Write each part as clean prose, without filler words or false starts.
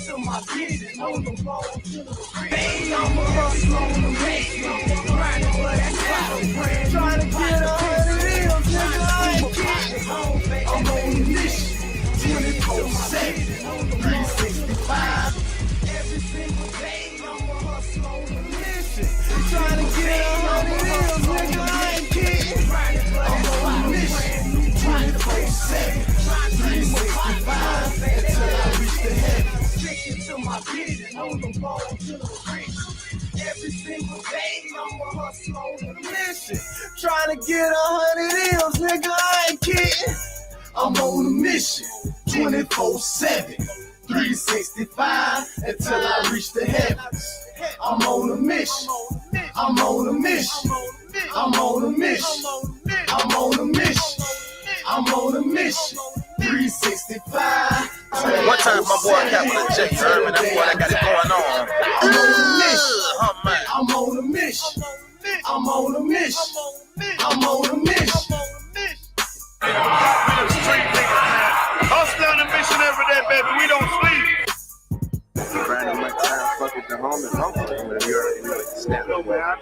to my business, on the road to the ring. Baby, I'm a hustler on the mission, grinding for that bottle brand. Trying to get 100 M's, nigga, I ain't kidding. I'm on a mission, 24/7, 365. Every single day, I'm a hustler on the mission. Trying to get 100 M's, nigga, I ain't kidding. I'm on a mission, 24/7, 365, until I reach the heavens. Sticking to my business, on the road to the rich. Every single day, I'm a hustler on a mission. Trying to get 100 M's, nigga, I ain't kidding. I'm on a mission, 24/7, 365, until I reach the heavens. I'm on a mission, I'm on a mission, I'm on a mission, I'm on a mission, I'm on a mission, 365. One time my boy Capital J, you heard me? That boy that got it going on. I'm on a mission, I'm on a mission, I'm on a mission, I'm on a mission. Hustle on the mission every day, baby. We don't sleep. Grinding my time, fuck with the homies. I'm gonna be already snap up, man.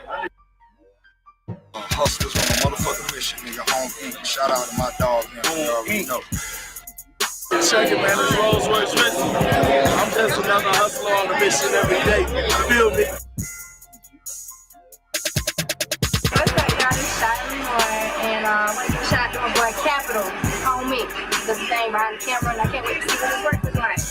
Hustlers on a motherfucking mission, nigga. Home Inc. Shout out to my dog, man. You already know. Check it, man. It's Rolls Royce Racing. I'm just another hustler on the mission every day. You feel me? What's up, y'all? This Shiley Moore, and shout out to my boy Capital, homie. The thing behind the camera, and I can't wait to see what his work is like.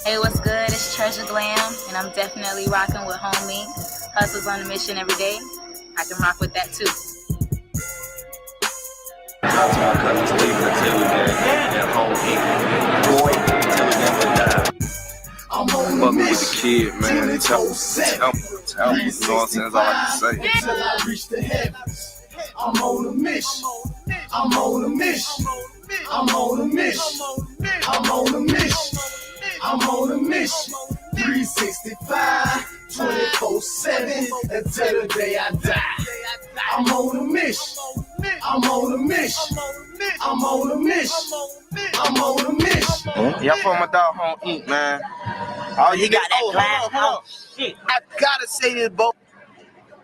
Hey, what's good? It's Treasure Glam, and I'm definitely rocking with Homie. Hustles on a mission every day. I can rock with that too. Shout out to my cousin Khalifa, Tilly, man. And Home Inc. Boy, Tilly never died. I'm on a Fuck with the mission, kid, man. Tell me, 24/7, you know what I'm saying? That's all I can say. until I reach the heavens. I'm on a mission, I'm on a mission, I'm on a mission, I'm on a mission, I'm on a mission, 365, 24/7, until the day I die. I'm on a mission, I'm on a mission, I'm on a mission, I'm on a mission. Y'all from my dog Home Inc, man. Oh, you got that glass house. Shit. I gotta say this, bro.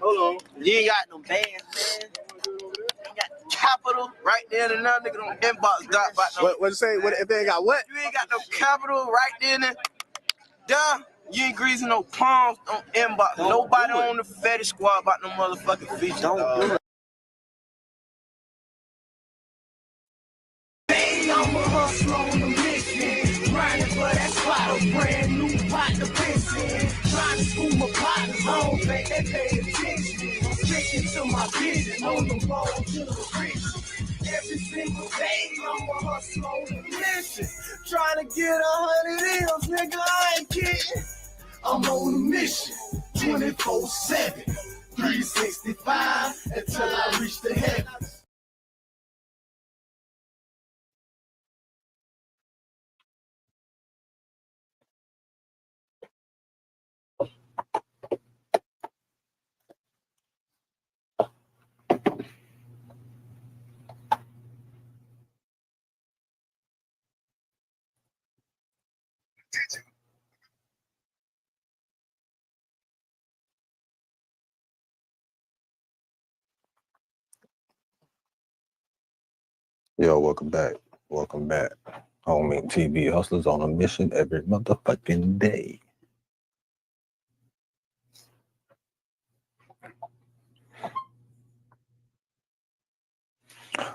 Hold on. You ain't got no bands, man. You got Capital right there, and another nigga don't inbox got about no. What you say? What if they ain't got what? You ain't got no Capital right there, and duh. You ain't greasing no palms on inbox. Nobody on the fetish squad about no motherfucking feature. Don't do it. Baby, I'm a hustler on the mission, grinding for that spot, a brand new pot to piss in. Trying to school my partners home, baby, they pay attention. Sticking to my business, on the road to the rich. Every single day, I'm a hustler on the mission. Trying to get 100 M's, nigga, I ain't kidding. I'm on a mission, 24/7, 365, until I reach the heavens. Yo, welcome back. Welcome back. Homie TV Hustlers on a mission every motherfucking day.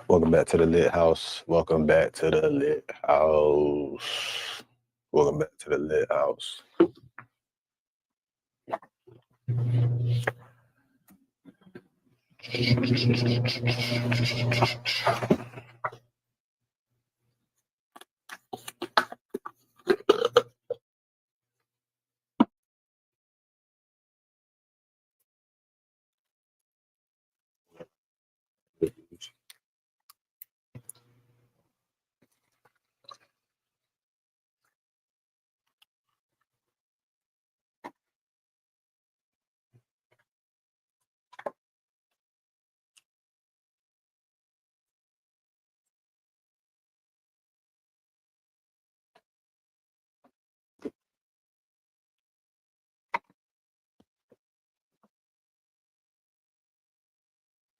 Welcome back to the Lit House. Welcome back to the Lit House. Welcome back to the Lit House.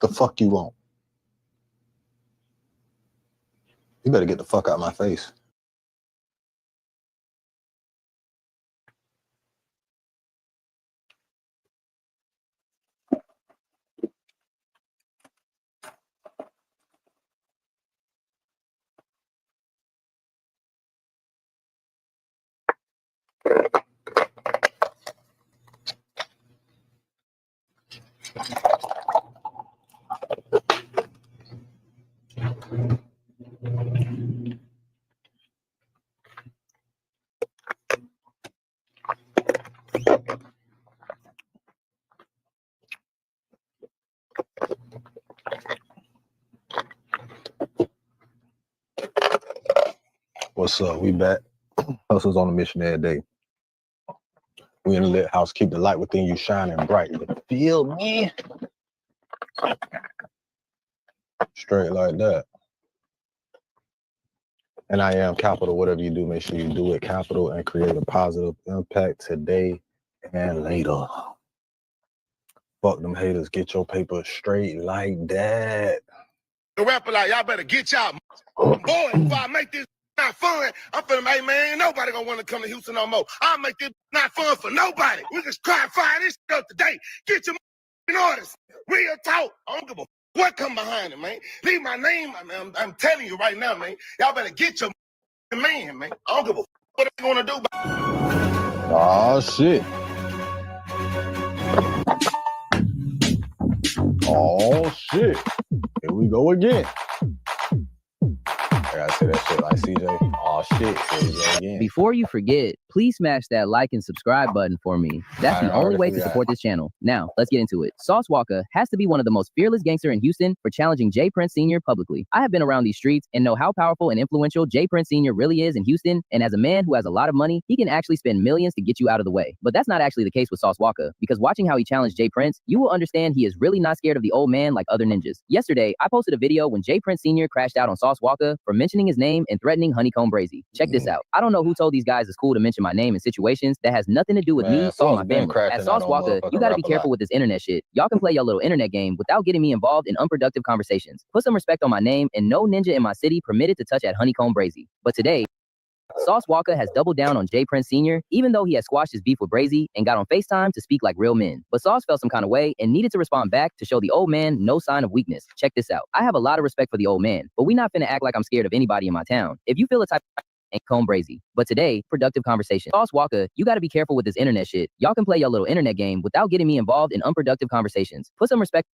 The fuck you want? You better get the fuck out of my face. What's up? We back. Hustle's on a mission every day. We in the lit house. Keep the light within you shining bright. You feel me? Straight like that. And I am capital. Whatever you do, make sure you do it capital and create a positive impact today and later. Fuck them haters. Get your paper straight like that. The rapper like, y'all better get y'all boy before I make this not fun. I'm feeling, hey man, ain't nobody gonna want to come to Houston no more. I'll make this not fun for nobody. We just try and fire this stuff today. Get your orders. Real talk. I don't give a what come behind it, man. Leave my name. I'm telling you right now, man. Y'all better get your man, man. I don't give a what they gonna do. Oh shit. Oh shit. Here we go again. I gotta say that shit like CJ. Oh shit. Here we go again. Before you forget, please smash that like and subscribe button for me. That's the only way to support this channel. Now, let's get into it. Sauce Walka has to be one of the most fearless gangsters in Houston for challenging J. Prince Sr. publicly. I have been around these streets and know how powerful and influential J. Prince Sr. really is in Houston, and as a man who has a lot of money, he can actually spend millions to get you out of the way. But that's not actually the case with Sauce Walka, because watching how he challenged J. Prince, you will understand he is really not scared of the old man like other ninjas. Yesterday, I posted a video when J. Prince Sr. crashed out on Sauce Walka for mentioning his name and threatening Honeycomb Brazy. Check this out. I don't know who told these guys it's cool to mention my name in situations that has nothing to do with me or my family. As Sauce Walka, you gotta be careful with this internet shit. Y'all can play your little internet game without getting me involved in unproductive conversations. Put some respect on my name, and no ninja in my city permitted to touch at Honeycomb Brazy. But today, Sauce Walka has doubled down on J. Prince Sr., even though he has squashed his beef with Brazy and got on FaceTime to speak like real men. But Sauce felt some kind of way and needed to respond back to show the old man no sign of weakness. Check this out. I have a lot of respect for the old man, but we not finna act like I'm scared of anybody in my town. If you feel a type and comb Brazy. But today, productive conversation. Sauce Walka, you gotta be careful with this internet shit. Y'all can play your little internet game without getting me involved in unproductive conversations. Put some respect.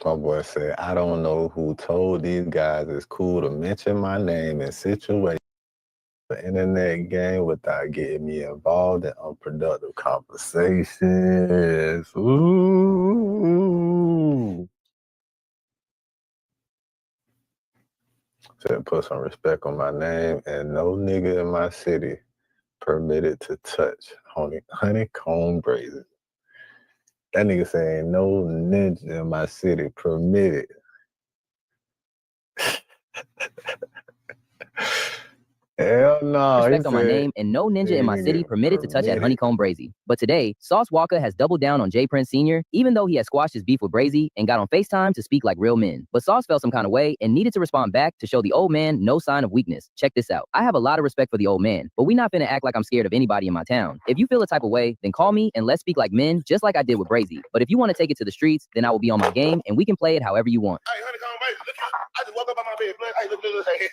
My boy said, I don't know who told these guys it's cool to mention my name in situations the internet game without getting me involved in unproductive conversations. Ooh. Said put some respect on my name, and no nigga in my city permitted to touch Honeycomb Brazy. That nigga saying no ninja in my city permitted. Hell no. Respect on my name, and no ninja in my city permitted to touch at Honeycomb Brazy. But today, Sauce Walka has doubled down on J. Prince Sr., even though he has squashed his beef with Brazy and got on FaceTime to speak like real men. But Sauce felt some kind of way and needed to respond back to show the old man no sign of weakness. Check this out. I have a lot of respect for the old man, but we not finna act like I'm scared of anybody in my town. If you feel a type of way, then call me and let's speak like men, just like I did with Brazy. But if you want to take it to the streets, then I will be on my game and we can play it however you want. Hey, Honeycomb Brazy, look, I just woke up on my bed. Hey, look. Hey,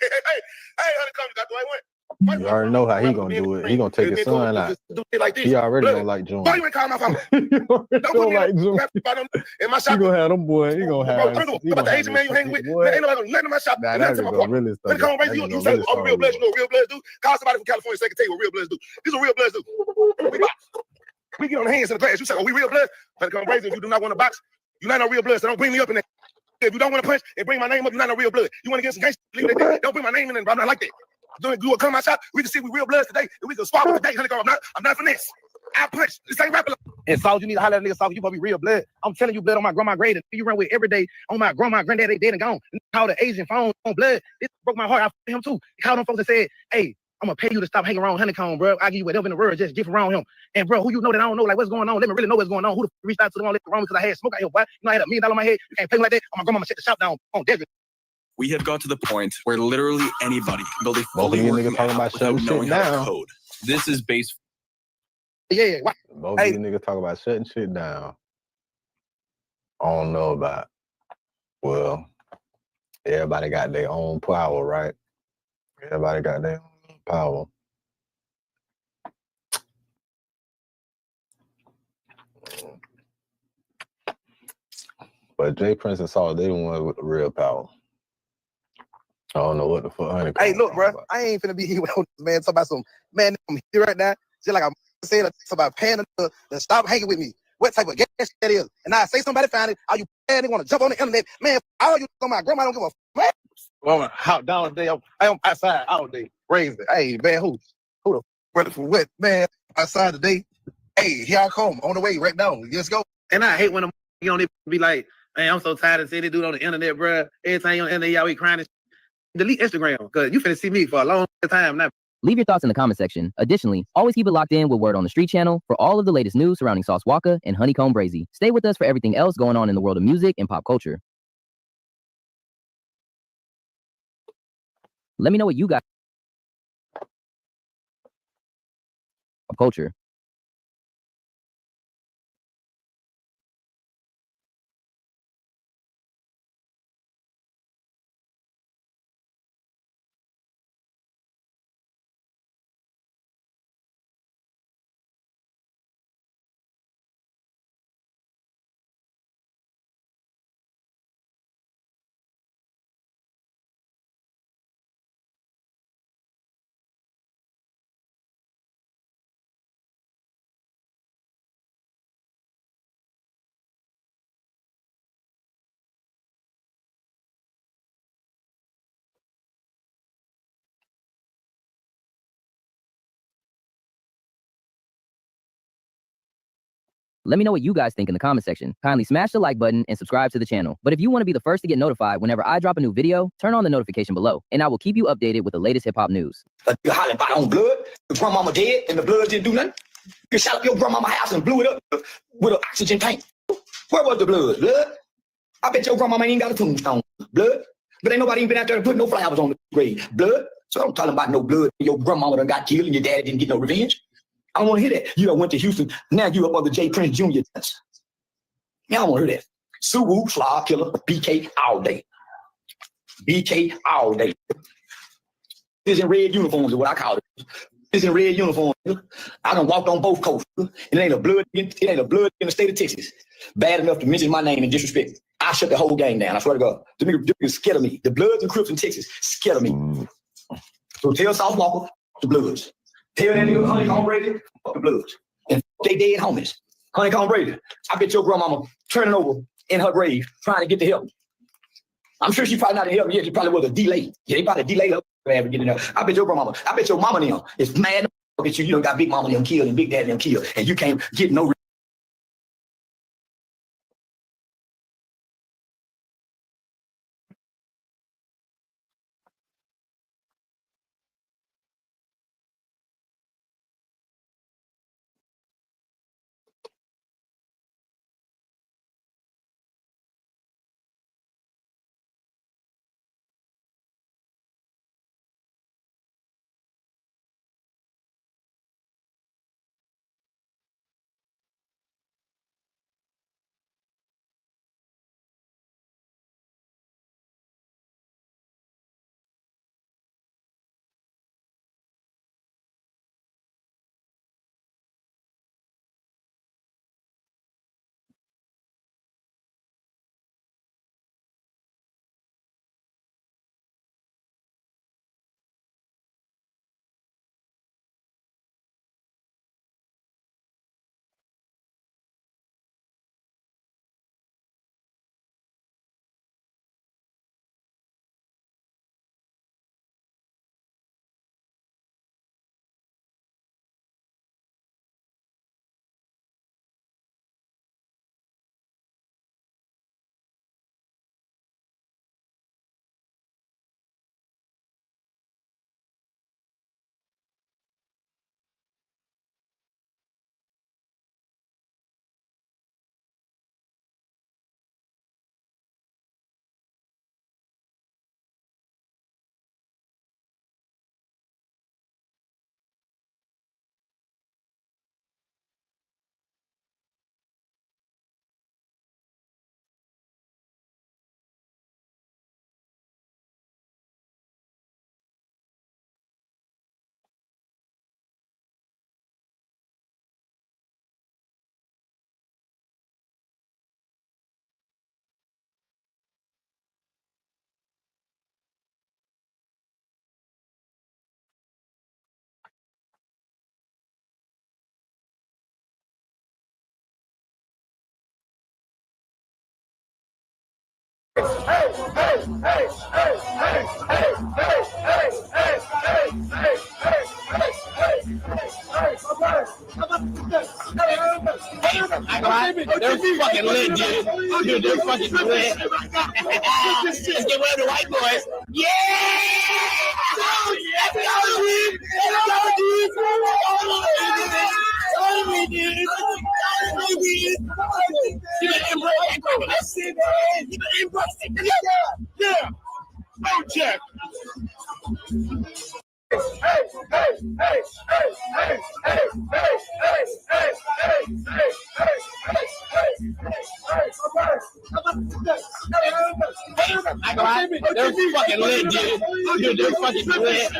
Honeycomb, you got the right one. You already know how he gonna do it. He gonna take his son out. He already don't like June. Why you ain't calling my phone? Don't like June. In my shop, he gonna have them boy. He gonna have. About the Asian man you hang with, ain't nobody gonna let in my shop. Nah, that's gonna really start. Come on, you say, oh, real bloods, you know what real bloods do? Call somebody from California so they can tell you what real bloods do. These are real bloods do. We get on the hands in the glass. You say, oh, we real bloods? Better come Brazy. If you do not want to box, you're not no real blood, so don't bring me up in there. If you don't want to punch and bring my name up, you're not no real blood. You want to get some gangster, don't bring my name in there. I'm not like that. You want to come outside? We can see we real bloods today, and we can swap with today. I'm not finesse. I punch. This ain't rapping. And Saul, you need to holler at a nigga, Saul. You gonna be real blood. I'm telling you, blood on my grandma grade. And you run with every day on my grandma, granddad, they dead and gone. Call the Asian phone on blood. It broke my heart. I feel him too. He called them folks and said, hey, I'm gonna pay you to stop hanging around Honeycomb, bro. I give you whatever in the world, just get around him. And bro, who you know that I don't know, like what's going on? Let me really know what's going on. Who the reached out to the one around me because I had smoke out here, boy. You know, I had $1 million on my head. You can't pay me like that. I'm gonna shut the shop down on Desert. We have got to the point where literally anybody can build a fully Both of working you niggas talking app about without shutting knowing shit how to down. code. This is base. Yeah. Both of you niggas talk about shutting shit down. I don't know about. Well, everybody got their own power, right? Everybody got their own power. But Jay Prince and Saul, they the ones with the real power. I don't know what the fuck Honeycomb. Hey, look, bro, I ain't finna be here with this man talking about some man I'm here right now. Just like I'm saying about paying to stop hanging with me. What type of gas that is? And I say somebody found it. All you man, they want to jump on the internet, man. All you on my grandma don't give a man. Well, out down day, I'm outside all day, raising. Hey, man, who the brother for what, man? Outside today. Hey, here I come on the way right now. Let's go. And I hate when I'm on it be like, man, I'm so tired of seeing this dude on the internet, bro. Every time you on the internet, y'all be crying. Delete Instagram because you finna see me for a long time now. Leave your thoughts in the comment section. Additionally, always keep it locked in with Word on the Street channel for all of the latest news surrounding Sauce Walka and Honeycomb Brazy. Stay with us for everything else going on in the world of music and pop culture. Let me know what you got. Pop culture. Let me know what you guys think in the comment section. Kindly smash the like button and subscribe to the channel. But if you want to be the first to get notified whenever I drop a new video, turn on the notification below, and I will keep you updated with the latest hip-hop news. You hollering about on blood, your grandmama dead, and the blood didn't do nothing. You shot up your grandmama's house and blew it up with an oxygen tank. Where was the blood? Blood? I bet your grandmama ain't even got a tombstone. Blood? But ain't nobody even been out there to put no flowers on the grave. Blood? So I'm talking about no blood. Your grandmama done got killed and your daddy didn't get no revenge. I don't want to hear that. You done went to Houston. Now you up on the J. Prince Jr. test. Yeah, I don't want to hear that. Suwu, Slaw, Killer, BK all day. BK all day. This in red uniforms is what I call it. This in red uniforms. I done walked on both coasts. It ain't a blood in the state of Texas. Bad enough to mention my name and disrespect. I shut the whole game down. I swear to God. The niggas scared of me. The Bloods and Crips in Texas scared of me. So tell South Walker, the Bloods. Tell that nigga Honeycomb Brazy, fuck the Bloods. And they dead homies. Honeycomb Brazy, I bet your grandmama turning over in her grave trying to get the help. I'm sure she probably not in help yet. She probably was a delay. Yeah, they probably delayed her getting help. I bet your grandmama, I bet your mama now is mad at you. You done got big mama them killed and big daddy them killed. And you can't get no They're fucking lit, dude. They're fucking lit. Let's get rid of the white boys. Yeah! Yeah. Oh, Jack. They're fucking lit, dude. They're fucking lit.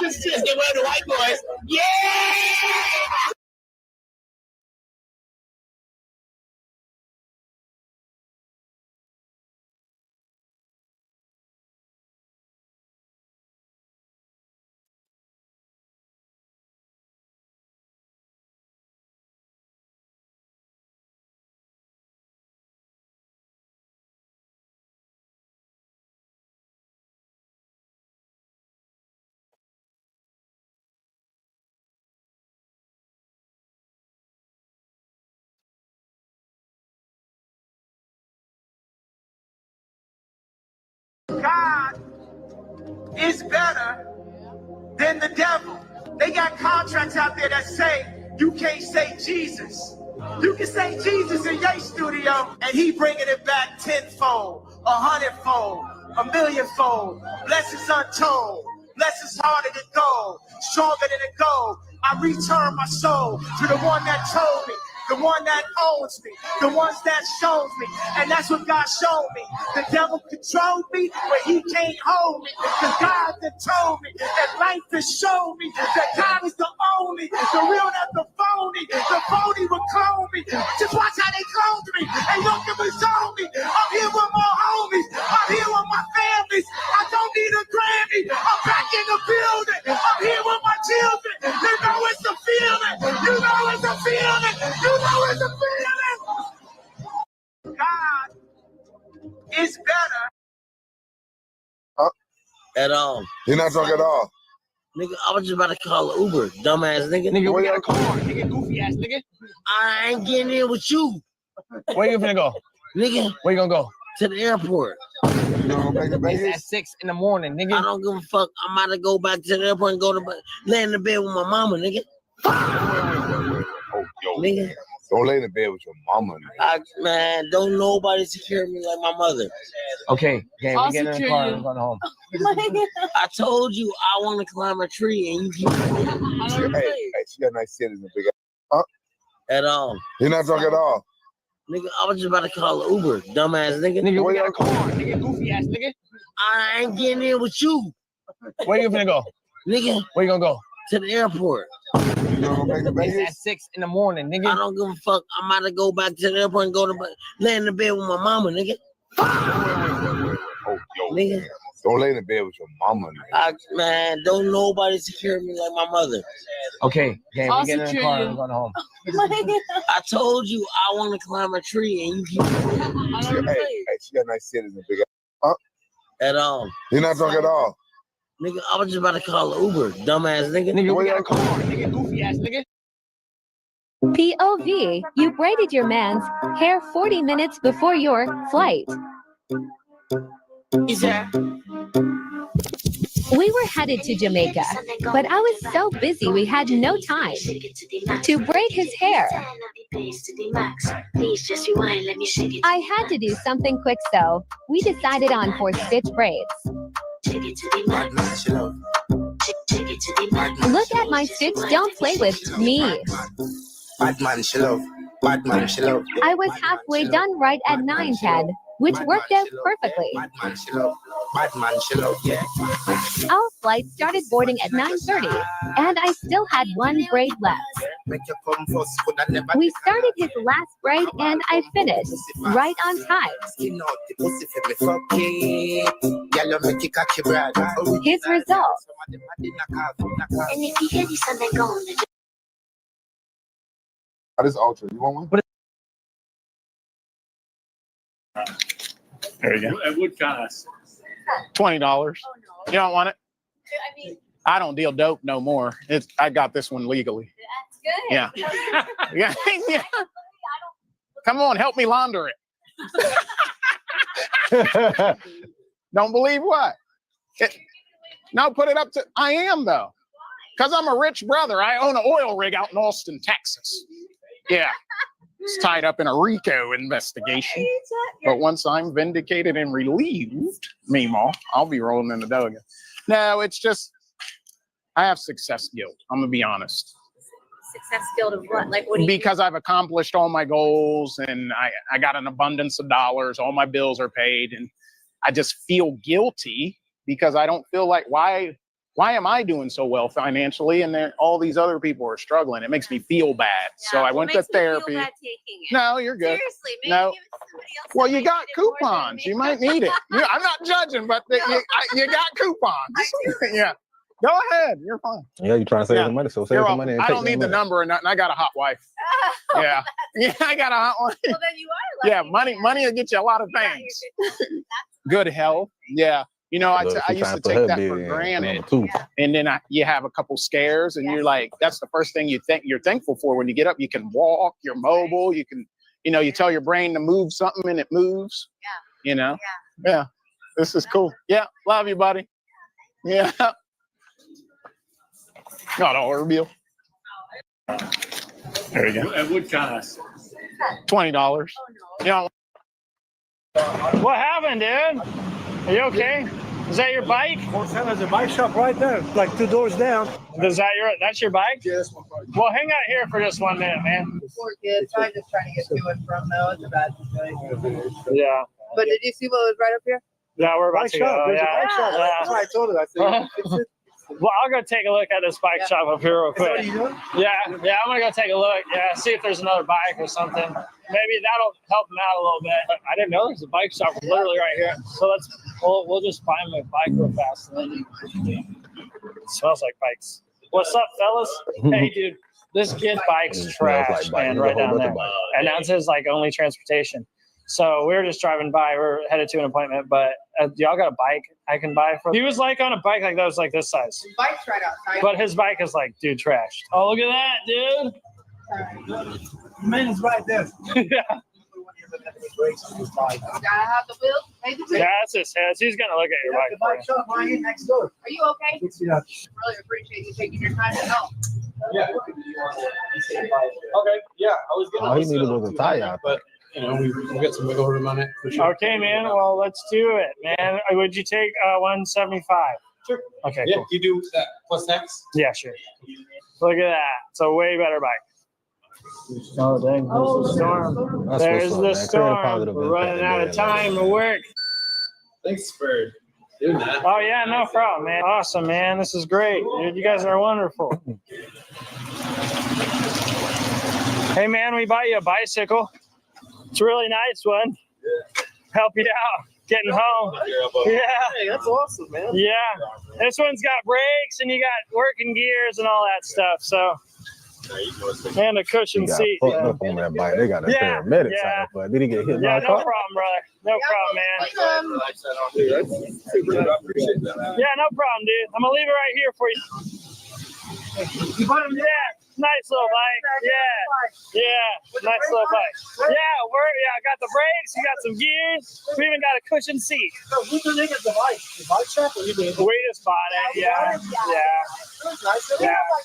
Let's get rid of the white boys. Yeah! God is better than the devil. They got contracts out there that say you can't say Jesus. You can say Jesus in your studio, and he bringing it back tenfold, 100-fold, 1,000,000-fold. Blessings untold, blessings harder than gold, stronger than a gold. I return my soul to the one that told me, the one that owns me, the ones that shows me, and that's what God showed me. The devil controlled me, but he can't hold me, because God that told me, and life has shown me that God is the only, the real, not the phony. The phony would clone me. Just watch how they cloned me, and don't give me told me. I'm here with my homies, I'm here with my families. I don't need a Grammy, I'm back in the building. I'm here with my children. You know it's a feeling. You know it's a feeling. You know it's a feeling. God is better. At all. You're not drunk at all. Nigga, I was just about to call an Uber, dumbass nigga. Nigga, we got a car, nigga, goofy ass nigga. I ain't getting in with you. Where you finna go? Nigga. Where you gonna go? To the airport. You gonna make it It's at 6 in the morning, nigga. I don't give a fuck. I'm about to go back to the airport and go to lay in the bed with my mama, nigga. Oh, yo. Nigga. Don't lay in the bed with your mama, Man, don't nobody secure me like my mother. Okay, we get in the car and going home. I told you I want to climb a tree and you keep Hey, she got nice titties and big ass. At all. You're not drunk at all. Nigga, I was just about to call an Uber, dumbass nigga. Nigga, we got a car, nigga, goofy ass nigga. I ain't getting in with you. Where you finna go? Nigga. Where you gonna go? To the airport. It's at 6 in the morning, nigga. I don't give a fuck. I'm about to go back to the airport and go to lay in the bed with my mama, nigga. Oh, yo. Nigga. Don't lay in the bed with your mama, Man, don't nobody secure me like my mother. Okay, we get in the car and going home. I told you I want to climb a tree and you keep Hey, she got nice titties and big ass. At all. You're not drunk at all. Nigga, I was just about to call an Uber, dumbass nigga. Nigga, we got a car, nigga, goofy ass nigga. POV, you braided your man's hair 40 minutes before your flight. We were headed to Jamaica, but I was so busy we had no time to braid his hair. I had to do something quick, so we decided on 4-stitch braids. Look at my stitch, don't play with me. Batman, she love. Batman, she love. I was halfway done right at 9:10, which worked out perfectly. Batman, she love. Batman, she love, yeah. Our flight started boarding at 9:30, and I still had one braid left. We started his last braid, and I finished right on time. His result. This ultra, you want one? There you go. It would cost $20. Oh, no. You don't want it? I mean, I don't deal dope no more. I got this one legally. that's good. Yeah. Yeah. Yeah. Come on, help me launder it. Don't believe what? No, put it up to. I am though, because I'm a rich brother. I own an oil rig out in Austin, Texas. Yeah. It's tied up in a RICO investigation. But once I'm vindicated and relieved, meemaw, I'll be rolling in the dough again. No, it's just, I have success guilt. I'm going to be honest. Success guilt of what? Like, what do you Because I've accomplished all my goals and I got an abundance of dollars. All my bills are paid. And I just feel guilty because I don't feel like, why am I doing so well financially and then all these other people are struggling? It makes me feel bad. Yeah, so I went to therapy. No, you're good. Seriously, maybe no. give it to somebody else. Well, you got coupons. You might need it. I'm not judging, but you got coupons. Yeah. Go ahead. You're fine. Yeah, you trying to save the money, so save the money. And I don't need the number or nothing. I got a hot wife. Yeah. Yeah, I got a hot wife. Well, then you are lucky. Yeah, money will get you a lot of things. Good health. Yeah. You know, I used to take that for granted. And then you have a couple scares and you're like, that's the first thing you're thankful for when you get up. You can walk, you're mobile, you can, you tell your brain to move something and it moves. Yeah. Yeah. This is cool. Yeah. Love you, buddy. Yeah. Not all our bill. There you go. It would cost $20. Oh, You know. What happened, dude? Are you okay? Is that your bike? There's a bike shop right there, like 2 doors down. That's your bike? Yeah, that's my bike. Well, hang out here for just 1 minute, man. Poor kids. I'm just trying to get to and from though. It's a bad situation. Yeah. But did you see what was right up here? Yeah, we're about to go. There's Yeah. a bike shop. That's what I told her. I said, fix it. Well, I'll go take a look at this bike shop up here real Is that quick. what you doing? Yeah, I'm gonna go take a look. Yeah, see if there's another bike or something. Maybe that'll help them out a little bit. But I didn't know there's a bike shop literally right here. So we'll just buy my bike real fast. And then it smells like bikes. What's up, fellas? Hey, dude, this kid's bike's trash, man, right down there. And that's his only transportation. So we were just driving by. We're headed to an appointment, but y'all got a bike I can buy for? He was on a bike that was this size. The bike's right outside. But his bike is dude, trash. Oh, look at that, dude. The man is right there. Yeah. Gotta have the wheel. Hey, the wheel. Yeah, that's his head. He's gonna look at your bike. The bike shop right here next door. Are you okay? Yeah. Really appreciate you taking your time to help. Yeah. Okay. Yeah, I was All he needed was a tire. but we'll get some wiggle room on it. For sure. Okay, man. Well, let's do it, man. Would you take 175? Sure. Okay. Yeah, cool. you do that plus tax? Yeah, sure. Look at that. It's a way better bike. Oh, dang. There's the storm. That's There's what's up, the man. Create a storm. positive We're running impact out of there, time to work. Thanks for doing that. Oh, yeah, no problem, man. Awesome, man. This is great. Dude, you guys are wonderful. Hey, man, we bought you a bicycle. It's a really nice one. Help you out getting home. Yeah. Hey, that's awesome, man. Yeah. This one's got brakes and you got working gears and all that stuff. So, and a cushion He got seat. fucked up on that bike. They got a paramedic yeah. out there. Did he get hit by Yeah, a no car? problem, brother. No problem, man. Yeah, no problem, dude. I'm gonna leave it right here for you. Yeah, nice little bike. Yeah, nice little bike. Yeah, I got the brakes. You got some gears. We even got a cushion seat. So who did they get the bike? The bike shop or you did? We just bought it. Yeah.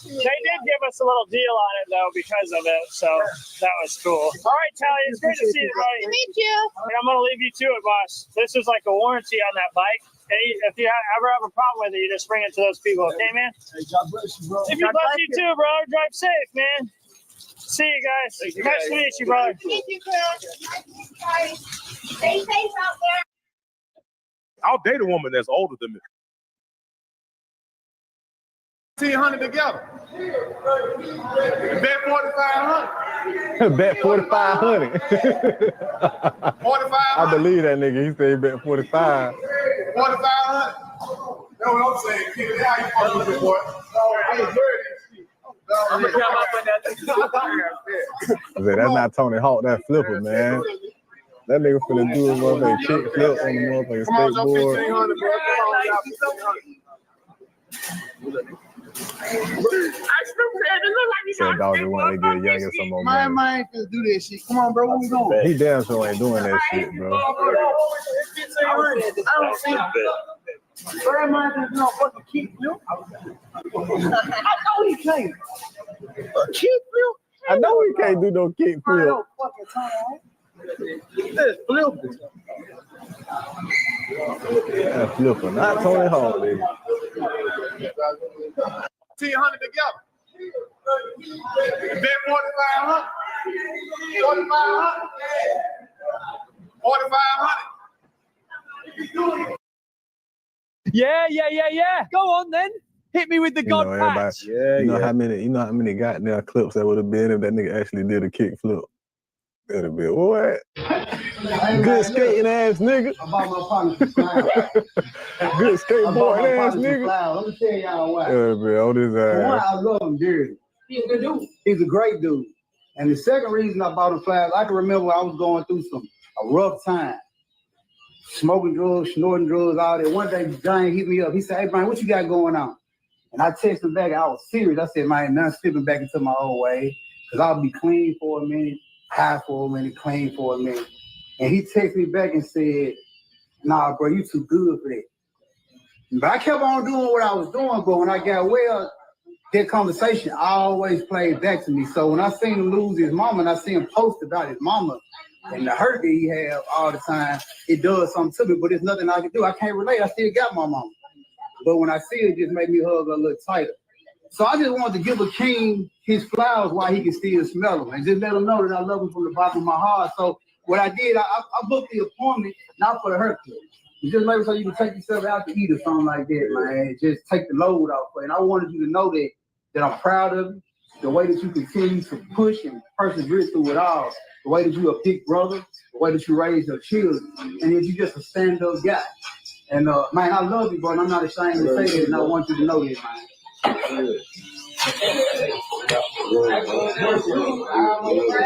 They did give us a little deal on it though because of it, so that was cool. All right, Talia, it's great to see you, buddy. meet you. And I'm gonna leave you to it, boss. This is like a warranty on that bike. And if you ever have a problem with it, you just bring it to those people, okay, man? Hey, God bless you, bro. If you bless you too, bro. Drive safe, man. See you guys. Nice to meet you, brother. Thank you, Chris. Stay safe out there. I'll date a woman that's older than me. 1,500 together. Bet 4,500. Bet 4,500. 4,500. I believe that nigga. He said bet 45. 4,500. That's what I'm saying. Keep it down, you fucking little boy. I'm a I'm gonna come up with that. That's not Tony Hawk, that flipper, man. That nigga finna do a motherfucking kick flip on the motherfucking skateboard. Said doggy want to get young and some more money. Man, ain't finna do that shit. Come on, bro. What we doing? He damn sure ain't doing that shit, bro. I don't see Bird man can do no fucking kick flip. I know he can't. A kick flip? I know he can't do no kick flip. No fucking time. Let's flip it. Yeah, flipper, not Tony Hawk, nigga. 1,500 together. Bet 4,500. 4,500. 4,500. Yeah. Go on then. Hit me with the God patch. You know how many goddamn clips that would have been if that nigga actually did a kick flip. That'd have been what? Good skating ass nigga. About my partner some flowers. Good skateboarding ass nigga. Let me tell y'all why. That'd be on his ass. One, I love him dearly. He's a good dude. He's a great dude. And the second reason I bought him flowers, I can remember I was going through a rough time. Smoking drugs, snorting drugs, all that. One day, Johnny hit me up. He said, "Hey, Brian, what you got going on?" And I texted him back. I was serious. I said, "Man, nothing slipping back into my old way. Because I'll be clean for a minute, high for a minute, clean for a minute." And he texted me back and said, "Nah, bro, you too good for that." But I kept on doing what I was doing, but when I got well, that conversation always played back to me. So when I seen him lose his mama and I see him post about his mama and the hurt that he have all the time, it does something to me, but there's nothing I can do. I can't relate. I still got my mama. But when I see it, it just made me hug her a little tighter. So I just wanted to give a king his flowers while he can still smell them and just let him know that I love him from the bottom of my heart. So what I did, I booked the appointment, not for the hurt club. Just maybe so you can take yourself out to eat or something like that, man. Just take the load off. And I wanted you to know that I'm proud of you, the way that you continue to push and persevere through it all, the way that you're a big brother, the way that you raise your children, and that you're just a stand-up guy. And, man, I love you, bro, and I'm not ashamed to say that, and I want you to know that, man.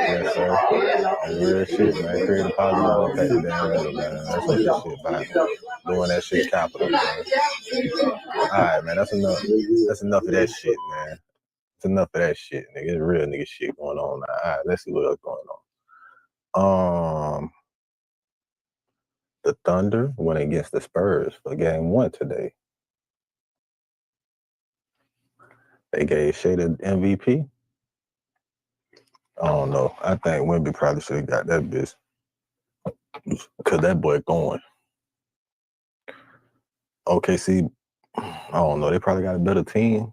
Yes, sir. Real shit, man. Create a positive impact, damn right, man. That's what this shit about. Doing that shit capital, man. All right, man. That's enough. That's enough of that shit, man. It's enough of that shit, nigga. It's real nigga shit going on now. All right, let's see what else going on. The Thunder went against the Spurs for game 1 today. They gave Shea the MVP. I don't know. I think Wemby probably should have got that bitch. Because that boy going. OKC, I don't know. They probably got a better team.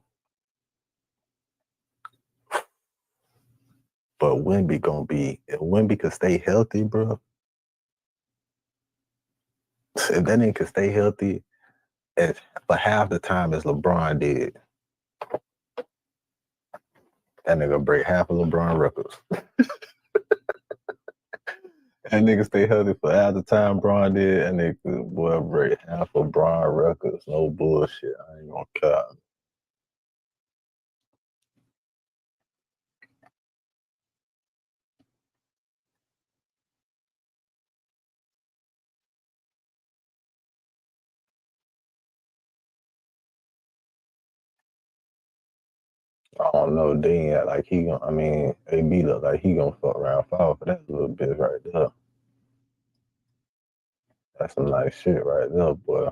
But Wemby gonna be, if Wemby could stay healthy, bro. If that nigga could stay healthy for half the time as LeBron did, that nigga break half of LeBron records. That nigga stay healthy for half the time Bron did, and nigga boy break half of Bron records. No bullshit. I ain't gonna cut. I don't know, Dean like he gonna, I mean, AB look like he gonna fuck around foul for that little bit right there. That's some nice shit right there, boy.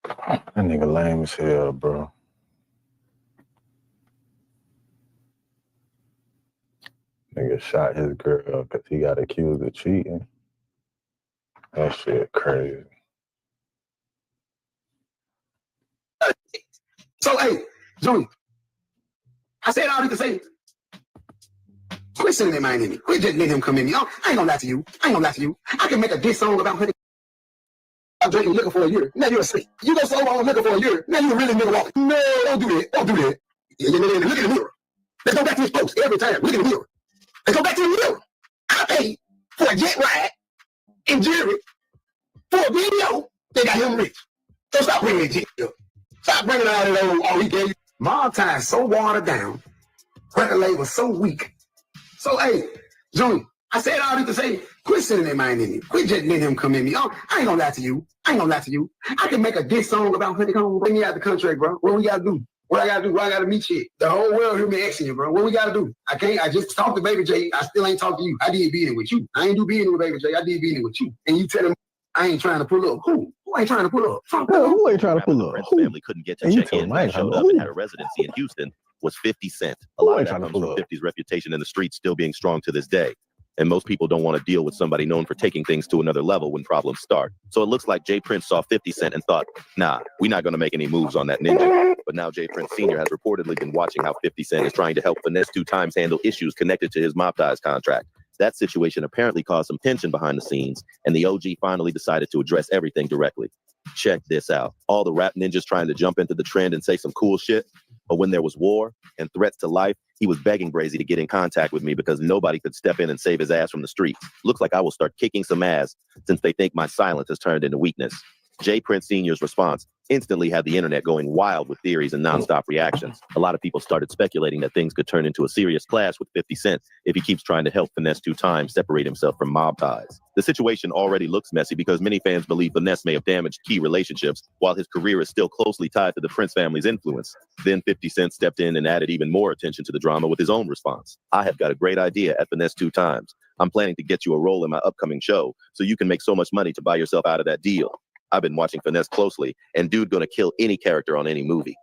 That nigga lame as hell, bro. Nigga shot his girl because he got accused of cheating. That shit crazy. So, hey, Junior, I said all you can say. Quit sending that man in me. Quit just letting him come in me. I ain't gonna lie to you. I can make a diss song about honey. I'm drinking liquor for a year. Now you're asleep. You go sober on liquor for a year. Now you really nigga walking. No, don't do that. Don't do that. Look in the mirror. Let's go back to his post every time. Look in the mirror. Let's go back to the mirror. I paid for a jet ride in Jerry For a video, they got him rich. So stop bringing it to you. Stop bringing out that old, oh, he gave you. Mob time so watered down. Record label so weak. So, hey, Junior, I said all this to say, quit sitting their mind in me. Quit just letting him come in me. Oh, I ain't gonna lie to you. I can make a diss song about Honeycomb. Bring me out the country, bro. What we gotta do? What I gotta do? What I gotta meet you? The whole world hear me asking you, bro. What we gotta do? I just talked to Baby J. I still ain't talked to you. I did beating with you. I ain't do beating with Baby J. I did beating with you. And you tell him I ain't trying to pull up. Who ain't trying to pull up? Who ain't trying to pull up? Family couldn't get to check in when he showed up and had a residency in Houston was 50 Cent. A lot of that comes from 50's reputation in the streets still being strong to this day. And most people don't want to deal with somebody known for taking things to another level when problems start. So it looks like J. Prince saw 50 Cent and thought, nah, we're not going to make any moves on that ninja. But now J. Prince Sr. has reportedly been watching how 50 Cent is trying to help Finesse 2 Times handle issues connected to his Mob Ties contract. That situation apparently caused some tension behind the scenes, and the OG finally decided to address everything directly. Check this out. All the rap ninjas trying to jump into the trend and say some cool shit. But when there was war and threats to life, he was begging Brazy to get in contact with me because nobody could step in and save his ass from the streets. Looks like I will start kicking some ass since they think my silence has turned into weakness. J. Prince Sr.'s response instantly had the internet going wild with theories and nonstop reactions. A lot of people started speculating that things could turn into a serious clash with 50 Cent if he keeps trying to help Finesse 2 Times separate himself from Mob Ties. The situation already looks messy because many fans believe Finesse may have damaged key relationships while his career is still closely tied to the Prince family's influence. Then 50 Cent stepped in and added even more attention to the drama with his own response. I have got a great idea at Finesse 2 Times. I'm planning to get you a role in my upcoming show so you can make so much money to buy yourself out of that deal. I've been watching Finesse closely, and dude gonna kill any character on any movie.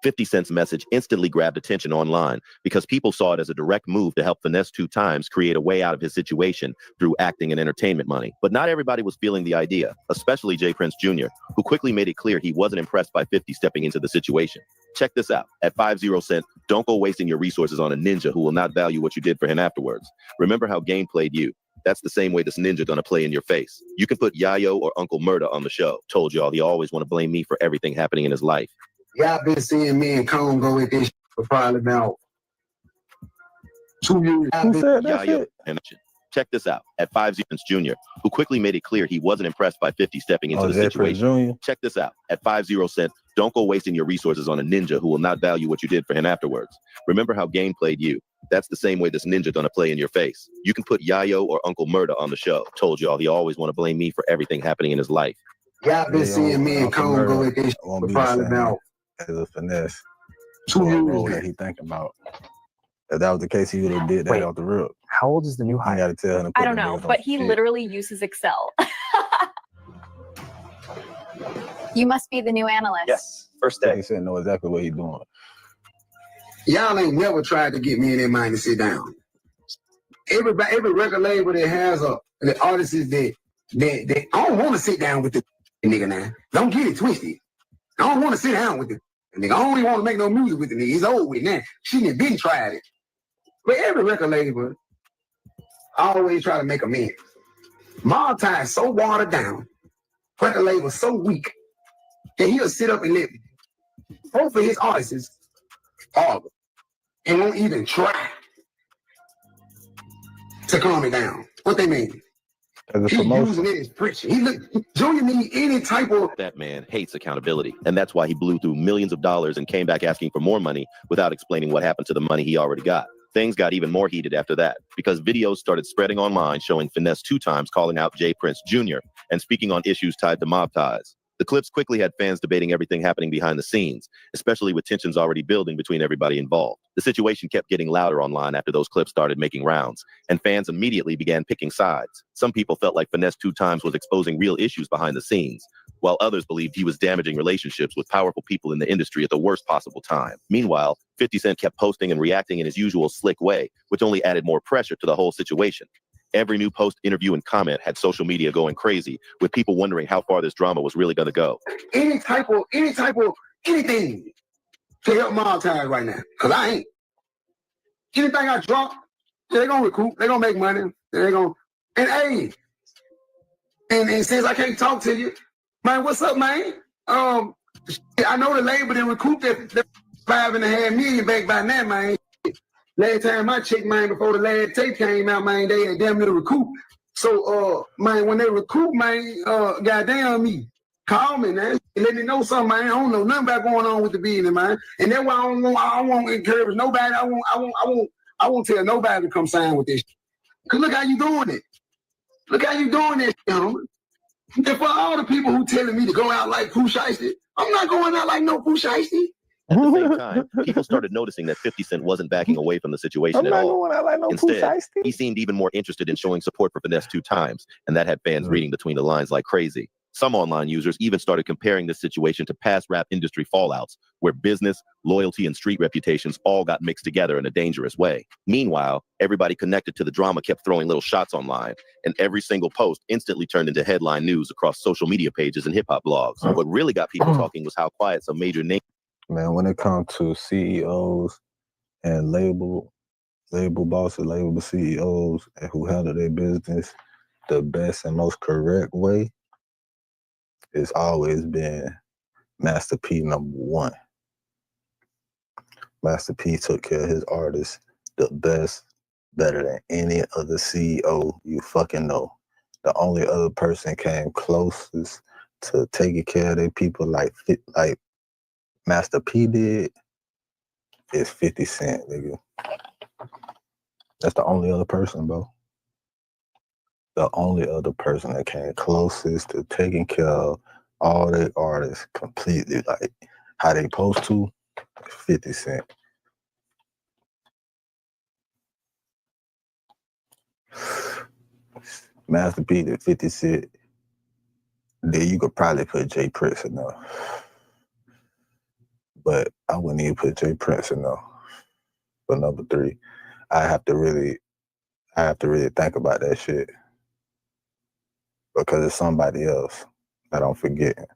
50 Cent's message instantly grabbed attention online because people saw it as a direct move to help Finesse 2 Times create a way out of his situation through acting and entertainment money. But not everybody was feeling the idea, especially J. Prince Jr., who quickly made it clear he wasn't impressed by 50 stepping into the situation. Check this out. At 50 Cent, don't go wasting your resources on a ninja who will not value what you did for him afterwards. Remember how Game played you. That's the same way this ninja gonna play in your face. You can put Yayo or Uncle Murda on the show. Told y'all he always want to blame me for everything happening in his life. Y'all been seeing me and Cone go with this for probably about 2 years. Who said that Yayo shit? and check this out. At 50 Cent Jr., who quickly made it clear he wasn't impressed by 50 stepping into the situation. Check this out. At 50 Cent, don't go wasting your resources on a ninja who will not value what you did for him afterwards. Remember how Game played you. That's the same way this ninja gonna play in your face. You can put Yayo or Uncle Murda on the show. Told y'all he always want to blame me for everything happening in his life. Y'all been seeing me and Cone go with this for probably about as a Finesse 2 years. That he thinking about. If that was the case, he would have did that off the rip. How old is the new hire? I got to tell him. I don't know, but he literally uses Excel. You must be the new analyst. Yes, first day. He said know exactly what he's doing. Y'all ain't never tried to get me in their mind to sit down. Every record label that has the artists that I don't want to sit down with the nigga now. Don't get it twisted. I don't want to sit down with the nigga. I only want to make no music with the nigga. He's old with now. She done been tried it. But every record label always try to make amends. Mob Ties so watered down, record label so weak, that he'll sit up and let both of his artists argue and won't even try to calm it down. What they mean? He's using it as preaching. Junior need any type of... That man hates accountability, and that's why he blew through millions of dollars and came back asking for more money without explaining what happened to the money he already got. Things got even more heated after that, because videos started spreading online showing Finesse 2 Times calling out J. Prince Jr. and speaking on issues tied to Mob Ties. The clips quickly had fans debating everything happening behind the scenes, especially with tensions already building between everybody involved. The situation kept getting louder online after those clips started making rounds, and fans immediately began picking sides. Some people felt like Finesse 2 Times was exposing real issues behind the scenes, while others believed he was damaging relationships with powerful people in the industry at the worst possible time. Meanwhile, 50 Cent kept posting and reacting in his usual slick way, which only added more pressure to the whole situation. Every new post, interview, and comment had social media going crazy, with people wondering how far this drama was really going to go. Anything to help Mob Ties right now, because I ain't. Anything I drop, they're going to recoup, they're going to make money, they're going to, and hey, and since I can't talk to you, man, what's up, man? I know the label didn't recoup that $5.5 million back by now, man. Last time I checked, man, before the last tape came out, man, they had damn near recoup So, man, when they recruit, man, goddamn me, call me, man, and let me know something, man. I don't know nothing about going on with the business, man. And that's why I won't encourage nobody. I won't tell nobody to come sign with this. Cause look how you doing it. Look how you doing this, gentlemen. And for all the people who telling me to go out like Pooh Shiesty, I'm not going out like no Pooh Shiesty. At the same time, people started noticing that 50 Cent wasn't backing away from the situation at all. Instead, he seemed even more interested in showing support for Finesse 2 Times, and that had fans reading between the lines like crazy. Some online users even started comparing this situation to past rap industry fallouts, where business, loyalty, and street reputations all got mixed together in a dangerous way. Meanwhile, everybody connected to the drama kept throwing little shots online, and every single post instantly turned into headline news across social media pages and hip-hop blogs. What really got people talking was how quiet some major names. Man, when it comes to CEOs and label bosses, label CEOs, and who handle their business the best and most correct way, it's always been Master P #1. Master P took care of his artists the best, better than any other CEO you fucking know. The only other person came closest to taking care of their people like Master P did is 50 Cent, nigga. That's the only other person, bro. The only other person that came closest to taking care of all their artists completely like how they supposed to is 50 Cent. Master P did 50 Cent. Then you could probably put Jay Prince in there. But I wouldn't even put Jay Prince in there for #3. I have to really think about that shit. Because it's somebody else that I'm forgetting.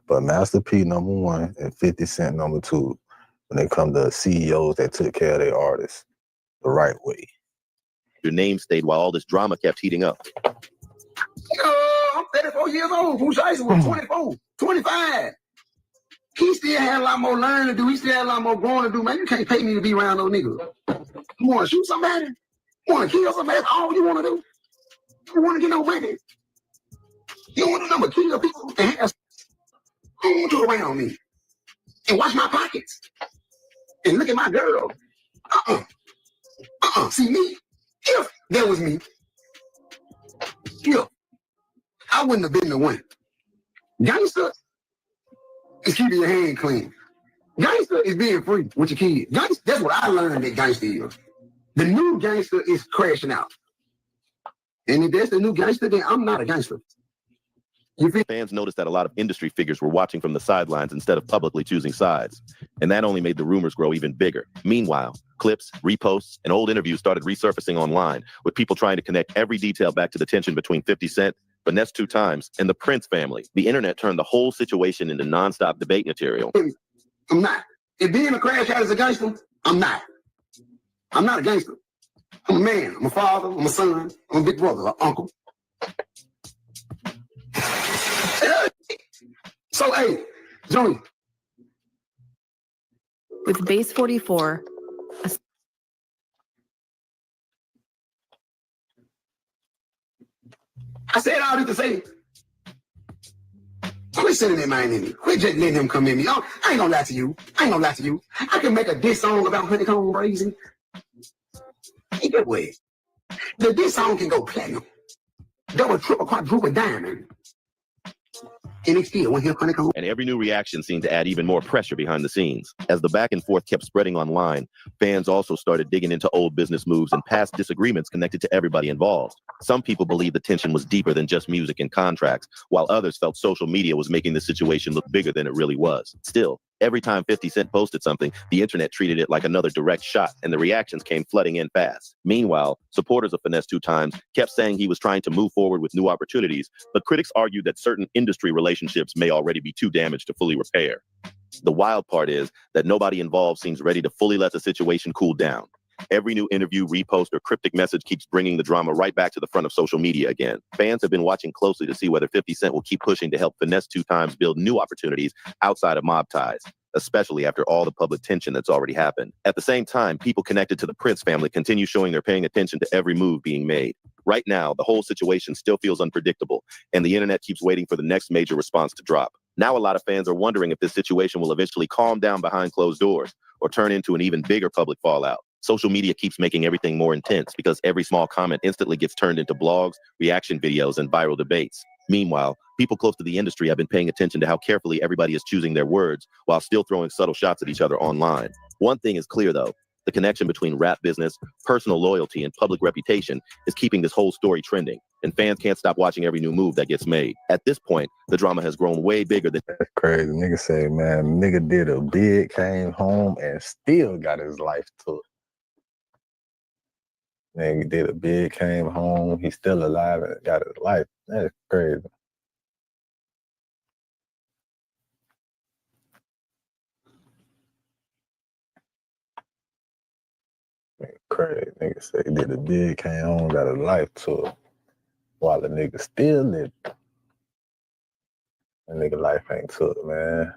But Master P #1 and 50 Cent #2 when it comes to CEOs that took care of their artists the right way. Your name stayed while all this drama kept heating up. I'm 34 years old. Pooh Shiesty was 24, 25. He still had a lot more learning to do. He still had a lot more growing to do. Man, you can't pay me to be around those niggas. You want to shoot somebody? You want to kill somebody? That's all you want to do? You don't want to get no money. You don't want to do nothing but kill people and have who want you around me? And watch my pockets. And look at my girl. See me? If that was me. Yeah. I wouldn't have been the one. Gangster is keeping your hand clean. Gangster is being free with your kids. Gangster, that's what I learned that gangster is. The new gangster is crashing out. And if that's the new gangster, then I'm not a gangster. Fans noticed that a lot of industry figures were watching from the sidelines instead of publicly choosing sides. And that only made the rumors grow even bigger. Meanwhile, clips, reposts, and old interviews started resurfacing online, with people trying to connect every detail back to the tension between 50 Cent, Finesse 2 Times, and the Prince family. The internet turned the whole situation into nonstop debate material. I'm not. If being a crash out is a gangster, I'm not. I'm not a gangster. I'm a man. I'm a father. I'm a son. I'm a big brother, an uncle. So, hey, Joey. With Base 44, I said all this to say, quit sending that man in me. Quit just letting him come in me. Oh, I ain't gonna lie to you. I can make a diss song about honeycomb raising. Either way, the diss song can go platinum, double, triple, quadruple, diamond. And it still won't hear honeycomb. And every new reaction seemed to add even more pressure behind the scenes. As the back and forth kept spreading online, fans also started digging into old business moves and past disagreements connected to everybody involved. Some people believed the tension was deeper than just music and contracts, while others felt social media was making the situation look bigger than it really was. Still, every time 50 Cent posted something, the internet treated it like another direct shot, and the reactions came flooding in fast. Meanwhile, supporters of Finesse 2 Times kept saying he was trying to move forward with new opportunities, but critics argued that certain industry relationships may already be too damaged to fully repair. The wild part is that nobody involved seems ready to fully let the situation cool down. Every new interview, repost, or cryptic message keeps bringing the drama right back to the front of social media again. Fans have been watching closely to see whether 50 Cent will keep pushing to help Finesse 2 Times build new opportunities outside of mob ties, especially after all the public tension that's already happened. At the same time, people connected to the Prince family continue showing they're paying attention to every move being made. Right now, the whole situation still feels unpredictable, and the internet keeps waiting for the next major response to drop. Now a lot of fans are wondering if this situation will eventually calm down behind closed doors or turn into an even bigger public fallout. Social media keeps making everything more intense because every small comment instantly gets turned into blogs, reaction videos, and viral debates. Meanwhile, people close to the industry have been paying attention to how carefully everybody is choosing their words while still throwing subtle shots at each other online. One thing is clear, though. The connection between rap business, personal loyalty, and public reputation is keeping this whole story trending, and fans can't stop watching every new move that gets made. At this point, the drama has grown way bigger than... That's crazy. Nigga say, man, nigga did a bid, came home, and still got his life took. Nigga did a bid, came home, he's still alive and got his life. That's crazy. Crazy. Nigga say he did a bid, came home, got his life took. While the nigga still living. The nigga life ain't took, man.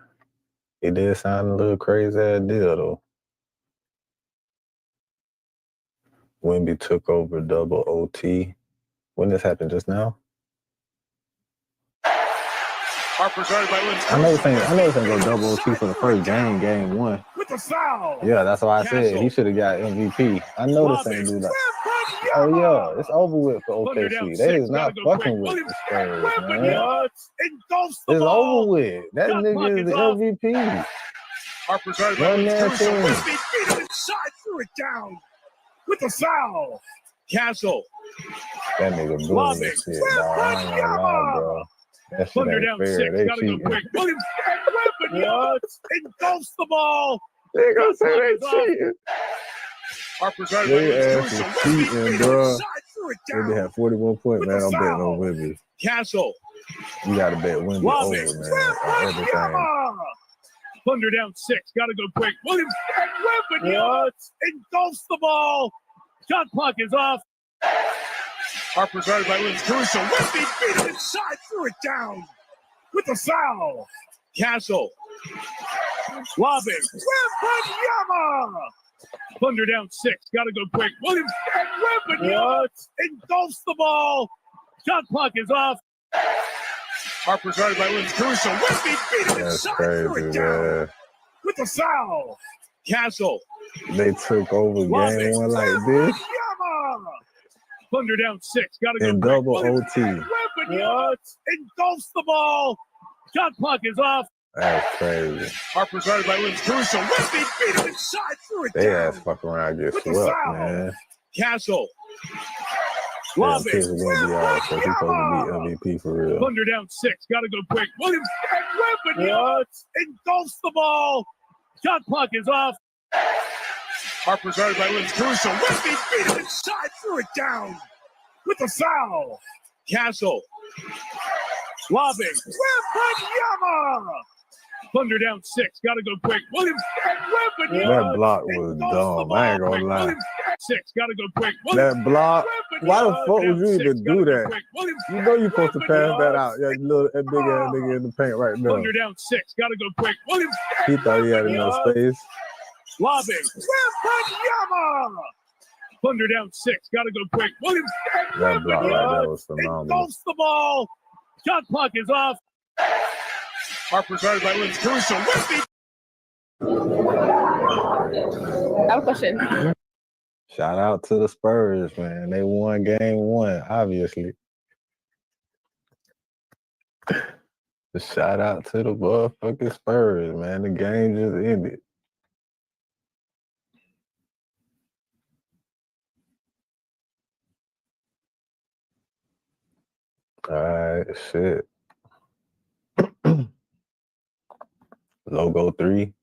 It did sound a little crazy ass deal, though. Wimby took over double OT. When this happened just now? Harper guarded by Lynch. I know this ain't go double OT for the first game, game one. With the foul. Yeah, that's why I said he should have got MVP. I know this ain't do that. Oh yeah, it's over with for OKC. They is not fucking with the Spurs, man. It's over with. That nigga is the MVP. Harper guarded by Lynch. Inside, threw it down with the foul. Castle. That nigga bullying this shit, dog. I ain't gonna lie, bro. That shit ain't fair. They cheating. Williams engulfs the ball. They gonna say they cheating. Harper guarded They by ass is cheating, bro. They had 41 points, man. I'm betting on Wimby. Castle. You gotta bet Wimby over, man. On everything. Thunder down 6. Gotta go quick. Williams engulfs the ball. Shot clock is off. Harper guarded by Lynch. Caruso. Wimby beat it inside. Threw it down with the foul. Castle. Lobbing. Wembanyama. Thunder down 6. Gotta go quick. Williams engulfs the ball. Shot clock is off. Harper guarded by Lynch. Caruso. Wimby beat it inside. Threw it down with the foul. Castle. They took over game one like this. Thunder down 6. Gotta go in quick. double OT. Engulfs the ball. Shot clock is off. That's crazy. Harper guarded by Lynch. Caruso. Wimby beat it inside. Threw it They down ass fuck around get with the swept, foul. man. Castle. Yeah, Lobbing. Kiss is gonna be all so he's supposed to be MVP for real. Thunder down 6. Gotta go quick. Williams engulfs the ball. Shot clock is off. Harper guarded by Lynch. Caruso. Wimby beat it inside. Threw it down with the foul. Castle. Lobbing. Wembanyama. Thunder down 6. Gotta go quick. Williams That block was dumb. I ain't gonna lie. 6. Gotta go quick. That block. Why the fuck would you even do that? You know you're supposed to pass that out. That big ass nigga in the paint right now. Thunder down 6. Gotta go quick. Williams. He thought he had enough space. Lobbing. Wembanyama. Thunder down 6. Gotta go quick. Williams. That block right there was phenomenal. Engulfs the ball. Shot clock is off. Harper guarded by Lynch. Caruso. Wimby. I have a question. Shout out to the Spurs, man. They won game one, obviously. Shout out to the motherfucking Spurs, man. The game just ended. All right, shit. Logo 3.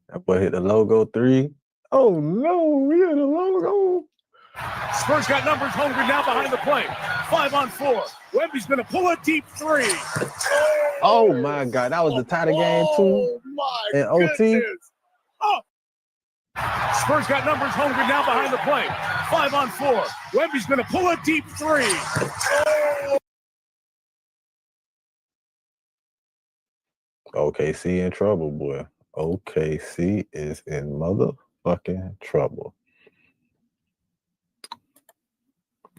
That boy hit the logo 3. Oh no, we hit the logo. Spurs got numbers hungry now behind the plate. 5 on 4. Wemby's gonna pull a deep 3. Oh my God, that was the tie of the game too. In OT. Oh. Spurs got numbers hungry now behind the plate. 5 on 4. Wemby's gonna pull a deep 3. Oh. OKC in trouble, boy. OKC is in motherfucking trouble.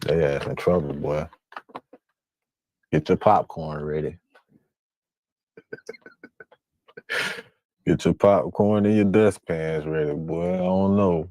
They ass in trouble, boy. Get your popcorn ready. Get your popcorn and your dustpans ready, boy. I don't know.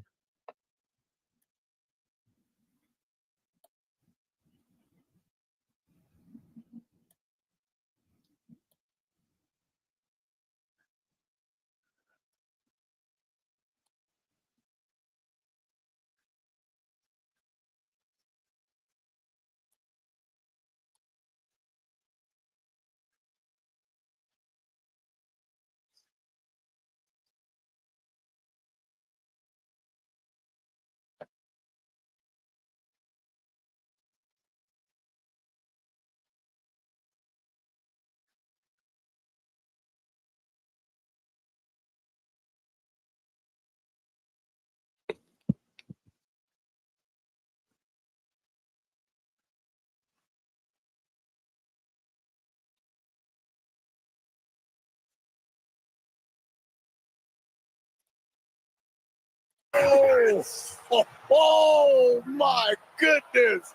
Oh my goodness.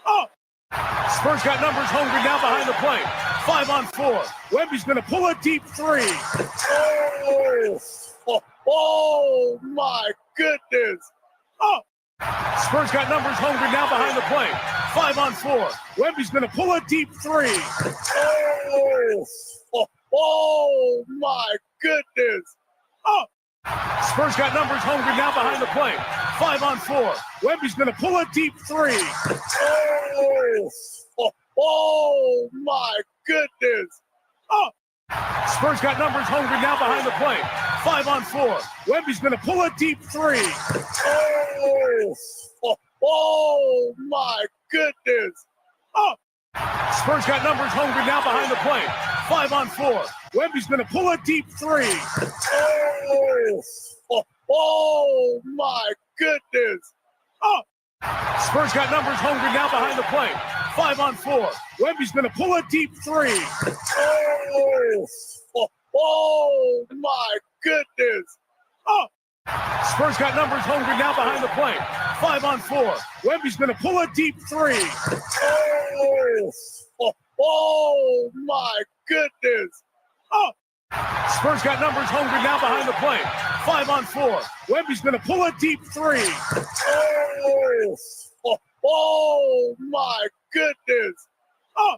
Oh. Spurs got numbers hungry now behind the plate. 5 on 4. Wemby's going to pull a deep three. Oh my goodness. Oh. Spurs got numbers hungry now behind the plate. 5 on 4. Wemby's going to pull a deep three. Oh my goodness. Oh. Spurs got numbers hungry now behind the plate. 5 on 4. Wemby's going to pull a deep three. Oh my goodness. Oh. Spurs got numbers hungry now behind the plate. 5 on 4. Wemby's going to pull a deep three. Oh my goodness. Oh. Spurs got numbers hungry now behind the plate. 5 on 4. Wemby's going to pull a deep three. Oh my goodness. Oh. Spurs got numbers hungry now behind the plate. 5 on 4. Wemby's going to pull a deep three. Oh my goodness. Oh. Spurs got numbers hungry now behind the plate. 5 on 4. Wemby's going to pull a deep three. Oh my goodness. Oh. Spurs got numbers hungry now behind the plate. 5 on 4. Wemby's going to pull a deep three. Oh my goodness. Oh.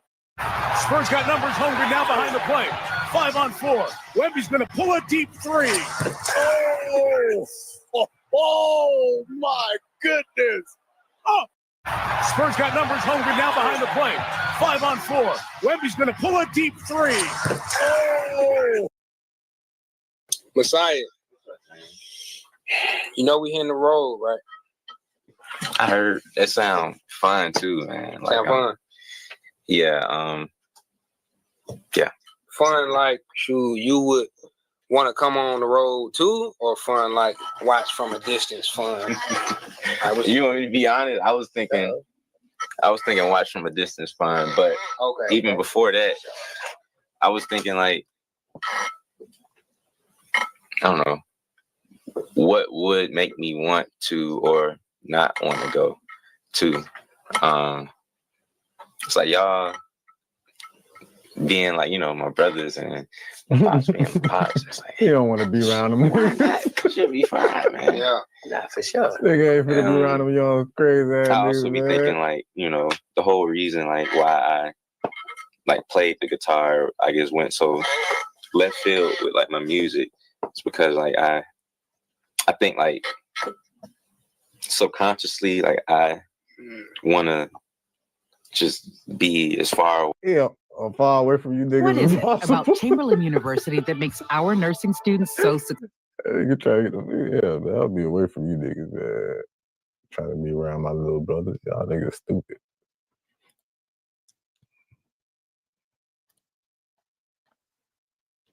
Spurs got numbers hungry now behind the plate. 5 on 4. Wemby's going to pull a deep three. Oh my goodness. Oh. Spurs got numbers hungry now behind the plate. 5 on 4. Wemby's going to pull a deep three. Messiah, you know we hitting the road, right? I heard that sound fun too, man. Like, Sound fun? Yeah, yeah. Fun like, shoot, you would want to come on the road too, or fun like watch from a distance fun? You want me to be honest? I was thinking watch from a distance fun, but even before that, I was thinking like, I don't know, what would make me want to or not want to go to. It's like y'all being like, you know, my brothers and pops being pops. It's like, You don't want to be around them. should be fine, man. Yeah. Nah, for sure. Nigga ain't finna be around them young crazy ass I also niggas, be man. thinking like, you know, the whole reason like why I like played the guitar, I guess went so left field with like my music. It's because like I think like subconsciously like I wanna just be as far far away from you niggas What as is it possible. about Chamberlain University that makes our nursing students so successful? You try to get them, yeah, man, I'll be away from you niggas, man. Trying to be around my little brothers. Y'all niggas stupid.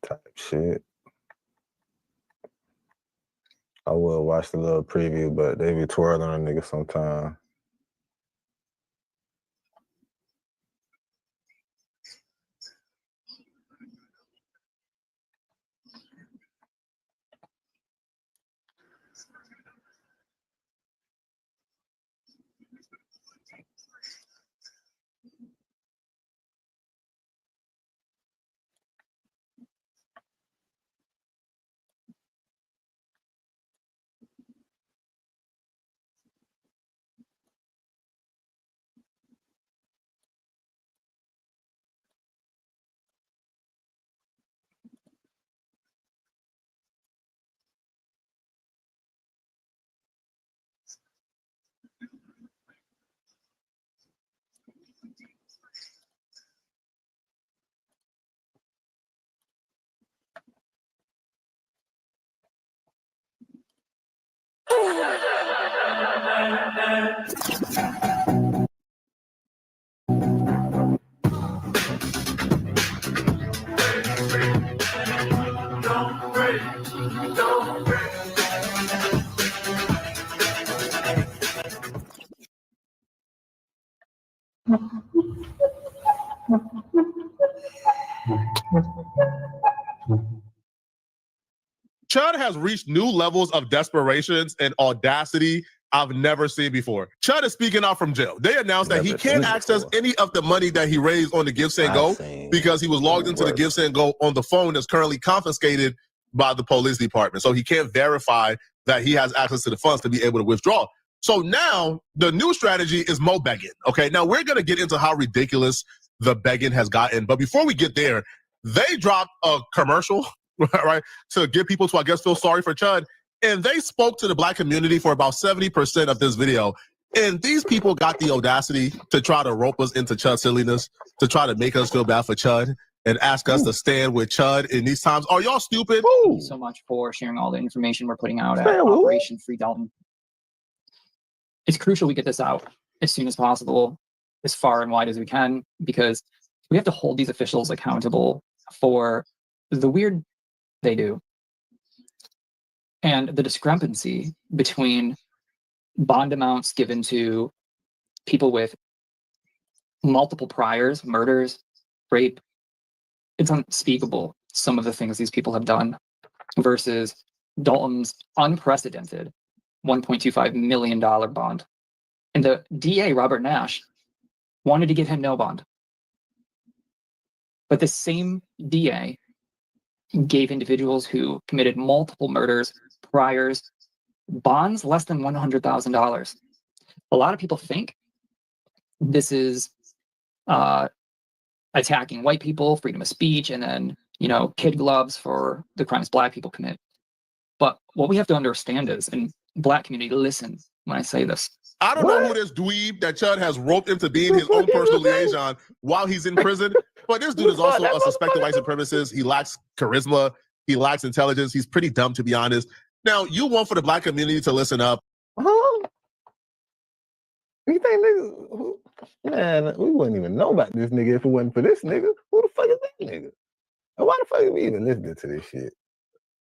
Type shit. I will watch the little preview, but they be twirling on a nigga sometime. Chud has reached new levels of desperations and audacity I've never seen before. Chud is speaking out from jail. They announced that he can't access any of the money that he raised on the Give Send Go because he was logged into the Give Send Go on the phone that's currently confiscated by the police department. So he can't verify that he has access to the funds to be able to withdraw. So now the new strategy is more begging. Okay, now we're going to get into how ridiculous the begging has gotten. But before we get there, they dropped a commercial, right, to get people to, I guess, feel sorry for Chud. And they spoke to the Black community for about 70% of this video. And these people got the audacity to try to rope us into Chud silliness, to try to make us feel bad for Chud and ask us to stand with Chud in these times. Are y'all stupid? Thank you so much for sharing all the information we're putting out at Operation Free Dalton. It's crucial we get this out as soon as possible, as far and wide as we can, because we have to hold these officials accountable for the weird they do. And the discrepancy between bond amounts given to people with multiple priors, murders, rape, it's unspeakable, some of the things these people have done, versus Dalton's unprecedented $1.25 million bond. And the DA, Robert Nash, wanted to give him no bond. But the same DA gave individuals who committed multiple murders, priors, bonds less than $100,000. A lot of people think this is attacking white people, freedom of speech, and then, you know, kid gloves for the crimes Black people commit. But what we have to understand is, and Black community, listen when I say this. I don't know who this dweeb that Chud has roped into being his own personal liaison while he's in prison, but this dude is also a suspected white supremacist. He lacks charisma. He lacks intelligence. He's pretty dumb, to be honest. Now, you want for the Black community to listen up. You think niggas, man, we wouldn't even know about this nigga if it wasn't for this nigga. Who the fuck is that nigga? And why the fuck are we even listening to this shit?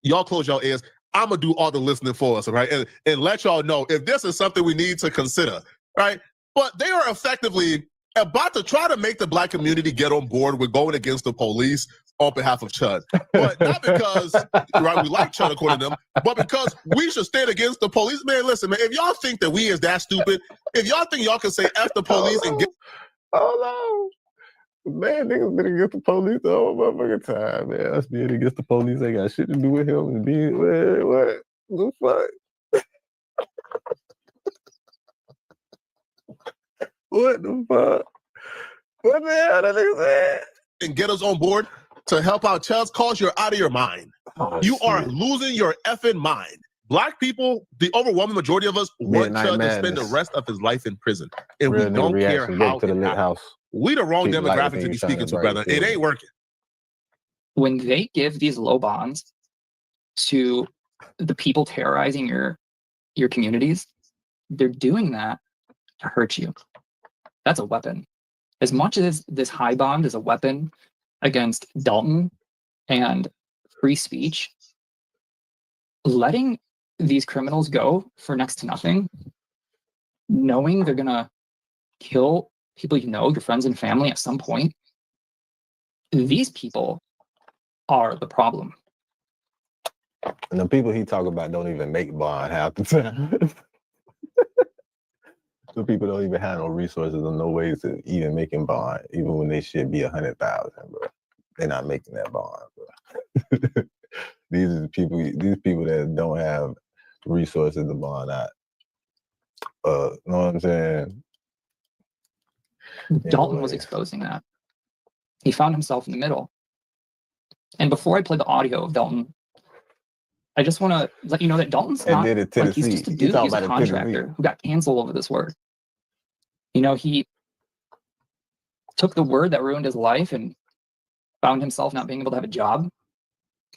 Y'all close your ears. I'm going to do all the listening for us, right? And let y'all know if this is something we need to consider, right? But they are effectively about to try to make the Black community get on board with going against the police on behalf of Chud. But not because, right, we like Chud according to them, but because we should stand against the police. Man, listen, man, if y'all think that we is that stupid, if y'all think y'all can say F the police and get... Oh, no. Man, niggas been against the police the whole motherfucking time, man. Us being against the police ain't got shit to do with him and being, what the fuck? What the fuck? What the hell that nigga said? And get us on board to help out Chud's cause, you're out of your mind. You are losing your effing mind. Black people, the overwhelming majority of us, want Chud to spend the rest of his life in prison. And we don't care how it happens. We the wrong demographic to be speaking to, brother. It ain't working. When they give these low bonds to the people terrorizing your communities, they're doing that to hurt you. That's a weapon. As much as this high bond is a weapon against Dalton and free speech, letting these criminals go for next to nothing, knowing they're gonna kill people you know, your friends and family at some point, these people are the problem. And the people he talk about don't even make bond half the time. The people don't even have no resources or no ways to even making bond, even when they should be 100,000, bro. They're not making that bond, bro. These are the people. These people that don't have resources to bond out. Know what I'm saying? Dalton was exposing that. He found himself in the middle. And before I play the audio of Dalton, I just want to let you know that Dalton's not like he's just a dude. He's a contractor who got canceled over this word. You know, he took the word that ruined his life and found himself not being able to have a job.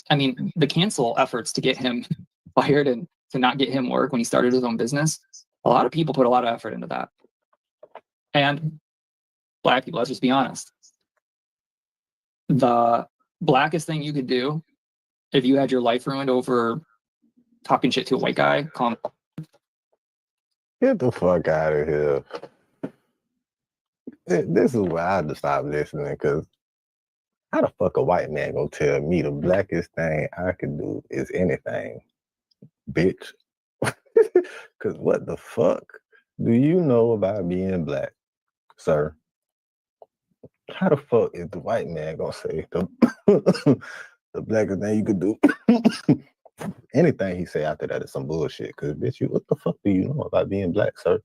I mean, the cancel efforts to get him fired and to not get him work when he started his own business, A lot of people put a lot of effort into that. And black people, let's just be honest. The blackest thing you could do if you had your life ruined over talking shit to a white guy, call him. Get the fuck out of here. This is why I had to stop listening, because how the fuck a white man gonna tell me the blackest thing I can do is anything, bitch? Because what the fuck do you know about being black, sir? How the fuck is the white man gonna say the, the blackest thing you could do? Anything he say after that is some bullshit. Because, bitch, what the fuck do you know about being black, sir?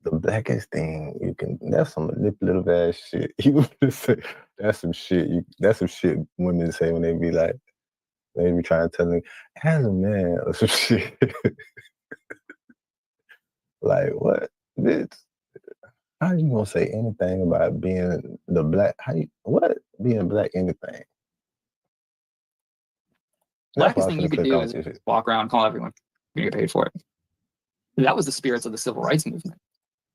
The blackest thing you can, that's some manipulative ass shit. You just say that's some shit. That's some shit women say when they be like, they be trying to tell me, as a man, or some shit. Like, what, bitch? How you gonna say anything about being the black? What being black? Anything? Blackest thing you could do is walk around, call everyone, you get paid for it. That was the spirits of the civil rights movement.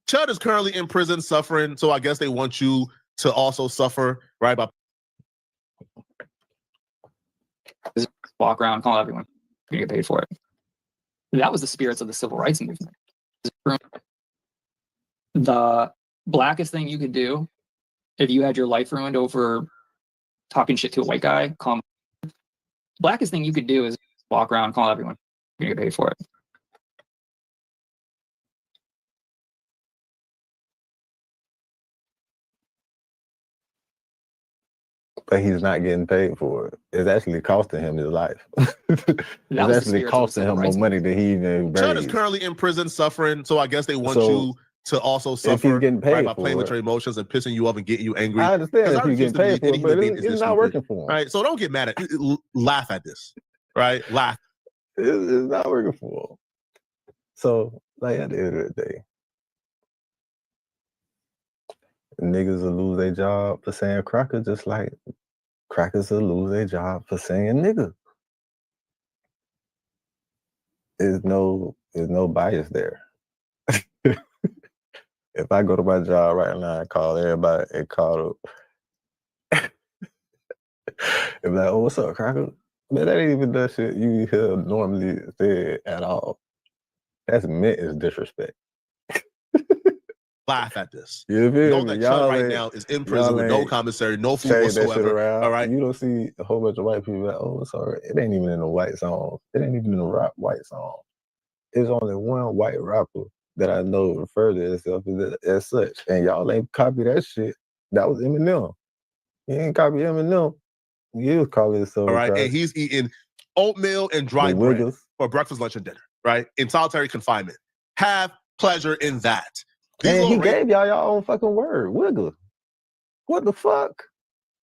Chud is currently in prison suffering, so I guess they want you to also suffer, right? Just walk around, call everyone, you get paid for it. That was the spirits of the civil rights movement. The blackest thing you could do if you had your life ruined over talking shit to a white guy, call him. Blackest thing you could do is walk around, call everyone, you get paid for it. But he's not getting paid for it. It's actually costing him his life. It's actually costing him more money than he even raised. Chud is currently in prison suffering, so I guess they want you to also suffer, he's getting paid right, by playing with your emotions and pissing you off and getting you angry. I understand if he's getting paid for it, but it's not working for him. Right, so don't get mad at it. Laugh at this, right? Laugh. It's not working for him. So, like, at the end of the day, niggas will lose their job for saying cracker, just like crackers will lose their job for saying nigga. There's no bias there. If I go to my job right now and call everybody and call them, and be like, oh, what's up, cracker? Man, that ain't even that shit you hear normally said at all. That's meant as disrespect. Laugh at this. You feel know me? that Chud right now is in prison with no commissary, no food whatsoever. All right. You don't see a whole bunch of white people like, oh, sorry. It ain't even in the white song. It ain't even in the rap white song. There's only one white rapper that I know refer to itself as such. And y'all ain't copy that shit. That was Eminem. You ain't copy Eminem. You was calling yourself. All right. And he's eating oatmeal and dry bread for breakfast, lunch, and dinner, right? In solitary confinement. Have pleasure in that. And he gave y'all own fucking word, wiggle. What the fuck?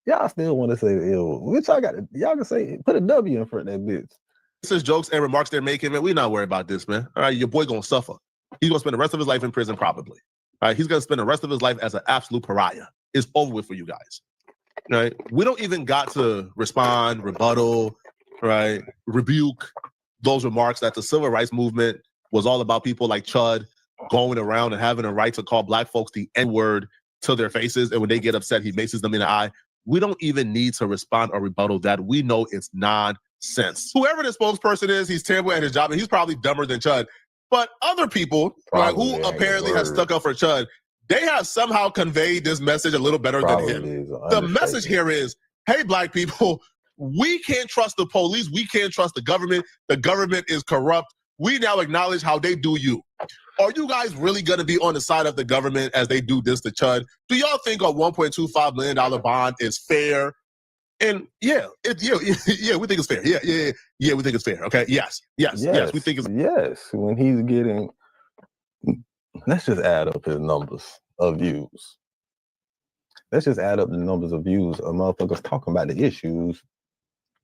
Y'all still want to say ill? Which y'all can say, put a W in front of that bitch. This is jokes and remarks they're making, man. We're not worried about this, man. All right, your boy gonna suffer. He's gonna spend the rest of his life in prison, probably. All right, he's gonna spend the rest of his life as an absolute pariah. It's over with for you guys. All right, we don't even got to respond, rebuttal, right, rebuke those remarks that the civil rights movement was all about people like Chud going around and having a right to call black folks the N-word to their faces, and when they get upset, he maces them in the eye. We don't even need to respond or rebuttal that. We know it's nonsense. Whoever the spokesperson is, he's terrible at his job, and he's probably dumber than Chud. But other people, right, who apparently have stuck up for Chud, they have somehow conveyed this message a little better than him. The message here is, hey, black people, we can't trust the police. We can't trust the government. The government is corrupt. We now acknowledge how they do you. Are you guys really going to be on the side of the government as they do this to Chud? Do y'all think a $1.25 million bond is fair? And yeah, we think it's fair. Yeah, we think it's fair. Okay, yes, we think it's yes. When he's getting, let's just add up his numbers of views. Let's just add up the numbers of views of motherfuckers talking about the issues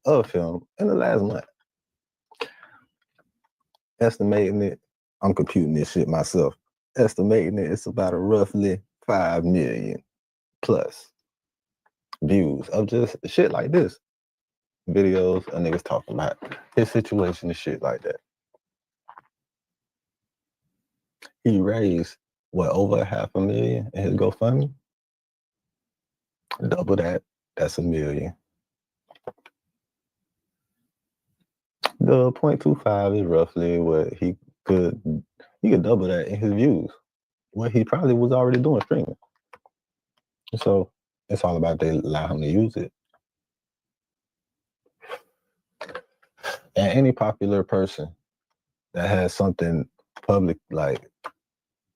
of him in the last month. Estimating it, I'm computing this shit myself. Estimating it, it's about a roughly 5 million plus views of just shit like this. Videos of niggas talking about his situation and shit like that. he raised what, over $500,000 in his GoFundMe? Double that, that's $1 million. The 0.25 is roughly what he could double that in his views. What he probably was already doing streaming. So it's all about they allow him to use it. And any popular person that has something public, like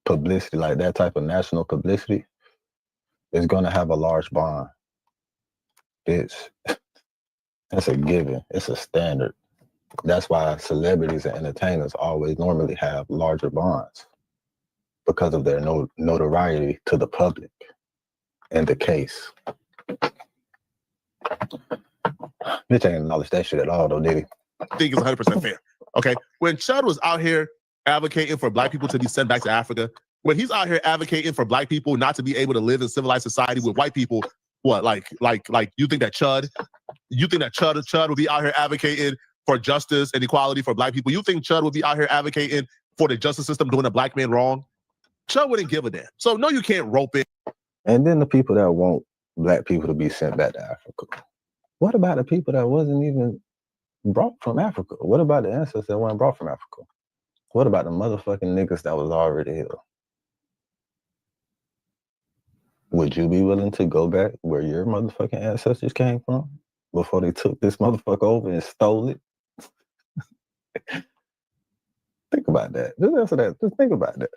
publicity, like that type of national publicity, is gonna have a large bond. That's a given. It's a standard. That's why celebrities and entertainers always normally have larger bonds, because of their notoriety to the public in the case. Bitch ain't acknowledge that shit at all, though, did he? I think it's 100% fair. Okay, when Chud was out here advocating for black people to be sent back to Africa, when he's out here advocating for black people not to be able to live in civilized society with white people, what, like you think that Chud would be out here advocating for justice and equality for black people? You think Chud would be out here advocating for the justice system doing a black man wrong? Chud wouldn't give a damn. So no, you can't rope it. And then the people that want black people to be sent back to Africa. What about the people that wasn't even brought from Africa? What about the ancestors that weren't brought from Africa? What about the motherfucking niggas that was already here? Would you be willing to go back where your motherfucking ancestors came from before they took this motherfucker over and stole it? Think about that. Just answer that. Just think about that.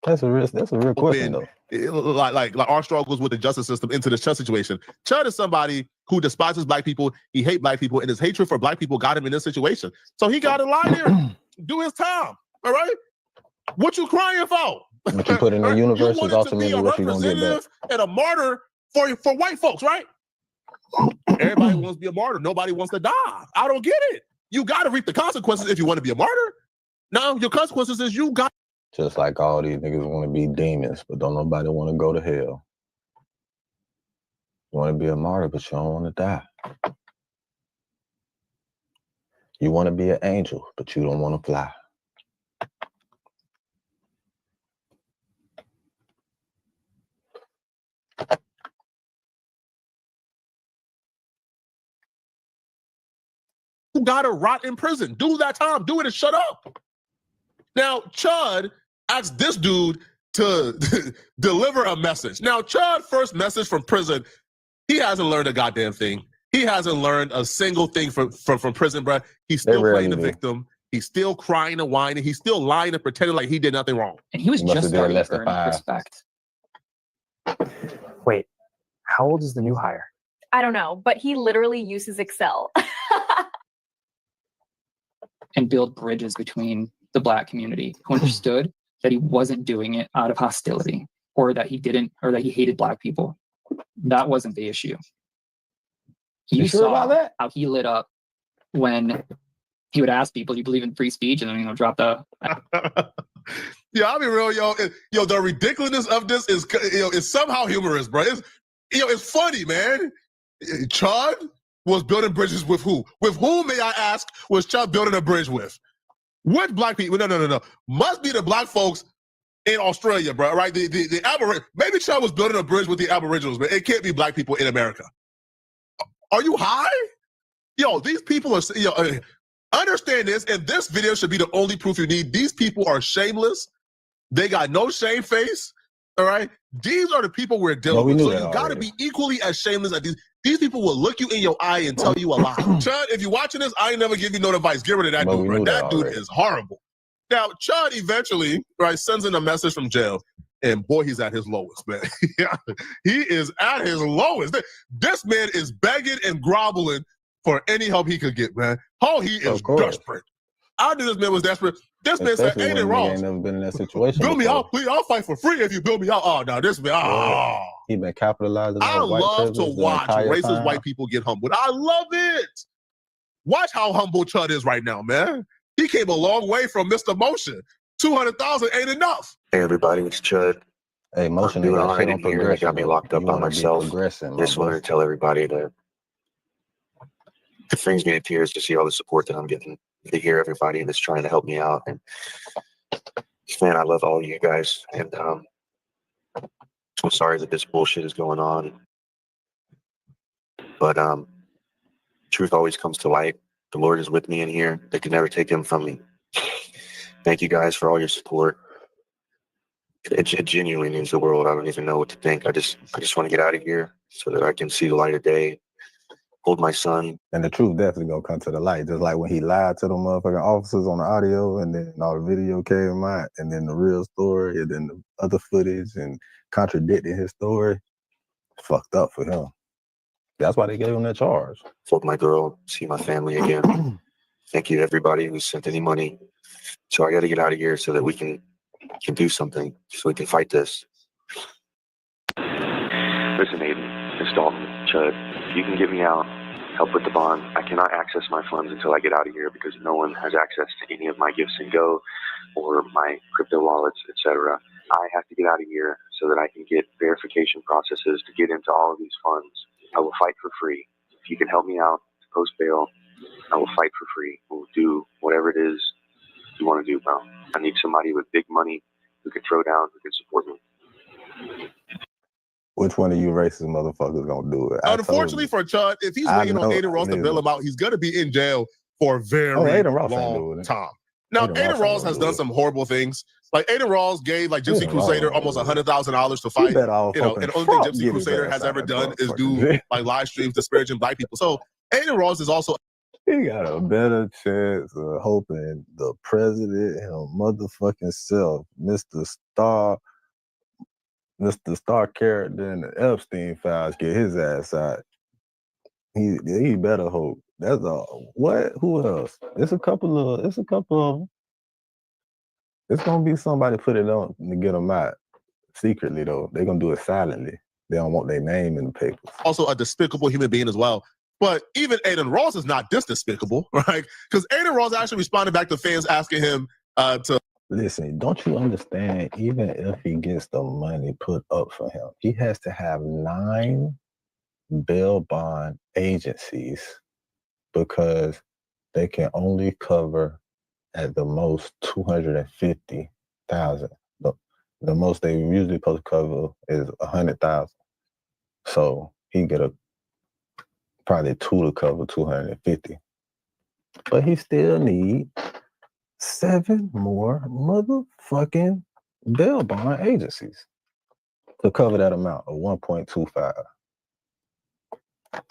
That's a real question, though. Like our struggles with the justice system into the Chud situation. Chud is somebody who despises black people. He hates black people, and his hatred for black people got him in this situation. So he got to lie here, do his time. All right. What you crying for? What you put in the universe is ultimately what you're gonna get back. And a martyr for white folks, right? Everybody wants to be a martyr. Nobody wants to die. I don't get it. You got to reap the consequences if you want to be a martyr. No, your consequences is you got. Just like all these niggas want to be demons, but don't nobody want to go to hell. You want to be a martyr, but you don't want to die. You want to be an angel, but you don't want to fly. You gotta rot in prison. Do that time. Do it and shut up. Now, Chud asked this dude to deliver a message. Now, Chud's first message from prison, he hasn't learned a goddamn thing. He hasn't learned a single thing from prison, bro. He's still playing the victim. He's still crying and whining. He's still lying and pretending like he did nothing wrong. And he was just starting to earn respect. Wait, how old is the new hire? I don't know, but he literally uses Excel. And build bridges between the black community who understood that he wasn't doing it out of hostility, or that he didn't, or that he hated black people. That wasn't the issue. You sure saw about that? how he lit up when he would ask people, "Do you believe in free speech?" And then drop the. Yeah, I'll be real, yo. The ridiculousness of this is somehow humorous, bro. It's funny, man. Chud was building bridges with who? With whom, may I ask, was Chud building a bridge with? With black people? No. Must be the black folks in Australia, bro, right? The Aboriginals. Maybe Chud was building a bridge with the Aboriginals, but it can't be black people in America. Are you high? Yo, these people are, understand this, and this video should be the only proof you need. These people are shameless. They got no shame face, all right? These are the people we're dealing with. So you got to be equally as shameless as these. These people will look you in your eye and tell you a lie. Chud, if you're watching this, I ain't never give you no advice. Get rid of that dude, bro. That dude is horrible. Now, Chud eventually, right, sends in a message from jail, and boy, he's at his lowest, man. He is at his lowest. This man is begging and groveling for any help he could get, man. Oh, he is desperate. I knew this man was desperate. This man said, ain't it wrong? Ain't never been in that situation. Build me out, please. I'll fight for free if you build me out. Oh, no, this man, He been capitalizing on I love to watch racist white people get humbled. I love it. Watch how humble Chud is right now, man. He came a long way from Mr. Motion. 200,000 ain't enough. Hey, everybody, it's Chud. Hey, Motion, doing all right in here. They got me locked up by myself. Just wanted to tell everybody that it brings me to tears to see all the support that I'm getting. to hear everybody that's trying to help me out. And man, I love all of you guys. And I'm sorry that this bullshit is going on. But truth always comes to light. The Lord is with me in here. They can never take him from me. Thank you guys for all your support. It genuinely means the world. I don't even know what to think. I just want to get out of here so that I can see the light of day, hold my son. And the truth definitely gonna come to the light. Just like when he lied to the motherfucking officers on the audio, and then all the video came out, and then the real story, and then the other footage, and contradicting his story. Fucked up for him. That's why they gave him that charge. Hold my girl, see my family again. Thank you to everybody who sent any money. So I got to get out of here so that we can do something, so we can fight this. Listen, Aiden, Miss Dalton, Chud, if you can get me out, help with the bond. I cannot access my funds until I get out of here because no one has access to any of my gifts and go or my crypto wallets, etc. I have to get out of here so that I can get verification processes to get into all of these funds. I will fight for free. If you can help me out to post bail, I will fight for free. We'll do whatever it is you want to do, bro. I need somebody with big money who can throw down, who can support me. Which one of you racist motherfuckers gonna do it? Unfortunately for Chud, if he's waiting on Aiden Ross to bail him out, he's gonna be in jail for a very long time. Now, Aiden Ross has done some horrible things. Like Aiden Ross gave like Gypsy Crusader almost $100,000 to fight. And the only thing Gypsy Crusader has ever done is do like live streams disparaging black people. So Aiden Ross is also he got a better chance of hoping the president him motherfucking self, Mr. Star character in the Epstein files, get his ass out. He better hope. That's all. What? Who else? It's a couple of them. It's gonna be somebody put it on to get them out secretly though. They're gonna do it silently. They don't want their name in the papers. Also a despicable human being as well. But even Aiden Ross is not this despicable, right? Because Aiden Ross actually responded back to fans asking him to listen. Don't you understand? Even if he gets the money put up for him, he has to have 9 bail bond agencies because they can only cover at the most 250,000. The most they usually supposed to cover is 100,000. So he get probably 2 to cover 250. But he still need 7 more motherfucking bail bond agencies to cover that amount of 1.25.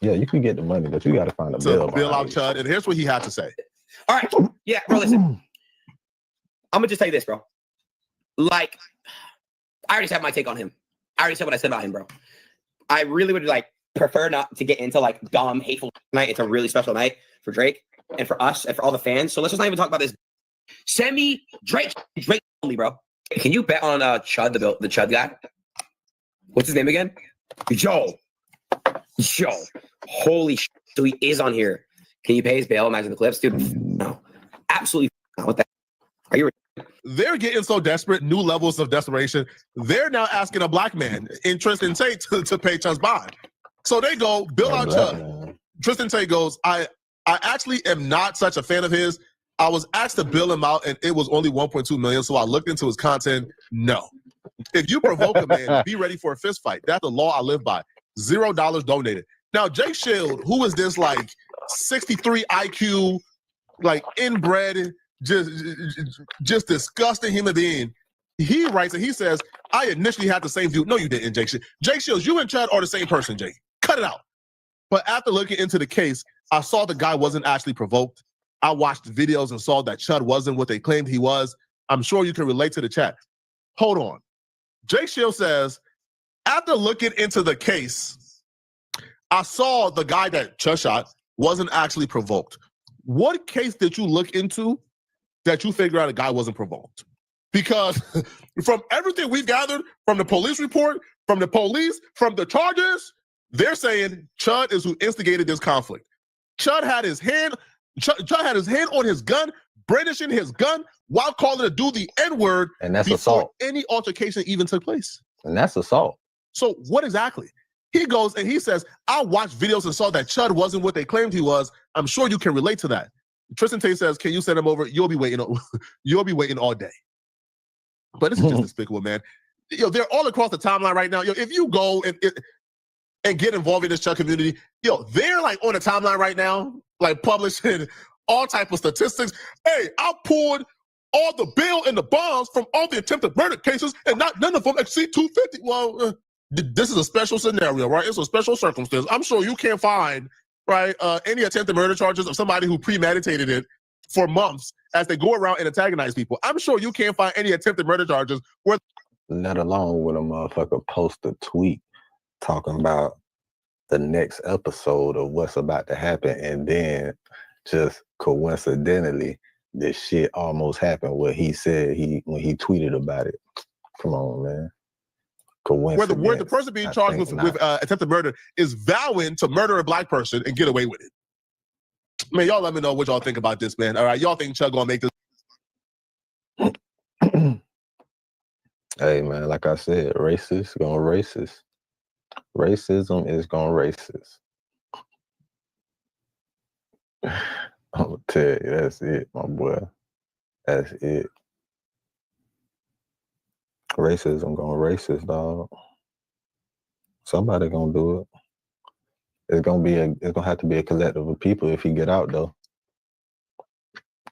Yeah, you can get the money, but you got to find a bail out Chud. And here's what he had to say. All right, yeah, bro. Listen, I'm gonna just tell you this, bro. Like, I already have my take on him. I already said what I said about him, bro. I really would prefer not to get into dumb, hateful night. It's a really special night for Drake and for us and for all the fans. So let's just not even talk about this. Send me Drake only, bro. Can you bet on Chud, the Chud guy? What's his name again? Joe. Holy shit. So he is on here. Can you pay his bail? Imagine the clips, dude. No, absolutely not. What the? Are you? They're getting so desperate, new levels of desperation. They're now asking a black man in Tristan Tate to pay Chud's bond. So they go, bill out Chud. Tristan Tate goes, I actually am not such a fan of his. I was asked to bill him out and it was only 1.2 million. So I looked into his content. No. If you provoke a man, be ready for a fist fight. That's the law I live by. $0 donated. Now, Jake Shield, who is this 63 IQ, inbred, just disgusting human being, he writes and he says, I initially had the same view. No, you didn't, Jake Shield. Jake Shields, you and Chud are the same person, Jake. Cut it out. But after looking into the case, I saw the guy wasn't actually provoked. I watched videos and saw that Chud wasn't what they claimed he was. I'm sure you can relate to the chat. Hold on. Jake Shield says, after looking into the case, I saw the guy that Chud shot wasn't actually provoked. What case did you look into that you figure out a guy wasn't provoked? Because from everything we've gathered, from the police report, from the police, from the charges, they're saying Chud is who instigated this conflict. Chud had his hand on his gun, brandishing his gun while calling a dude the N-word, and that's before assault. Any altercation even took place. And that's assault. So what exactly? He goes and he says, I watched videos and saw that Chud wasn't what they claimed he was. I'm sure you can relate to that. Tristan Tate says, "Can you send him over? You'll be waiting all day." But this is just despicable, man. Yo, they're all across the timeline right now. Yo, if you go and get involved in this Chuck community, yo, they're like on the timeline right now, like publishing all type of statistics. Hey, I pulled all the bail and the bonds from all the attempted murder cases, and none of them exceed 250. Well, this is a special scenario, right? It's a special circumstance. I'm sure you can't find, right, any attempted murder charges of somebody who premeditated it for months as they go around and antagonize people. I'm sure you can't find any attempted murder charges where... Let alone when a motherfucker post a tweet talking about the next episode of what's about to happen, and then just coincidentally, this shit almost happened what he said when he tweeted about it. Come on, man. Coincidence. Where the person being charged with attempted murder is vowing to murder a black person and get away with it. Man, y'all let me know what y'all think about this, man. All right, y'all think Chuck gonna make this? Hey, man, like I said, racist gonna racist. Racism is gonna racist. I'm gonna tell you, that's it, my boy. That's it. Racism gonna racist, dog. Somebody gonna do it. It's gonna have to be a collective of people if he get out, though.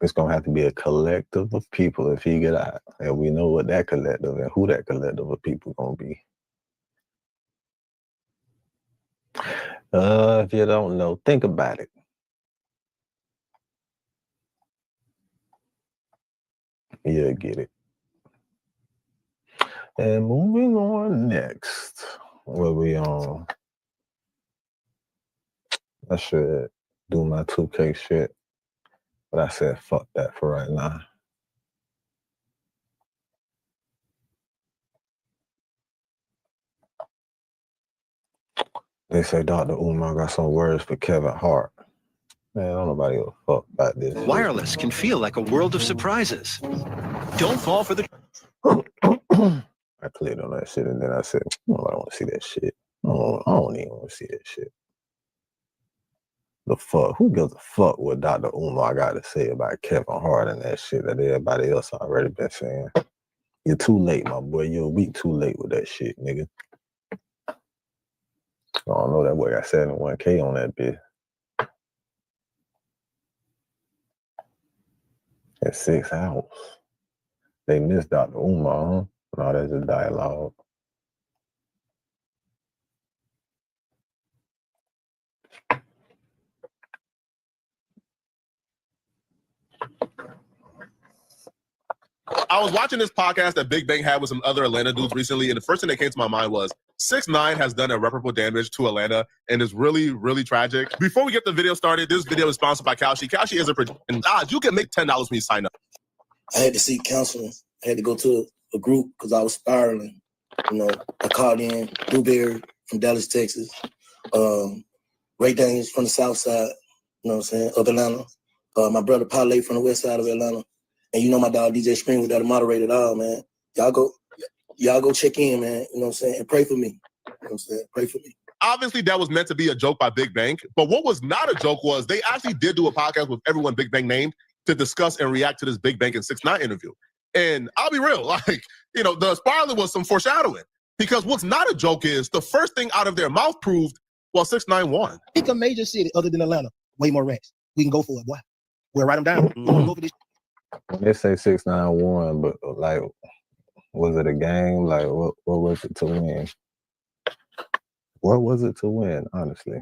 It's gonna have to be a collective of people if he get out, and we know what that collective and who that collective of people gonna be. If you don't know, think about it. You'll get it. And moving on next, where we on? I should do my 2K shit, but I said fuck that for right now. They say Dr. Umar got some words for Kevin Hart. Man, don't nobody give a fuck about this. Wireless can feel like a world of surprises. Don't fall for the... I clicked on that shit and then I said, oh, I don't want to see that shit. I don't even want to see that shit. The fuck? Who gives a fuck what Dr. Umar got to say about Kevin Hart and that shit that everybody else already been saying? You're too late, my boy. You're a week too late with that shit, nigga. I don't know, that boy got 71K on that bitch. At 6 hours. They missed Dr. Umar, huh? No, that's a dialogue. I was watching this podcast that Big Bang had with some other Atlanta dudes recently, and the first thing that came to my mind was 6ix9ine has done irreparable damage to Atlanta, and it's really, really tragic. Before we get the video started, this video is sponsored by Kalshi. Kalshi is and you can make $10 when you sign up. I had to seek counseling. I had to go to a group because I was spiraling. You know, I called in Blueberry from Dallas, Texas, Ray Daniels from the South Side, you know what I'm saying, of Atlanta, my brother Parlay from the West Side of Atlanta. And you know my dog DJ Spring with that moderated all, man. Y'all go check in, man. You know what I'm saying? And pray for me. You know what I'm saying? Pray for me. Obviously, that was meant to be a joke by Big Bang. But what was not a joke was they actually did do a podcast with everyone Big Bang named to discuss and react to this Big Bang and 6ix9ine interview. And I'll be real, like, you know, the spiraling was some foreshadowing. Because what's not a joke is the first thing out of their mouth proved, well, 6ix9ine won. Pick a major city other than Atlanta. Way more racks. We can go for it, boy. We'll write them down. We'll go for this. They say 6ix9ine won, but like, was it a game? Like, what was it to win? What was it to win, honestly?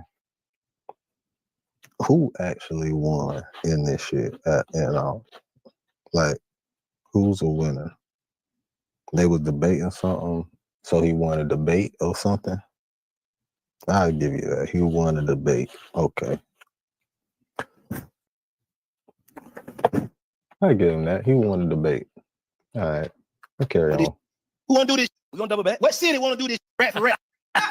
Who actually won in this shit? Like, who's a winner? They was debating something, so he won a debate or something? I'll give you that. He won a debate. Okay. I give him that. He won a debate. All right. I'll carry on. Who want to do this? We gonna double back. What city want to do this rap for rap? Who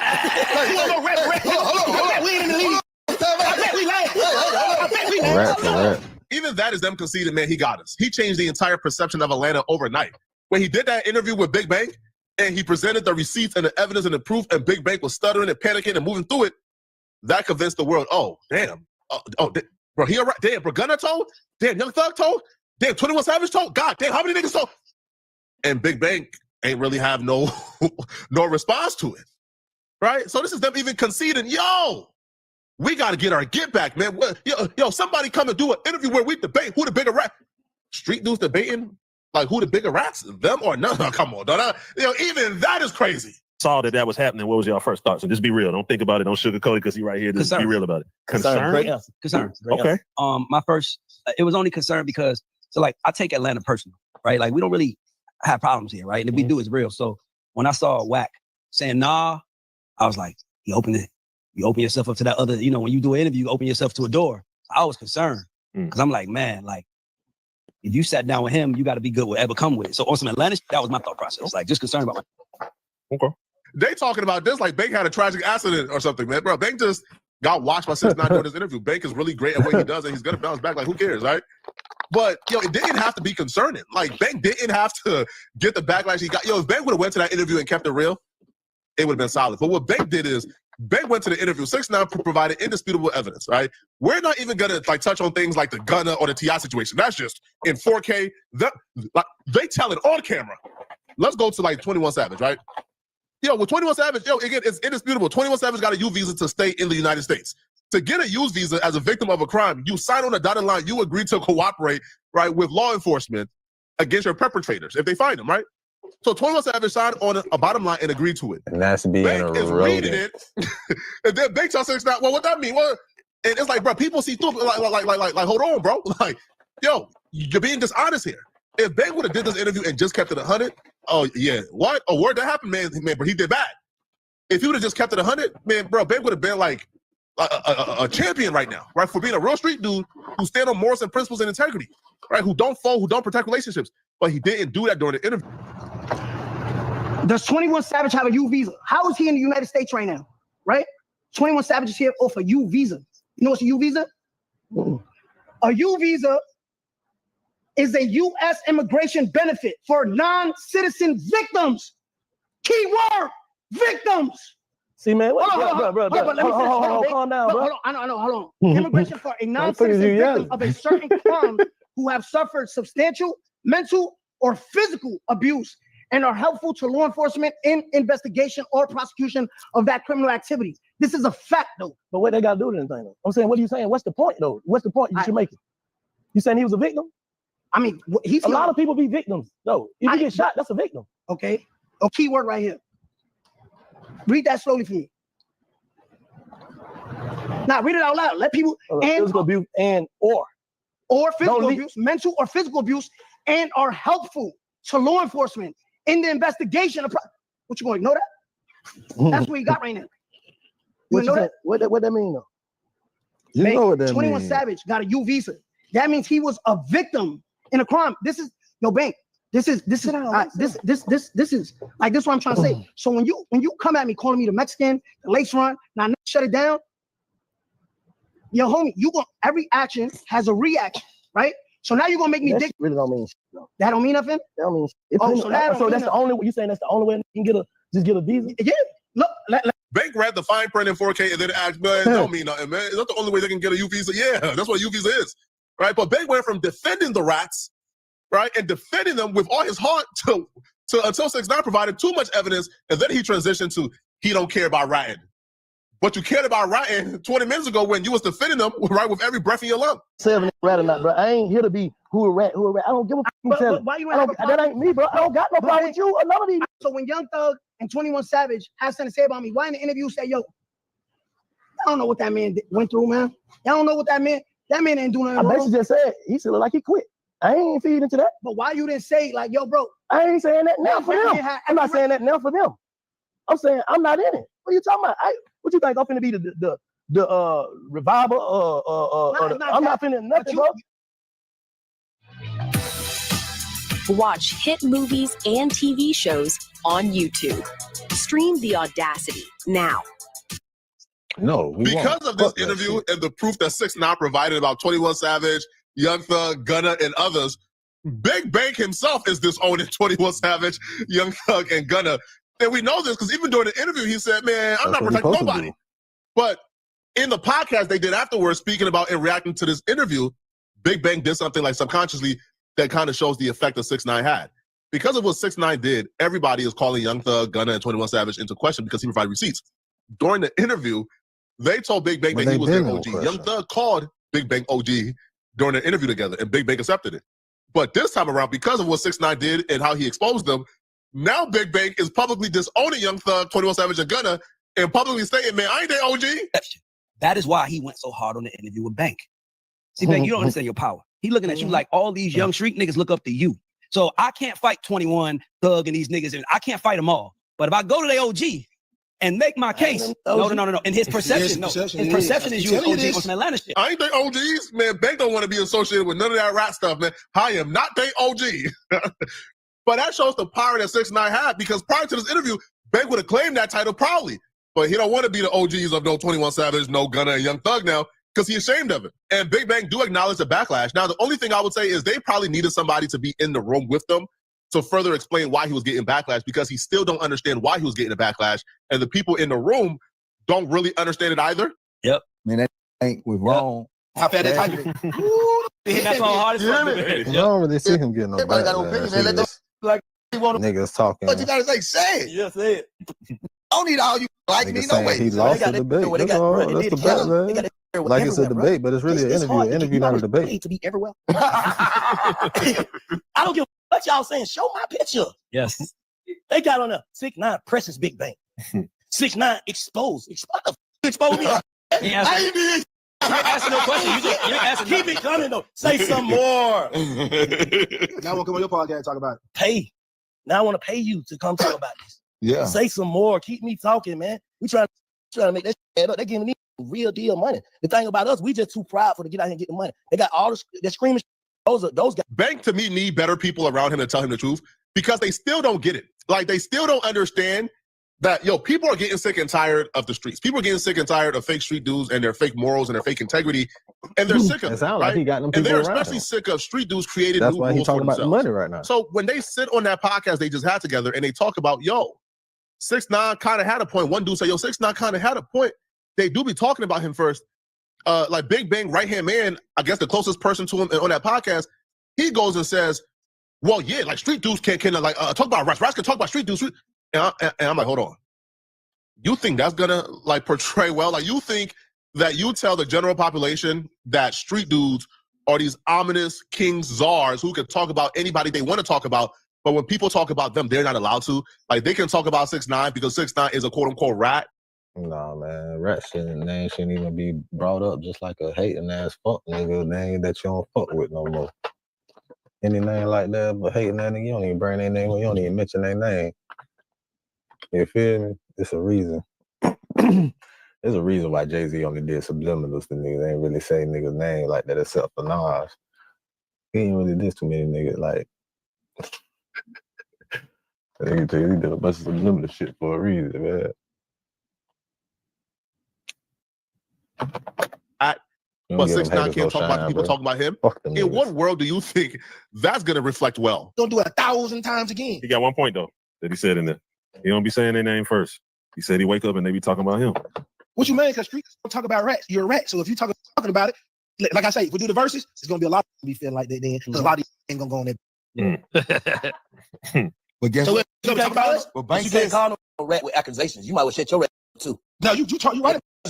want to go rap for rap? Hold on. We ain't in the league. I bet we last. I bet we last. Rap for rap. Even that is them conceding, man, he got us. He changed the entire perception of Atlanta overnight. When he did that interview with Big Bang, and he presented the receipts and the evidence and the proof, and Big Bang was stuttering and panicking and moving through it, that convinced the world, oh, damn. Bro, damn, bro, Gunna told? Damn, Young Thug told? Damn, 21 Savage told? God damn, how many niggas told? And Big Bank ain't really have no response to it, right? So this is them even conceding, yo, we got to get our get back, man. Yo, somebody come and do an interview where we debate who the bigger rat. Street dudes debating like who the bigger rats, them or none. Come on, don't even that is crazy. Saw that was happening. What was your first thoughts? And just be real. Don't think about it. Don't sugarcoat it because he right here. Just be real about it. Concern. Great answer. Concern. Great Okay. Answer. My first, it was only concern because I take Atlanta personal, right? Like we don't really have problems here, right? And if we do, it's real. So when I saw Wack saying nah, I was like, you open yourself up to that other, when you do an interview, you open yourself to a door. I was concerned because I'm like, man, like if you sat down with him, you got to be good with whatever come with it. So on some Atlanta, that was my thought process. Like just concerned about Okay. They talking about this like Bank had a tragic accident or something, man. Bro, Bank just got watched by 6ix9ine doing this interview. Bank is really great at what he does, and he's gonna bounce back. Like, who cares, right? But it didn't have to be concerning. Like, Bank didn't have to get the backlash he got. If Bank would have went to that interview and kept it real, it would have been solid. But what Bank did is Bank went to the interview. 6ix9ine provided indisputable evidence, right? We're not even gonna touch on things like the Gunna or the T.I. situation. That's just in 4K. They tell it on camera. Let's go to 21 Savage, right? With 21 Savage, again, it's indisputable. 21 Savage got a U visa to stay in the United States. To get a U visa as a victim of a crime, you sign on a dotted line. You agree to cooperate, right, with law enforcement against your perpetrators if they find them, right? So 21 Savage signed on a bottom line and agreed to it. And that's being Bank is reading it, and then Bank tells 6ix9ine, well, what that mean? Well, and it's like, bro, people see through. Like, hold on, bro. Like, yo, you're being dishonest here. If Bank would have did this interview and just kept it 100, oh yeah, what? A word that happened, man, but he did bad. If he would have just kept it 100, man, bro, Bank would have been like a champion right now, right? For being a real street dude who stand on morals and principles and integrity, right? Who don't fall, who don't protect relationships. But he didn't do that during the interview. Does 21 Savage have a U visa? How is he in the United States right now, right? 21 Savage is here off a U visa. You know what's a U visa? A U visa is a U.S. immigration benefit for non-citizen victims. Keyword, victims. See, man, bro, calm down, bro. Hold on. Immigration for a non-citizen victim of a certain crime who have suffered substantial mental or physical abuse and are helpful to law enforcement in investigation or prosecution of that criminal activity. This is a fact, though. But what they got to do with anything, though? I'm saying, what are you saying? What's the point, though? What's the point you should make it? You saying he was a victim? I mean, a lot of people be victims, though. If you get shot, that's a victim. Okay. A key word right here. Read that slowly for me. Now, read it out loud. Let people. Physical abuse or physical abuse, mental or physical abuse, and are helpful to law enforcement in the investigation of. What you going to ignore that? That's what you got right now. You know that? What that mean, though? You know what that 21 mean. Savage got a U visa. That means he was a victim in a crime. This is Bank. This is like this is what I'm trying to say. So when you come at me calling me the Mexican, the lace run, now shut it down. Yo, homie, every action has a reaction, right? So now you're gonna make me dick. Really don't mean shit, no. That don't mean nothing. That don't mean shit. So that's the only way you saying that's the only way you can get a visa? Yeah. Look, Bank read the fine print in 4K and then asked, man, it don't mean nothing, man. Is that the only way they can get a U visa? Yeah, that's what a U visa is, right? But Bank went from defending the rats, right, and defending them with all his heart to until 6ix9ine provided too much evidence, and then he transitioned to he don't care about ratting. But you cared about ratting 20 minutes ago when you was defending them, right, with every breath in your lung. 7 rat or not, bro. I ain't here to be who a rat. I don't give a fuck. Why you that ain't me, bro. I don't got no problem with you or none of these. So when Young Thug and 21 Savage has something to say about me, why in the interview say, yo, I don't know what that man went through, man. I don't know what that man didn't do nothing wrong. I basically just said, he said like he quit. I ain't feeding into that. But why you didn't say, like, yo, bro? I ain't saying that now for them. I'm not saying that now for them. I'm saying I'm not in it. What are you talking about? What you think I'm finna be the reviver? I'm not finna nothing, bro. Watch hit movies and TV shows on YouTube. Stream The Audacity now. No, because of this interview and the proof that 6ix9ine provided about 21 Savage, Young Thug, Gunna, and others, Big Bank himself is disowning 21 Savage, Young Thug, and Gunna. And we know this because even during the interview, he said, man, I'm not protecting nobody. But in the podcast they did afterwards, speaking about and reacting to this interview, Big Bang did something like subconsciously that kind of shows the effect that 6ix9ine had. Because of what 6ix9ine did, everybody is calling Young Thug, Gunna, and 21 Savage into question because he provided receipts. During the interview, they told Big Bang that he was their OG. Young Thug called Big Bang OG during the interview together, and Big Bang accepted it. But this time around, because of what 6ix9ine did and how he exposed them, now Big Bang is publicly disowning Young Thug, 21 Savage, and Gunna, and publicly stating, man, I ain't their OG. That is why he went so hard on the interview with Bank. See, Bank, you don't understand your power. He looking at you like all these young street niggas look up to you. So I can't fight 21, Thug, and these niggas, and I can't fight them all. But if I go to the OG and make my case, no. And his perception, his perception is you as OG on some Atlanta shit. I ain't they OGs, man. Bank don't want to be associated with none of that rat stuff, man. I am not they OG. But that shows the power that 6ix9ine had, because prior to this interview, Bank would have claimed that title proudly. But he don't want to be the OGs of no 21 Savage, no Gunna, and Young Thug now, because he's ashamed of it. And Big Bang do acknowledge the backlash. Now, the only thing I would say is they probably needed somebody to be in the room with them to further explain why he was getting backlash, because he still don't understand why he was getting a backlash. And the people in the room don't really understand it either. Yep. Man, that ain't was wrong. How fast that type? That's all hard as fuck. I don't really see him getting no Everybody got backlash. opinion, man. Let them, like, you want to, Niggas talking. what you got to say? Say it. Yeah, say it. I don't need all you like me, Niggas no saying way. he lost the debate. That's all. That's the bet, man. Like it's a debate, but it's really an interview. An interview, not a debate. To be everywhere. I don't give a what y'all saying. Show my picture. Yes. They got on a 6ix9ine presses Big Bang. 6ix9ine exposed. Expose me. I ain't being. You're asking no question. You're asking. Keep it coming though. Say some more. Now I want to come on your podcast and talk about it. Pay. Now I want to pay you to come talk about this. Yeah. Say some more. Keep me talking, man. We trying to make that shit add up. They're giving me real deal money. The thing about us, we just too prideful to get out here and get the money. They got all the screaming. Those guys. Bank, to me, need better people around him to tell him the truth, because they still don't get it. Like, they still don't understand that, people are getting sick and tired of the streets. People are getting sick and tired of fake street dudes and their fake morals and their fake integrity, and they're sick of it. Sounds like he got them and people they're around especially him. sick of street dudes creating That's new why he's rules for talking about the themselves. money right now. So when they sit on that podcast they just had together and they talk about, 6ix9ine kind of had a point. One dude said, 6ix9ine kind of had a point. They do be talking about him first. Like Big Bang, right-hand man, I guess the closest person to him on that podcast, he goes and says, well, yeah, like street dudes can talk about rats. Rats can talk about street dudes. And I'm like, hold on. You think that's gonna like portray well? Like, you think that you tell the general population that street dudes are these ominous kings, czars who can talk about anybody they want to talk about, but when people talk about them, they're not allowed to? Like, they can talk about 6ix9ine because 6ix9ine is a quote-unquote rat. No, man, rat name shouldn't even be brought up, just like a hating ass fuck nigga name that you don't fuck with no more. Any name like that, but hating that nigga, you don't even bring their name, you don't even mention their name. You feel me? It's a reason. There's a reason why Jay-Z only did subliminals to niggas. They ain't really say niggas' name like that except for Nas. He ain't really did too many niggas like. He did a bunch of subliminal shit for a reason, man. But 6ix9ine can't talk about people talking about him. In what world do you think that's gonna reflect well? Gonna do it 1,000 times again. He got one point though that he said in there. He don't be saying their name first. He said he wake up and they be talking about him. What you mean? Because streets don't talk about rats. You're a rat. So if you talking about it, like I say, if we do the verses, it's gonna be a lot of people be feeling like that then. Because a lot of these ain't gonna go on there. But guess So what? you talk about us? Well, Bank You can't says, call no rat with accusations. You might well shut your rat too. No, you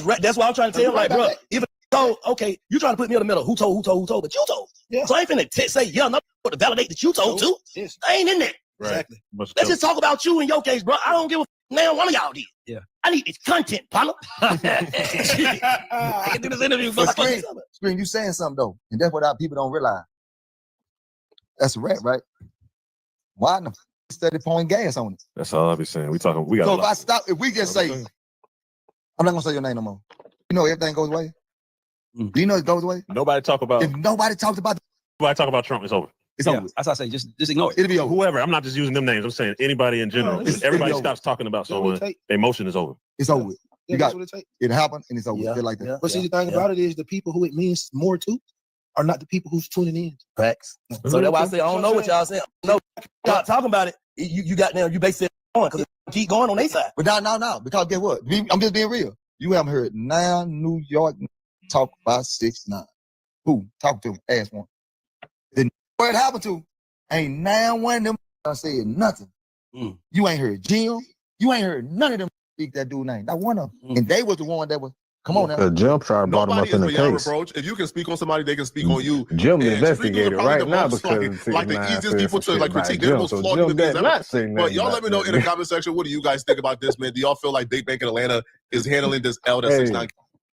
right. That's why I'm trying to tell you, like, bro, even though, okay, you trying to put me in the middle. Who told, but you told. Yeah. So I ain't finna say, nothing to validate that you told too. Yes. I ain't in there. Right. Exactly. Let's just talk about you in your case, bro. I don't give a now one of y'all did. Yeah. I need this content, partner. I can do this interview for Screen, you saying something though, and that's what our people don't realize. That's a rat, right? Why in the steady pouring gas on it? That's all I be saying. We got. So if we just say, I'm not gonna say your name no more. You know everything goes away. Do you know it goes away? Nobody talk about. If nobody talks about. Nobody talk about Trump, it's over. It's over. As I say, just ignore it. It'll be over. Whoever. I'm not just using them names. I'm saying anybody in general. Everybody stops talking about someone. Their emotion is over. It's over. Yeah, You got what it takes. it happened and it's over. Feel like that. But see, the thing about it is the people who it means more to are not the people who's tuning in. Facts. So that's why I say I don't know what y'all saying. No, y'all talking about it. You got now. You basically on because keep going on their side. But no. Because guess what? I'm just being real. You haven't heard now New York talk about 6ix9ine. Who? Talk to him. Ask one. Then what happened to? Ain't now one of them said nothing. You ain't heard Jim. You ain't heard none of them speak that dude name. Not one of them. And they was the one that was, come on now. Jim tried to brought him up in the beyond case. reproach. If you can speak on somebody, they can speak on you. Jim And investigated probably right the now most, because like the easiest people to like critique. They're the most flawed human beings ever. But y'all let me know in the comment section, what do you guys think about this, man? Do y'all feel like Big Bank in Atlanta is handling this L that 6ix9ine?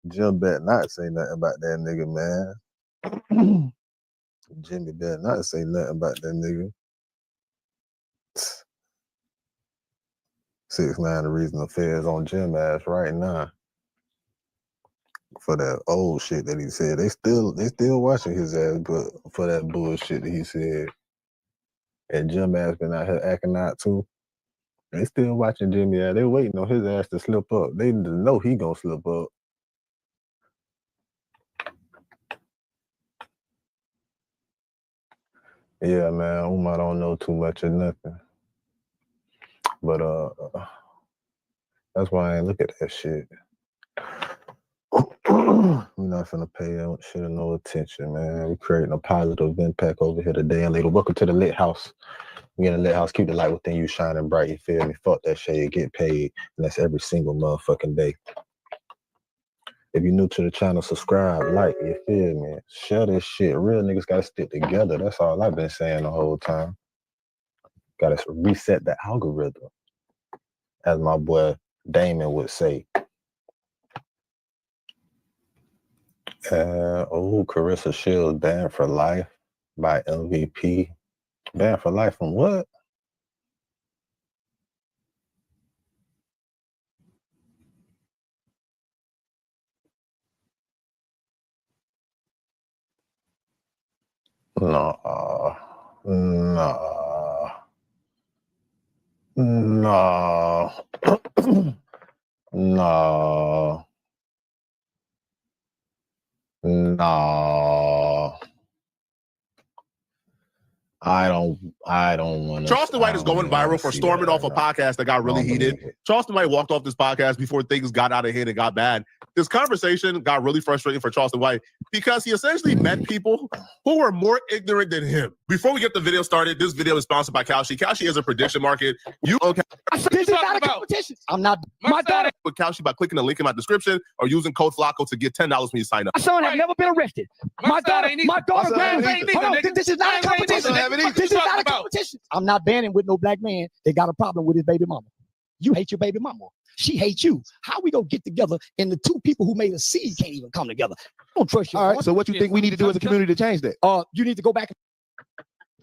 Jim better not say nothing about that nigga, man. Jimmy better not say nothing about that nigga. 6ix9ine, the reason the feds on Jim ass right now for that old shit that he said. They still watching his ass, but for that bullshit that he said. And Jim ass been out here acting out too. They still watching Jimmy ass. They waiting on his ass to slip up. They know he gonna slip up. Yeah, man, Umar don't know too much or nothing. But that's why I ain't look at that shit. We're not finna pay that shit no attention, man. We're creating a positive impact over here today and later. Welcome to the Lit House. We in the Lit House, keep the light within you shining bright, you feel me? Fuck that shit, get paid. And that's every single motherfucking day. If you're new to the channel, subscribe, like, you feel me? Share this shit. Real niggas gotta stick together. That's all I've been saying the whole time. Gotta reset the algorithm, as my boy Damon would say. Carissa Shields banned for life by LVP. Banned for life from what? No. I don't want to. Charleston White is going viral for storming off a podcast that got really heated. Charleston White walked off this podcast before things got out of hand and got bad. This conversation got really frustrating for Charleston White because he essentially met people who were more ignorant than him. Before we get the video started, this video is sponsored by Kalshi. Kalshi is a prediction market. You okay? This is not a competition. I'm not. My daughter with Kalshi by clicking the link in my description or using code Flacco to get $10 when you sign up. My son has never been arrested. My daughter graduated. Hold on, this is not a competition. This is not a competition. I'm not banning with no black man that got a problem with his baby mama. You hate your baby mama. She hates you. How we gonna get together and the two people who made a seed can't even come together? I don't trust you. All right, so what you think we need to do as a community to change that? You need to go back.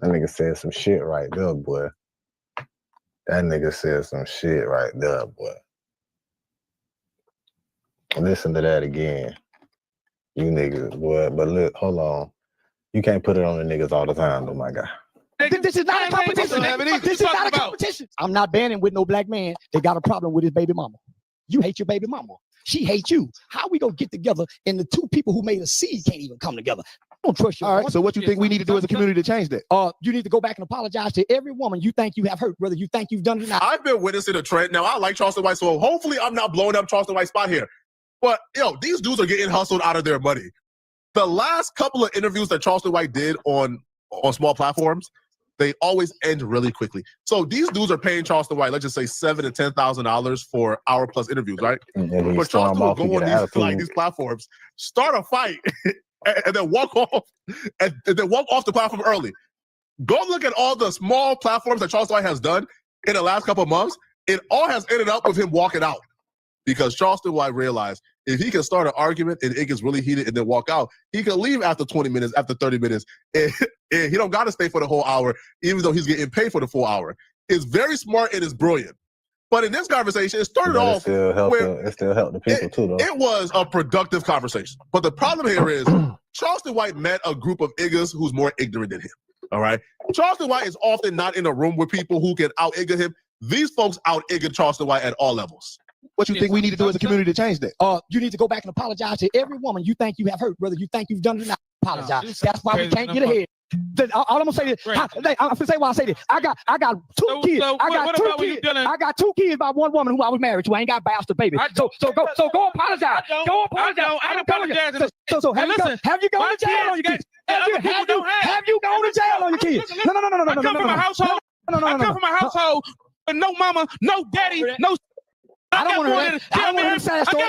That nigga said some shit right there, boy. That nigga said some shit right there, boy. Listen to that again. You niggas, boy. But look, hold on. You can't put it on the niggas all the time, though, my guy. This is not a competition. This is not a competition. I'm not banning with no black man that got a problem with his baby mama. You hate your baby mama. She hates you. How we gonna get together and the two people who made a seed can't even come together? I don't trust you. All right, so what you think we need to do as a community to change that? You need to go back and apologize to every woman you think you have hurt, whether you think you've done it or not. I've been witnessing a trend. Now, I like Charleston White, so hopefully I'm not blowing up Charleston White's spot here. But, these dudes are getting hustled out of their money. The last couple of interviews that Charleston White did on small platforms, they always end really quickly. So these dudes are paying Charleston White, let's just say $7,000 to $10,000 for hour-plus interviews, right? But Charleston will go on these platforms, start a fight, and then walk off, and then walk off the platform early. Go look at all the small platforms that Charleston White has done in the last couple of months. It all has ended up with him walking out because Charleston White realized if he can start an argument and it gets really heated and then walk out, he can leave after 20 minutes, after 30 minutes, and he don't got to stay for the whole hour, even though he's getting paid for the full hour. It's very smart and it's brilliant. But in this conversation, it started off where it still helped the people too, though. It was a productive conversation. But the problem here is Charleston White met a group of niggas who's more ignorant than him. All right? Charleston White is often not in a room with people who can out-ignorant him. These folks out-ignorant Charleston White at all levels. What you think we need to do as a community to change that? You need to go back and apologize to every woman you think you have hurt, whether you think you've done it or not. Apologize. That's why we can't get ahead. All I'm gonna say is, I'm gonna say why I say this. I got two kids. I got two kids by one woman who I was married to. I ain't got bastard baby. So go apologize. Go apologize. I don't apologize. So have you gone to jail on your kids? Have you gone to jail on your kids? No. I come from a household. I come from a household with no mama, no daddy, no. I don't want to hear the sad story.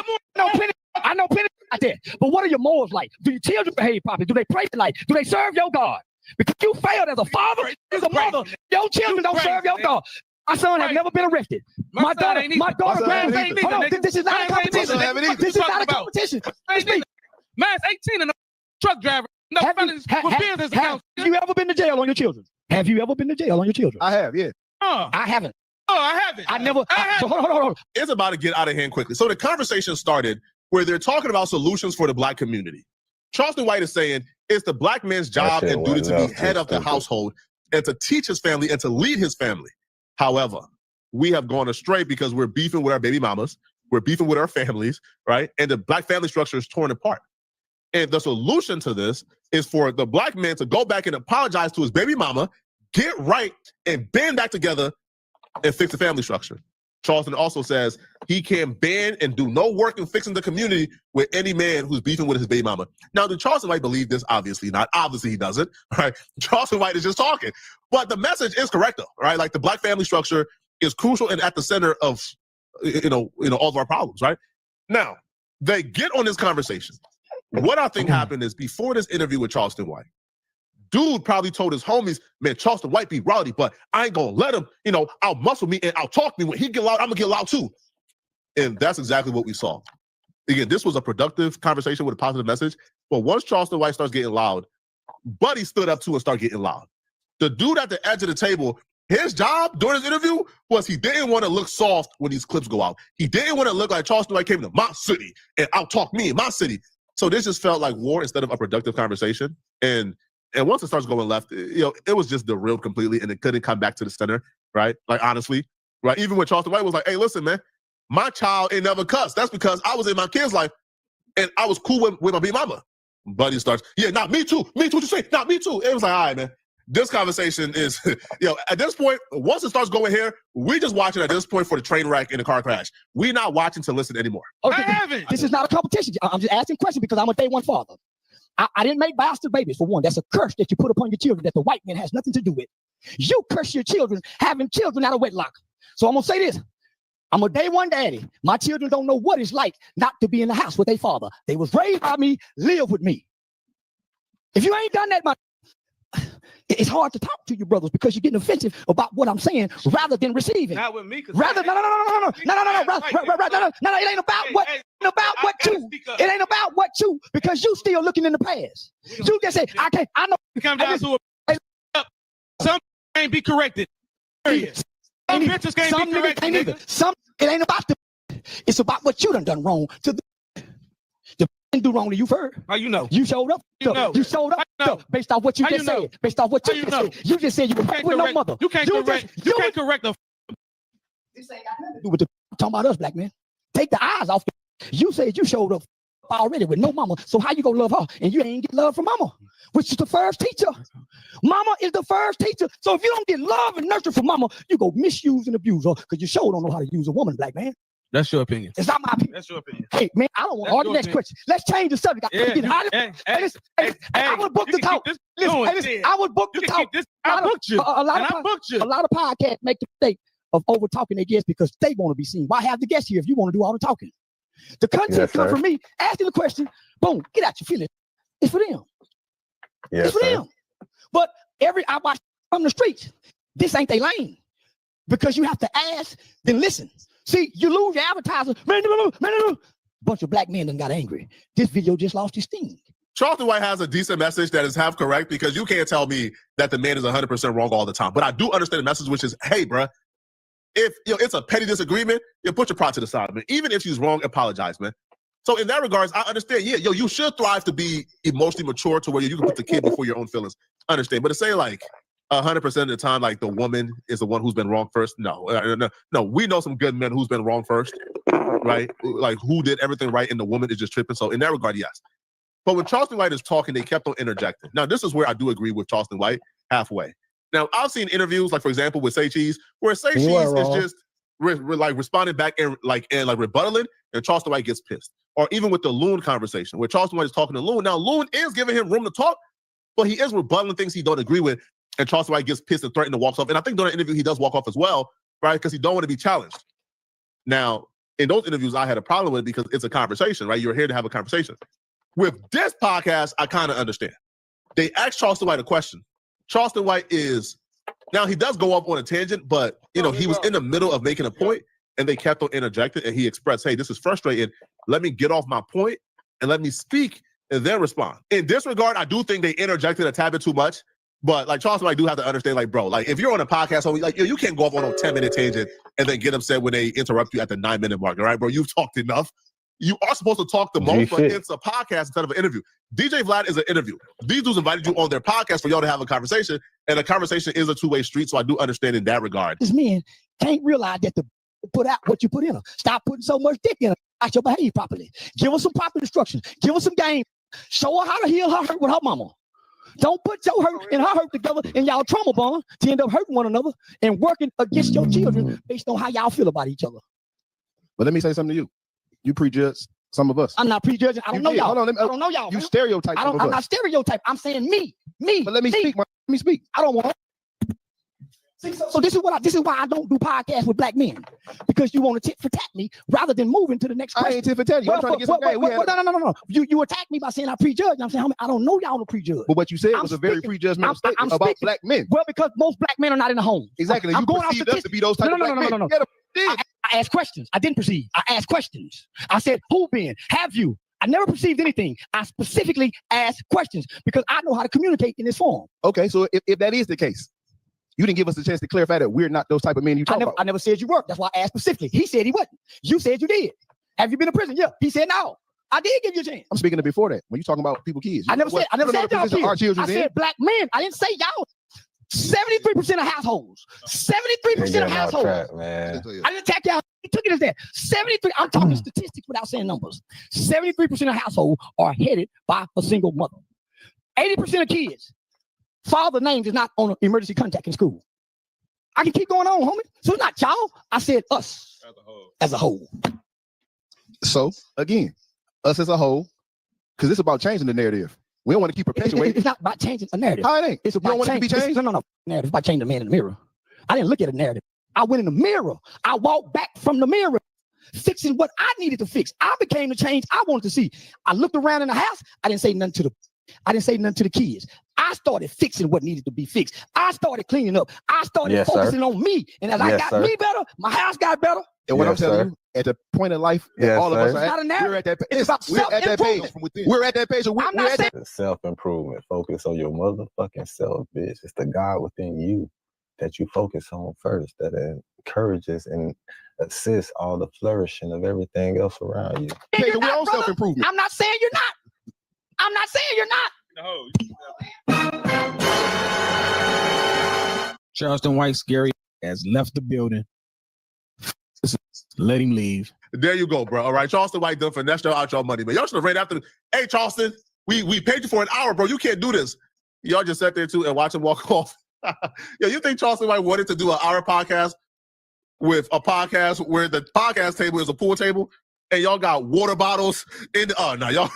I know plenty out there. But what are your morals like? Do your children behave properly? Do they pray like? Do they serve your God? Because you failed as a father, as a mother. Your children don't serve your God. My son has never been arrested. My daughter, hold on, this is not a competition. This is not a competition. Man's 18 and a truck driver. No felonies with business accounts. Have you ever been to jail on your children? Have you ever been to jail on your children? I have, yeah. I haven't. Oh, I haven't. I never. So hold on. It's about to get out of hand quickly. So the conversation started where they're talking about solutions for the black community. Charleston White is saying it's the black man's job and duty to be head of the household and to teach his family and to lead his family. However, we have gone astray because we're beefing with our baby mamas. We're beefing with our families, right? And the black family structure is torn apart. And the solution to this is for the black man to go back and apologize to his baby mama, get right, and band back together and fix the family structure. Charleston also says he can ban and do no work in fixing the community with any man who's beefing with his baby mama. Now, did Charleston White believe this? Obviously not. Obviously he doesn't, right? Charleston White is just talking. But the message is correct though, right? Like the black family structure is crucial and at the center of, all of our problems, right? Now, they get on this conversation. What I think happened is before this interview with Charleston White, dude probably told his homies, man, Charleston White be rowdy, but I ain't gonna let him, out muscle me and out talk me. When he get loud, I'm gonna get loud too. And that's exactly what we saw. Again, this was a productive conversation with a positive message, but once Charleston White starts getting loud, Buddy stood up too and started getting loud. The dude at the edge of the table, his job during his interview was he didn't want to look soft when these clips go out. He didn't want to look like Charleston White came to my city and out talk me in my city. So this just felt like war instead of a productive conversation. And once it starts going left, it was just derailed completely and it couldn't come back to the center, right? Like, honestly, right? Even when Charleston White was like, hey, listen, man, my child ain't never cussed. That's because I was in my kid's life and I was cool with my baby mama. Buddy starts, yeah, not me too. Me too, what you say? Not me too. It was like, all right, man. This conversation is, at this point, once it starts going here, we just watching at this point for the train wreck and the car crash. We're not watching to listen anymore. Okay, I haven't. This is not a competition. I'm just asking questions because I'm a day one father. I didn't make bastard babies, for one. That's a curse that you put upon your children that the white man has nothing to do with. You curse your children having children out of wedlock. So I'm going to say this. I'm a day one daddy. My children don't know what it's like not to be in the house with their father. They was raised by me, live with me. If you ain't done that, it's hard to talk to you brothers because you're getting offensive about what I'm saying rather than receiving. Not with me. No. It ain't about what you, because you still looking in the past. You just say, I know. Come down to some can't be corrected. Some bitches can't be corrected. It ain't about it's about what you done wrong to the do wrong to you first. How you know? You showed up. You showed up based off what you just said. Based off what you just said. You just said you were with no mother. You can't correct the. This ain't got nothing to do with talking about us, black man. Take the eyes off. You said you showed up already with no mama. So how you gonna love her? And you ain't get love from mama, which is the first teacher. Mama is the first teacher. So if you don't get love and nurture from mama, you go misuse and abuse her because you sure don't know how to use a woman, black man. That's your opinion. It's not my opinion. That's your opinion. Hey, man, I don't want to argue next question. Let's change the subject. I would book the talk. I would book the talk. I booked you. A lot of podcasts make the mistake of over talking their guests because they want to be seen. Why have the guests here if you want to do all the talking? The content comes from me asking the question. Boom, get out your feelings. It's for them. Yes, it's for them. But I watch from the streets. This ain't their lane because you have to ask, then listen. See, you lose your advertisers. Bunch of black men done got angry. This video just lost its sting. Charleston White has a decent message that is half correct because you can't tell me that the man is 100% wrong all the time. But I do understand the message, which is, hey, bruh, if it's a petty disagreement, put your pride to the side, man. Even if she's wrong, apologize, man. So in that regards, I understand. Yeah, you should thrive to be emotionally mature to where you can put the kid before your own feelings. Understand. But to say like 100% of the time, like the woman is the one who's been wrong first. No. We know some good men who's been wrong first, right? Like who did everything right and the woman is just tripping. So in that regard, yes. But when Charleston White is talking, they kept on interjecting. Now, this is where I do agree with Charleston White halfway. Now, I've seen interviews, like for example, with Say Cheese, where Say Cheese is just like responding back and rebuttaling, and Charleston White gets pissed. Or even with the Loon conversation, where Charleston White is talking to Loon. Now, Loon is giving him room to talk, but he is rebutting things he don't agree with, and Charleston White gets pissed and threatened to walk off. And I think during the interview, he does walk off as well, right? Because he don't want to be challenged. Now, in those interviews, I had a problem with it because it's a conversation, right? You're here to have a conversation. With this podcast, I kind of understand. They asked Charleston White a question. Charleston White now he does go up on a tangent, but he was in the middle of making a point, and they kept on interjecting, and he expressed, hey, this is frustrating. Let me get off my point and let me speak and then respond. In this regard, I do think they interjected a tad bit too much, but like Charleston White do have to understand, like, bro, like if you're on a podcast, like you can't go off on a 10-minute tangent and then get upset when they interrupt you at the 9-minute mark, all right, bro? You've talked enough. You are supposed to talk the most, but it's a podcast instead of an interview. DJ Vlad is an interview. These dudes invited you on their podcast for y'all to have a conversation, and a conversation is a two-way street, so I do understand in that regard. This men can't realize that to put out what you put in them. Stop putting so much dick in them. Act your behave properly. Give her some proper instructions. Give her some game. Show her how to heal her hurt with her mama. Don't put your hurt and her hurt together and y'all trauma bond to end up hurting one another and working against your children based on how y'all feel about each other. But let me say something to you. You prejudge some of us. I'm not prejudging. I don't know y'all. Hold on, I don't know y'all. You stereotype. I'm not stereotype. I'm saying me. But let me speak. Let me speak. I don't want. So this is why I don't do podcasts with black men, because you want to tit for tat me rather than moving to the next question. I ain't tit for tat you. I'm trying to get some game. No. You attack me by saying I prejudge. I'm saying I don't know y'all to prejudge. But what you said was a very prejudgmental statement about black men. Well, because most black men are not in the home. Exactly. You perceived us to be those type of black men. No. I asked questions. I didn't perceive. I asked questions. I said, who been? Have you? I never perceived anything. I specifically asked questions because I know how to communicate in this form. Okay, so if that is the case, you didn't give us a chance to clarify that we're not those type of men you talk about. I never said you were. That's why I asked specifically. He said he wasn't. You said you did. Have you been in prison? Yeah. He said no. I did give you a chance. I'm speaking to before that. When you talking about people, kids. I never said y'all kids. I said black men. I didn't say y'all. 73% of households. 73% of households. I didn't attack y'all. He took it as that. 73. I'm talking statistics without saying numbers. 73% of households are headed by a single mother. 80% of kids, father names is not on an emergency contact in school. I can keep going on, homie. So it's not y'all. I said us as a whole. So again, us as a whole, because it's about changing the narrative. We don't want to keep perpetuating. It's not about changing a narrative. How it ain't? It's about you don't want it to be changed? No. Narrative. It's about changing the man in the mirror. I didn't look at a narrative. I went in the mirror. I walked back from the mirror, fixing what I needed to fix. I became the change I wanted to see. I looked around in the house. I didn't say nothing to the kids. I started fixing what needed to be fixed. I started cleaning up. I started focusing on me. And as I got me better, my house got better. And what I'm telling you, at the point of life that all of us are at, we're at that page. It's about self-improvement. We're at that page. So we're at that. Self-improvement. Focus on your motherfucking self, bitch. It's the God within you that you focus on first, that encourages and assists all the flourishing of everything else around you. We're on self-improvement. I'm not saying you're not. I'm not saying you're not. Charleston White Scary has left the building. Let him leave. There you go, bro. All right, Charleston White done finessed y'all out y'all money, man. Y'all should have ran after. Hey, Charleston, we paid you for an hour, bro. You can't do this. Y'all just sat there too and watch him walk off. Yeah, you think Charleston White wanted to do an hour podcast with a podcast where the podcast table is a pool table and y'all got water bottles in the, oh no, y'all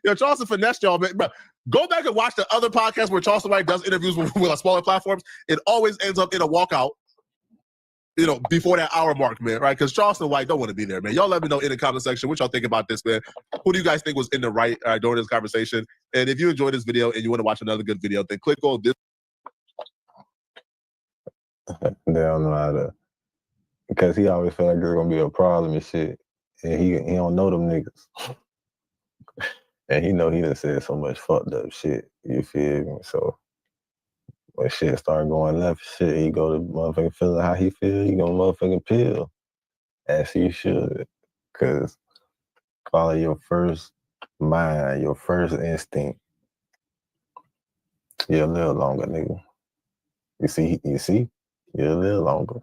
yo, Charleston finessed y'all, man. Bro, go back and watch the other podcasts where Charleston White does interviews with smaller platforms. It always ends up in a walkout, before that hour mark, man, right? Because Charleston White don't want to be there, man. Y'all let me know in the comment section what y'all think about this, man. Who do you guys think was in the right during this conversation? And if you enjoyed this video and you want to watch another good video, then click on this. They don't know how to, because he always felt like there's gonna be a problem and shit, and he don't know them niggas, and he know he done said so much fucked up shit. You feel me? So when shit start going left, shit, he go to motherfucking feeling how he feel. He gonna motherfucking peel, as he should, cause follow your first mind, your first instinct. You're a little longer, nigga. You see, you're a little longer.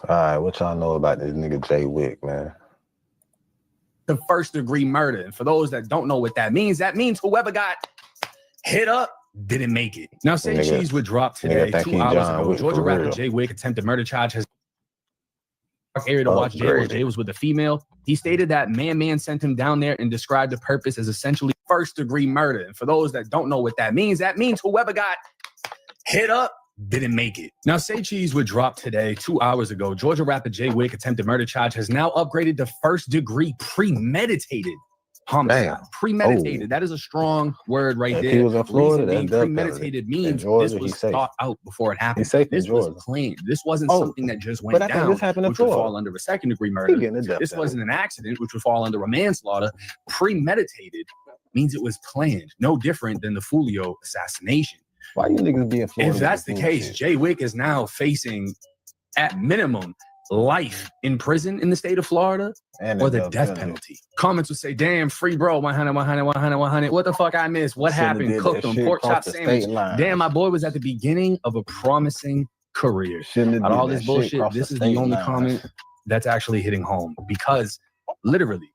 All right, what y'all know about this nigga Jay Wick, man? The first-degree murder. And for those that don't know what that means whoever got hit up didn't make it. Now, say cheese would drop today. 2 hours ago, Georgia rapper Jay Wick attempted murder charge has area to watch Jay was. Jay was with a female. He stated that man sent him down there and described the purpose as essentially first-degree murder. And for those that don't know what that means whoever got hit up didn't make it. Now, say cheese would drop today. 2 hours ago, Georgia rapper Jay Wick attempted murder charge has now upgraded to first-degree premeditated homicide. Damn. Premeditated. Oh. That is a strong word right there. He was in Florida. Being premeditated means Georgia, this was thought out before it happened. This was planned. This wasn't something that just went down, which would fall under a second-degree murder. This wasn't an accident, which would fall under a manslaughter. Premeditated means it was planned. No different than the Fulio assassination. Why you niggas be in Florida? If that's the case, Jay Wick is now facing, at minimum, life in prison in the state of Florida or the death penalty. Comments would say, damn, free bro, 100, 100, 100, 100. What the fuck I missed? What happened? Cooked them, pork chop sandwich. Damn, my boy was at the beginning of a promising career. Out of all this bullshit, this is the only comment that's actually hitting home because literally,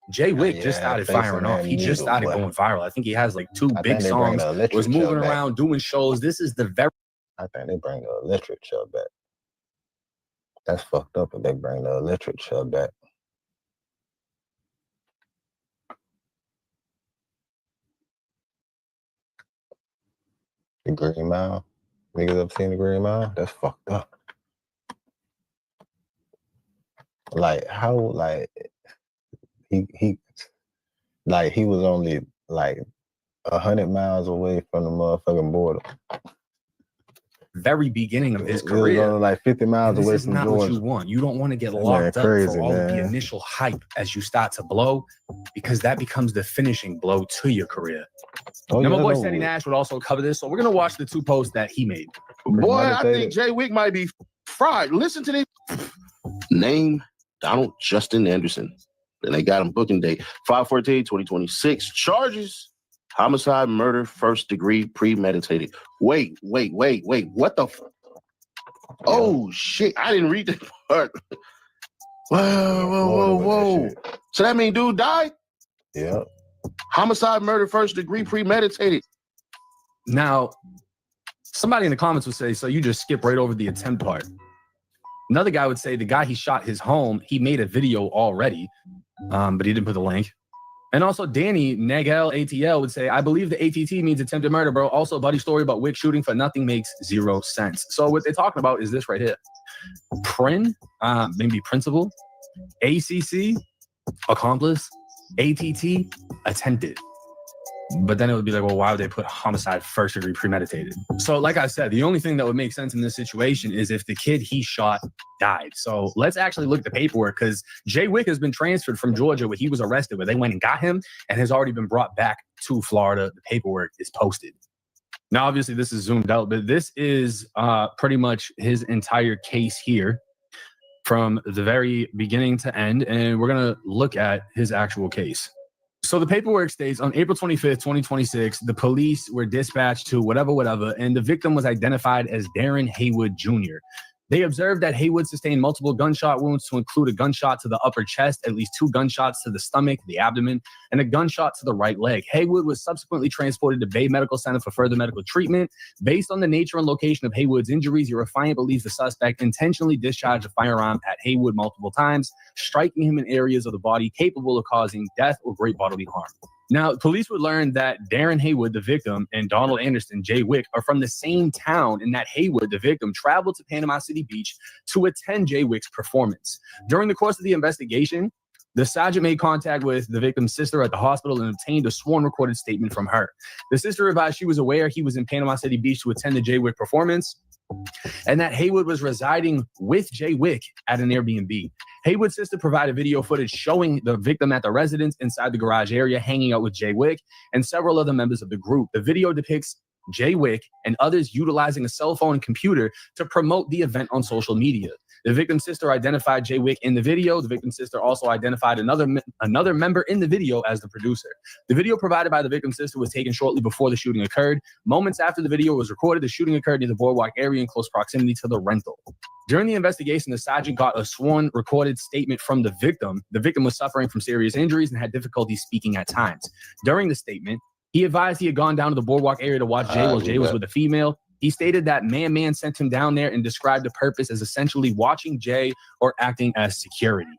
Jay Wick just started firing off. He just started going viral. I think he has like 2 big songs. Was moving around, doing shows. This is the very... I think they bring the electric chair back. That's fucked up if they bring the electric chair back. The Green Mile. Niggas ever seen the Green Mile? That's fucked up. Like, how, like... He was only like 100 miles away from the motherfucking border. Very beginning of his career. He was only like 50 miles away from Georgia. This is not what you want. You don't want to get locked up for all of the initial hype as you start to blow, because that becomes the finishing blow to your career. Now, my boy Steady Nash would also cover this, so we're gonna watch the 2 posts that he made. Boy, I think Jay Wick might be fried. Listen to this. Name Donald Justin Anderson. Then they got him booking date 5/14/2026. Charges: homicide, murder, first degree, premeditated. Wait. What the? Oh shit! I didn't read that part. Whoa. So that mean dude died? Yeah. Homicide, murder, first degree, premeditated. Now, somebody in the comments would say, so you just skip right over the attempt part. Another guy would say the guy he shot his home, he made a video already, but he didn't put the link. And also Danny Nagel ATL would say, I believe the ATT means attempted murder, bro. Also, buddy story about Wick shooting for nothing makes 0 sense. So what they're talking about is this right here. Maybe principal, ACC, accomplice, ATT, attempted. But then it would be like, well, why would they put homicide first degree premeditated? So like I said, the only thing that would make sense in this situation is if the kid he shot died. So let's actually look at the paperwork, because Jay Wick has been transferred from Georgia, where he was arrested, where they went and got him, and has already been brought back to Florida. The paperwork is posted. Now, obviously, this is zoomed out, but this is pretty much his entire case here from the very beginning to end. And we're going to look at his actual case. So the paperwork states on April 25th, 2026, the police were dispatched to whatever, and the victim was identified as Darren Haywood Jr. They observed that Haywood sustained multiple gunshot wounds, to include a gunshot to the upper chest, at least 2 gunshots to the stomach, the abdomen, and a gunshot to the right leg. Haywood was subsequently transported to Bay Medical Center for further medical treatment. Based on the nature and location of Haywood's injuries, your affiant believes the suspect intentionally discharged a firearm at Haywood multiple times, striking him in areas of the body capable of causing death or great bodily harm. Now, police would learn that Darren Haywood, the victim, and Donald Anderson, Jay Wick, are from the same town, and that Haywood, the victim, traveled to Panama City Beach to attend Jay Wick's performance. During the course of the investigation, the sergeant made contact with the victim's sister at the hospital and obtained a sworn recorded statement from her. The sister advised she was aware he was in Panama City Beach to attend the Jay Wick performance, and that Haywood was residing with Jay Wick at an Airbnb. Haywood's sister provided video footage showing the victim at the residence inside the garage area, hanging out with Jay Wick and several other members of the group. The video depicts Jay Wick and others utilizing a cell phone and computer to promote the event on social media. The victim's sister identified Jay Wick in the video. The victim's sister also identified another member in the video as the producer. The video provided by the victim's sister was taken shortly before the shooting occurred. Moments after the video was recorded, the shooting occurred near the boardwalk area in close proximity to the rental. During the investigation, the sergeant got a sworn recorded statement from the victim. The victim was suffering from serious injuries and had difficulty speaking at times. During the statement, he advised he had gone down to the boardwalk area to watch Jay while Jay was with a female. He stated that Man sent him down there and described the purpose as essentially watching Jay or acting as security.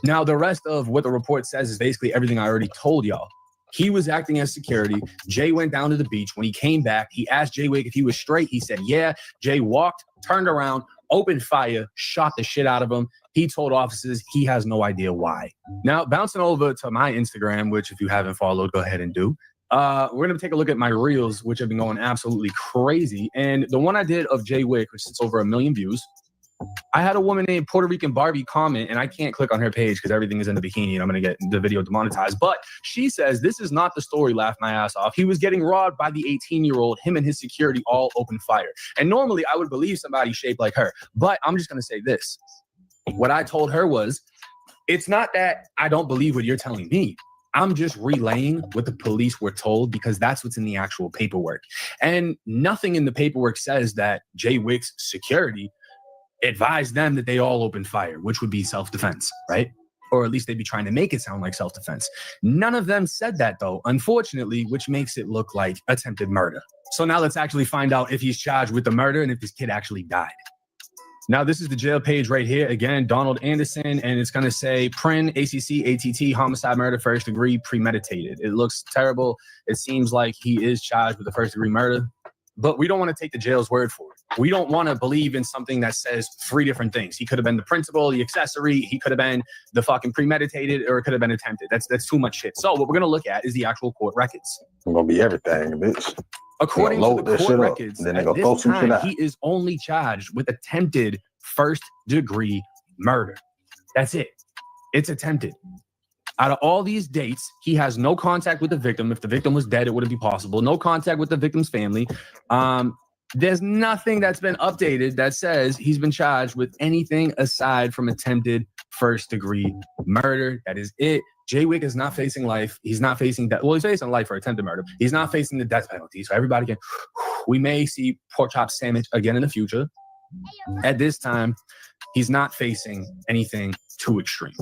Now, the rest of what the report says is basically everything I already told y'all. He was acting as security. Jay went down to the beach. When he came back, he asked Jay Wick if he was straight. He said, yeah. Jay walked, turned around, opened fire, shot the shit out of him. He told officers he has no idea why. Now, bouncing over to my Instagram, which if you haven't followed, go ahead and do. We're going to take a look at my reels, which have been going absolutely crazy. And the one I did of Jay Wick, which sits over 1 million views, I had a woman named Puerto Rican Barbie comment, and I can't click on her page because everything is in the bikini and I'm going to get the video demonetized. But she says, this is not the story, laughed my ass off. He was getting robbed by the 18-year-old, him and his security all opened fire. And normally I would believe somebody shaped like her, but I'm just going to say this. What I told her was, it's not that I don't believe what you're telling me. I'm just relaying what the police were told because that's what's in the actual paperwork. And nothing in the paperwork says that Jay Wick's security advised them that they all opened fire, which would be self-defense, right? Or at least they'd be trying to make it sound like self-defense. None of them said that, though, unfortunately, which makes it look like attempted murder. So now let's actually find out if he's charged with the murder and if this kid actually died. Now, this is the jail page right here. Again, Donald Anderson, and it's going to say PRIN, ACC, ATT, homicide, murder, first degree, premeditated. It looks terrible. It seems like he is charged with a first degree murder, but we don't want to take the jail's word for it. We don't want to believe in something that says 3 different things. He could have been the principal, the accessory, he could have been the fucking premeditated, or it could have been attempted. That's too much shit. So what we're going to look at is the actual court records. It's going to be everything, bitch. According to the court records, then at this time, he is only charged with attempted first-degree murder. That's it. It's attempted. Out of all these dates, he has no contact with the victim. If the victim was dead, it wouldn't be possible. No contact with the victim's family. There's nothing that's been updated that says he's been charged with anything aside from attempted first-degree murder. That is it. Jay Wick is not facing life. He's not facing death. Well, he's facing life for attempted murder. He's not facing the death penalty. So everybody can, we may see pork chop sandwich again in the future. At this time, he's not facing anything too extreme.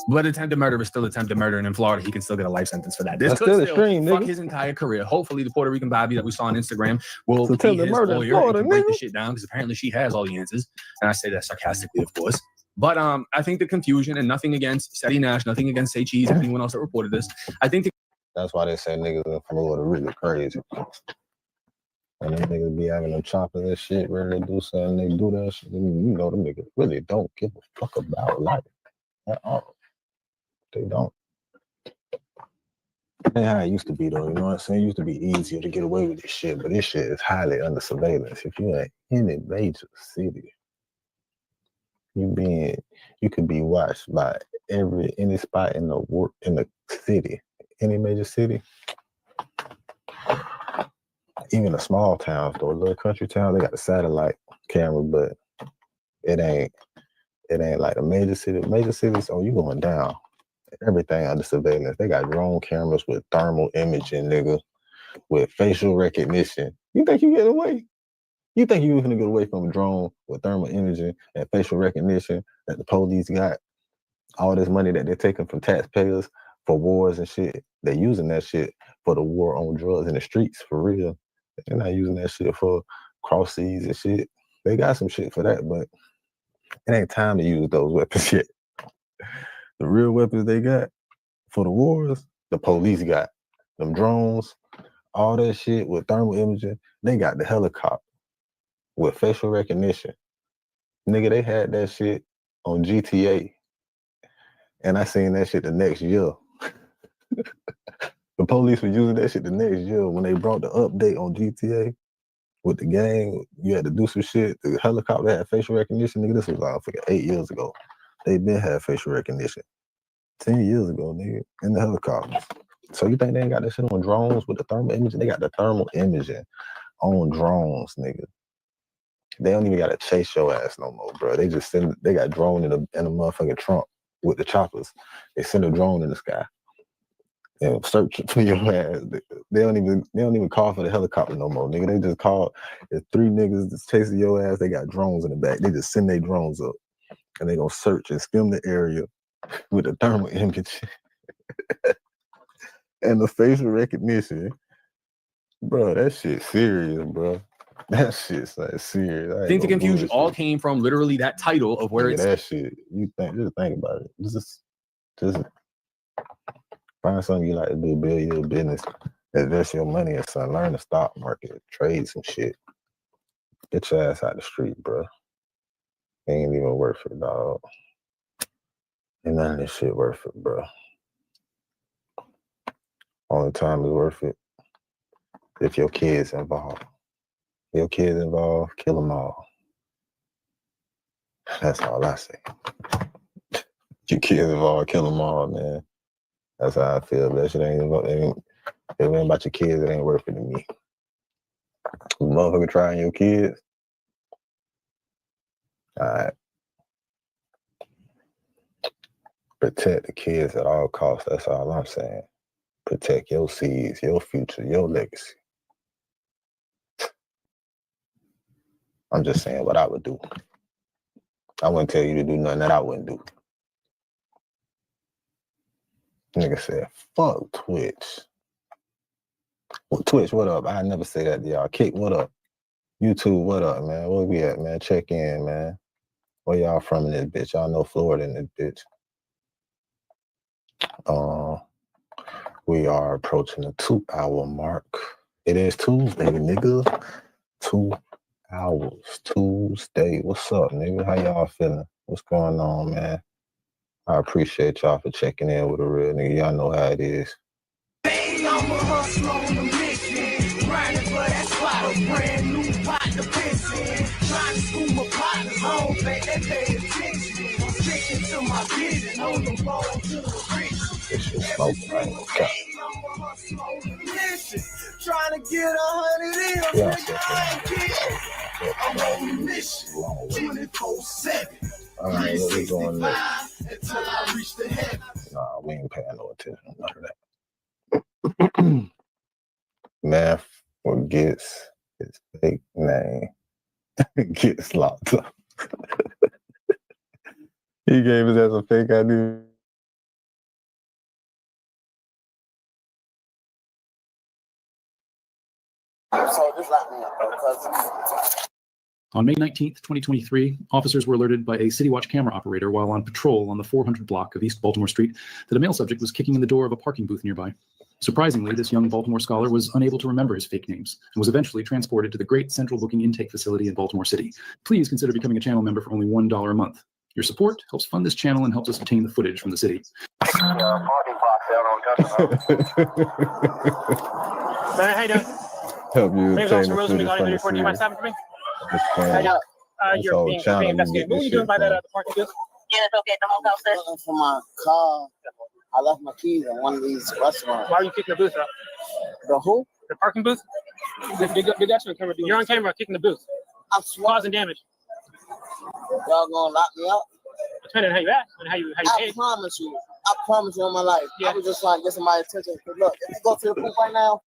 But attempted murder is still attempted murder, and in Florida, he can still get a life sentence for that. This could still extreme, fuck his entire career. Hopefully, the Puerto Rican Bobby that we saw on Instagram will be his lawyer and can break the shit down, because apparently she has all the answers. And I say that sarcastically, of course. But I think the confusion, and nothing against Seti Nash, nothing against Say Cheese, anyone else that reported this. I think that's why they say niggas in Florida really crazy. When them niggas be having them choppers and shit, ready to do something, they do that shit. You know, them niggas really don't give a fuck about life at all. They don't. That's how it used to be, though. You know what I'm saying? It used to be easier to get away with this shit, but this shit is highly under surveillance. If you're in any major city, you could be watched by any spot in the city, any major city. Even the small towns, though, little country towns, they got the satellite camera, but it ain't like a major city. Major cities, oh, you going down. Everything under surveillance. They got drone cameras with thermal imaging, nigga, with facial recognition. You think you get away? You think you gonna get away from a drone with thermal imaging and facial recognition that the police got? All this money that they're taking from taxpayers for wars and shit. They're using that shit for the war on drugs in the streets, for real. They're not using that shit for cross seas and shit. They got some shit for that, but it ain't time to use those weapons yet. The real weapons they got for the wars, the police got. Them drones, all that shit with thermal imaging, they got the helicopter with facial recognition. Nigga, they had that shit on GTA. And I seen that shit the next year. The police were using that shit the next year when they brought the update on GTA with the gang. You had to do some shit. The helicopter had facial recognition. Nigga, this was like 8 years ago. They been had facial recognition 10 years ago, nigga, in the helicopters. So you think they ain't got that shit on drones with the thermal imaging? They got the thermal imaging on drones, nigga. They don't even gotta chase your ass no more, bro. They just they got drone in a motherfucking trunk with the choppers. They send a drone in the sky. And searching for your ass. They don't even call for the helicopter no more, nigga. They just call. If 3 niggas that's chasing your ass, they got drones in the back. They just send their drones up, and they gonna search and skim the area with a thermal image and the facial recognition. Bro, that shit serious, bro. That shit's like serious. I think the confusion all came from literally that title of where nigga, it's that shit. Just think about it. Just find something you like to do, build your business, invest your money in something, learn the stock market, trade some shit. Get your ass out the street, bro. Ain't even worth it, dog. Ain't none of this shit worth it, bro. Only time is worth it if your kids involved. Your kids involved, kill them all. That's all I say. Your kids involved, kill them all, man. That's how I feel. That shit ain't if it ain't about your kids, it ain't worth it to me. Motherfucker trying your kids. All right. Protect the kids at all costs. That's all I'm saying. Protect your seeds, your future, your legacy. I'm just saying what I would do. I wouldn't tell you to do nothing that I wouldn't do. Nigga said, fuck Twitch. Well, Twitch, what up? I never say that to y'all. Kick, what up? YouTube, what up, man? Where we at, man? Check in, man. Where y'all from in this bitch? Y'all know Florida in this bitch. We are approaching the 2-hour mark. It is Tuesday, nigga. 2 hours. Tuesday. What's up, nigga? How y'all feeling? What's going on, man? I appreciate y'all for checking in with a real nigga. Y'all know how it is. I'm a hustler on a mission, grinding for that spot, a brand new pot to piss in. Trying to school my partners home, baby, they pay attention. I'm sticking to my vision, on the road to the rich. This shit smoking, I ain't gonna count. Trying to get 100 in, I'm on a mission, 24/7. All right, what we going next? Until I reach the heaven. Nah, we ain't paying no attention to none of that. Man forgets his fake name. Gets locked up. He gave us as a fake ID. On May 19th, 2023, officers were alerted by a City Watch camera operator while on patrol on the 400 block of East Baltimore Street that a male subject was kicking in the door of a parking booth nearby. Surprisingly, this young Baltimore scholar was unable to remember his fake names and was eventually transported to the Great Central Booking Intake Facility in Baltimore City. Please consider becoming a channel member for only $1 a month. Your support helps fund this channel and helps us obtain the footage from the city. Man, how you doing? Help you My name's obtain Officer the Wilson. We footage got from any the report. Do you city. mind stopping for me? Just playing. You're being investigated. What were you doing by that parking booth? Yeah, it's okay. The hotel says. Looking for my car. I left my keys in one of these restaurants. Why are you kicking the booth up? The who? The parking booth? They got you on camera. You're on camera kicking the booth. I'm causing damage. Y'all gonna lock me up? Depending on how you act and how you I promise you. I promise you on my life. Yeah. I was just trying to get somebody's attention. Look, if you go to the booth right now.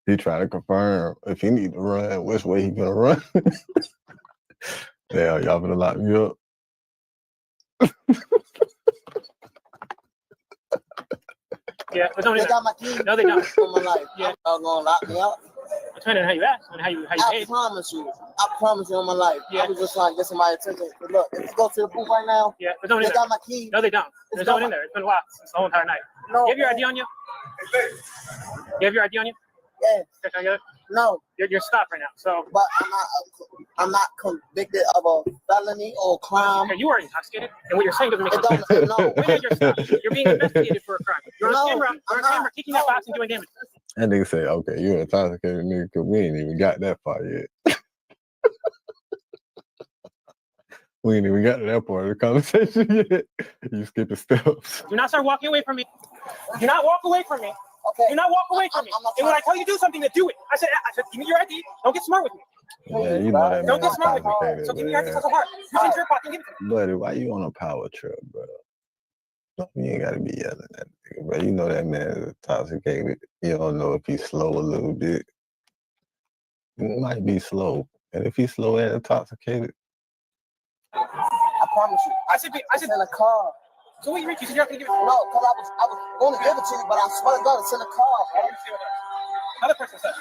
He trying to confirm if he need to run, which way he gonna run. Yeah, y'all gonna lock me up. Yeah, but don't They got my keys. No, they don't. On my life. Yeah. Y'all gonna lock me up? Depending on how you act and how you I promise you. I promise you on my life. Yeah. I was just trying to get somebody's attention. Look, if you go to the booth right now. Yeah, but don't they got my keys. No, they don't. There's no one in there. It's been locked since the whole entire night. No. You have your ID on you? You have your ID on you? Yeah. No. You're stopped right now. So. But I'm not convicted of a felony or crime. Okay, you are intoxicated, and what you're saying doesn't make sense. No. You're stopped. You're being investigated for a crime. You're on camera. You're on camera kicking that box and doing damage. That nigga say, okay, you're intoxicated, nigga, because we ain't even got that far yet. We ain't even got to that part of the conversation yet. You skipping steps. Do not start walking away from me. Do not walk away from me. Okay. Do not walk away from me. And when I tell you to do something, to do it. I said, give me your ID. Don't get smart with me. Yeah, you know that Don't man get smart with me. So give me your ID so hard. You can your pocket. Give it to me. Buddy, why you on a power trip, bro? You ain't gotta be yelling at that nigga, bro. You know that man is intoxicated. You don't know if he's slow a little bit. It might be slow. And if he's slow and intoxicated. I promise you. I should in a car. So what you reach? You said you're not gonna give it? No, because I was going to give it to you, but I swear to God, it's in a car, bro. Other person said.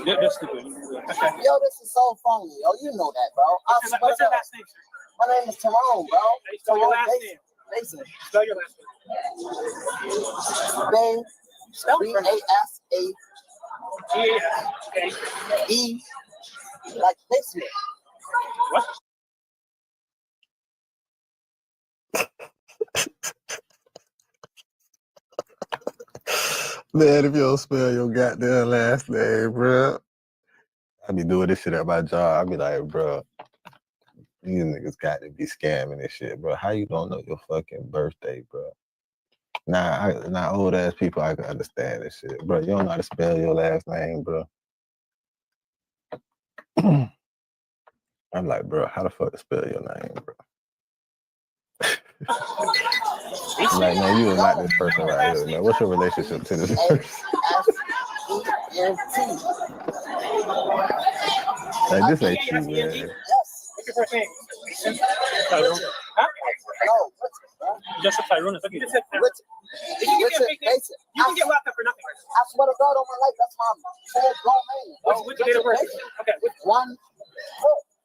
That's stupid. Okay. Yo, this is so funny. Yo, you know that, bro. What's your last name, sir? My name is Tyrone, bro. Spell your last name. Mason. Spell your last name. B-A-S-A. E. Like basement. What? Man, if you don't spell your goddamn last name, bro. I be doing this shit at my job. I be like, bro, these niggas got to be scamming this shit, bro. How you don't know your fucking birthday, bro? Nah, old ass people, I can understand this shit, bro. You don't know how to spell your last name, bro. I'm like, bro, how the fuck to spell your name, bro? I'm like, man, you are not this person right here, man. What's your relationship to this person? Like, this ain't you, man. What's your first name? Tyrone. Huh? No. Just a Tyrone. You can get locked up for nothing. I swear to God on my life, that's my full grown name. What's your date of birth? Okay.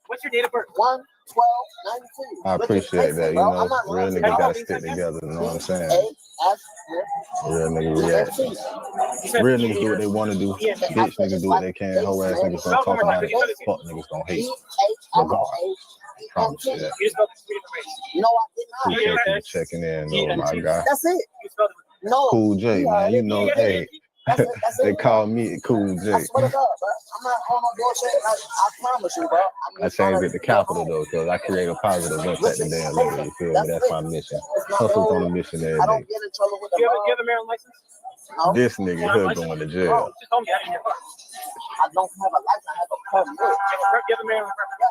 What's your date of birth? 1/12/92. I appreciate that, you know. Real niggas gotta stick together, you know what I'm saying? Real niggas react. Real niggas do what they want to do. Bitch niggas do what they can. Hoe ass niggas gonna talk about it. Fuck niggas gonna hate. Regardless. Promise you that. No, I did not. Appreciate you checking in, though, my guy. That's it. No. Cool J, man. You know, hey. They call me Cool J. I swear to God, bro. I'm not on no bullshit. I promise you, bro. I changed it to capital though, because I create a positive impact the damn nigga. You feel me? That's my mission. Hustle's on a mission every I don't day. get in trouble with the You have a Maryland license? No. This nigga here going to jail. Bro, just told me I don't have a license. I have a permit. You have a Maryland permit?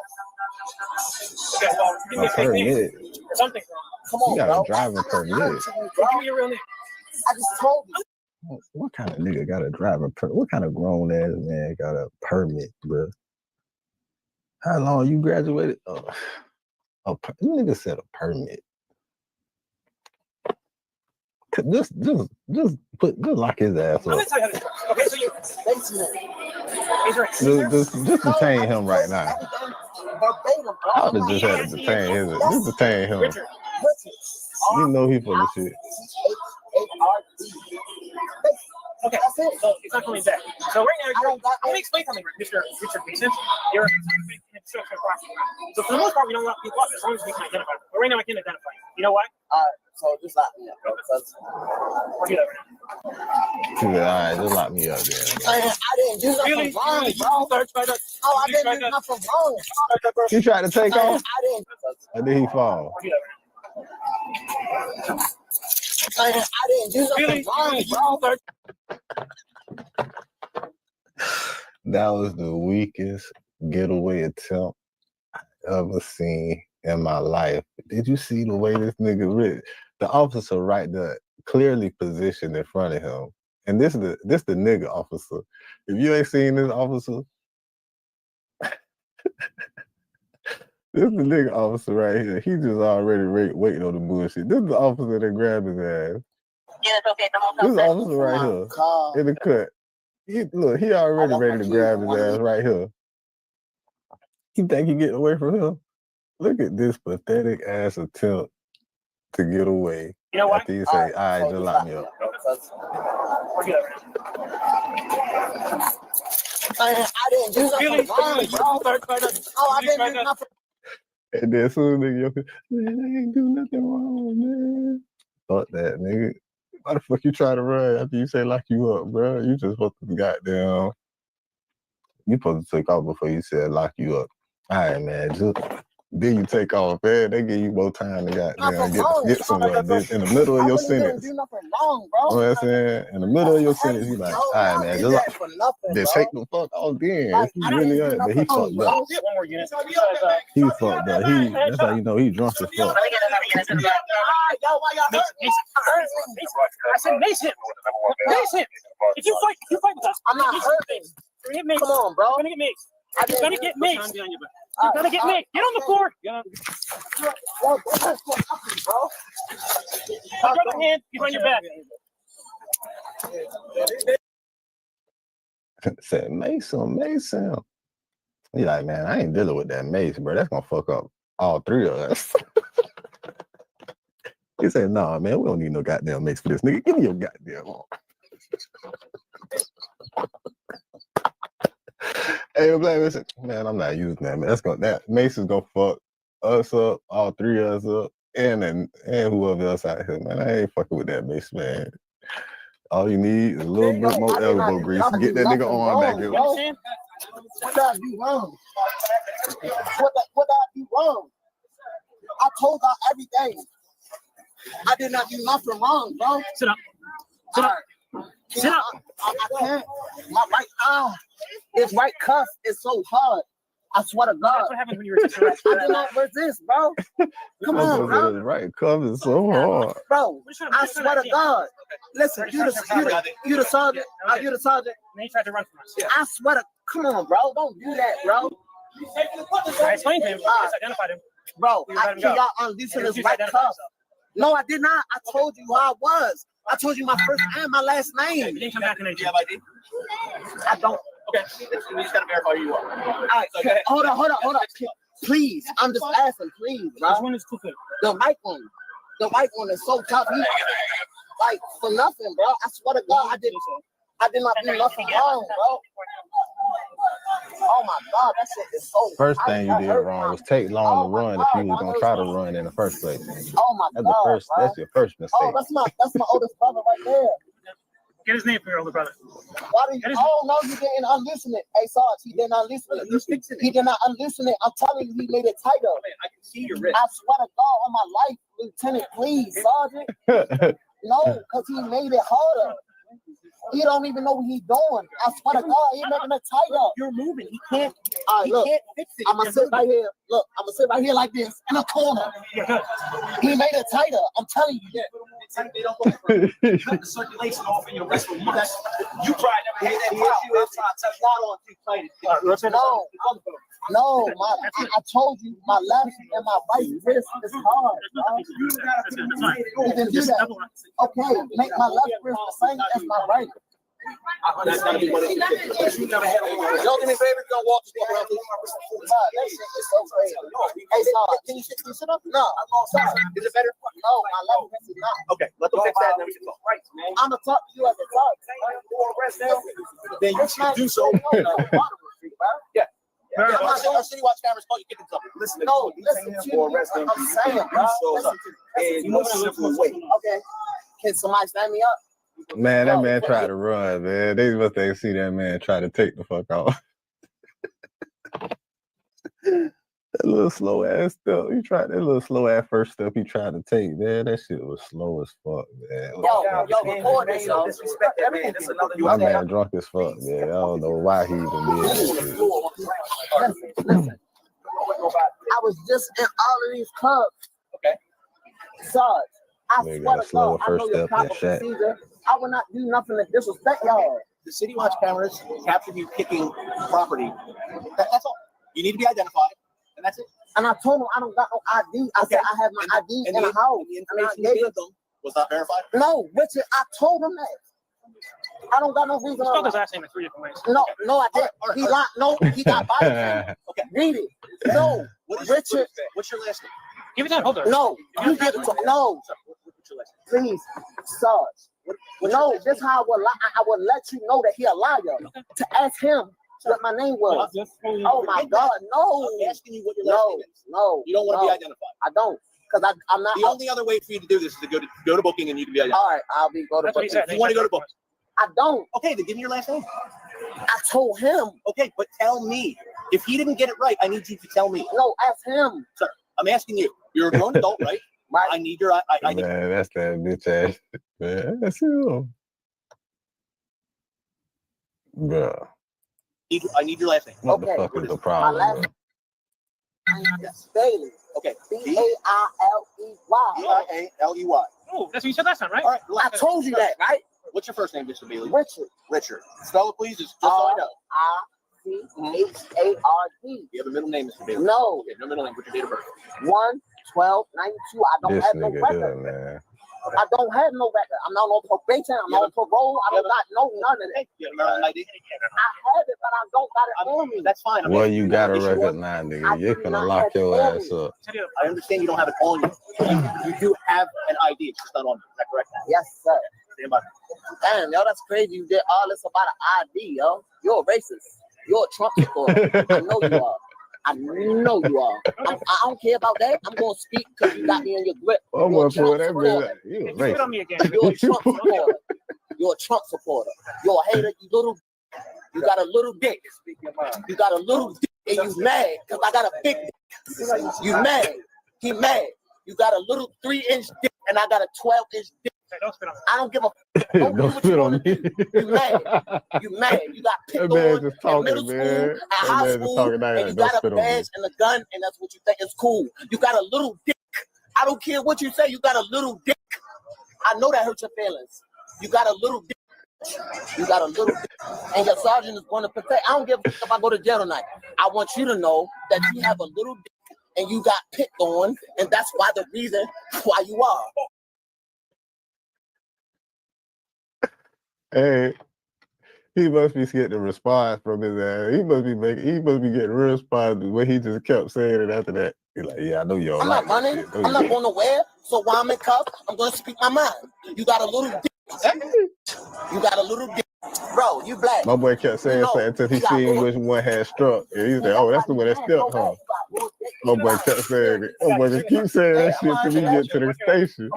Okay, well, give me a fake name. Something. Come on, You got bro. a driving permit. Give me your real name. I just told you. What kind of nigga got a driving permit? What kind of grown ass man got a permit, bro? How long you graduated? Nigga said a permit. Just lock his ass up. Okay, so you. Just detain him right now. I would have just had to detain him. Just detain him. You know he full of shit. Okay, so it's not coming back. So right now, I'm going to explain something, Mr. Richard Mason. You're a construction property. So for the most part, we don't want people up as long as we can identify them. But right now, I can't identify them. You know why? So just lock me up, bro. I'll do that right now. All right, just lock me up there. I didn't do nothing wrong, bro. Oh, I didn't do nothing wrong. He tried to take off, I didn't. and then he fall. I'll do that right now. I didn't do nothing wrong, bro. That was the weakest getaway attempt I ever seen in my life. Did you see the way this nigga ripped? The officer right there, clearly positioned in front of him. And this the nigga officer. If you ain't seen this officer, this the nigga officer right here. He just already waiting on the bullshit. This is the officer that grabbed his ass. This is the officer right here in the cut. He already ready to grab his ass right here. You think he getting away from him? Look at this pathetic ass attempt to get away. You know what? After you say, all right, just lock me up. I didn't do nothing wrong, bro. Oh, I didn't do nothing. And then as soon as nigga, man, I ain't do nothing wrong, man. Fuck that, nigga. Why the fuck you try to run after you say lock you up, bro? You just supposed to goddamn. You supposed to take off before you said lock you up. All right, man. Then you take off, man. They give you more time to goddamn get somewhere. Bitch. In the middle of your sentence. You know what I'm saying? In the middle of your sentence, you like, all right, man. Just take the fuck off then. He really is, but he fucked up. He fucked up. That's how you know he drunk as fuck. Yo, why y'all hurt me? I said Mason. Mason. If you fight with us. I'm not hurting. Come on, bro. You're gonna get maced. You're gonna get maced. You're gonna get maced. Get on the floor. Yo, that's what happened, bro. Put your other hand behind your back. Said Mason. He like, man, I ain't dealing with that mace, bro. That's gonna fuck up all three of us. He said, nah, man, we don't need no goddamn mace for this nigga. Give me your goddamn arm. Hey, Black, listen, man, I'm not using that, man. That mace is gonna fuck us up, all three of us up, and whoever else out here, man. I ain't fucking with that mace, man. All you need is a little bit more elbow grease to get that nigga arm back here. What did I do wrong? What did I do wrong? I told y'all everything. I did not do nothing wrong, bro. Sit up. Sit up. Sit up. I can't. My right arm, this right cuff is so hard. I swear to God. That's what happens when you resist arrest. I did not resist, bro. Come on, bro. Right cuff is so hard. Bro, I swear to God. Listen, you the sergeant. You the sergeant. Then he tried to run from us. I swear to, come on, bro. Don't do that, bro. I explained to him. I just identified him. Bro, can y'all unloosen his right cuff? No, I did not. I told you who I was. I told you my first and my last name. You didn't come back and Do you have ID? I don't. Okay, we just gotta verify who you are. All right, so hold on. Please, I'm just asking, please, bro. Which one is too good? The white one. The white one is so tough. Like, for nothing, bro. I swear to God, I did not do nothing wrong, bro. Oh my God, that shit is so. First thing you did wrong was take long to run if you was gonna try to run in the first place. Oh my God, That's your first mistake. Oh, that's my oldest brother right there. Get his name for your older brother. Why do you? Oh no, you didn't unloosen it. Hey, Sarge, he did not unloosen it. He did not unloosen it. I'm telling you, he made it tighter. I can see your wrist. I swear to God on my life, Lieutenant, please, Sergeant. No, because he made it harder. He don't even know what he's doing. I swear to God, he's making it tighter. You're moving. He can't. All right, look, can't fix it. I'm gonna sit right here. Look, I'm gonna sit right here like this in a corner. He made it tighter. I'm telling you. They don't go further. You cut the circulation off in your wrist for months. You probably never had that issue after I touched that on too tight. No, I told you my left and my right wrist is hard. You didn't do that. Okay, make my left wrist the same as my right. That's gotta be one of the things. You never had a one. Y'all do me a favor, don't walk this around. That shit is so crazy. Hey, can you sit up? No, Is it better? No, my left wrist is not. Okay, let them fix that and then we can talk. I'm gonna talk to you as a talk. Then you should do so. Yeah. City Watch cameras call you kicking something. Listen to no, listen to me. I'm saying, bro. Okay. Can somebody stand me up? Man, that man tried to run, man. They must have see that man try to take the fuck off. That little slow ass step. That little slow ass first step he tried to take, man. That shit was slow as fuck, man. Yo, record this, yo. Disrespect that man. This is another My man drunk as fuck, man. I don't know why he even did that shit. Listen. I was just in all of these clubs. Okay. Sarge, I They swear got a to slower God, I know first your step and proper shit. procedure. I will not do nothing to disrespect y'all. The City Watch cameras captured you kicking property. That's all. You need to be identified, and that's it. And I told him I don't got no ID. I said I have my ID in the house. The information you gave them was not verified? No, Richard, I told him that. I don't got no reason. Spell his last name in 3 different ways. No, I didn't. He lied. No, he got body cam. Okay. Read it. No, Richard. What's your last name? Give it time. Hold on. No, you give it to no. What's your last name? Please, Sarge. No, this how I would let you know that he a liar. To ask him what my name was. Oh my God, no. I'm asking you what your last name is. No. You don't want to be identified. I don't. Because I'm not. The only other way for you to do this is to go to booking and you can be identified. All right, I'll go to booking. You want to go to booking? I don't. Okay, then give me your last name. I told him. Okay, but tell me. If he didn't get it right, I need you to tell me. No, ask him. Sir, I'm asking you. You're a grown adult, right? Right. I need your ID. Man, that's that bitch ass. Man, that's him. Bro. I need your last name. What the fuck is the problem? Yes. Bailey. Okay. B-A-I-L-E-Y. B-I-A-L-E-Y. Oh, that's what you said last time, right? All right. I told you that, right? What's your first name, Mr. Bailey? Richard. Richard. Spell it, please, just so I know. R-I-C-H-A-R-D. You have a middle name, Mr. Bailey? No. Okay, no middle name. What's your date of birth? 1/12/92. I don't This have no nigga record. here, man. I don't have no record. I'm not on probation. I'm not on parole. I don't got none of that. You have a Maryland ID? I have it, but I don't got it on me. That's fine. Well, you got a record now, nigga. You're gonna lock your ass up. I understand you don't have it on you. You do have an ID. It's just not on you. Is that correct? Yes, sir. Stand by. Damn, yo, that's crazy. You did all this about an ID, yo. You're a racist. You're a Trump supporter. I know you are. I know you are. I don't care about that. I'm going to speak because you got me in your grip. I'm You're gonna a Trump pull that supporter. bitch. You Spit on me again. You're a Trump supporter. You're a Trump supporter. You're a hater. You little. You got a little dick. You got a little dick and you mad because I got a big dick. You mad. He mad. You got a little 3-inch dick and I got a 12-inch dick. I don't give a Don't spit on me. You mad. You mad. You got picked That man on just in talking, middle school, man. at That high man just school, talking. Now, and you don't got a spit on me. badge and a gun, and that's what you think is cool. You got a little dick. I don't care what you say. You got a little dick. I know that hurts your feelings. You got a little dick. You got a little dick. And your sergeant is going to protect. I don't give a fuck if I go to jail tonight. I want you to know that you have a little dick and you got picked on, and that's why the reason why you are. Hey, he must be getting a response from his ass. He must be getting real response when he just kept saying it after that. He's like, yeah, I know y'all I'm like not running. I'm not going nowhere. So while I'm in cuffs, I'm going to speak my mind. You got a little dick. You got a little dick. Bro, you black. My boy kept saying something until he seen which one had struck. And he said, oh, that's the one that stepped, huh? My boy kept saying it. My boy just keep saying that shit till he get to the station.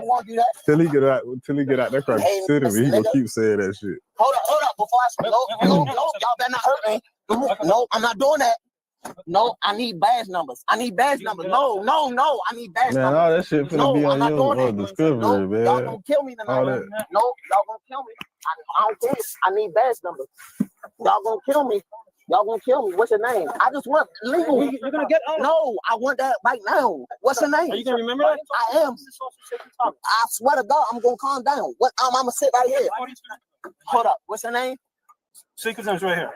Till he get out that crowd city, he gonna keep saying that shit. Hold up. Before I speak, no, y'all better not hurt me. No, I'm not doing that. No, I need badge numbers. No, I need badge Man, numbers. all that shit finna be on your discovery, man. Y'all gonna kill me tonight. All that. No, y'all gonna kill me. I don't care. I need badge numbers. Y'all gonna kill me. What's your name? I just want legal. You're gonna get out. No, I want that right now. What's your name? Are you gonna remember that? I am. I swear to God, I'm gonna calm down. What? I'm gonna sit right here. Hold up. What's your name? Secret name's right here.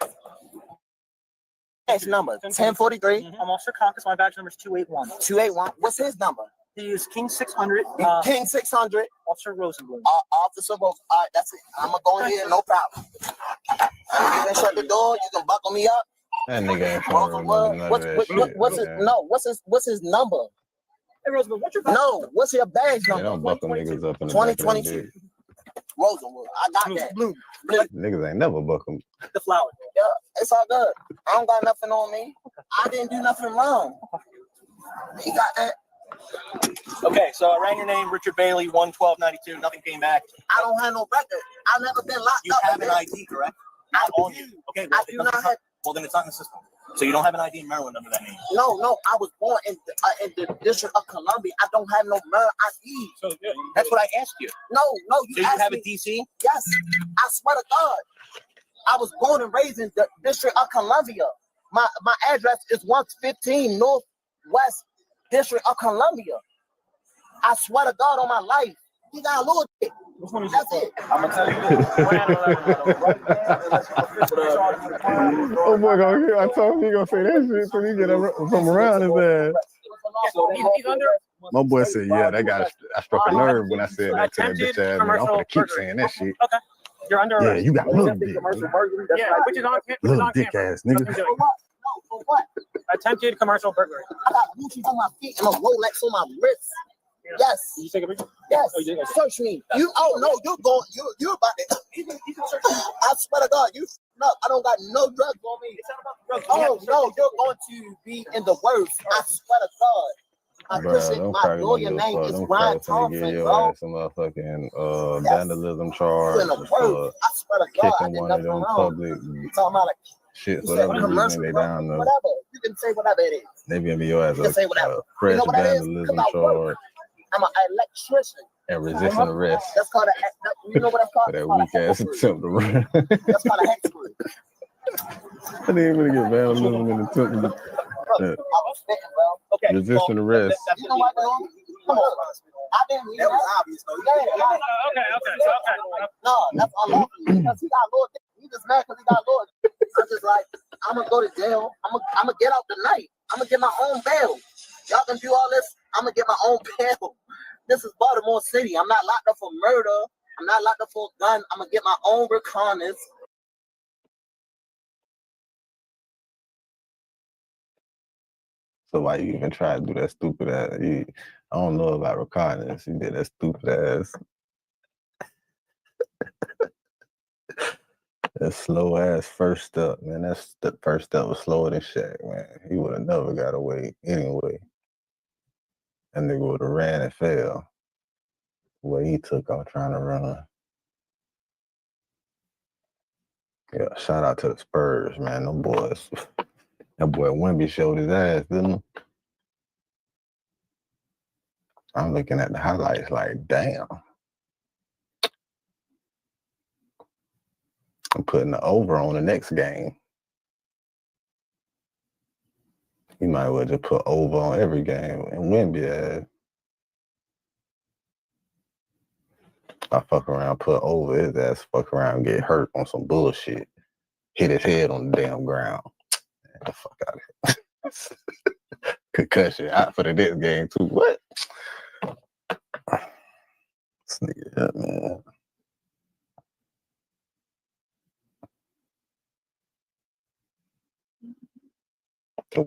Badge number 1043. I'm Officer Caucus. My badge number is 281. 281. What's his number? He is King 600. King 600. Officer Rosenblum. Officer Rosenblum. All right, that's it. I'm gonna go in here, no problem. You can shut the door. You can buckle me up. That nigga ain't trying to remember none of that shit. What's his number? Hey, Rosenblum, what's your badge? No, what's your badge They number? don't buckle niggas up in the back of the 2022. Rosenwood. I got that. Blue. Niggas ain't never buckle. The flower. Yeah, it's all good. I don't got nothing on me. I didn't do nothing wrong. He got that. Okay, so I ran your name, Richard Bailey, 1/12/92. Nothing came back. I don't have no record. I've never been locked You up. have an ID, correct? I On you. Okay, well, I do not have. well, then it's not in the system. So you don't have an ID in Maryland under that name. No, I was born in the District of Columbia. I don't have no Maryland ID. So that's what I asked you. No, So you asked have me. a DC? Yes, I swear to God. I was born and raised in the District of Columbia. My address is 115 Northwest District of Columbia. I swear to God on my life. He got a little dick. That's it. I'm gonna tell you Oh boy, gonna hear. I told him he gonna say that shit till he get from around his ass. He's under. My boy said, yeah, that guy, I struck a nerve when I said that to that bitch ass nigga. I'm gonna keep saying that shit. Okay. You're under Yeah, arrest. you got a little dick. Yeah, which is on Little dick ass nigga. For what? Attempted commercial burglary. I got Gucci on my feet and a Rolex on my wrist. Yes. Did you take a picture? Yes. Oh, you did? Search me. You're about to. I swear to God, no, I don't got no drugs on me. Oh no, you're going to be in the worst. I swear to God. My lawyer name is Ryan Thompson, give your bro. ass some motherfucking vandalism charge You in the worst. I swear to God, I kicking did one of nothing them wrong. public You talking about like shit, you whatever said reason commercial, they bro. down there. Whatever. You can say whatever it is. They be in your ass You can say whatever. You fresh know what that is? vandalism 'Cause I work. charge I'm an electrician. and resisting arrest That's called you know what that's called? for that It's called weak ass attempt to run. That's called a hex group. I didn't really get vandalism and attempt Yeah. I was spitting, bro. Okay. Resisting arrest. You know what, bro? Come on. I didn't mean that. Was obvious, though. Yeah, like, okay. No, that's unlawful. Because he got Lord. He just mad because he got Lord. I'm just like, I'm going to go to jail. I'm going to get out tonight. I'm going to get my own bail. Y'all can do all this. I'm going to get my own bail. This is Baltimore City. I'm not locked up for murder. I'm not locked up for a gun. I'm going to get my own reconnaissance. So why you even try to do that stupid ass? I don't know about reconnaissance. You did that stupid ass. That slow ass first step, man. That's the first step was slower than Shaq, man. He would have never got away anyway. That nigga would have ran and fell. The way he took off trying to run. Yeah, shout out to the Spurs, man. Them boys. That boy Wemby showed his ass, didn't he? I'm looking at the highlights like, damn. I'm putting the over on the next game. You might as well just put over on every game and Wemby ass. I fuck around, put over his ass, fuck around and get hurt on some bullshit. Hit his head on the damn ground. Get the fuck out of here. Concussion out for the next game too. What? This nigga, man.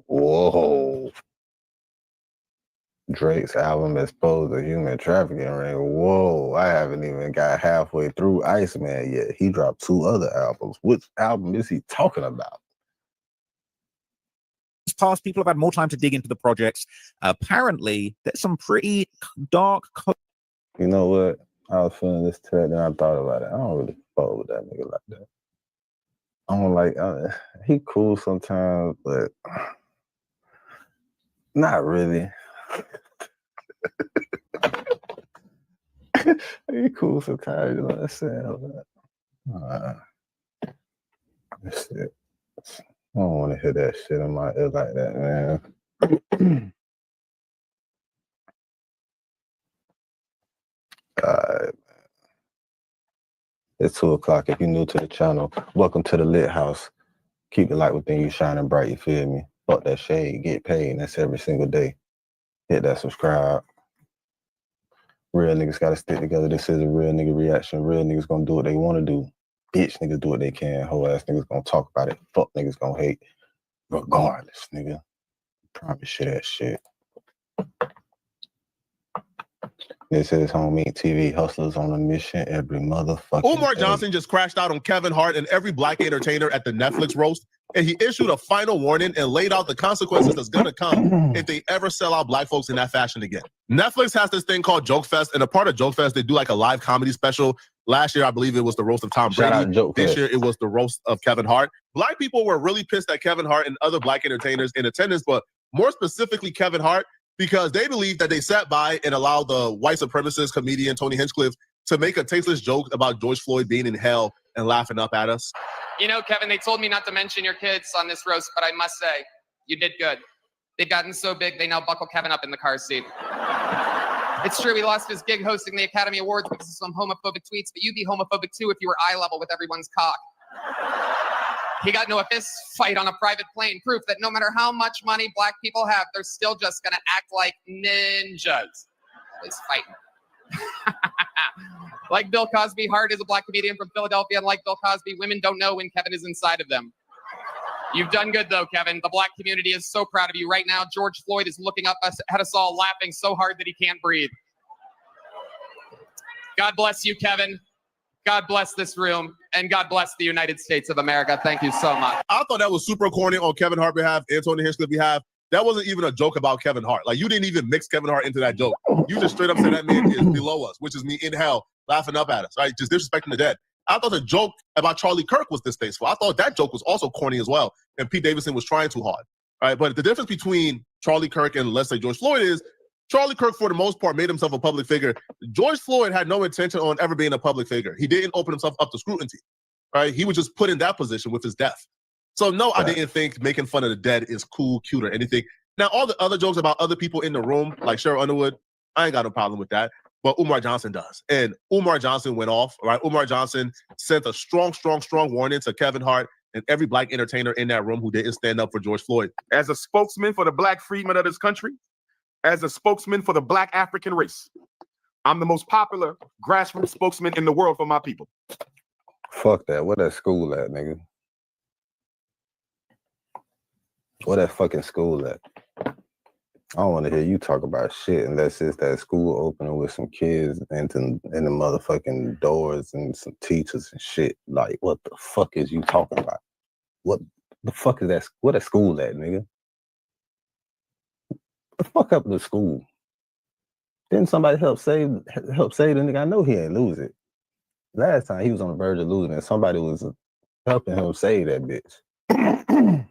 Whoa. Drake's album exposed a human trafficking ring. Whoa, I haven't even got halfway through Iceman yet. He dropped 2 other albums. Which album is he talking about? Past, people have had more time to dig into the projects. Apparently, there's some pretty dark. You know what? I was feeling this thread and I thought about it. I don't really fuck with that nigga like that. I don't like, he cool sometimes, but not really. He cool sometimes, you know what I'm saying? That's it. I don't want to hear that shit in my ear like that, man. Alright. It's 2 o'clock. If you're new to the channel, welcome to the Lit House. Keep the light within you shining bright, you feel me? Fuck that shade, get paid, and that's every single day. Hit that subscribe. Real niggas gotta stick together. This is a real nigga reaction. Real niggas gonna do what they wanna do. Bitch niggas do what they can. Whole ass niggas gonna talk about it. Fuck niggas gonna hate. Regardless, nigga. Promise you that shit. This is Home Meat TV. Hustlers on a mission every motherfucking Umar day. Johnson just crashed out on Kevin Hart and every black entertainer at the Netflix roast, and he issued a final warning and laid out the consequences that's gonna come if they ever sell out black folks in that fashion again. Netflix has this thing called Joke Fest, and a part of Joke Fest, they do like a live comedy special. Last year, I believe it was the roast of Tom Shout Brady. out Joke This Fest. year, it was the roast of Kevin Hart. Black people were really pissed at Kevin Hart and other black entertainers in attendance, but more specifically Kevin Hart, because they believe that they sat by and allowed the white supremacist comedian Tony Hinchcliffe to make a tasteless joke about George Floyd being in hell and laughing up at us. You know, Kevin, they told me not to mention your kids on this roast, but I must say, you did good. They've gotten so big, they now buckle Kevin up in the car seat. It's true, he lost his gig hosting the Academy Awards because of some homophobic tweets, but you'd be homophobic too if you were eye level with everyone's cock. He got into a fist fight on a private plane, proof that no matter how much money black people have, they're still just gonna act like ninjas. Always fighting. Like Bill Cosby, Hart is a black comedian from Philadelphia, and like Bill Cosby, women don't know when Kevin is inside of them. You've done good though, Kevin. The black community is so proud of you. Right now, George Floyd is looking up at us all, laughing so hard that he can't breathe. God bless you, Kevin. God bless this room, and God bless the United States of America. Thank you so much. I thought that was super corny on Kevin Hart's behalf and Tony Hinchcliffe's behalf. That wasn't even a joke about Kevin Hart. Like, you didn't even mix Kevin Hart into that joke. You just straight up said that man is below us, which is me in hell, laughing up at us, right? Just disrespecting the dead. I thought the joke about Charlie Kirk was distasteful. I thought that joke was also corny as well, and Pete Davidson was trying too hard, right? But the difference between Charlie Kirk and, let's say, George Floyd is Charlie Kirk, for the most part, made himself a public figure. George Floyd had no intention on ever being a public figure. He didn't open himself up to scrutiny, right? He was just put in that position with his death. So no, I didn't think making fun of the dead is cool, cute, or anything. Now, all the other jokes about other people in the room, like Cheryl Underwood, I ain't got no problem with that. But Umar Johnson does. And Umar Johnson went off, right? Umar Johnson sent a strong warning to Kevin Hart and every black entertainer in that room who didn't stand up for George Floyd. As a spokesman for the black freedmen of this country, as a spokesman for the black African race, I'm the most popular grassroots spokesman in the world for my people. Fuck that. Where that school at, nigga? Where that fucking school at? I don't want to hear you talk about shit unless it's that school opening with some kids in the motherfucking doors and some teachers and shit. Like, what the fuck is you talking about? What the fuck is that? Where that school at, nigga? The fuck up the school. Didn't somebody help save the nigga? I know he ain't lose it. Last time he was on the verge of losing it, somebody was helping him save that bitch.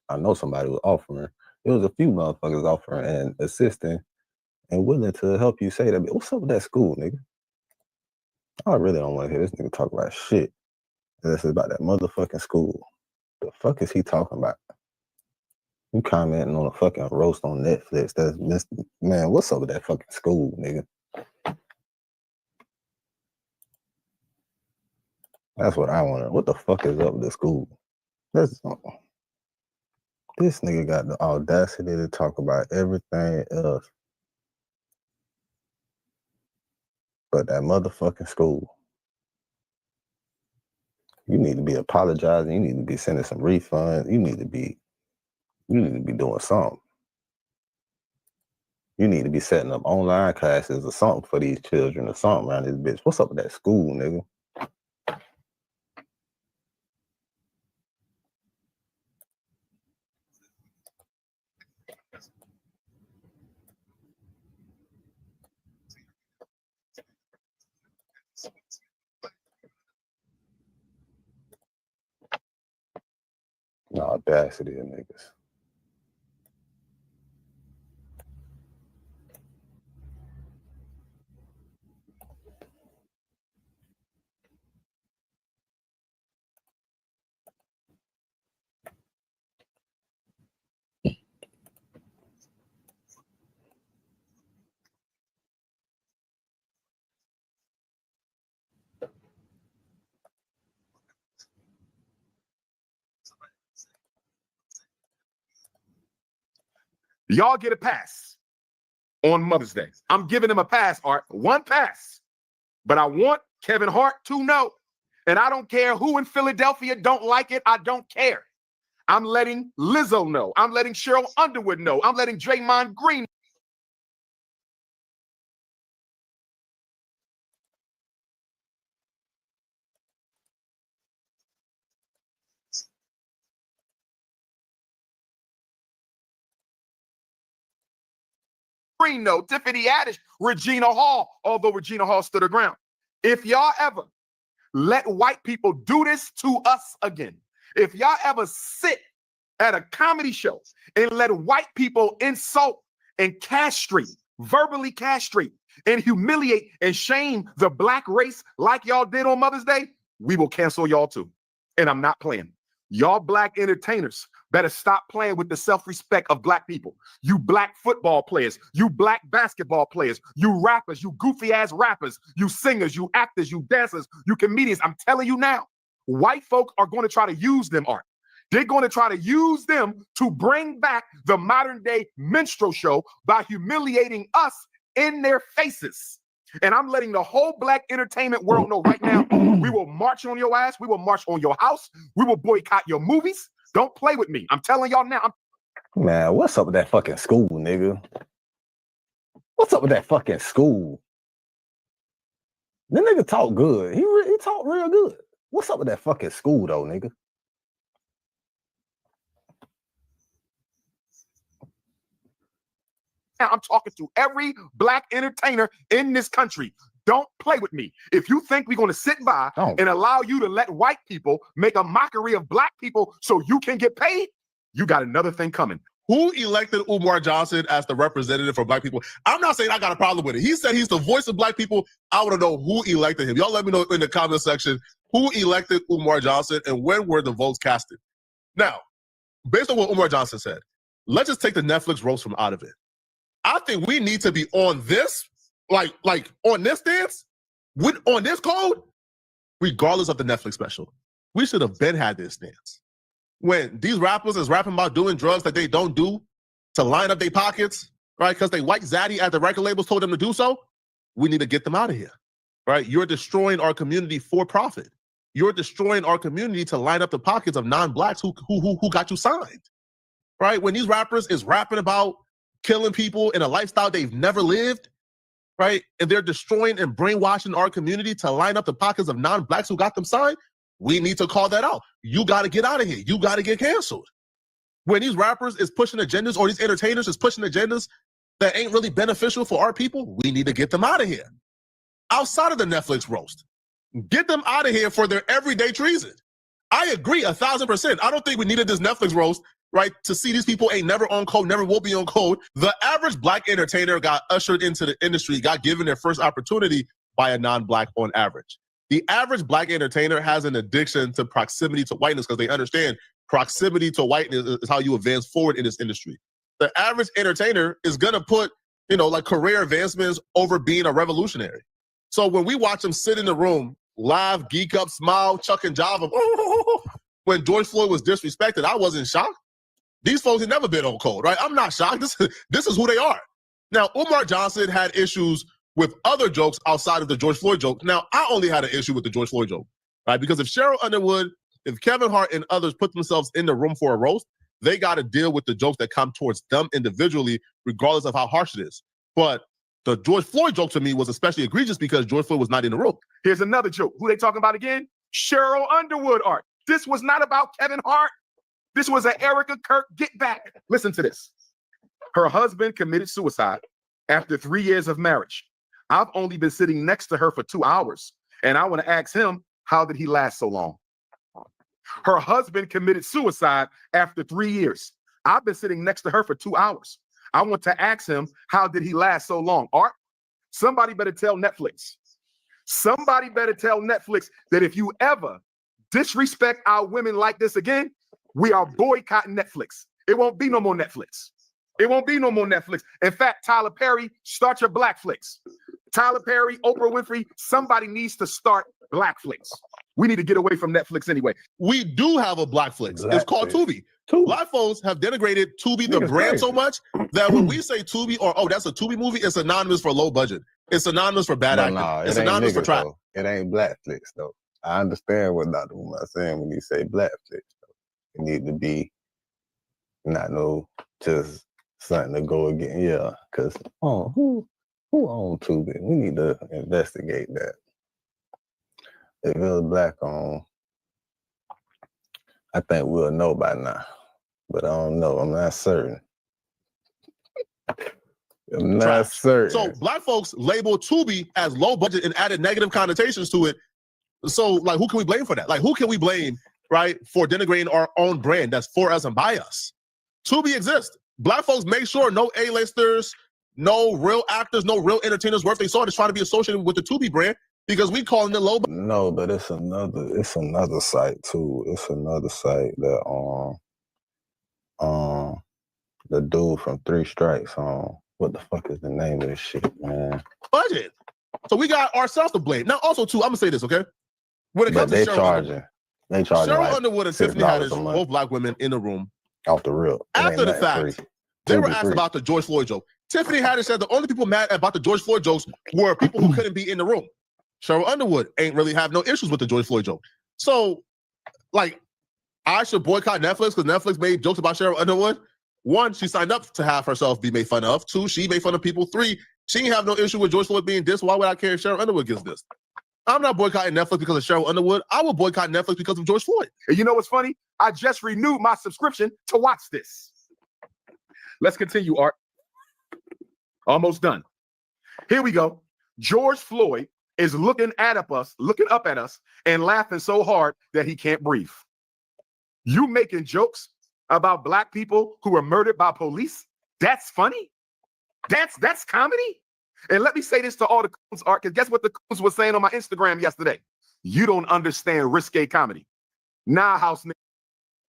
I know somebody was offering. There was a few motherfuckers offering and assisting and willing to help you say that. What's up with that school, nigga? I really don't want to hear this nigga talk about shit. This is about that motherfucking school. The fuck is he talking about? You commenting on a fucking roast on Netflix. Man, what's up with that fucking school, nigga? That's what I want to know. What the fuck is up with the school? This nigga got the audacity to talk about everything else but that motherfucking school. You need to be apologizing. You need to be sending some refunds. You need to be doing something. You need to be setting up online classes or something for these children or something around this bitch. What's up with that school, nigga? The audacity of niggas. Y'all get a pass on Mother's Day. I'm giving him a pass, Art. One pass. But I want Kevin Hart to know, and I don't care who in Philadelphia don't like it. I don't care. I'm letting Lizzo know. I'm letting Cheryl Underwood know. I'm letting Draymond Green know. Tiffany Haddish, Regina Hall, although Regina Hall stood her ground. If y'all ever let white people do this to us again, if y'all ever sit at a comedy show and let white people insult and castrate, verbally castrate and humiliate and shame the black race like y'all did on Mother's Day, we will cancel y'all too. And I'm not playing. Y'all black entertainers better stop playing with the self-respect of black people. You black football players, you black basketball players, you rappers, you goofy ass rappers, you singers, you actors, you dancers, you comedians. I'm telling you now, white folk are going to try to use them, Art. They're going to try to use them to bring back the modern day minstrel show by humiliating us in their faces. And I'm letting the whole black entertainment world know right now, we will march on your ass. We will march on your house. We will boycott your movies. Don't play with me. I'm telling y'all now. Man, what's up with that fucking school, nigga? What's up with that fucking school? The nigga talk good. He talk real good. What's up with that fucking school, though, nigga? I'm talking to every black entertainer in this country. Don't play with me. If you think we're going to sit by and allow you to let white people make a mockery of black people so you can get paid, you got another thing coming. Who elected Umar Johnson as the representative for black people? I'm not saying I got a problem with it. He said he's the voice of black people. I want to know who elected him. Y'all let me know in the comment section who elected Umar Johnson and when were the votes casted. Now, based on what Umar Johnson said, let's just take the Netflix roast from out of it. I think we need to be on this, like on this stance, on this code, regardless of the Netflix special. We should have been had this stance. When these rappers is rapping about doing drugs that they don't do to line up their pockets, right? Because they white zaddy at the record labels told them to do so, we need to get them out of here, right? You're destroying our community for profit. You're destroying our community to line up the pockets of non-blacks who got you signed, right? When these rappers is rapping about killing people in a lifestyle they've never lived, right? And they're destroying and brainwashing our community to line up the pockets of non-blacks who got them signed, we need to call that out. You got to get out of here. You got to get canceled. When these rappers is pushing agendas or these entertainers is pushing agendas that ain't really beneficial for our people, we need to get them out of here. Outside of the Netflix roast, get them out of here for their everyday treason. I agree 1,000%. I don't think we needed this Netflix roast, right, to see these people ain't never on code, never will be on code. The average black entertainer got ushered into the industry, got given their first opportunity by a non-black on average. The average black entertainer has an addiction to proximity to whiteness because they understand proximity to whiteness is how you advance forward in this industry. The average entertainer is going to put, like career advancements over being a revolutionary. So when we watch them sit in the room, laugh, geek up, smile, chuck and jive, when George Floyd was disrespected, I wasn't shocked. These folks had never been on code, right? I'm not shocked. This is who they are. Now, Umar Johnson had issues with other jokes outside of the George Floyd joke. Now, I only had an issue with the George Floyd joke, right? Because if Cheryl Underwood, if Kevin Hart and others put themselves in the room for a roast, they got to deal with the jokes that come towards them individually, regardless of how harsh it is. But the George Floyd joke to me was especially egregious because George Floyd was not in the room. Here's another joke. Who they talking about again? Cheryl Underwood art. This was not about Kevin Hart. This was an Erica Kirk get back. Listen to this. Her husband committed suicide after 3 years of marriage. I've only been sitting next to her for 2 hours, and I want to ask him, how did he last so long? Her husband committed suicide after 3 years. I've been sitting next to her for 2 hours. I want to ask him, how did he last so long? Art, somebody better tell Netflix. Somebody better tell Netflix that if you ever disrespect our women like this again, we are boycotting Netflix. It won't be no more Netflix. It won't be no more Netflix. In fact, Tyler Perry, start your Blackflix. Tyler Perry, Oprah Winfrey, somebody needs to start Blackflix. We need to get away from Netflix anyway. We do have a Blackflix. It's called Tubi. Black folks have denigrated Tubi, the brand, so much that when we say Tubi or, oh, that's a Tubi movie, it's synonymous for low budget. It's synonymous for bad acting. It's synonymous for trap. It ain't Blackflix, though. I understand what Dr. Umar is saying when he say Blackflix, though. It need to be not just something to go again. Yeah, because, who owns Tubi? We need to investigate that. If it was black owned, I think we'll know by now. But I don't know. I'm not certain. I'm not certain. So black folks label Tubi as low budget and added negative connotations to it. So, like, who can we blame for that? Like, who can we blame, right, for denigrating our own brand that's for us and by us? Tubi exists. Black folks make sure no A-listers, no real actors, no real entertainers worth they saw is trying to be associated with the Tubi brand because we calling it low. No, but it's another site too. It's another site that the dude from Three Strikes what the fuck is the name of this shit, man? Budget. So we got ourselves to blame. Now, also too, I'm gonna say this, okay? When it comes to Cheryl Underwood, Underwood and Tiffany Haddish, both black women in the room. Off the real. After the fact, they were asked about the George Floyd joke. Tiffany Haddish said the only people mad about the George Floyd jokes were people who couldn't be in the room. Cheryl Underwood ain't really have no issues with the George Floyd joke. So, like, I should boycott Netflix because Netflix made jokes about Cheryl Underwood. 1, she signed up to have herself be made fun of. 2, she made fun of people. 3, she didn't have no issue with George Floyd being dissed. Why would I care if Cheryl Underwood gets dissed? I'm not boycotting Netflix because of Cheryl Underwood. I will boycott Netflix because of George Floyd. And you know what's funny? I just renewed my subscription to watch this. Let's continue, Art. Almost done. Here we go. George Floyd is looking up at us and laughing so hard that he can't breathe. You making jokes about black people who were murdered by police? That's funny? That's comedy? And let me say this to all the coons, Art, because guess what the coons was saying on my Instagram yesterday? You don't understand risque comedy. Nah, house nigga.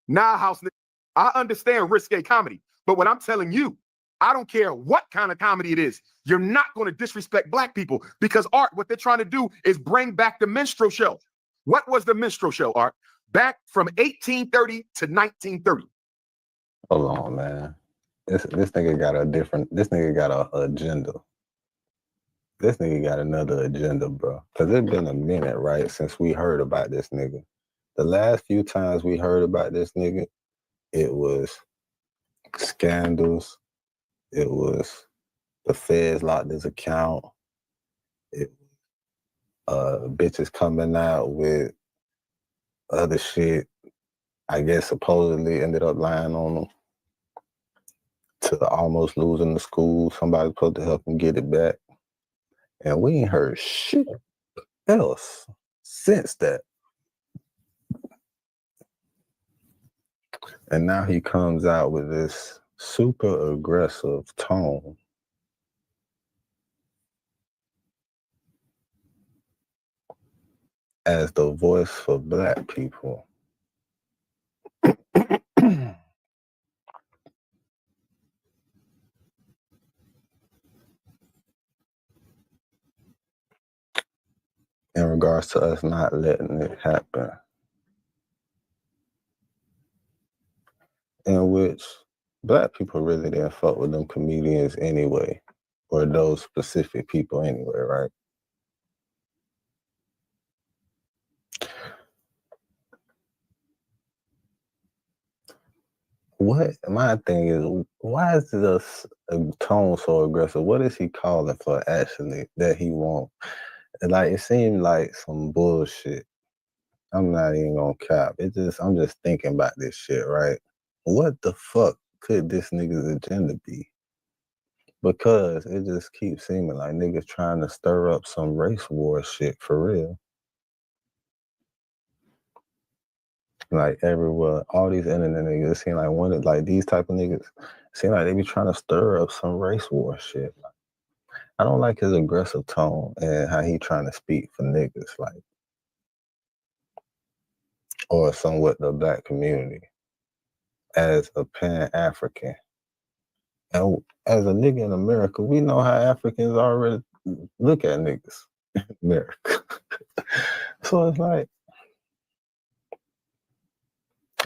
Nah, house nigga. I understand risque comedy, but what I'm telling you, I don't care what kind of comedy it is. You're not going to disrespect black people because, Art, what they're trying to do is bring back the minstrel show. What was the minstrel show, Art? Back from 1830 to 1930. Hold on, man. This nigga got a different, this nigga got a agenda. This nigga got another agenda, bro. Because it's been a minute, right, since we heard about this nigga. The last few times we heard about this nigga, it was scandals. It was the feds locked his account. It bitches coming out with other shit. I guess supposedly ended up lying on him to almost losing the school. Somebody supposed to help him get it back. And we ain't heard shit else since that. And now he comes out with this super aggressive tone. As the voice for black people. In regards to us not letting it happen. In which black people really didn't fuck with them comedians anyway, or those specific people anyway, right? What my thing is, why is this tone so aggressive? What is he calling for actually that he won't? Like, it seemed like some bullshit. I'm not even gonna cap. I'm just thinking about this shit, right? What the fuck could this nigga's agenda be? Because it just keeps seeming like niggas trying to stir up some race war shit for real. Like everywhere, all these internet niggas, it seem like like these type of niggas, seem like they be trying to stir up some race war shit. I don't like his aggressive tone and how he trying to speak for niggas, like, or somewhat the black community as a Pan-African. And as a nigga in America, we know how Africans already look at niggas in America. So it's like,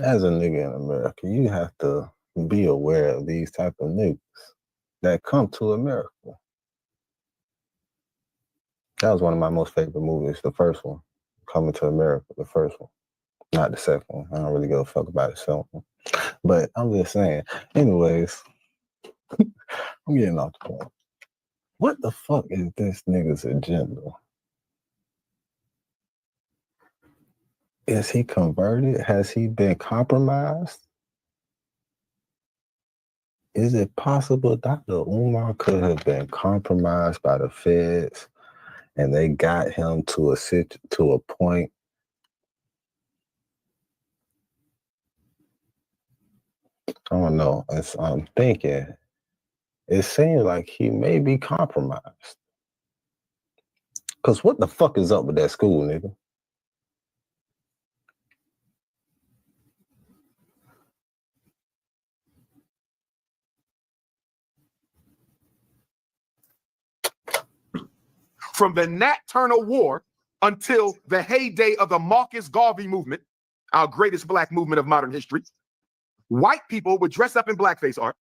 as a nigga in America, you have to be aware of these type of niggas that come to America. That was one of my most favorite movies, the first one, Coming to America, the first one. Not the second one. I don't really give a fuck about the second one. But I'm just saying, anyways, I'm getting off the point. What the fuck is this nigga's agenda? Is he converted? Has he been compromised? Is it possible Dr. Umar could have been compromised by the feds and they got him to a point I don't know. I'm thinking it seems like he may be compromised. Cause what the fuck is up with that school, nigga? From the Nat Turner War until the heyday of the Marcus Garvey movement, our greatest black movement of modern history, white people would dress up in blackface art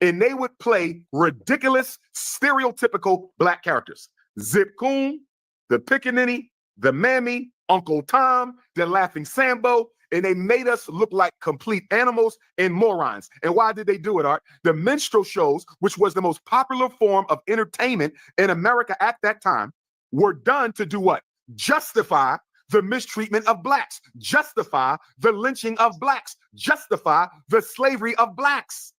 and they would play ridiculous, stereotypical black characters. Zip Coon, the Pickaninny, the Mammy, Uncle Tom, the Laughing Sambo, and they made us look like complete animals and morons. And why did they do it, Art? The minstrel shows, which was the most popular form of entertainment in America at that time, were done to do what? Justify the mistreatment of blacks, justify the lynching of blacks, justify the slavery of blacks.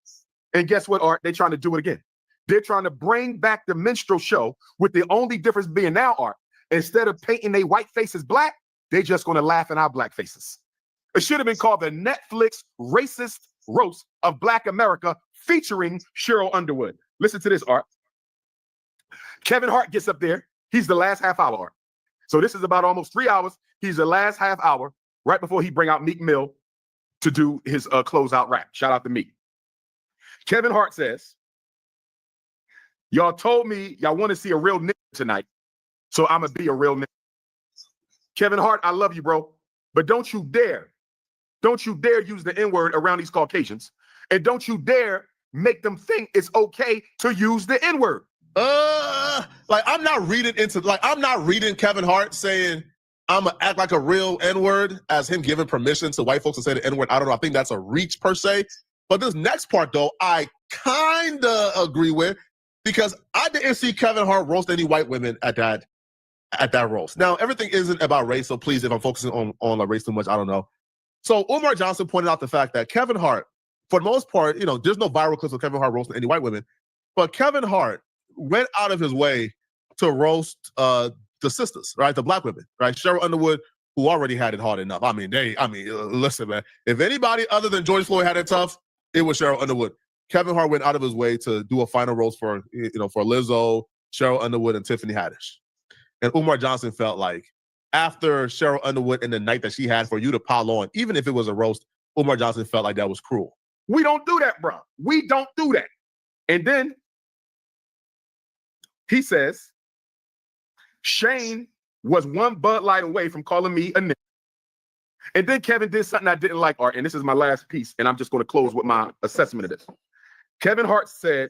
And guess what, Art? They're trying to do it again. They're trying to bring back the minstrel show, with the only difference being now, Art, instead of painting their white faces black, they're just going to laugh in our black faces. It should have been called the Netflix Racist roast of Black America featuring Cheryl Underwood. Listen to this, Art. Kevin Hart gets up there. He's the last half hour, Art. So this is about almost 3 hours. He's the last half hour right before he bring out Meek Mill to do his closeout rap. Shout out to Meek. Kevin Hart says, y'all told me y'all want to see a real nigga tonight, so I'm going to be a real nigga. Kevin Hart, I love you, bro, but don't you dare use the N-word around these Caucasians, and don't you dare make them think it's okay to use the N-word. I'm not reading Kevin Hart saying I'm gonna act like a real N-word as him giving permission to white folks to say the N-word. I don't know. I think that's a reach per se. But this next part, though, I kind of agree with, because I didn't see Kevin Hart roast any white women at that roast. Now, everything isn't about race, so please, if I'm focusing on the race too much, I don't know. So Umar Johnson pointed out the fact that Kevin Hart, for the most part, there's no viral clips of Kevin Hart roasting any white women, but Kevin Hart went out of his way to roast the sisters, right? The Black women, right? Cheryl Underwood, who already had it hard enough. Listen, man, if anybody other than George Floyd had it tough, it was Cheryl Underwood. Kevin Hart went out of his way to do a final roast for Lizzo, Cheryl Underwood, and Tiffany Haddish. And Umar Johnson felt like after Cheryl Underwood and the night that she had, for you to pile on, even if it was a roast, Umar Johnson felt like that was cruel. We don't do that, bro. We don't do that. And then he says, Shane was one Bud Light away from calling me a nigga. And then Kevin did something I didn't like, Art, and this is my last piece, and I'm just going to close with my assessment of this. Kevin Hart said,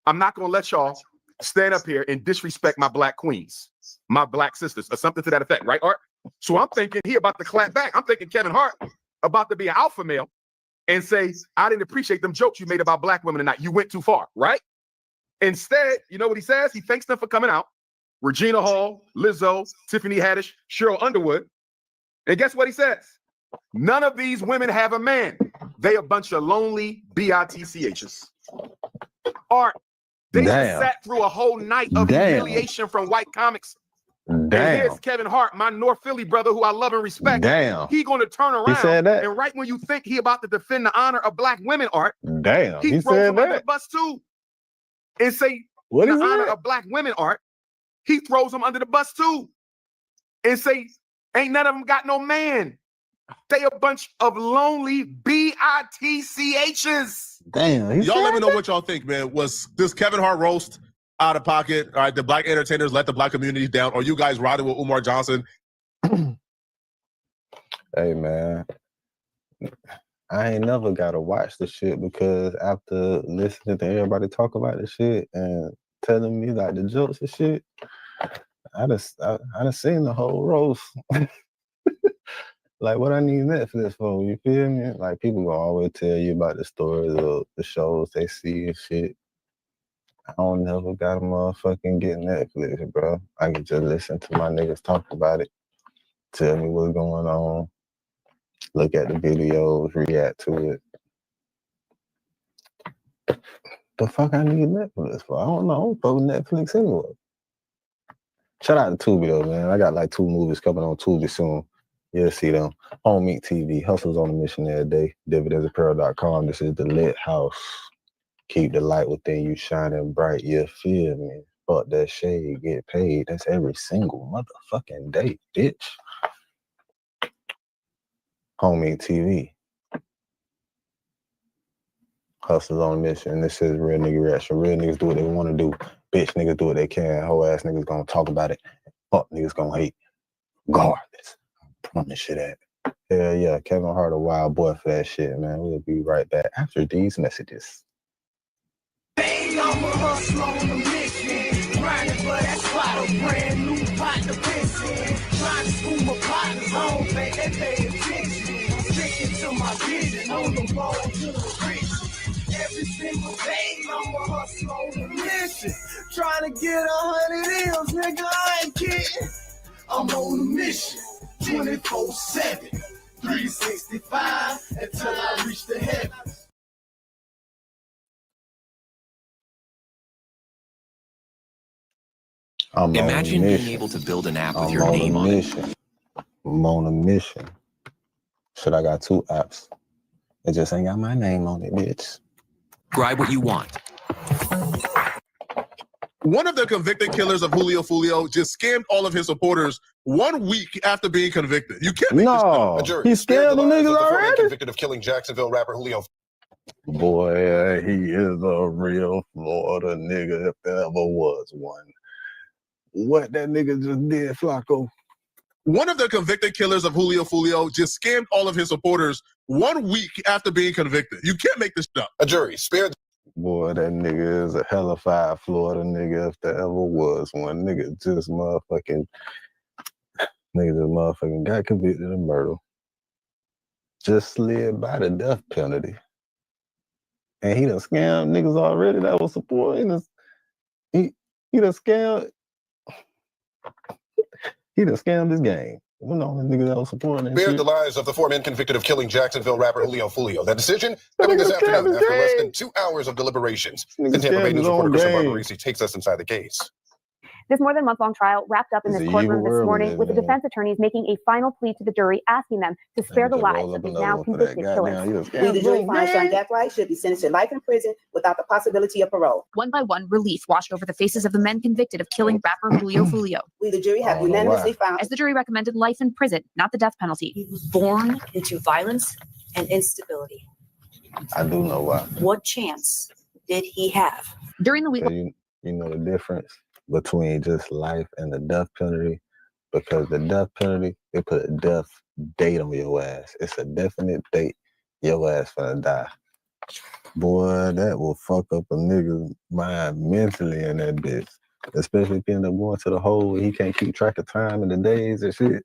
I'm not going to let y'all stand up here and disrespect my Black queens, my Black sisters, or something to that effect, right, Art? So I'm thinking he about to clap back. I'm thinking Kevin Hart about to be an alpha male and say, I didn't appreciate them jokes you made about Black women tonight. You went too far, right? Instead, you know what he says? He thanks them for coming out. Regina Hall, Lizzo, Tiffany Haddish, Cheryl Underwood. And guess what he says? None of these women have a man. They a bunch of lonely BITCHs. Art, they sat through a whole night of humiliation from white comics. And here's Kevin Hart, my North Philly brother who I love and respect. He gonna turn around and right when you think he about to defend the honor of Black women, Art, he throws them under the bus too. And say the honor of Black women, Art, he throws them under the bus too. And say, ain't none of them got no man. They a bunch of lonely BITCHs. Damn. Y'all let me know what y'all think, man. Was this Kevin Hart roast out of pocket? All right, the Black entertainers let the Black community down. Or you guys riding with Umar Johnson? Hey, man. I ain't never got to watch the shit, because after listening to everybody talk about the shit and telling me like the jokes and shit, I done seen the whole roast. Like, what I need Netflix for, you feel me? Like, people gonna always tell you about the stories of the shows they see and shit. I don't never gotta motherfucking get Netflix, bro. I can just listen to my niggas talk about it, tell me what's going on, look at the videos, react to it. The fuck I need Netflix for? I don't know. I don't fuck with Netflix anyway. Shout out to Tubi though, man. I got like 2 movies coming on Tubi soon. You'll see them. Home Meat TV, hustles on a mission every day. DavidAsApparel.com. This is the lit house. Keep the light within you shining bright. You feel me? Fuck that shade, get paid. That's every single motherfucking day, bitch. Home Meat TV. Hustles on a mission. This is real nigga reaction. Real niggas do what they want to do. Bitch niggas do what they can. Whole ass niggas gonna talk about it. Fuck niggas gonna hate. Regardless. Promise you that. Hell yeah, Kevin Hart a wild boy for that shit, man. We'll be right back after these messages. Baby, I'm a hustler on a mission. Grinding for that spot, a brand new partner pissing. Trying to school my partners home, baby, they pay attention. I'm sticking to my vision, on the road to the rich. Every single day, I'm a hustler on a mission. Trying to get 100 M's, nigga, I ain't kidding. I'm on a mission. 24/7, 365 until I reach the heavens. Imagine being able to build an app with your name on it. I'm on a mission. Shit, I got 2 apps. It just ain't got my name on it, bitch. Describe what you want. One of the convicted killers of Julio Fulio just scammed all of his supporters 1 week after being convicted. You can't make this No, up. A jury he scared the niggas already. Convicted of killing Jacksonville rapper Julio. Boy, he is a real Florida nigga if there ever was one. What that nigga just did, Flacco. One of the convicted killers of Julio Fulio just scammed all of his supporters 1 week after being convicted. You can't make this up. A jury spared. Boy, that nigga is a hellified Florida nigga if there ever was one. Nigga just motherfucking got convicted of murder. Just slid by the death penalty. And he done scammed niggas already that was supporting. He done scammed. He done scammed this game. You know, the niggas that was supporting him. Spared the lives of the 4 men convicted of killing Jacksonville rapper Julio Fulio. That decision coming this afternoon after less than 2 hours of deliberations. The Tampa Bay News reporter Christian Barbarisi takes us inside the case. This more than month-long trial wrapped up in this courtroom this morning with the defense attorneys making a final plea to the jury, asking them to spare the lives of these now convicted killers. We, the jury, find Sean Deckwright should be sentenced to life in prison without the possibility of parole. One by one, relief washed over the faces of the men convicted of killing rapper Julio Fulio. We, the jury, have unanimously found, as the jury recommended, life in prison, not the death penalty. He was born into violence and instability. I do know why. What chance did he have? During the week, You know the difference between just life and the death penalty? Because the death penalty, they put a death date on your ass. It's a definite date. Your ass finna die. Boy, that will fuck up a nigga's mind mentally in that bitch. Especially if you end up going to the hole where he can't keep track of time and the days and shit.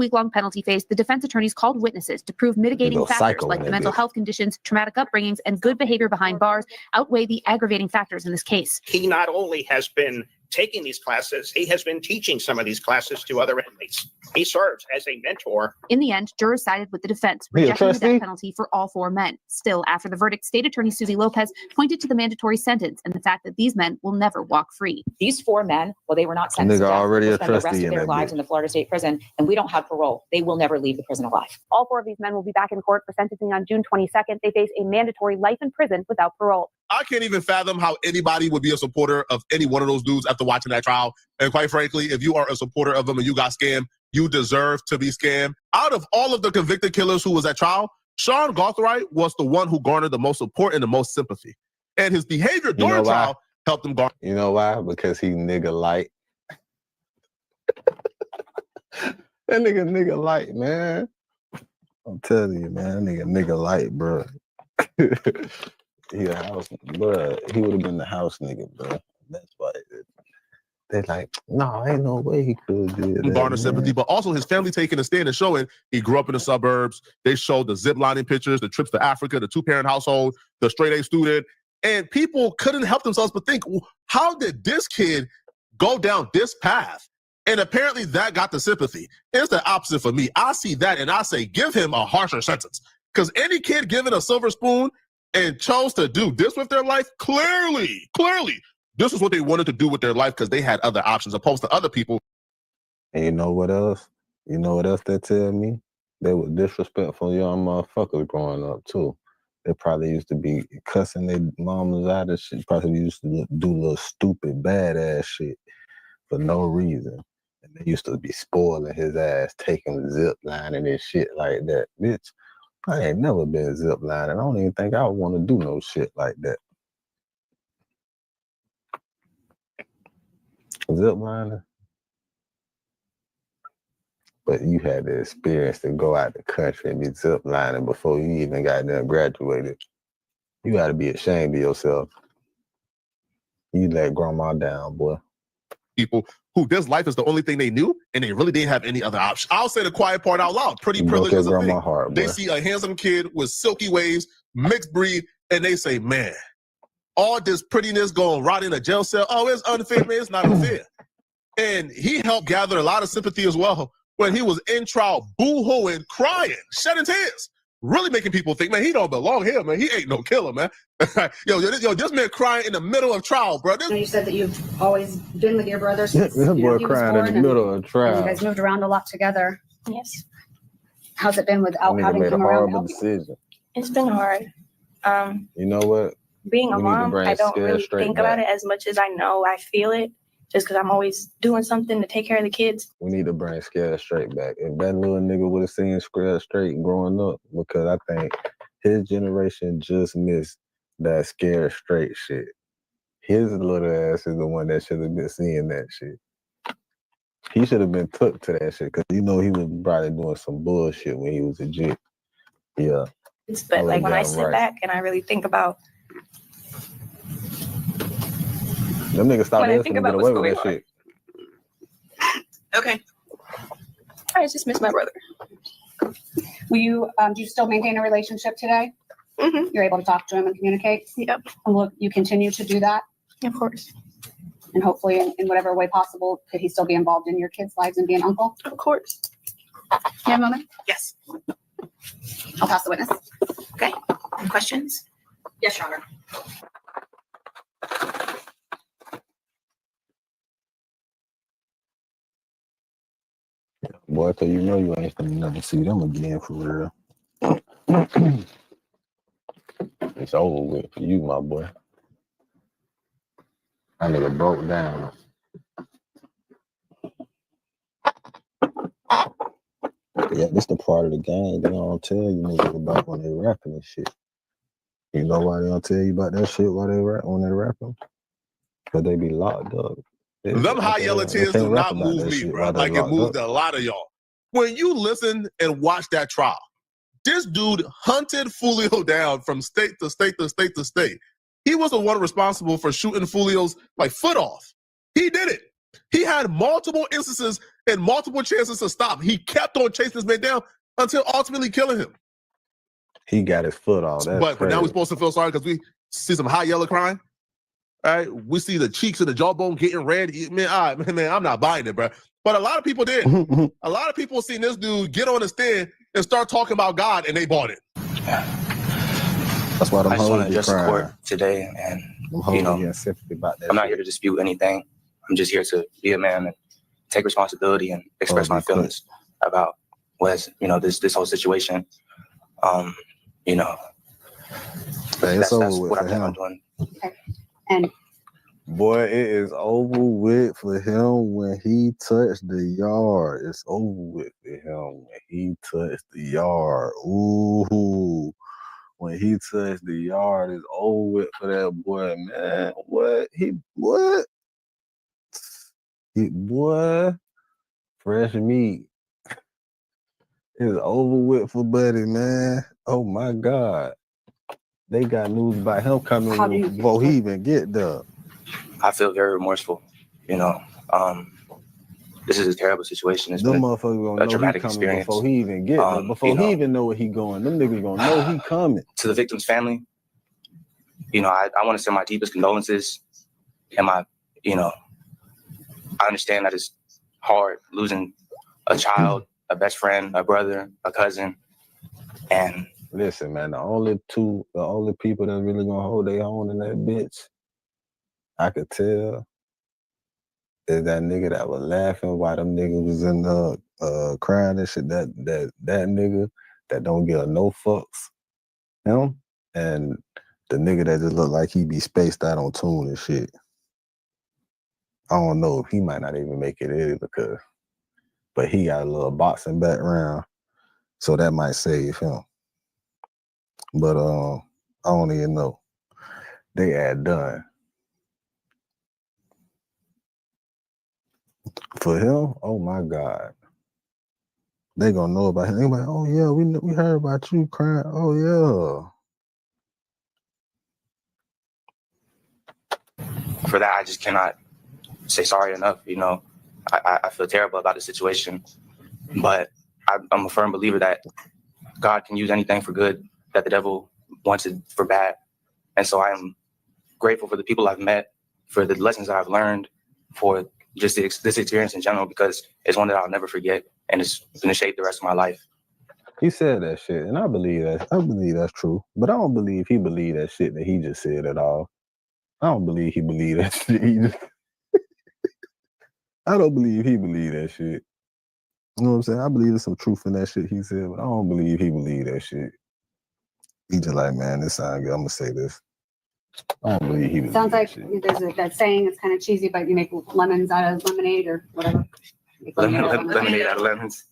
week-long penalty phase, the defense attorneys called witnesses to prove mitigating factors like the mental health conditions, traumatic upbringings, and good behavior behind bars outweigh the aggravating factors in this case. He not only has been taking these classes, he has been teaching some of these classes to other inmates. He serves as a mentor. In the end, jurors sided with the defense, rejecting the death penalty for all four men. Still, after the verdict, State Attorney Susie Lopez pointed to the mandatory sentence and the fact that these men will never walk free. These four men, well, they were not sentenced to death, will spend the rest of their lives in the Florida State Prison, and we don't have parole. They will never leave the prison alive. All four of these men will be back in court for sentencing on June 22nd. They face a mandatory life in prison without parole. I can't even fathom how anybody would be a supporter of any one of those dudes after watching that trial. And quite frankly, if you are a supporter of them and you got scammed, you deserve to be scammed. Out of all of the convicted killers who was at trial, Sean Gothright was the one who garnered the most support and the most sympathy. And his behavior during trial helped him garner. You know why? Because he nigga light. That nigga light, man. I'm telling you, man, nigga light, bro. He a house, bro. He would have been the house nigga, bro. That's why they're like, no, ain't no way he could do that. Garner sympathy, but also his family taking a stand and showing he grew up in the suburbs. They showed the zip lining pictures, the trips to Africa, the two-parent household, the straight A student, and people couldn't help themselves but think, how did this kid go down this path? And apparently that got the sympathy. It's the opposite for me. I see that and I say, give him a harsher sentence. Because any kid given a silver spoon and chose to do this with their life, clearly, this is what they wanted to do with their life because they had other options opposed to other people. And you know what else? You know what else they tell me? They were disrespectful young motherfuckers growing up too. They probably used to be cussing their mamas out of shit. Probably used to do little stupid, badass shit for no reason. And they used to be spoiling his ass, taking zip lining and shit like that. Bitch, I ain't never been zip lining. I don't even think I would want to do no shit like that. Zip lining? But you had the experience to go out the country and be zip lining before you even got there graduated. You got to be ashamed of yourself. You let grandma down, boy. People who this life is the only thing they knew and they really didn't have any other option. I'll say the quiet part out loud. Pretty privilege is a thing. They see a handsome kid with silky waves, mixed breed, and they say, man, all this prettiness going rot in a jail cell. Oh, it's unfair, man. It's not unfair. And he helped gather a lot of sympathy as well when he was in trial, boo-hooing, crying, shedding tears, really making people think, man, he don't belong here, man. He ain't no killer, man. yo, this man crying in the middle of trial, bro. You said that you've always been with your brother since This boy crying in the middle of trial. you guys moved around a lot together. Yes. How's it been without Nigga having made a him around to horrible help you? decision. It's been hard. You know what? Being a We need to mom, bring I don't Scale really straight think about back. it as much as I know I feel it, just because I'm always doing something to take care of the kids. We need to bring Scale straight back. If that little nigga would have seen Scale straight growing up, because I think his generation just missed that Scale straight shit. His little ass is the one that should have been seeing that shit. He should have been took to that shit, because you know he was probably doing some bullshit when he was a jit. Yeah. But like when I sit back and I really think about them niggas stopped when I asking think to get about away what's with that going shit. okay, I just miss my brother. Will you, do you still maintain a relationship today? Mm-hmm. You're able to talk to him and communicate? Yep. And will you continue to do that? Of course. And hopefully in whatever way possible, could he still be involved in your kids' lives and be an uncle? Of course. You have a moment? Yes. I'll pass the witness. Okay. Any questions? Yes, Your Honor. Boy, till you know you ain't finna never see them again for real. It's over with for you, my boy. That nigga broke down. Yeah, this the part of the game they don't tell you niggas about when they rapping and shit. You know why they don't tell you about that shit while they rap when they rapping? Because they be locked up. Them high yellow tears do not move me, bro. Like it moved a lot of y'all. When you listen and watch that trial, this dude hunted Fulio down from state to state to state to state. He was the one responsible for shooting Fulio's foot off. He did it. He had multiple instances and multiple chances to stop. He kept on chasing this man down until ultimately killing him. He got his foot off. But now we're supposed to feel sorry because we see some high yellow crying. Right? We see the cheeks and the jawbone getting red. Man, I'm not buying it, bro. But a lot of people did. A lot of people seen this dude get on the stand and start talking about God, and they bought it. That's why I just want to address the court today, and I'm not here to dispute anything. I'm just here to be a man and take responsibility and express my feelings about this whole situation. That's what I'm planning on doing. And boy, it is over with for him when he touched the yard. It's over with for him when he touched the yard. Ooh. When he touched the yard, it's over with for that boy, man. Boy, fresh meat. It's over with for Buddy, man. Oh my God. They got news about him coming before he even get there. I feel very remorseful. This is a terrible situation. It's them been motherfuckers gonna a traumatic experience before he even get there. Before he even know where he going. Them niggas gonna know he coming. To the victim's family, I want to send my deepest condolences. And I understand that it's hard losing a child, a best friend, a brother, a cousin. And listen, man, the only people that really gonna hold their own in that bitch, I could tell, is that nigga that was laughing while them niggas was in the crying and shit. That nigga that don't give no fucks. Him and the nigga that just look like he be spaced out on tune and shit. I don't know if he might not even make it either, but he got a little boxing background, so that might save him. But I don't even know. They had done. For him, oh my God. They gonna know about him. They like, oh yeah, we heard about you crying. Oh yeah. For that, I just cannot say sorry enough. I feel terrible about the situation, but I'm a firm believer that God can use anything for good that the devil wants it for bad. And so I am grateful for the people I've met, for the lessons that I've learned, for just this experience in general, because it's one that I'll never forget, and it's going to shape the rest of my life. He said that shit, and I believe that's true, but I don't believe he believed that shit that he just said at all. I don't believe he believed that shit either. I don't believe he believed that shit. You know what I'm saying? I believe there's some truth in that shit he said, but I don't believe he believed that shit. He just like, man, this sound good. I'm gonna say this. I don't believe he believed Sounds like shit. there's that saying. It's kind of cheesy, but you make lemons out of lemonade or whatever. Make Lemonade out of lemons.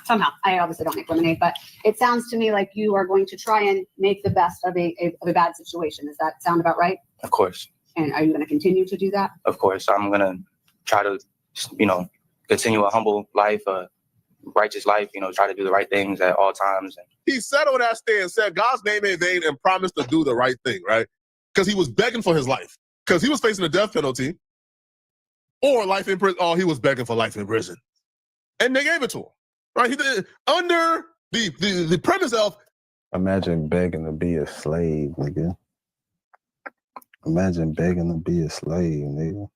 Somehow, I obviously don't make lemonade, but it sounds to me like you are going to try and make the best of a bad situation. Does that sound about right? Of course. And are you going to continue to do that? Of course. I'm going to try to, continue a humble life, a righteous life, try to do the right things at all times. He sat on that stand, said God's name in vain, and promised to do the right thing, right? Because he was begging for his life. Because he was facing the death penalty or life in prison. Oh, he was begging for life in prison. And they gave it to him. Right? He did, under the premise of, imagine begging to be a slave, nigga. Imagine begging to be a slave, nigga.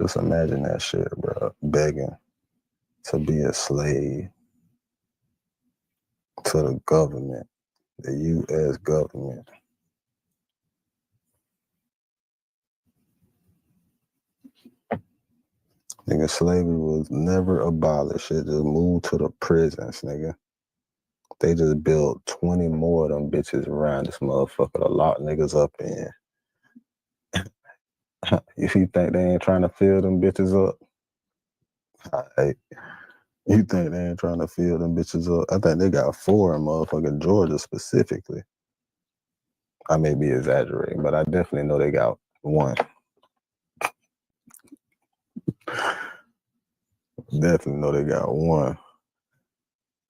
Just imagine that shit, bro. Begging to be a slave to the government, the U.S. government. Nigga, slavery was never abolished. It just moved to the prisons, nigga. They just built 20 more of them bitches around this motherfucker to lock niggas up in. If you think they ain't trying to fill them bitches up, right. You think they ain't trying to fill them bitches up? I think they got 4 in motherfucking Georgia specifically. I may be exaggerating, but I definitely know they got 1. Definitely know they got 1.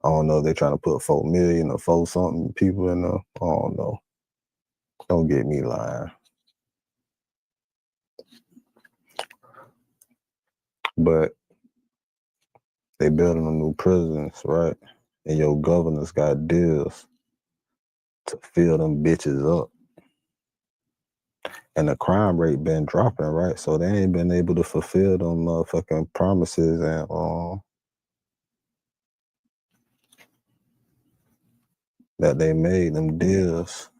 I don't know if they're trying to put 4 million or 4 something people in there. I don't know. Don't get me lying. But they building them new prisons, right? And your governors got deals to fill them bitches up. And the crime rate been dropping, right? So they ain't been able to fulfill them motherfucking promises and that they made, them deals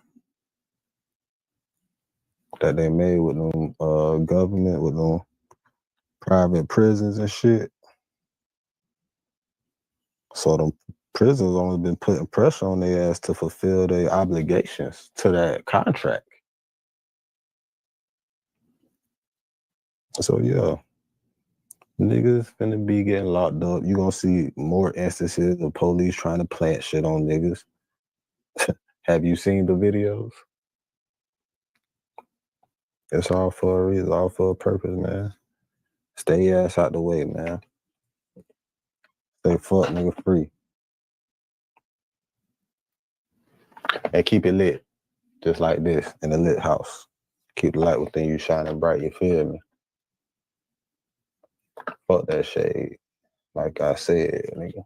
that they made with them government, with them private prisons and shit. So them prisons only been putting pressure on their ass to fulfill their obligations to that contract. So yeah, niggas finna be getting locked up. You gonna see more instances of police trying to plant shit on niggas. Have you seen the videos? It's all for a reason, all for a purpose, man. Stay your ass out the way, man. Stay fuck nigga free. And keep it lit. Just like this, in a lit house. Keep the light within you shining bright, you feel me? Fuck that shade. Like I said, nigga.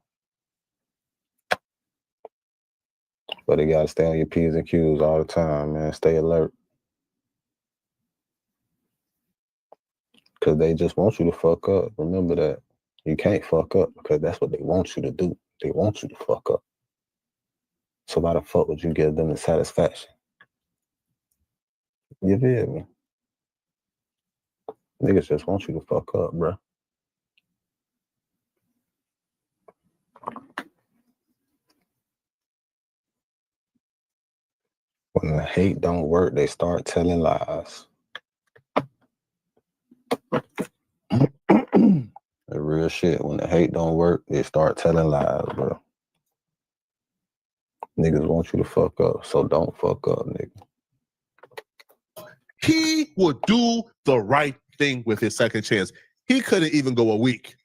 But you gotta stay on your P's and Q's all the time, man. Stay alert. Cause they just want you to fuck up. Remember that. You can't fuck up because that's what they want you to do. They want you to fuck up. So why the fuck would you give them the satisfaction? You feel me? Niggas just want you to fuck up, bro. When the hate don't work, they start telling lies. The real shit. When the hate don't work, they start telling lies, bro. Niggas want you to fuck up, so don't fuck up, nigga. He would do the right thing with his second chance. He couldn't even go a week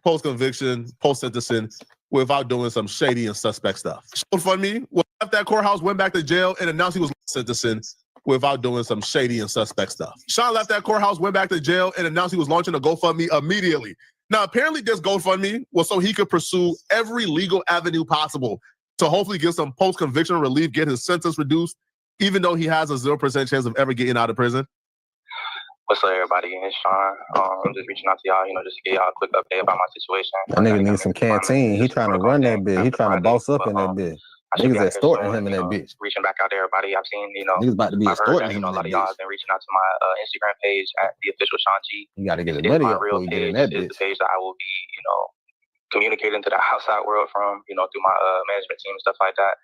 post-conviction, post-sentencing, without doing some shady and suspect stuff. GoFundMe left that courthouse, went back to jail, and announced he was sentencing without doing some shady and suspect stuff. Sean left that courthouse, went back to jail, and announced he was launching a GoFundMe immediately. Now, apparently this GoFundMe was so he could pursue every legal avenue possible to hopefully get some post-conviction relief, get his sentence reduced, even though he has a 0% chance of ever getting out of prison. What's up, everybody? It's Sean. I'm just reaching out to y'all, just to get y'all a quick update about my situation. That nigga needs some canteen. He trying to run that bitch. He trying to boss up in that bitch. I should be Niggas out here extorting soon, him in that bitch. reaching back out to everybody. I've seen, Niggas about to be I've heard extorting that, him a in lot that of y'all bitch. have been reaching out to my Instagram page at the official Sean G. You gotta get his It is money my up real before you get in page. that Is bitch. the page that I will be, communicating to the outside world from, through my management team and stuff like that.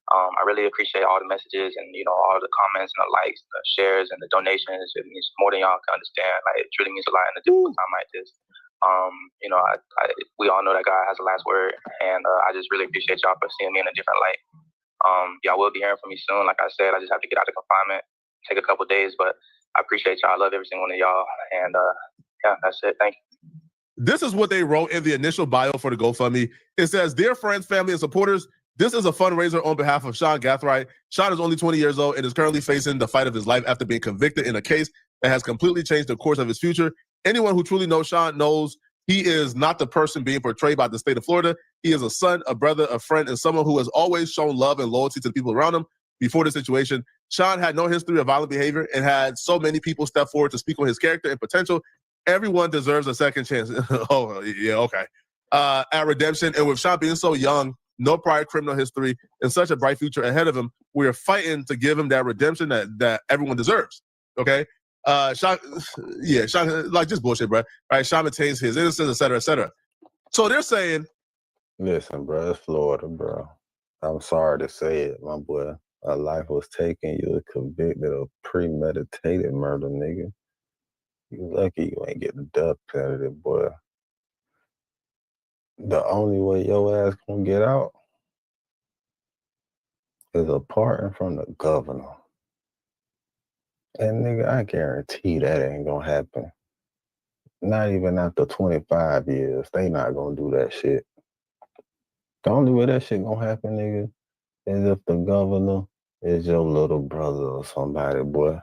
I really appreciate all the messages and, all the comments and the likes, the shares and the donations. It means more than y'all can understand. Like, it truly means a lot in a difficult time like this. We all know that God has the last word, and I just really appreciate y'all for seeing me in a different light. Y'all will be hearing from me soon. Like I said, I just have to get out of confinement, take a couple days, but I appreciate y'all. I love every single one of y'all, and yeah, that's it. Thank you. This is what they wrote in the initial bio for the GoFundMe. It says, "Dear friends, family, and supporters, this is a fundraiser on behalf of Sean Gathright. Sean is only 20 years old and is currently facing the fight of his life after being convicted in a case that has completely changed the course of his future. Anyone who truly knows Sean knows he is not the person being portrayed by the state of Florida. He is a son, a brother, a friend, and someone who has always shown love and loyalty to the people around him. Before the situation, Sean had no history of violent behavior and had so many people step forward to speak on his character and potential. Everyone deserves a second chance." Oh, yeah, okay. At redemption, and with Sean being so young, no prior criminal history, and such a bright future ahead of him, we are fighting to give him that redemption that everyone deserves. Okay? Sean, like, just bullshit, bro. All right, Sean maintains his innocence, et cetera, et cetera. So they're saying, listen, bro, it's Florida, bro. I'm sorry to say it, my boy. A life was taken. You were convicted of premeditated murder, nigga. You lucky you ain't getting the death penalty, boy. The only way your ass gonna get out is aparting from the governor. And nigga, I guarantee that ain't gonna happen. Not even after 25 years, they not gonna do that shit. The only way that shit gonna happen, nigga, is if the governor is your little brother or somebody, boy.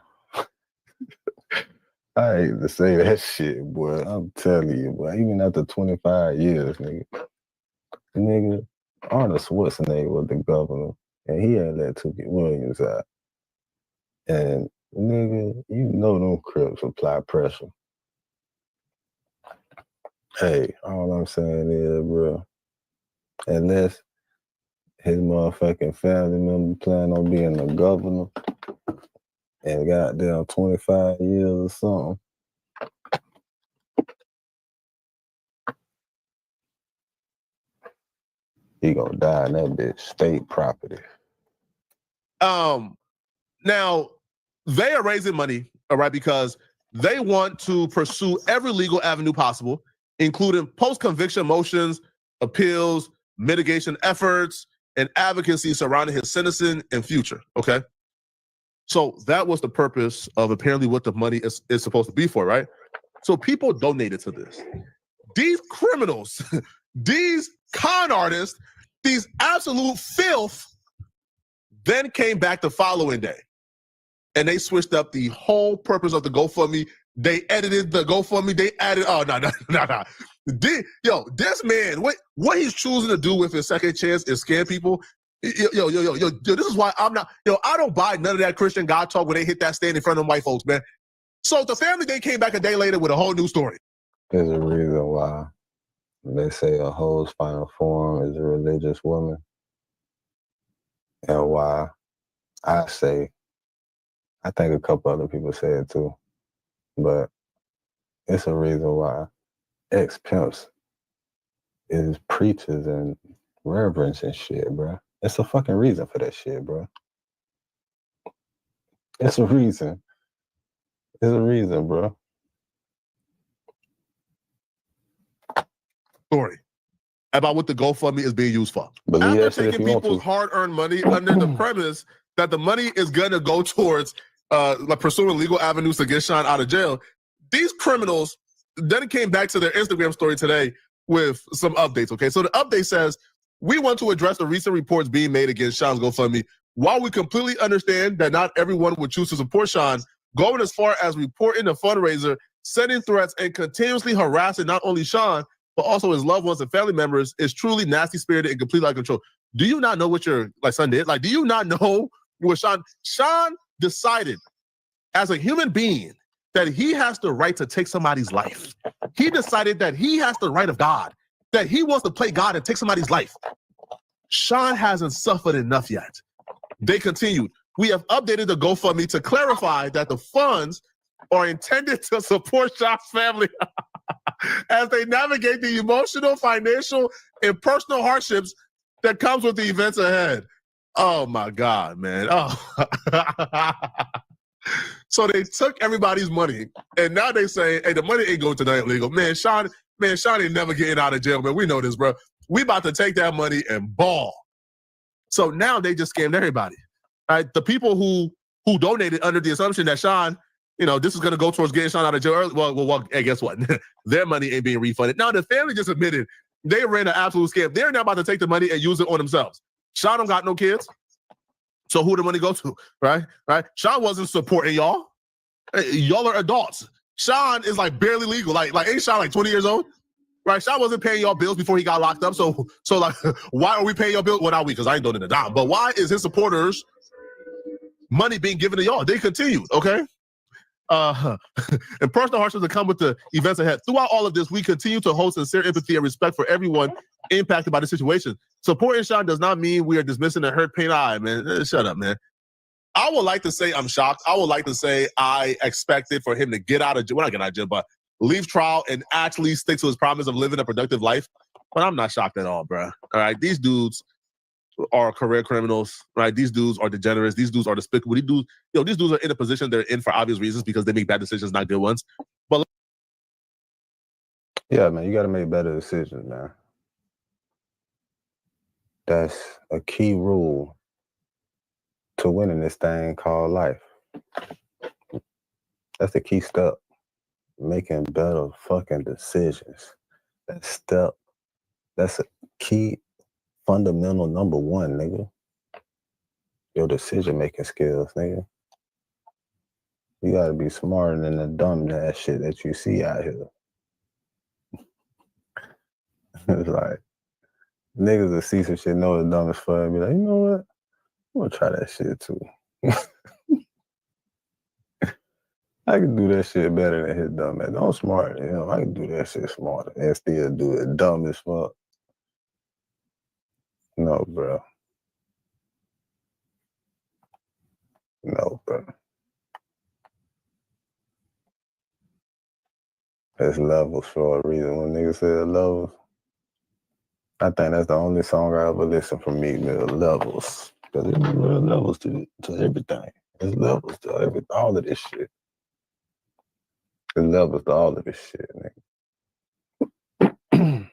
I hate to say that shit, boy. I'm telling you, boy. Even after 25 years, nigga, Arnold Schwarzenegger was the governor, and he ain't let Tookie Williams out. And nigga, you know them Crips apply pressure. Hey, all I'm saying is, bro, unless his motherfucking family member plan on being the governor and goddamn 25 years or something, he gonna die in that bitch state property. now they are raising money, all right, because they want to pursue every legal avenue possible, including post-conviction motions, appeals, mitigation efforts, and advocacy surrounding his sentencing and future, okay? So that was the purpose of apparently what the money is supposed to be for, right? So people donated to this. These criminals, these con artists, these absolute filth, then came back the following day. And they switched up the whole purpose of the GoFundMe. They edited the GoFundMe. They added, no. This man, what he's choosing to do with his second chance is scam people. Yo, this is why I don't buy none of that Christian God talk when they hit that stand in front of them white folks, man. So the family, they came back a day later with a whole new story. There's a reason why they say a hoe's final form is a religious woman. And why I say, I think a couple other people say it too, but it's a reason why ex-pimps is preachers and reverends and shit, bro. It's a fucking reason for that shit, bro. It's a reason. It's a reason, bro. Story about what the GoFundMe is being used for. Believe After that shit if taking you want people's to. hard-earned money under the premise that the money is gonna go towards like pursuing legal avenues to get Sean out of jail, these criminals then came back to their Instagram story today with some updates, okay? So the update says, "We want to address the recent reports being made against Sean's GoFundMe. While we completely understand that not everyone would choose to support Sean, going as far as reporting the fundraiser, sending threats, and continuously harassing not only Sean, but also his loved ones and family members is truly nasty-spirited and completely out of control." Do you not know what your son did? Like, do you not know what Sean decided as a human being that he has the right to take somebody's life. He decided that he has the right of God, that he wants to play God and take somebody's life. Sean hasn't suffered enough yet. They continued. We have updated the GoFundMe to clarify that the funds are intended to support Sean's family as they navigate the emotional, financial, and personal hardships that comes with the events ahead. Oh my God, man. Oh. So they took everybody's money, and now they say, hey, the money ain't going to nothing illegal. Man, Sean ain't never getting out of jail, man. We know this, bro. We about to take that money and ball. So now they just scammed everybody. Right? The people who donated under the assumption that Sean, this is going to go towards getting Sean out of jail early. Well, hey, guess what? Their money ain't being refunded. Now the family just admitted they ran an absolute scam. They're now about to take the money and use it on themselves. Sean don't got no kids. So who the money go to, right? Sean wasn't supporting y'all. Y'all are adults. Sean is like barely legal. Like ain't Sean like 20 years old? Right? Sean wasn't paying y'all bills before he got locked up. So like, why are we paying y'all bills? Well, not we, because I ain't doing it a dime. But why is his supporters money being given to y'all? They continued, okay? And personal hardships that come with the events ahead. Throughout all of this, we continue to hold sincere empathy and respect for everyone impacted by the situation. Supporting Sean does not mean we are dismissing the hurt, pain. Man, shut up, man. I would like to say I'm shocked. I would like to say I expected for him to get out of jail. Well, not get out of jail, but leave trial and actually stick to his promise of living a productive life. But I'm not shocked at all, bro. All right, these dudes are career criminals, right? These dudes are degenerates. These dudes are despicable. These dudes are in a position they're in for obvious reasons because they make bad decisions, not good ones. But yeah, man, you got to make better decisions, man. That's a key rule to winning this thing called life. That's the key step. Making better fucking decisions. That's a key fundamental number one, nigga. Your decision-making skills, nigga. You gotta be smarter than the dumb ass shit that you see out here. It's like, niggas that see some shit know the dumb as fuck and be like, you know what? I'm gonna try that shit too. I can do that shit better than his dumb ass. I'm smart, I can do that shit smarter and still do it dumb as fuck. No, bro. No, bro. There's levels for a reason. When niggas say levels, I think that's the only song I ever listened from Meek Mill, Levels. Because there's levels to everything. There's levels to all of this shit. There's levels to all of this shit, nigga.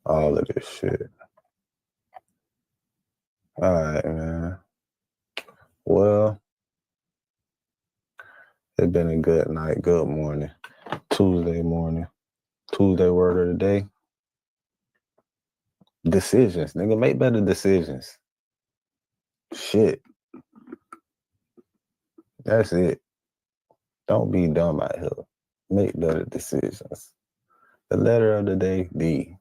All of this shit. All right, man. Well, it's been a good night, good morning. Tuesday morning. Tuesday word of the day. Decisions, nigga. Make better decisions. Shit. That's it. Don't be dumb out here. Make better decisions. The letter of the day, D.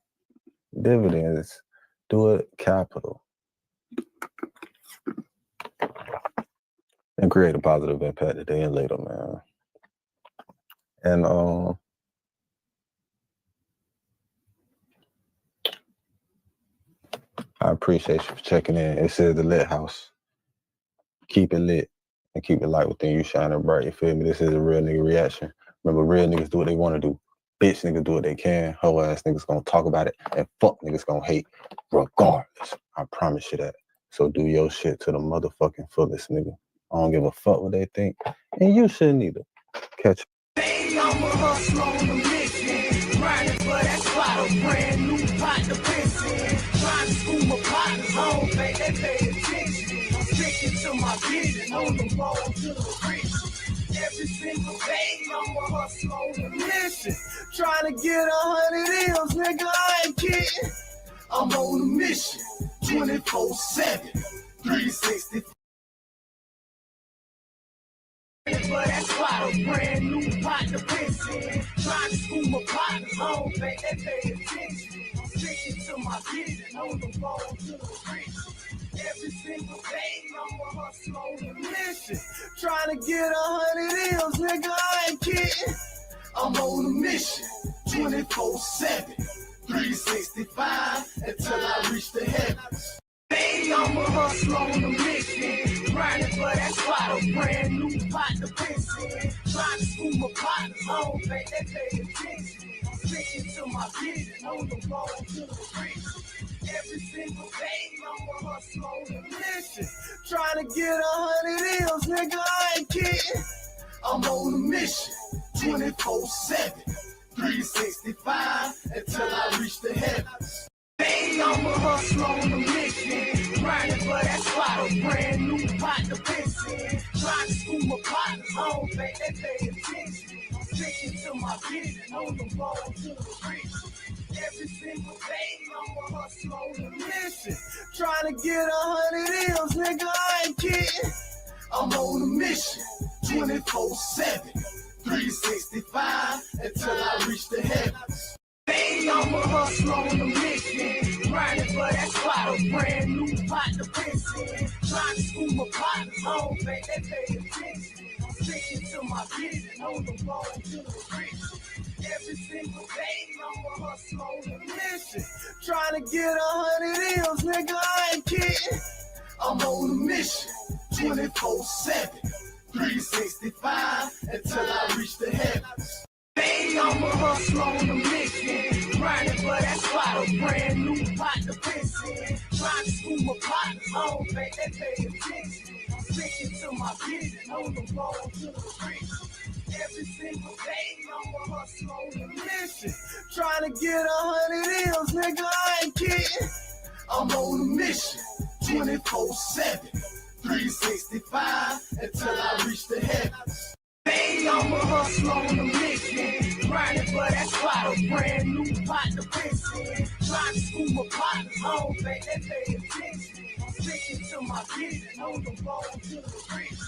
Dividends. Do it capital. And create a positive impact today and later, man. And I appreciate you for checking in. It says the Lit House. Keep it lit and keep it light within you, shining bright. You feel me? This is a real nigga reaction. Remember, real niggas do what they want to do. Bitch niggas do what they can. Hoe ass niggas gonna talk about it. And fuck niggas gonna hate regardless. I promise you that. So do your shit to the motherfucking fullest, nigga. I don't give a fuck what they think. And you shouldn't either. Catch you. I'm a hustler on a mission, grinding for that spot, a brand new pot to piss in. Trying to school my partners home, babe, they pay attention. I'm sticking to my vision, on the road to the riches. Every single day, I'm a hustler on a mission, trying to get 100 M's, nigga, I ain't kidding. I'm on a mission, 24/7, 365. But that's why a brand new pot to piss in. Trying to school my partners home, babe, they pay attention. I'm sticking to my vision, on the road to the riches. Every single day, I'm a hustler on a mission. Trying to get 100 M's, nigga, I ain't kidding. I'm on a mission, 24/7, 365 until I reach the heavens. Hey, I'm a hustler on a mission, grinding for that spot, a brand new pot to piss in. Trying to school my partners home, they pay attention. Sticking to my vision on the road to the rich. Every single day, I'm a hustler on a mission, trying to get 100 M's, nigga, I ain't kidding. I'm on a mission, 24/7, 365 until I reach the heavens. Hey, I'm a hustler on a mission, grinding for that spot, a brand new pot to piss in. Trying to school my partners home, they pay attention. Sticking to my vision on the road to the rich. Every single day, I'm a hustler on a mission, trying to get 100 M's, nigga, I ain't kidding. I'm on a mission, 24/7, 365 until I reach the heavens. Hey, I'm a hustler on a mission, grinding for that spot, a brand new pot to piss in. Trying to school my partners home, they pay attention. Sticking to my vision on the road to the rich. Every single day, I'm a hustler on a mission, trying to get 100 M's, nigga, I ain't kidding. I'm on a mission, 24/7, 365 until I reach the heavens. Hey, I'm a hustler on a mission, grinding for that spot, a brand new pot to piss in. Trying to school my partners home, they pay attention. Sticking to my vision on the road to the rich. Every single day, I'm a hustler on a mission, trying to get 100 M's, nigga, I ain't kidding. I'm on a mission, 24/7, 365 until I reach the heavens. Hey, I'm a hustler on a mission, grinding for that spot, a brand new pot to piss in. Trying to school my partners home, they pay attention. Sticking to my vision on the road to the rich.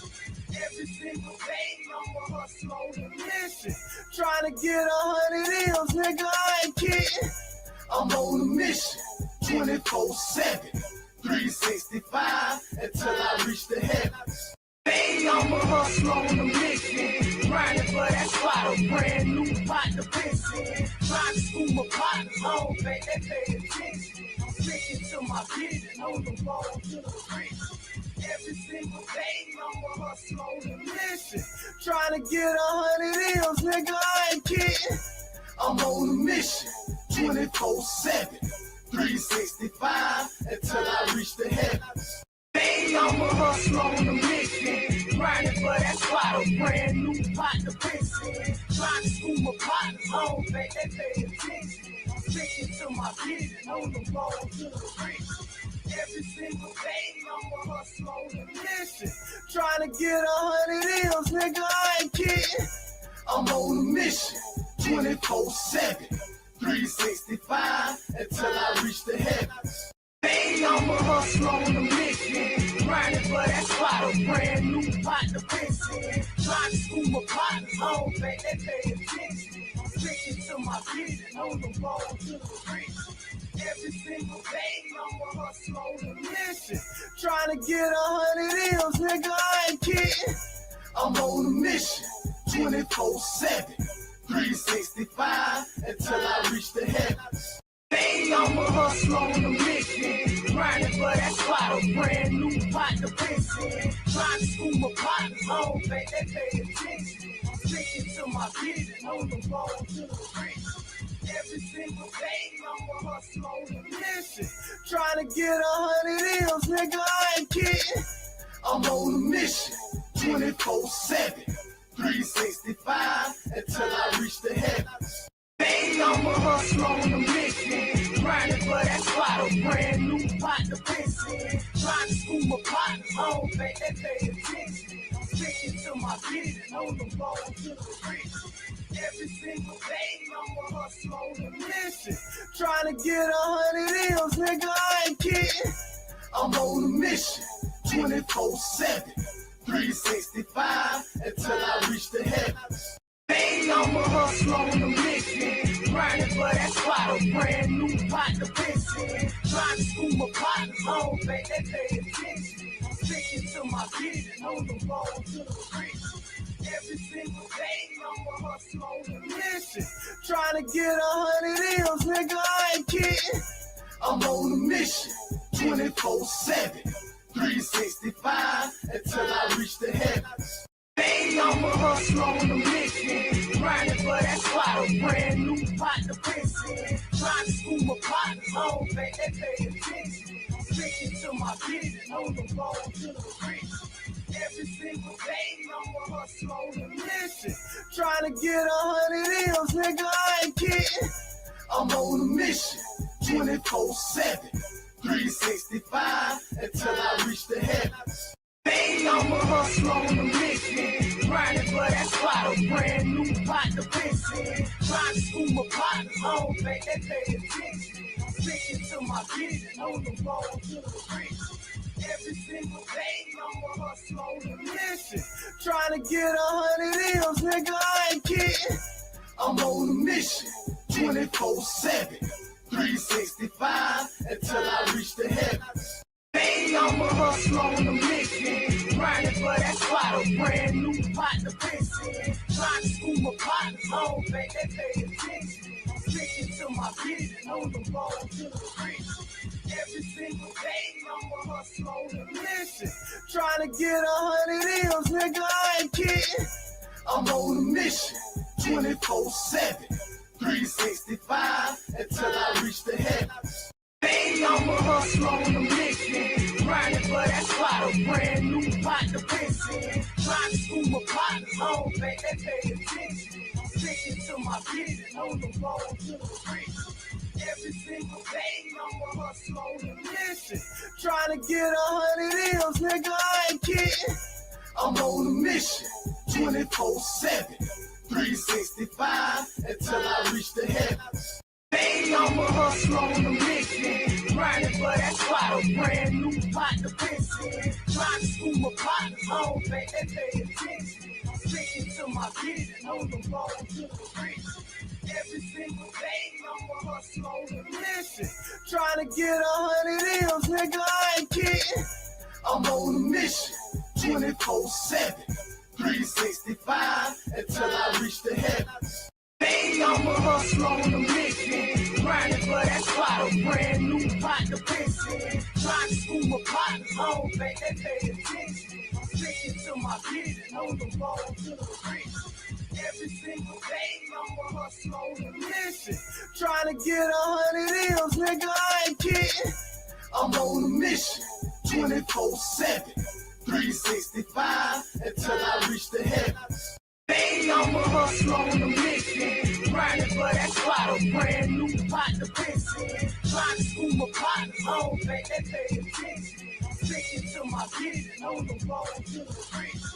Every single day, I'm a hustler on a mission, trying to get 100 M's, nigga, I ain't kidding. I'm on a mission, 24/7, 365 until I reach the heavens. Hey, I'm a hustler on a mission, grinding for that spot, a brand new pot to piss in. Trying to school my partners home, they pay attention. Sticking to my vision on the road to the rich. Every single day, I'm a hustler on a mission, trying to get 100 M's, nigga, I ain't kidding. I'm on a mission, 24/7, 365 until I reach the heavens. Hey, I'm a hustler on a mission, grinding for that spot, a brand new pot to piss in. Trying to school my partners home, they pay attention. Sticking to my vision on the road to the rich. Every single day, I'm a hustler on a mission, trying to get 100 M's, nigga, I ain't kidding. I'm on a mission, 24/7, 365 until I reach the heavens. Hey, I'm a hustler on a mission, grinding for that spot, a brand new pot to piss in. Trying to school my partners home, they pay attention. Sticking to my vision on the road to the rich. Every single day, I'm a hustler on a mission, trying to get 100 M's, nigga, I ain't kidding. I'm on a mission, 24/7, 365 until I reach the heavens. Hey, I'm a hustler on a mission, grinding for that spot, a brand new pot to piss in. Trying to school my partners home, they pay attention. Sticking to my vision on the road to the rich. Every single day, I'm a hustler on a mission, trying to get 100 M's, nigga, I ain't kidding. I'm on a mission, 24/7, 365 until I reach the heavens. Hey, I'm a hustler on a mission, grinding for that spot, a brand new pot to piss in. Trying to school my partners home, they pay attention. Sticking to my vision on the road to the rich. Every single day, I'm a hustler on a mission, trying to get 100 M's, nigga, I ain't kidding. I'm on a mission, 24/7, 365 until I reach the heavens. Hey, I'm a hustler on a mission, grinding for that spot, a brand new pot to piss in. Trying to school my partners home, baby, they pay attention. I'm sticking to my vision on the road to the riches. Every single day, I'm a hustle on the mission. Trying to get 100 M's, nigga, I ain't kidding. I'm on a mission, 24/7, 365, until I reach the heavens. Baby, I'm a hustler on the mission, grinding for that spot, a brand new pot to piss in. Trying to school my partners home, baby, they pay attention. I'm sticking to my vision on the road to the riches. Every single day, I'm a hustler on the mission, trying to get 100 M's, nigga, I ain't kidding. I'm on a mission, 24/7, 365, until I reach the heavens. Baby, I'm a hustler on the mission, grinding for that spot, a brand new pot to piss in. Trying to school my partners home, baby, they pay attention. I'm sticking to my vision on the road to the riches. Every single day, I'm a hustler on the mission, trying to get 100 M's, nigga, I ain't kidding. I'm on a mission, 24/7, 365, until I reach the heavens. Baby, I'm a hustler on the mission, grinding for that spot, a brand new pot to piss in. Trying to school my partners home, baby, they pay attention. I'm sticking to my vision on the road to the riches. Every single day, I'm a hustler on the mission, trying to get 100 M's, nigga, I ain't kidding. I'm on a mission, 24/7, 365, until I reach the heavens. Baby, I'm a hustler on the mission, grinding for that spot, a brand new pot to piss in. Trying to school my partners home, baby, they pay attention. I'm sticking to my vision on the road to the riches. Every single day, I'm a hustler on the mission, trying to get 100 M's, nigga, I ain't kidding. I'm on a mission, 24/7, 365, until I reach the heavens. Baby, I'm a hustler on the mission, grinding for that spot, a brand new pot to piss in. Trying to school my partners home, baby, they pay attention. I'm sticking to my vision on the road to the riches. Every single day, I'm a hustler on the mission, trying to get 100 M's, nigga, I ain't kidding. I'm on a mission, 24/7, 365, until I reach the heavens. Baby, I'm a hustler on the mission, grinding for that spot, a brand new pot to piss in. Trying to school my partners home, baby, they pay attention. I'm sticking to my vision on the road to the riches. Every single day, I'm a hustler on the mission, trying to get 100 M's, nigga, I ain't kidding. I'm on a mission, 24/7, 365, until I reach the heavens. Baby, I'm a hustler on the mission, grinding for that spot, a brand new pot to piss in. Trying to school my partners home, baby, they pay attention. I'm sticking to my vision on the road to the riches.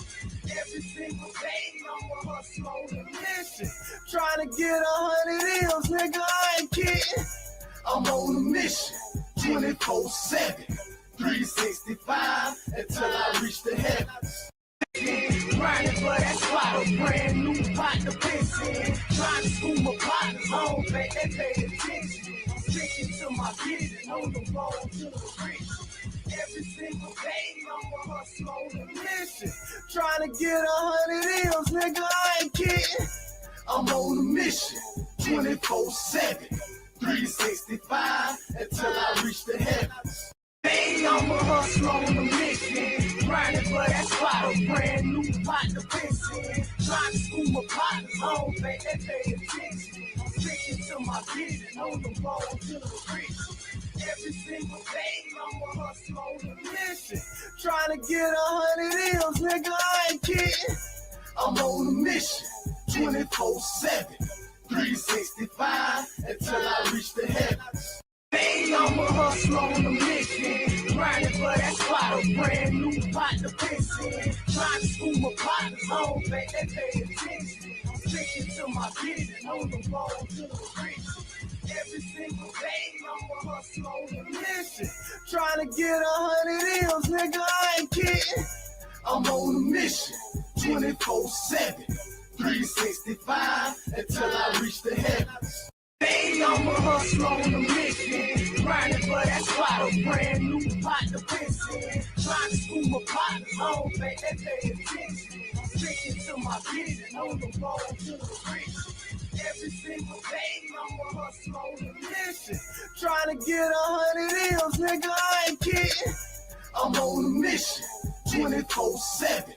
Every single day, I'm a hustler on the mission, trying to get 100 M's, nigga, I ain't kidding. I'm on a mission, 24/7, 365, until I reach the heavens. Grinding for that spot, a brand new pot to piss in. Trying to school my partners home, baby, they pay attention. I'm sticking to my vision on the road to the riches. Every single day, I'm a hustler on the mission, trying to get 100 M's, nigga, I ain't kidding. I'm on a mission, 24/7, 365, until I reach the heavens. Baby, I'm a hustler on the mission, grinding for that spot, a brand new pot to piss in. Trying to school my partners home, baby, they pay attention. I'm sticking to my vision on the road to the riches. Every single day, I'm a hustler on the mission, trying to get 100 M's, nigga, I ain't kidding. I'm on a mission, 24/7, 365, until I reach the heavens. Baby, I'm a hustler on the mission, grinding for that spot, a brand new pot to piss in. Trying to school my partners home, baby, they pay attention. I'm sticking to my vision on the road to the riches. Every single day, I'm a hustler on the mission, trying to get 100 M's, nigga, I ain't kidding. I'm on a mission, 24/7, 365, until I reach the heavens. Hey, I'm a hustler on a mission, grinding for that spot, a brand new pot to piss in. Trying to school my partners, I don't think they pay attention. I'm sticking to my vision, on the road to the rich. Every single day, I'm a hustler on a mission, trying to get 100 M's, nigga, I ain't kidding. I'm on a mission, 24/7,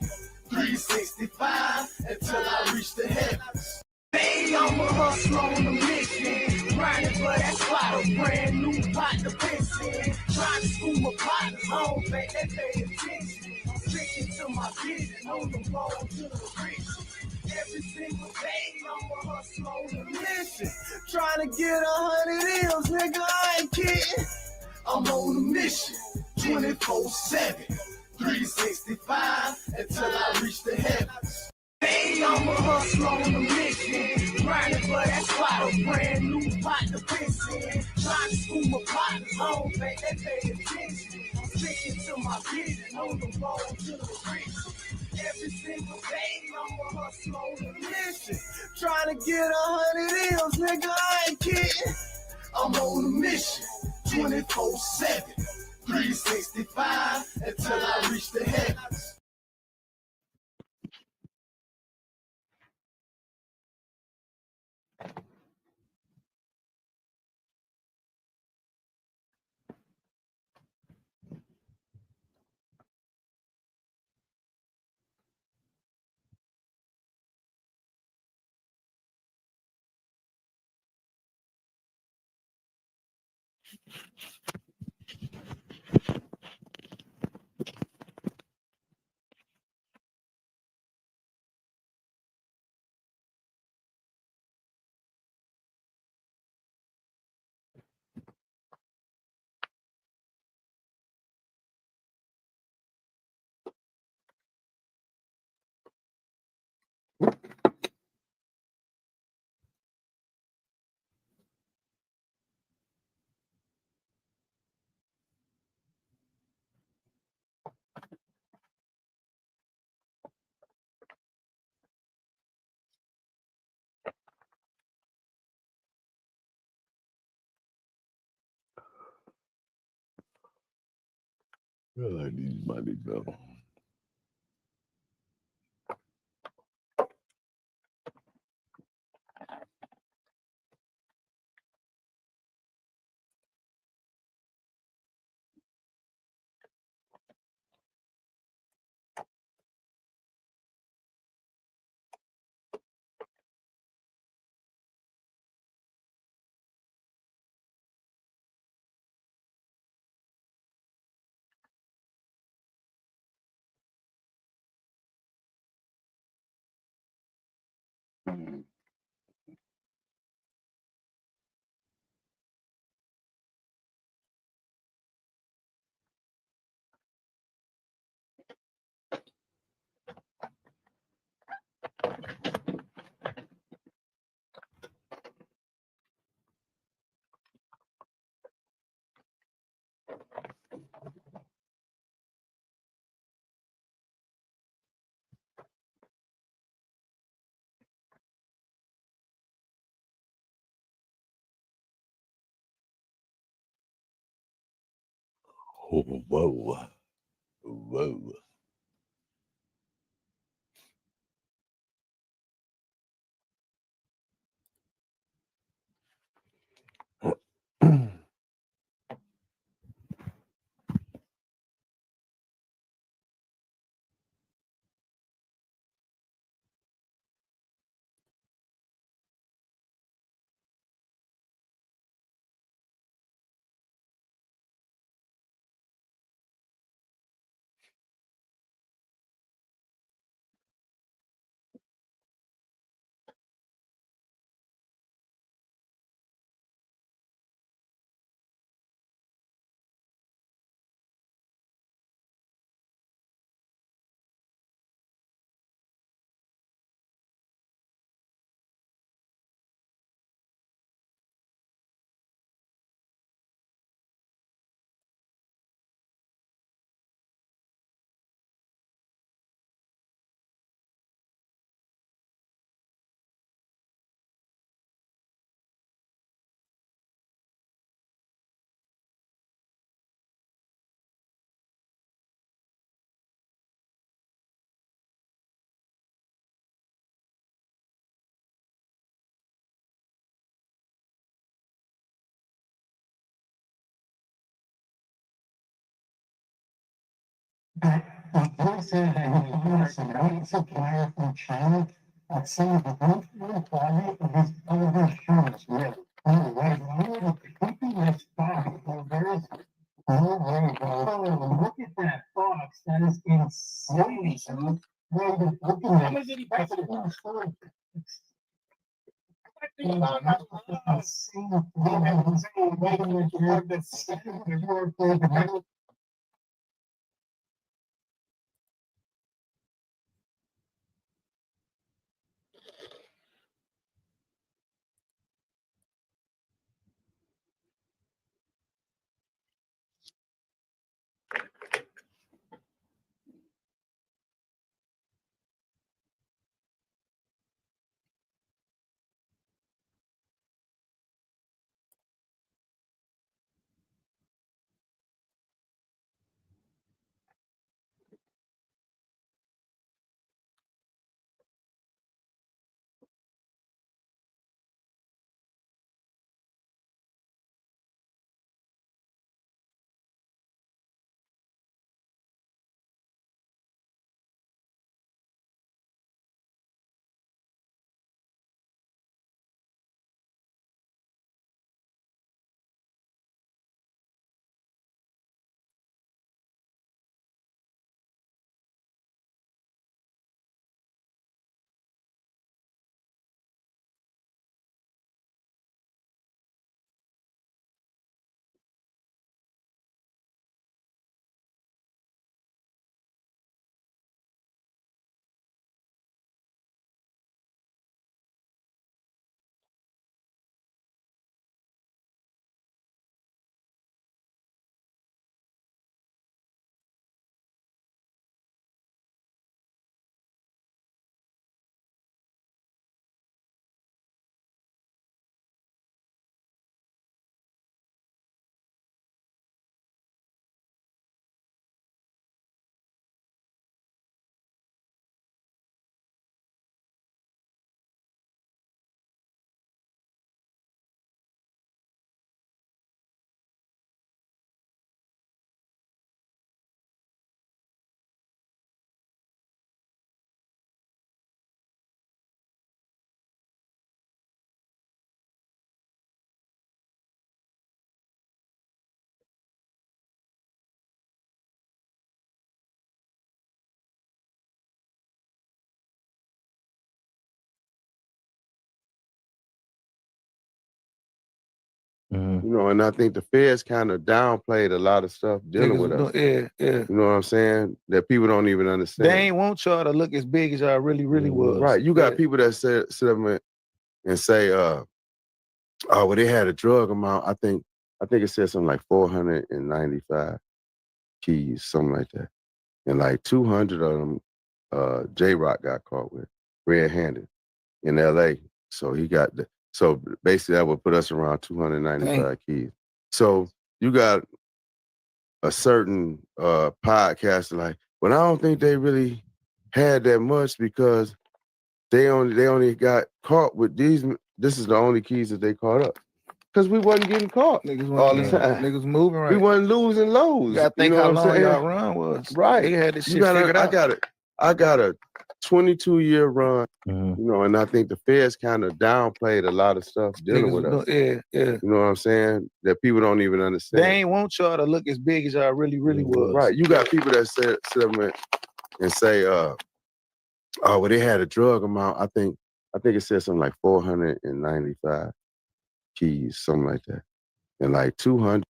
365, until I reach the heavens. Hey, I'm a hustler on a mission, grinding for that spot, a brand new pot to piss in. Trying to school my partners, I don't think they pay attention. I'm sticking to my vision, on the road to the rich. Every single day, I'm a hustler on a mission, trying to get 100 M's, nigga, I ain't kidding. I'm on a mission, 24/7, 365, until I reach the heavens. Hey, I'm a hustler on a mission, grinding for that spot, a brand new pot to piss in. Trying to school my partners, I don't think they pay attention. I'm sticking to my vision, on the road to the rich. Every single day, I'm a hustler on a mission, trying to get 100 M's, nigga, I ain't kidding. I'm on a mission, 24/7, 365, until I reach the heavens. I like these money though. Oh, whoa. Whoa. Look at that box. That is insane. How much did he pay for the box? You know, and I think the feds kind of downplayed a lot of stuff dealing with us. Yeah. You know what I'm saying? That people don't even understand. They ain't want y'all to look as big as y'all really was. Right. You got people that sit up and say, oh, well, they had a drug amount. I think it said something like 495 keys, something like that. And like 200 of them, J-Rock got caught with red-handed in LA. So he got so basically that would put us around 295 keys. So you got a certain podcaster like, but I don't think they really had that much because they only got caught with these. This is the only keys that they caught up. Because we wasn't getting caught all the time. Niggas moving right. We wasn't losing loads. You gotta think know how what I'm long saying? y'all run was. Right. They had this shit figured out. I got a 22-year run, you know, and I think the feds kind of downplayed a lot of stuff dealing with us. Yeah. You know what I'm saying? That people don't even understand. They ain't want y'all to look as big as y'all really was. Right. You got people that sit up and say, oh, well, they had a drug amount. I think it said something like 495 keys, something like that. And like 200.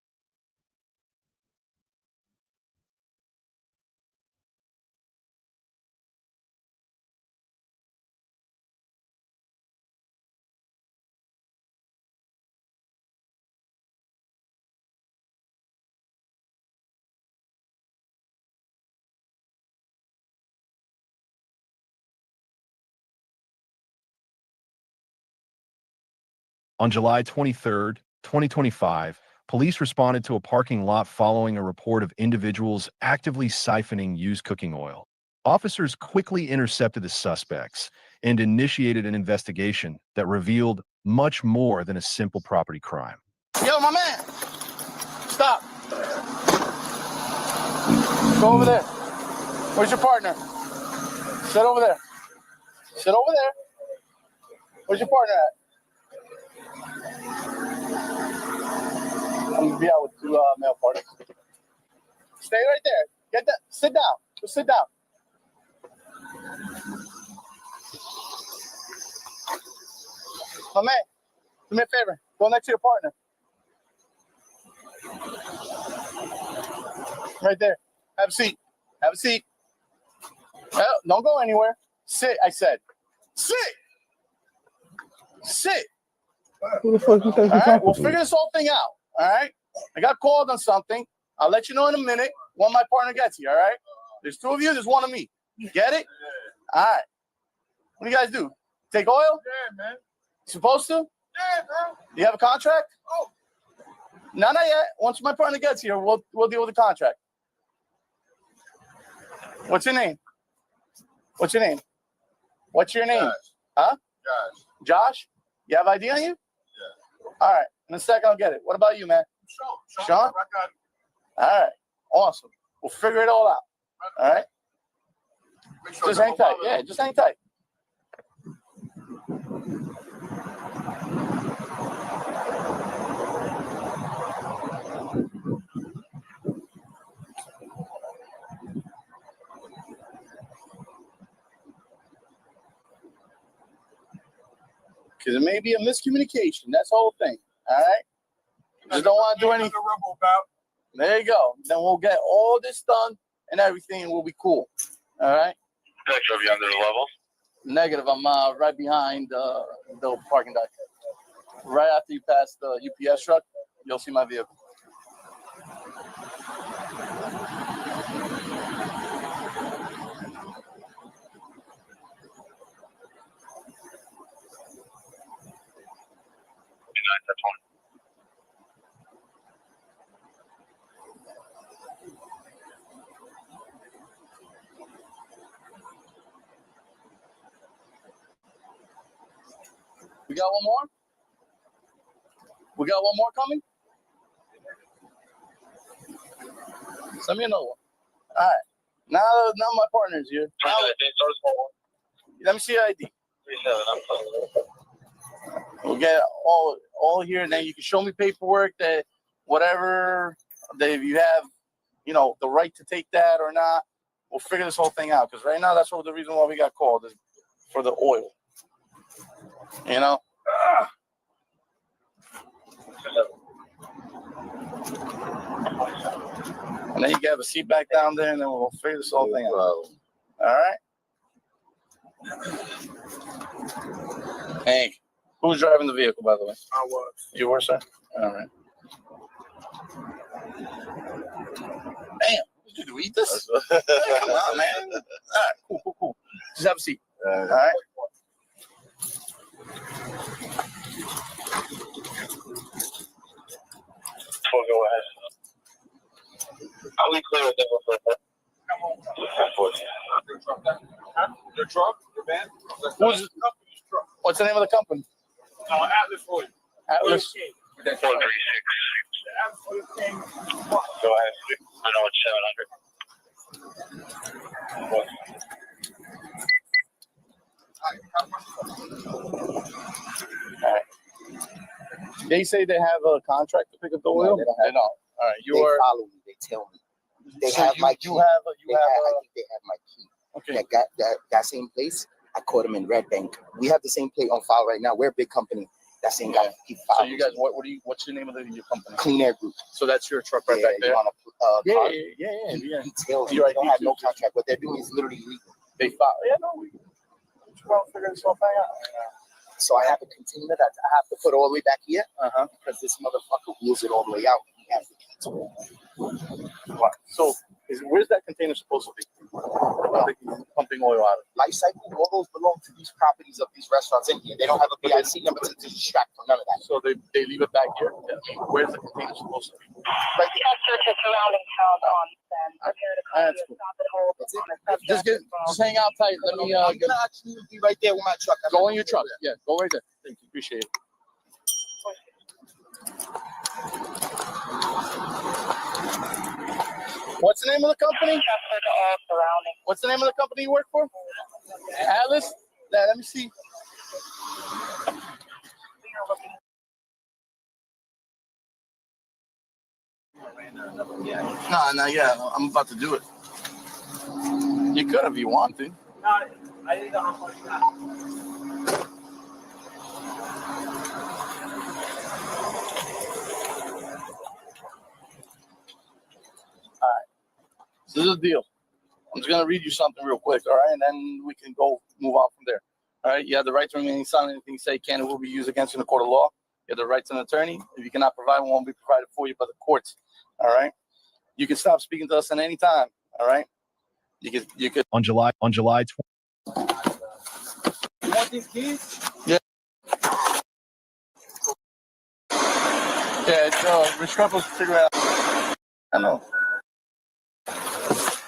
On July 23rd, 2025, police responded to a parking lot following a report of individuals actively siphoning used cooking oil. Officers quickly intercepted the suspects and initiated an investigation that revealed much more than a simple property crime. Yo, my man. Stop. Go over there. Where's your partner? Sit over there. Sit over there. Where's your partner at? I'm gonna be out with two male partners. Stay right there. Get that. Sit down. Just sit down. My man, do me a favor. Go next to your partner. Right there. Have a seat. Have a seat. Well, don't go anywhere. Sit, I said. Sit. Sit. Who the fuck you think All you're right, talking we'll to? figure this whole thing out. All right. I got called on something. I'll let you know in a minute when my partner gets here. All right. There's two of you. There's one of me. You get it? All right. What do you guys do? Take oil? Yeah, man. Supposed to? Yeah, bro. Do you have a contract? Oh. No, not yet. Once my partner gets here, we'll deal with the contract. What's your name? What's your name? What's your name? Josh. Huh? Josh. Josh? You have ID on you? Yeah. All right. In a second, I'll get it. What about you, man? Sean? I got it. All right. Awesome. We'll figure it all out. All right. Make sure Just no hang tight. bother. Yeah, just hang tight. Because it may be a miscommunication. That's the whole thing. All right. Just don't want to do anything. There you go. Then we'll get all this done and everything will be cool. All right. Next, are you under the level? Negative. I'm right behind the parking deck. Right after you pass the UPS truck, you'll see my vehicle. We got one more? We got one more coming? Send me another one. All right. Now my partner's here. Let me see your ID. We'll get all here, and then you can show me paperwork that whatever that if you have, the right to take that or not. We'll figure this whole thing out because right now that's the reason why we got called is for the oil. And then you can have a seat back down there, and then we'll figure this whole thing out. All right. Hey, who's driving the vehicle, by the way? I was. You were, sir? All right. Damn, did you eat this? Hey, come on, man. All right, cool. Just have a seat. All right. Go ahead. I'll be clear with that. Your truck? Your van? What's the name of the company? Atlas Oil. Atlas. 436. Go ahead. I know it's 700. All right. They say they have a contract to pick up the oil. No, they don't. They don't. All right. They follow me. They tell me. They have my key. I think they have my key. Okay. That same place, I caught him in Red Bank. We have the same plate on file right now. We're a big company. That same guy. He So follows you guys, me. what's your name of your company? Clean Air Group. So that's your truck right Yeah, back there. you want a car? Yeah. He tells me You're they don't right, have me no too. contract. What they're doing is literally illegal. They follow. Yeah, no, we trying to figure this whole thing out. So I have a container that I have to put all the way back here because this motherfucker wheels it all the way out. He has the key to it. What? So where's that container supposed to be? Pumping oil out of? Life cycle, all those belong to these properties of these restaurants in here. They don't have a BIC number to distract from none of that. So they leave it back here? Yeah. Where's the container supposed to be? Right there. That's cool. Just hang out tight. Let me I'm not actually be right there with my truck. go in your truck. Yeah, go right there. Thank you. Appreciate it. What's the name of the company? What's the name of the company you work for? Atlas? Let me see. No, yeah, I'm about to do it. You could if you want to. No, I didn't know how much that. All right. So this is the deal. I'm just gonna read you something real quick, all right, and then we can go move on from there. All right. You have the right to remain silent. Anything you say can and will be used against you in the court of law. You have the right to an attorney. If you cannot provide one, will be provided for you by the courts. All right. You can stop speaking to us at any time. All right. You could On July 20th. You want these keys? Yeah. Yeah, it's Rich Couples figure out. I know.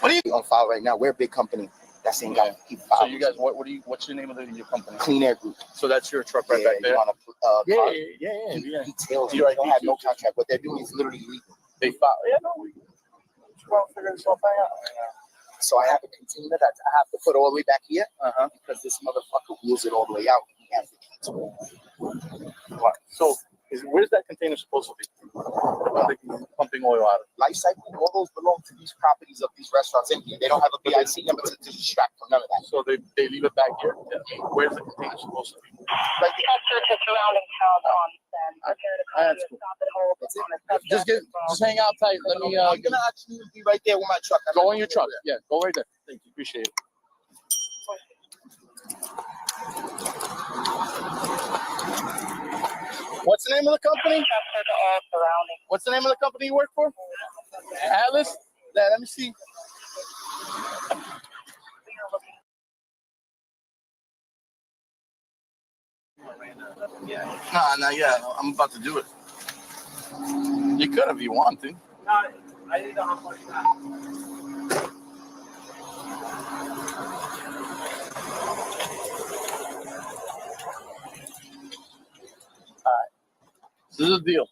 What are you on file right now? We're a big company. That's ain't got keep So files. you guys, what's your name of your company? Clean Air Group. So that's your truck right back there. You want a car? Yeah. Details. You don't have no contract. What they're doing is literally illegal. They file. Yeah, no. We want to figure this whole thing out. So I have a container that I have to put all the way back here because this motherfucker wheels it all the way out. He has the key to it. What? So where's that container supposed to be? Pumping oil out of? Life cycle, all those belong to these properties of these restaurants in here. They don't have a BIC number to distract from none of that. So they leave it back here? Yeah. Where's the container supposed to be? Right there. Just hang out tight. Let me. I'm gonna actually be right there with my truck. Go in your truck. Yeah, go right there. Thank you. Appreciate it. What's the name of the company? What's the name of the company you work for? Atlas? Let me see. No, yeah, I'm about to do it. You could if you want to. No, I didn't know how much that. All right. So this is the deal.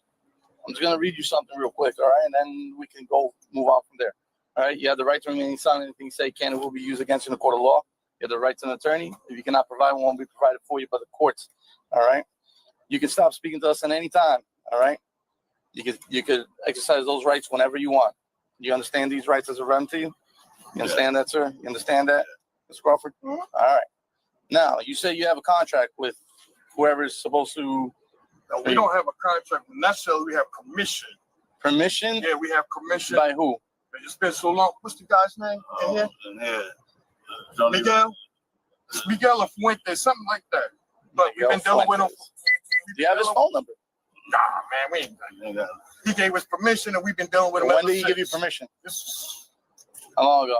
I'm just gonna read you something real quick, all right, and then we can go move on from there. All right. You have the right to remain silent. Anything you say can and will be used against you in the court of law. You have the right to an attorney. If you cannot provide one, will be provided for you by the courts. All right. You can stop speaking to us at any time. All right. You could exercise those rights whenever you want. You understand these rights as a run to you? You understand that, sir? You understand that, Ms. Crawford? All right. Now, you say you have a contract with whoever's supposed to. No, we don't have a contract necessarily. We have permission. Permission? Yeah, we have permission. By who? It's been so long. What's the guy's name in here? Miguel? Miguel or Fuentes, something like that. But we've been dealing with him. Do you have his phone number? Nah, man, we ain't got it. He gave us permission, and we've been dealing with him. When did he give you permission? How long ago?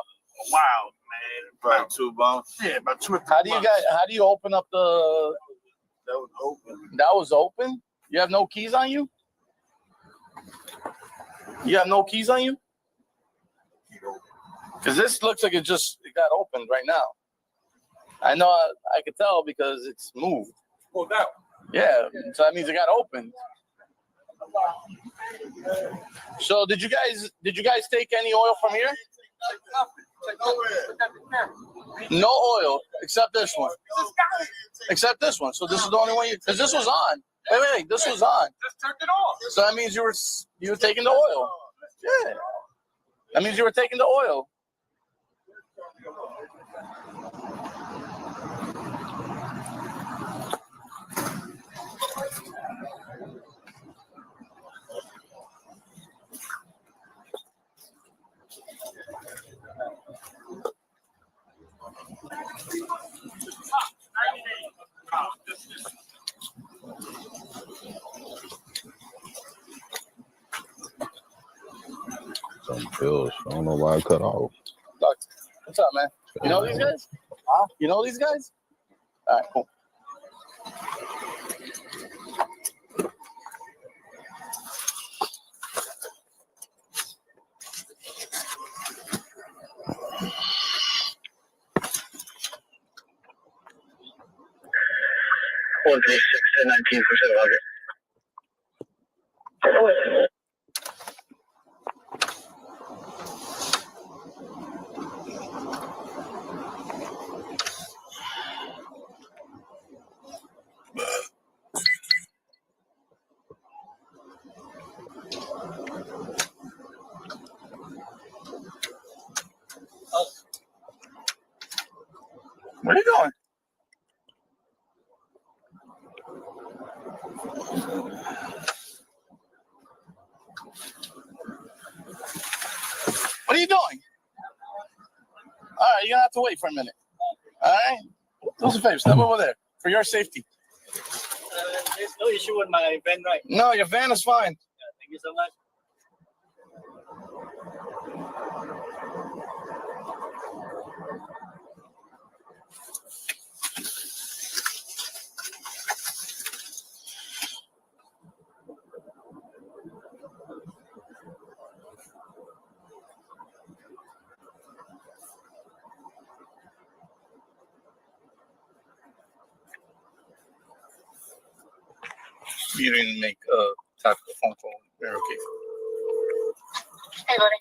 Wow, man. Probably 2 months. Yeah, about 2 or 3 How do you open up the? That was open. That was open? You have no keys on you? You have no keys on you? Because this looks like it got opened right now. I know I could tell because it's moved. Pulled out. Yeah, so that means it got opened. So did you guys take any oil from here? No oil except this one. Except this one. So this is the only one because this was on. Wait, this was on. Just turned it off. So that means you were taking the oil. Yeah. That means you were taking the oil. Some pills. I don't know why I cut off. Doc, what's up, man? You know these guys? Huh? You know these guys? All right, cool. One day, 19% of it. Where are you going? What are you doing? All right, you're gonna have to wait for a minute. All right? Do us a favor, step over there for your safety. There's no issue with my van, right? No, your van is fine. Yeah, thank you so much. You didn't make type of phone call. You're okay. Hey, buddy.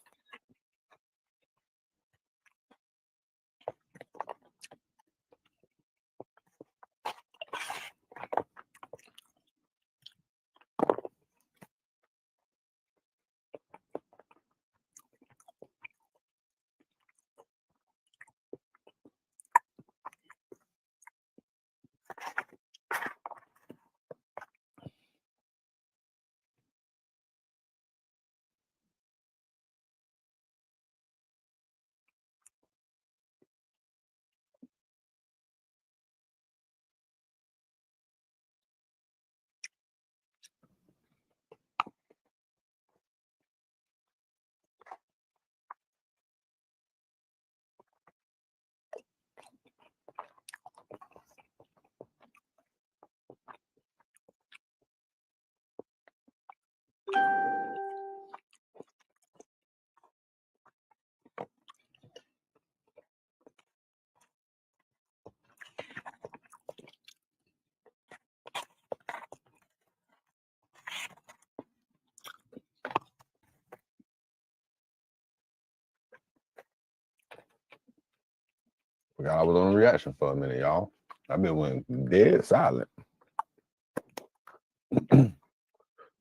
I was on reaction for a minute, y'all. I've been went dead silent. All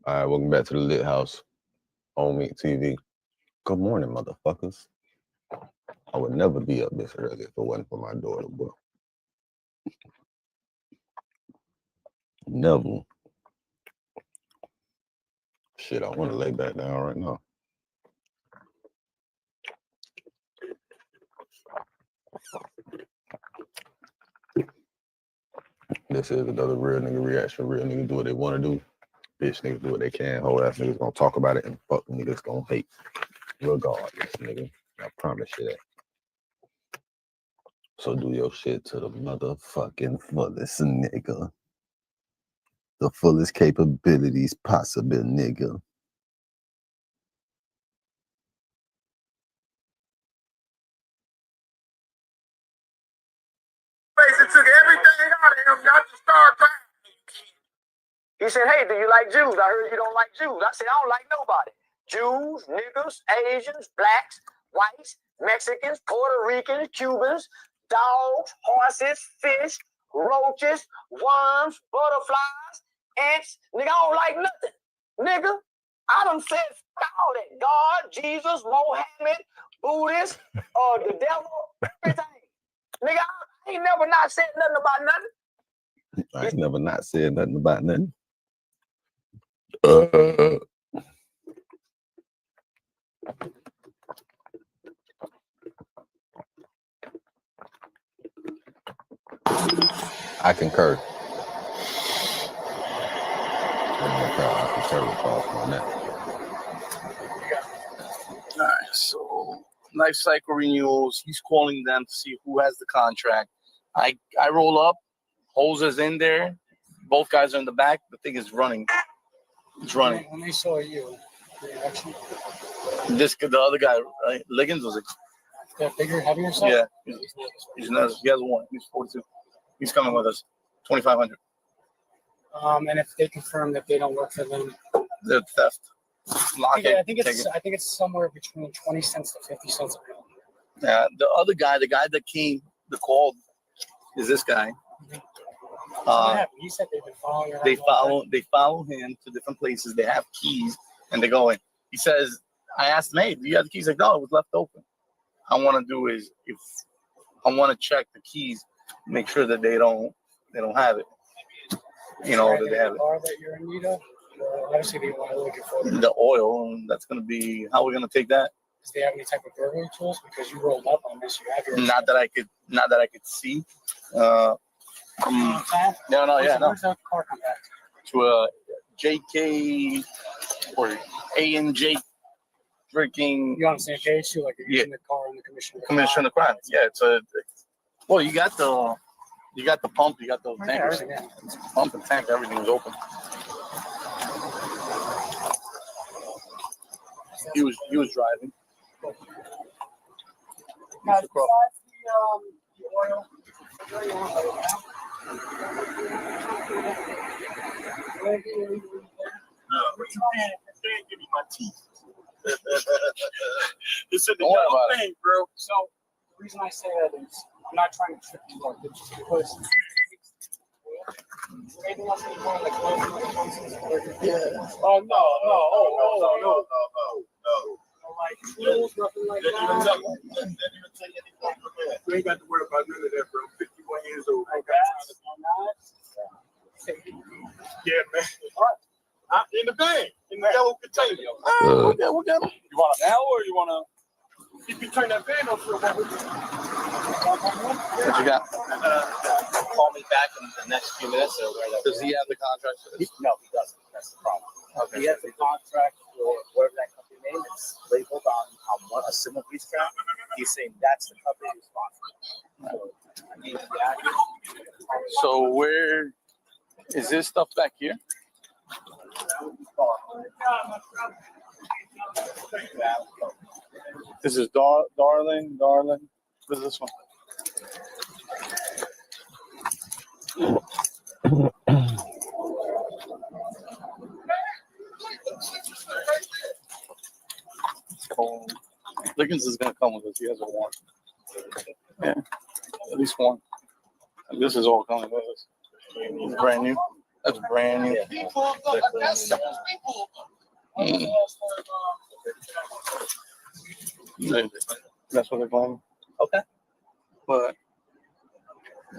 right, welcome back to the Lit House on Meat TV. Good morning, motherfuckers. I would never be up this early if it wasn't for my daughter, bro. Never. Shit, I want to lay back down right now. This is another real nigga reaction. Real niggas do what they want to do. Bitch niggas do what they can. Whole ass niggas gonna talk about it and fuck niggas gonna hate. Regardless, nigga. I promise you that. So do your shit to the motherfucking fullest, nigga. The fullest capabilities possible, nigga. It took everything out of him not to start crying. He said, hey, do you like Jews? I heard you don't like Jews. I said, I don't like nobody. Jews, niggas, Asians, blacks, whites, Mexicans, Puerto Ricans, Cubans, dogs, horses, fish, roaches, worms, butterflies, ants. Nigga, I don't like nothing. Nigga, I done said all that. God, Jesus, Mohammed, Buddhist, the devil, everything. Nigga, I ain't never not said nothing about nothing. I ain't never not said nothing about nothing. I concur. I concur with Boss on that. All right, so life cycle renewals. He's calling them to see who has the contract. I roll up. Hoses in there. Both guys are in the back. The thing is running. It's running. When they saw you, reaction? The other guy, right? Liggins was That bigger, heavier side? Yeah. He's not, he has one. He's 42. He's coming with us. 2,500. And if they confirm that they don't work for them, The theft. Lock it. I think it's somewhere between 20 cents to 50 cents a pound. Yeah. The other guy, the guy that came, the call, is this guy. What happened? He said they've been following around. They follow him to different places. They have keys and they go in. He says, I asked him, hey, do you have the keys? Like, no, it was left open. I want to do is if I want to check the keys make sure that they don't have it. You know, that they have it. Car that you're in need of. Obviously, they want to look for it. The oil, and that's going to be how we're going to take that. Does they have any type of burglary tools? Because you rolled up on this, you have your. Not that I could see. No. Where's that car come back? To JK or A&J freaking. You on the same page too? Like you're using the car on the commission. Commission of crime. Yeah, it's a. Well, you got the pump, you got the tank. Everything, yeah. It's pump and tank, everything's open. He was driving. Now, besides the oil, You can't give me my teeth. It's in the Don't worry yellow about it. thing, bro. So the reason I say that is I'm not trying to trick you up, it's just because anything else that you want, like oh no. Like tools, nothing like that. You ain't got to worry about none of that, bro. 51 years old. Yeah, man. I'm in the bag, in the yellow container. We'll get him. You want it now or you want to? If you turn that van on for a moment. What you got? Call me back in the next few minutes. Does he have the contract for this? No, he doesn't. That's the problem. Okay. He has the contract for whatever that company name is labeled on a civil police truck. He's saying that's the company responsible. So, I mean, So where is this stuff back here? This is Darling. What is this one? Liggins is gonna come with us. He has a warrant. Yeah, at least one. And this is all coming with us. Brand new. That's brand new. That's what they're claiming. Okay. But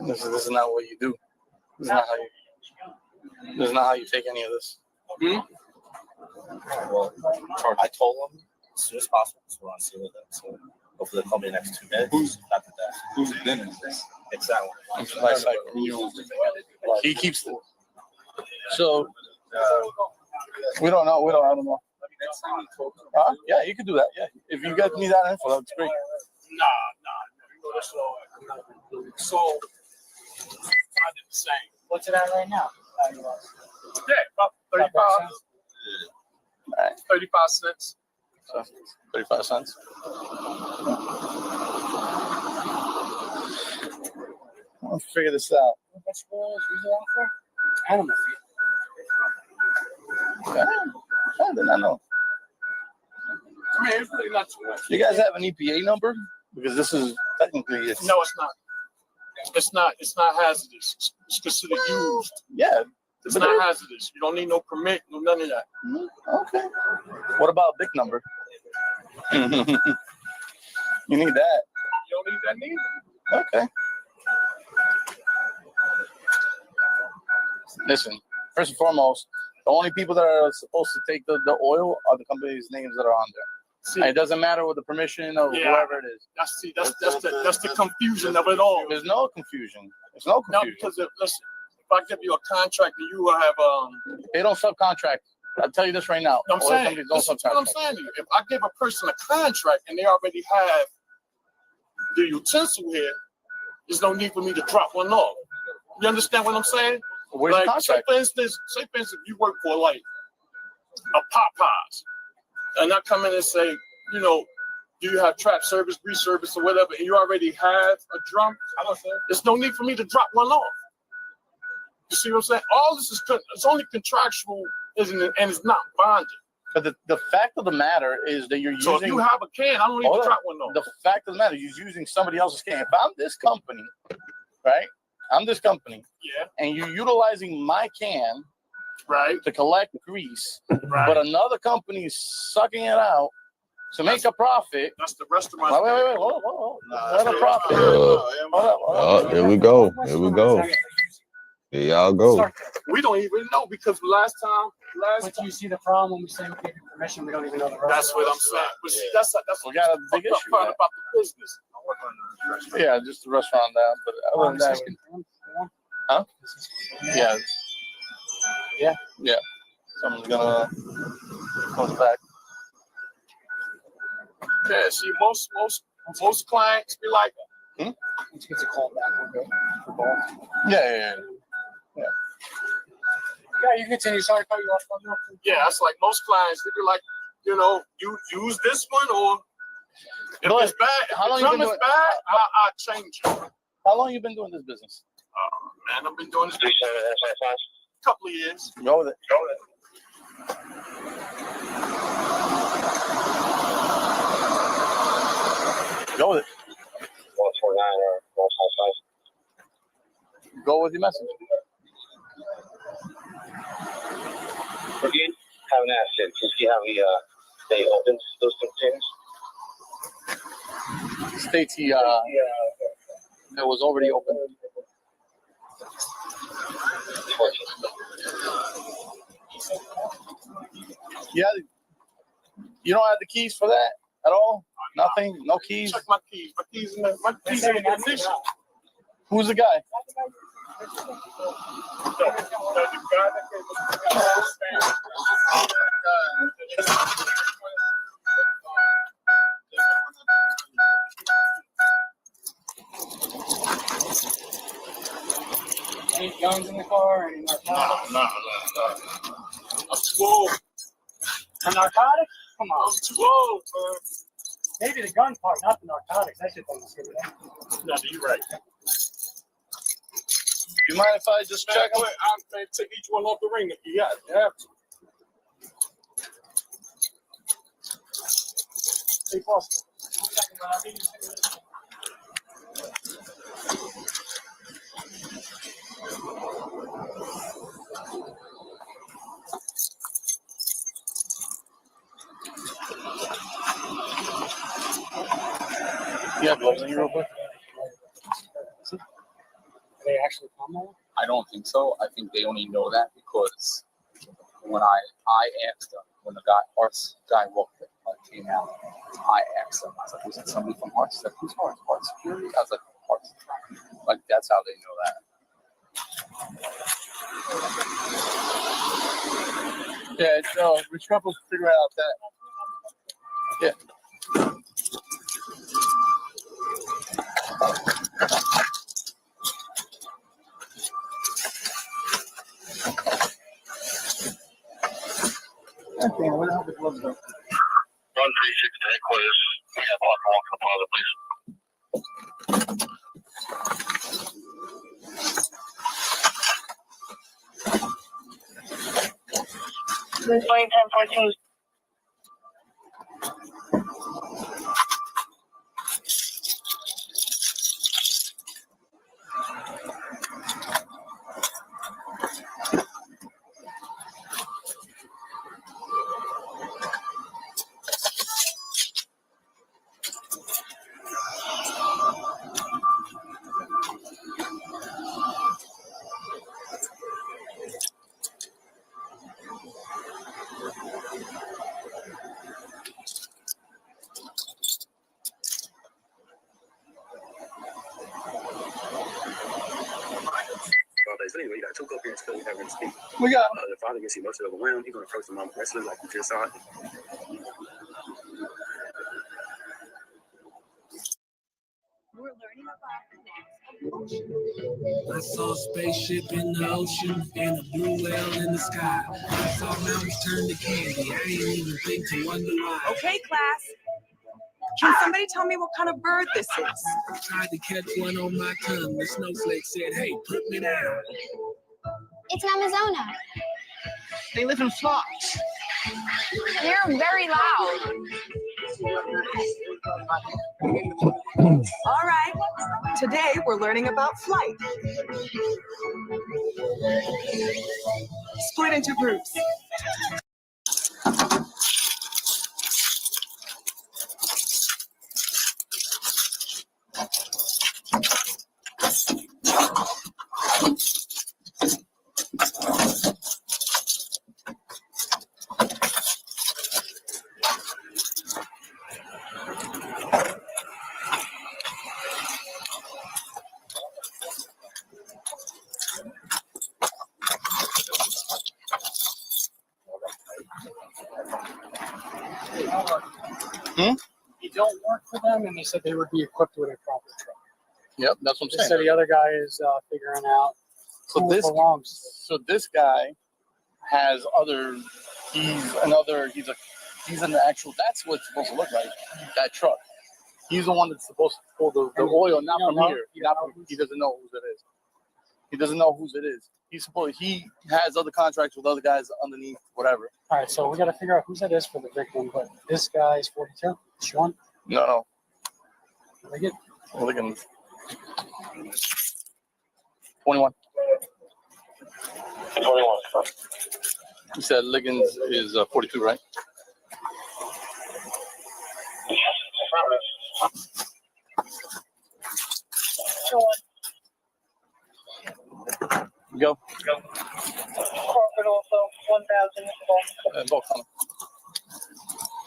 this is not what you do. This is not how you take any of this. Well, I told him as soon as possible. So we're on seal with them. So hopefully they'll call me the next 2 minutes. Who's been in this? Exactly. He keeps it. So we don't know. I don't know. Yeah, you can do that. Yeah, if you got me that info, that's great. Nah. So, I did the same. What's it at right now? Yeah, about 35. All right. 35 cents. So 35 cents. I'll figure this out. Animal feed. I did not know. I mean, it's really not too much. You guys have an EPA number? Because this is technically it's. No, it's not. It's not hazardous. It's considered used. Yeah. It's not hazardous. You don't need no permit, no none of that. Okay. What about a big number? You need that. You don't need that neither. Okay. Listen, first and foremost, the only people that are supposed to take the oil are the companies' names that are on there. See, and it doesn't matter with the permission of whoever it is. That's the confusion of it all. There's no confusion. There's no confusion. No, because listen, if I give you a contract, you will have They don't subcontract. I'll tell you this right now. I'm saying, this is what I'm saying to you. If I give a person a contract and they already have the utensil here, there's no need for me to drop one off. You understand what I'm saying? Where's the contract? Say for instance, you work for like a Popeyes, and I come in and say, you know, do you have trap service, grease service, or whatever, and you already have a drum? There's no need for me to drop one off. You see what I'm saying? All this is it's only contractual, isn't it? And it's not bonded. But the fact of the matter is that you're using. So if you have a can, I don't need to drop one off. The fact of the matter is you're using somebody else's can. If I'm this company, right? I'm this company. Yeah. And you're utilizing my can, right, to collect grease, right, but another company is sucking it out To make a profit. That's the restaurant. Wait. Hold. Not a profit. Here we go. Here y'all go. We don't even know because last time. But you see the problem when we say we give you permission, we don't even know the rest. That's what I'm saying. But see, that's We got a big issue part about the business. Yeah, just the restaurant down. But other than that, huh? Yeah. Someone's gonna comes back. Yeah, see, most clients be like, Let's get a call back. Okay. For both. Yeah. Yeah, you continue. Sorry, I cut you off. yeah, it's like most clients, they be like, you use this one or if But it's bad, how long if you the been drum is doing- bad, I change it. How long you been doing this business? Man, I've been doing this a couple of years. Go with it. Go with it. 149 or 155. Go with your message. Again, haven't asked it to see how we stay open those containers. States he that was already open. Yeah, you don't have the keys for that at all? Nothing? No keys? Check my keys. My keys in the ignition. Who's the guy? Any guns in the car? Any narcotics? No. I'm too old. A narcotic? Come on. I'm too old, man. Maybe the gun part, not the narcotics. That shit doesn't scare me. No, you're right. You mind if I just check them? I'm going to take each one off the ring if you got it. You have to. Stay close. Yeah, gloves in here real quick. They actually come there? I don't think so. I think they only know that because when I asked them, when the Arts guy came out, I asked them, I was like, was it somebody from Arts? He's like, who's Arts? Arts Security? I was like, Arts. Like, that's how they know that. Yeah, no, rich couples figure out that. Yeah. Okay, what the hell the gloves go? Run 36 to headquarters. We have a walk up all the place. This point 1014. Anyway, you got two co-parents still having to speak. We got the father gets emotionally overwhelmed. He's going to approach the mom wrestling like you just saw it. We're learning about the next. I saw a spaceship in the ocean and a blue whale in the sky. I saw mountains turn to candy. I ain't even think to wonder why. Okay, class. Can somebody tell me what kind of bird this is? I tried to catch one on my tongue. The snowflake said, hey, put me down. It's Amazona. They live in flocks. You're very loud. All right. Today we're learning about flight. Split into groups. You don't work for them, and they said they would be equipped with a proper truck. Yep, that's what I'm They saying. said the other guy is figuring out who belongs. So this guy has other. He's an actual. That's what it's supposed to look like. That truck. He's the one that's supposed to pull the oil, not from here. He doesn't know whose it is. He doesn't know whose it is. He has other contracts with other guys underneath, whatever. All right, so we got to figure out whose that is for the victim. But this guy is 42. Sean? No. Look at. Look at him. 21. 21. You said Liggins is 42, right? Go. Corporate also 1,000. Both of them.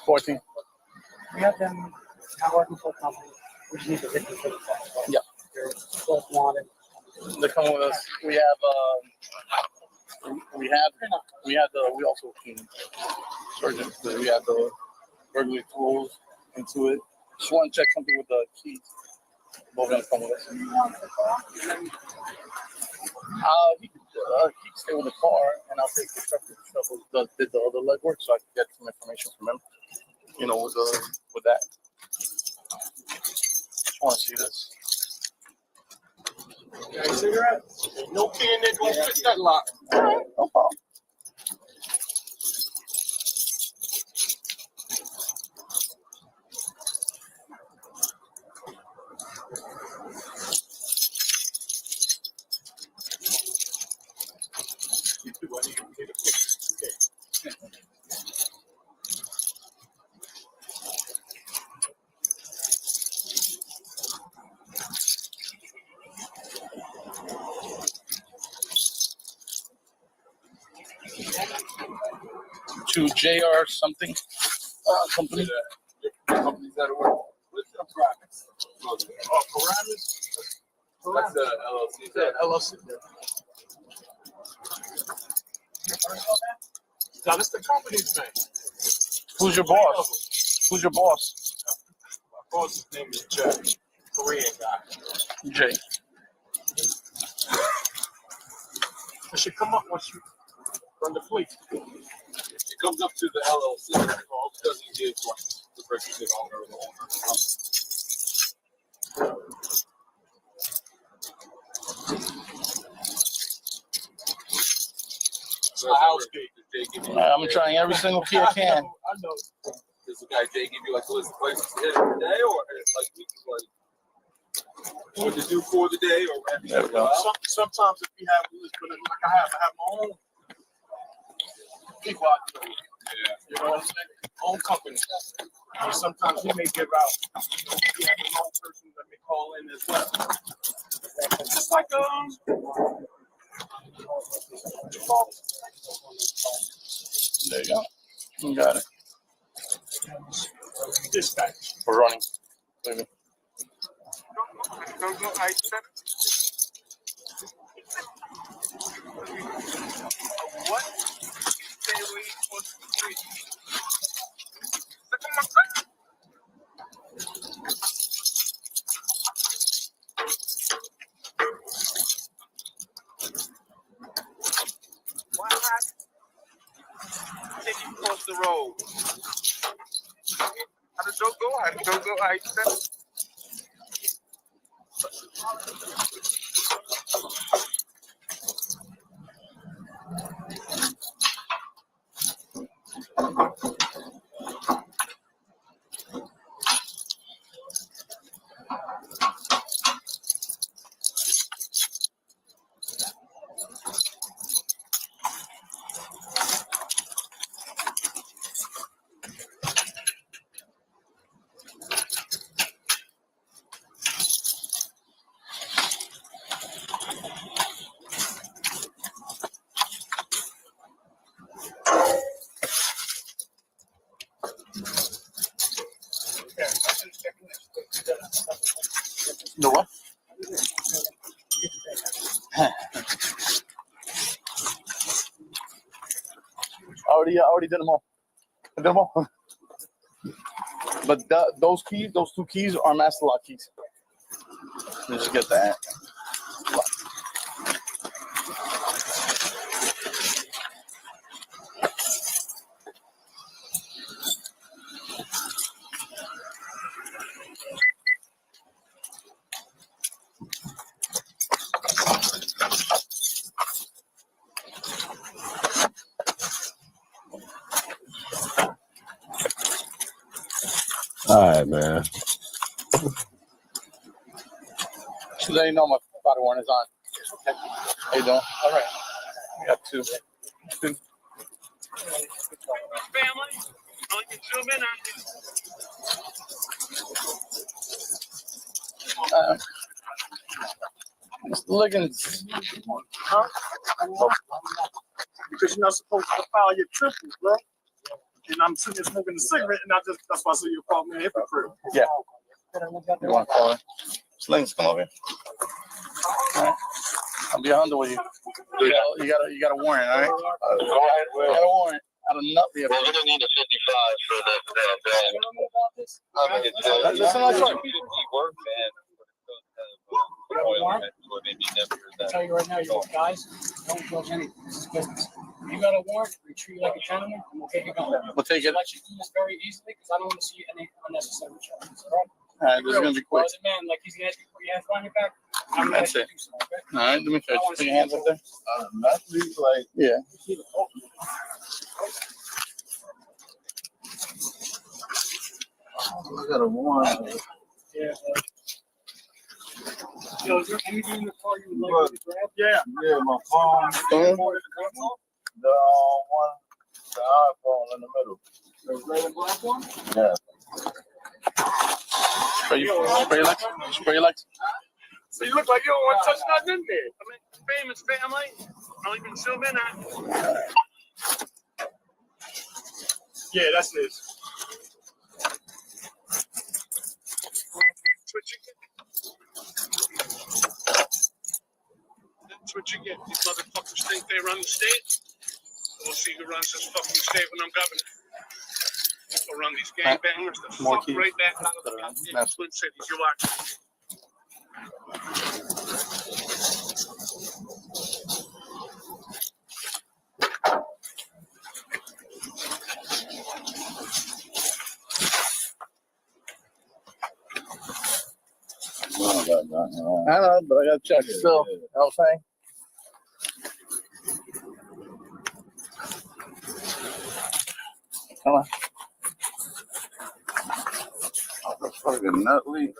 14. We have them not working for a company. We just need the victim for the car. Yeah. They're both wanted. They're coming with us. We also can surgeons. We have the burglary tools into it. Just want to check something with the keys. Both of them come with us. He can stay with the car, and I'll take the truck and stuff. Did the other legwork, so I can get some information from him. With that. Just want to see this. Got a cigarette? No can that gonna fit that lock. All right, no problem. To JR something company. Companies that work. What's the Paramus? Paramus? That's the LLC. The LLC. No, that's the company's name. Who's your boss? Who's your boss? My boss's name is Jay. Korean guy. Jay. It should come up once you run the fleet. It comes up to the LLC. All because he is like the registered owner of the owner. So I'm trying every single key I can. I know. Does the guy Jay give you like a list of places to hit every day, or like what to do for the day, or There we go. sometimes if you have a list, but like I have my own people out there. Yeah, you know what I'm saying? Own company. And sometimes he may give out. He has his own person that may call in as well. Just like There you go. You got it. dispatch. We're running. Leave it. What? What happened? Take you across the road. How did it go? How did it go? How you said it? The what? I already did them all. I did them all. But those keys, those 2 keys are master lock keys. Let's just get that. All right, man. So there you know my body worn is on. How you doing? All right. We got 2. Family, only can zoom in on Just looking. Huh? Because you're not supposed to file your triples, bro. And I'm sitting there smoking a cigarette, and that's why I said you called me a hypocrite. Yeah. You want to call it? Slings, come over here. All right. I'll be on with you. You got a warrant, all right? Go ahead. You got a warrant. Out of nothing. We're gonna need a 55 for the van. Listen, let's talk. Work van. I'll tell you right now, you guys, don't judge anything. This is business. If you got a warrant, we treat you like a gentleman, and we'll take it going. We'll take it. Let you do this very easily, because I don't want to see any unnecessary charges, all right? All right, this is going to be quick. As a man, like he's going to ask you to put your hands behind your back, I'm going to That's ask you it. to do so, okay? All right, let me try to put your hands up there. Not least like Yeah. I got a warrant. Yeah. Yo, is there anything in the car you would like me to grab? Yeah, my phone. The one, the iPhone in the middle. The red and black one? Yeah. Spray lights. So you look like you don't want to touch nothing in there. I mean, famous family, only can zoom in on. Yeah, that's it. That's what you get. That's what you get. These motherfuckers think they run the state. We'll see who runs this fucking state when I'm governor. We'll run these gangbangers the More fuck keys. right back out of the goddamn Twin Cities. You watch. I know, but I got to check still. You know what I'm saying? Come on. Fucking Nutley.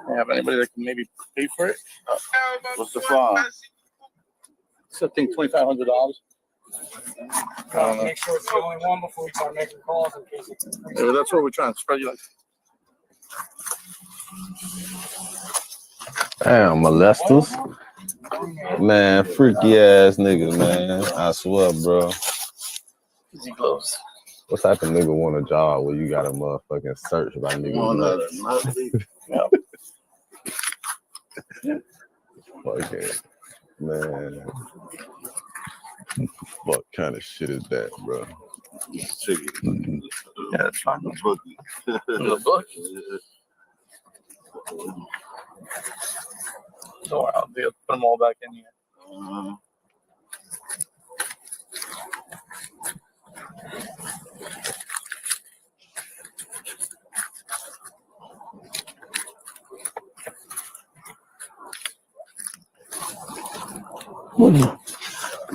You have anybody that can maybe pay for it? What's the fine? It's I think $2,500. Make sure it's the only one before we start making calls in case it's Yeah, that's what we're trying to spread you like. Damn, molesters. Man, freaky ass niggas, man. I swear, bro. Easy gloves. What type of nigga want a job where you got a motherfucking search by niggas? Yeah. Okay. Man. What kind of shit is that, bro? Yeah, that's fine. In the book. Don't worry, I'll put them all back in here.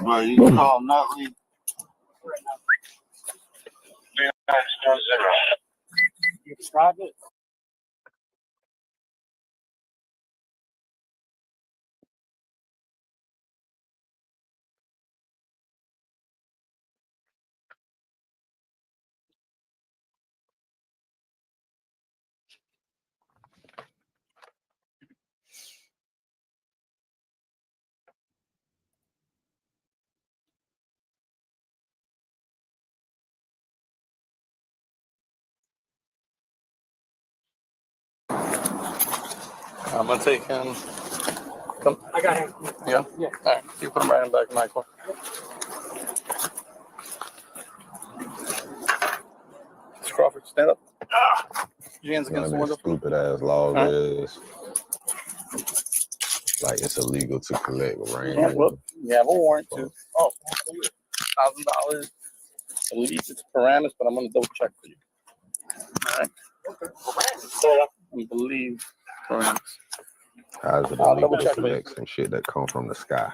But you call Nutley. You describe it? I'm gonna take him. Come. I got him. Yeah. Yeah. All right. You put him right in the back of my car. Crawford, stand up. Your hands against the window. Stupid ass law is like it's illegal to collect rain. Yeah, well, you have a warrant too. Oh, $1,000. I believe it's Paramus, but I'm gonna double check for you. All right. I believe Paramus. How is it illegal to collect some shit that come from the sky?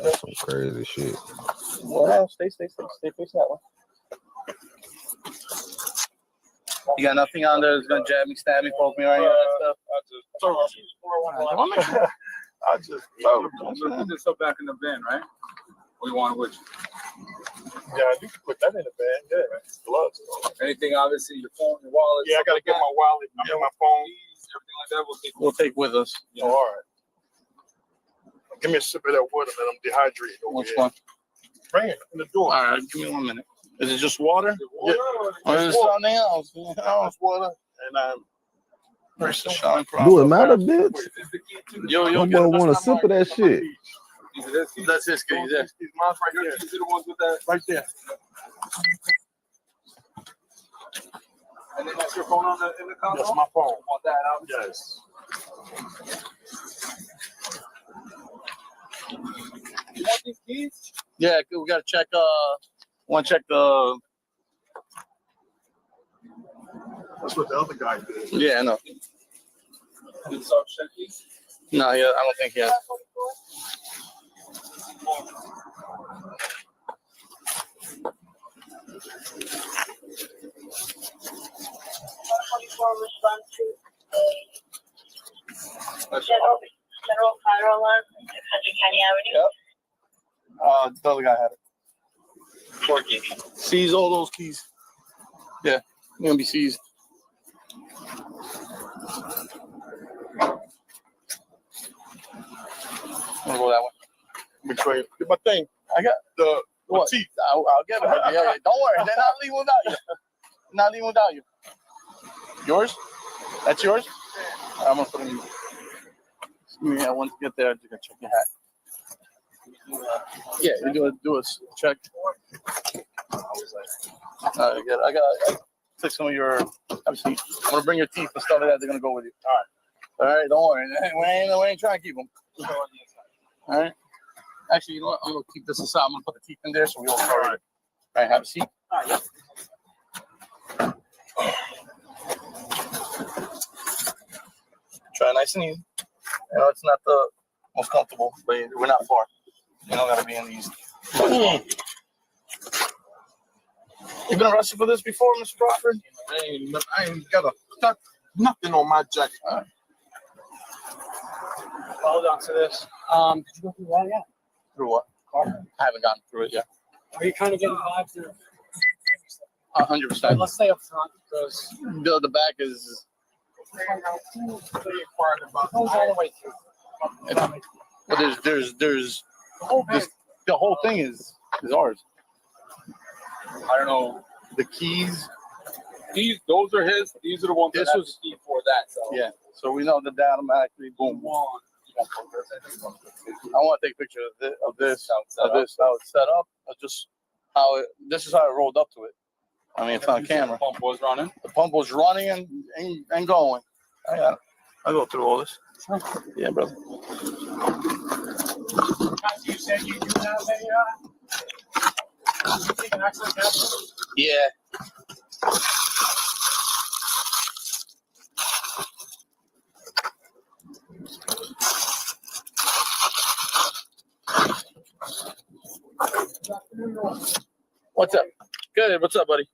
That's some crazy shit. Well, stay facing that one. You got nothing on there that's gonna jab me, stab me, poke me, or any of that stuff? I just put this up back in the bin, right? What do you want with you? Yeah, you can put that in the bin. Yeah, gloves. Anything, obviously, your phone, your wallet. Yeah, I gotta get my wallet. I mean, my phone, everything like that. We'll take with us. Oh, all right. Give me a sip of that water, man. I'm dehydrated. Which one? Bring it in the door. All right, give me 1 minute. Is it just water? Yeah. Or is it something else? It's water. And Do it matter, bitch? Yo, I'm gonna want a sip of that shit. That's his keys. Yeah. Mine's right there. These are the ones with that. Right there. And then that's your phone in the console? That's my phone. Want that out? Yes. You want these keys? Yeah, we gotta check. Want to check the. That's what the other guy did. Yeah, I know. No, yeah, I don't think he has. General fire alarm, 600 County Avenue. Yep. The other guy had it. 14. Seize all those keys. Yeah, they're gonna be seized. I'm gonna go that way. Which way? Get my thing. I got the what? Teeth. I'll get it. Yeah, don't worry. They're not leaving without you. Not leaving without you. Yours? That's yours? Right, I'm gonna put it in. Yeah, once you get there, you can check your hat. Yeah, you do a check. I got take some of your. Obviously, I'm gonna bring your teeth and stuff like that. They're gonna go with you. All right. Don't worry. We ain't trying to keep them. All right. Actually, you know what? I'm gonna keep this aside. I'm gonna put the teeth in there so we don't cover it. All right. Have a seat. All right. Try nice and easy. You know, it's not the most comfortable, but we're not far. You don't gotta be in these. You been arrested for this before, Mr. Crawford? I ain't got nothing on my jacket. Hold on to this. Did you go through that yet? Through what? Car? I haven't gotten through it yet. Are you kind of getting vibes there? 100%. Let's stay up front because the back is. Goes all the way through. Well, there's the whole thing is ours. I don't know. The keys. Those are his. These are the ones This that was have the key for that. So. Yeah. So we know that automatically boom. I want to take a picture of this, how it's set up, just how it. This is how it rolled up to it. I mean, it's on camera. The pump was running. The pump was running and going. I got it. I'll go through all this. Yeah, brother. You said you do have an accident capture? Yeah. What's up? Good. What's up, buddy?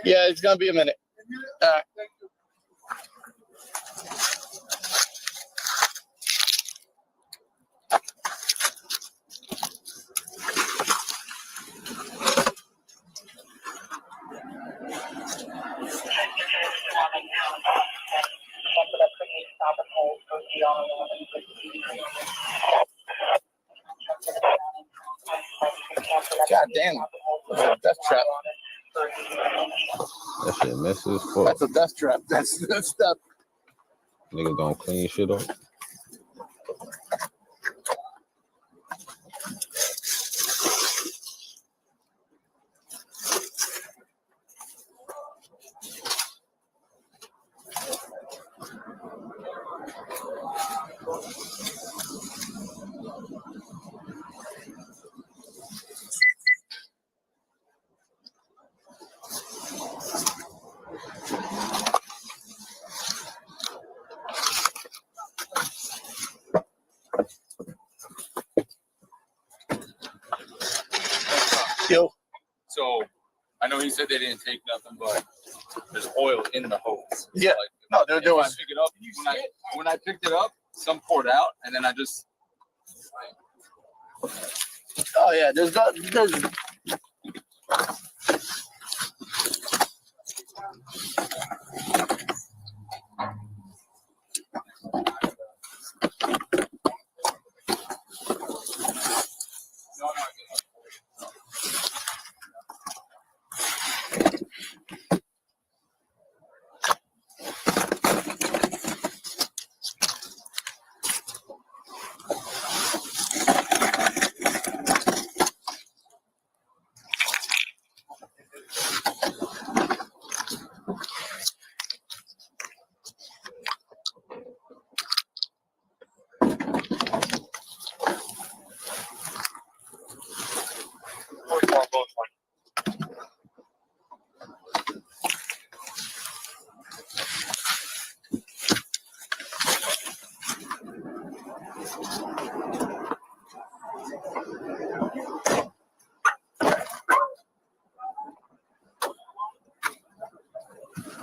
Yeah, it's gonna be a minute. All right. God damn. That's a death trap. That shit messy as fuck. That's a death trap. That's that. Niggas don't clean shit up. Yo. So I know he said they didn't take nothing, but there's oil in the hose. Yeah. Like, No, there if was. I pick it up, when I picked it up, some poured out, and then I just. Oh yeah, there's.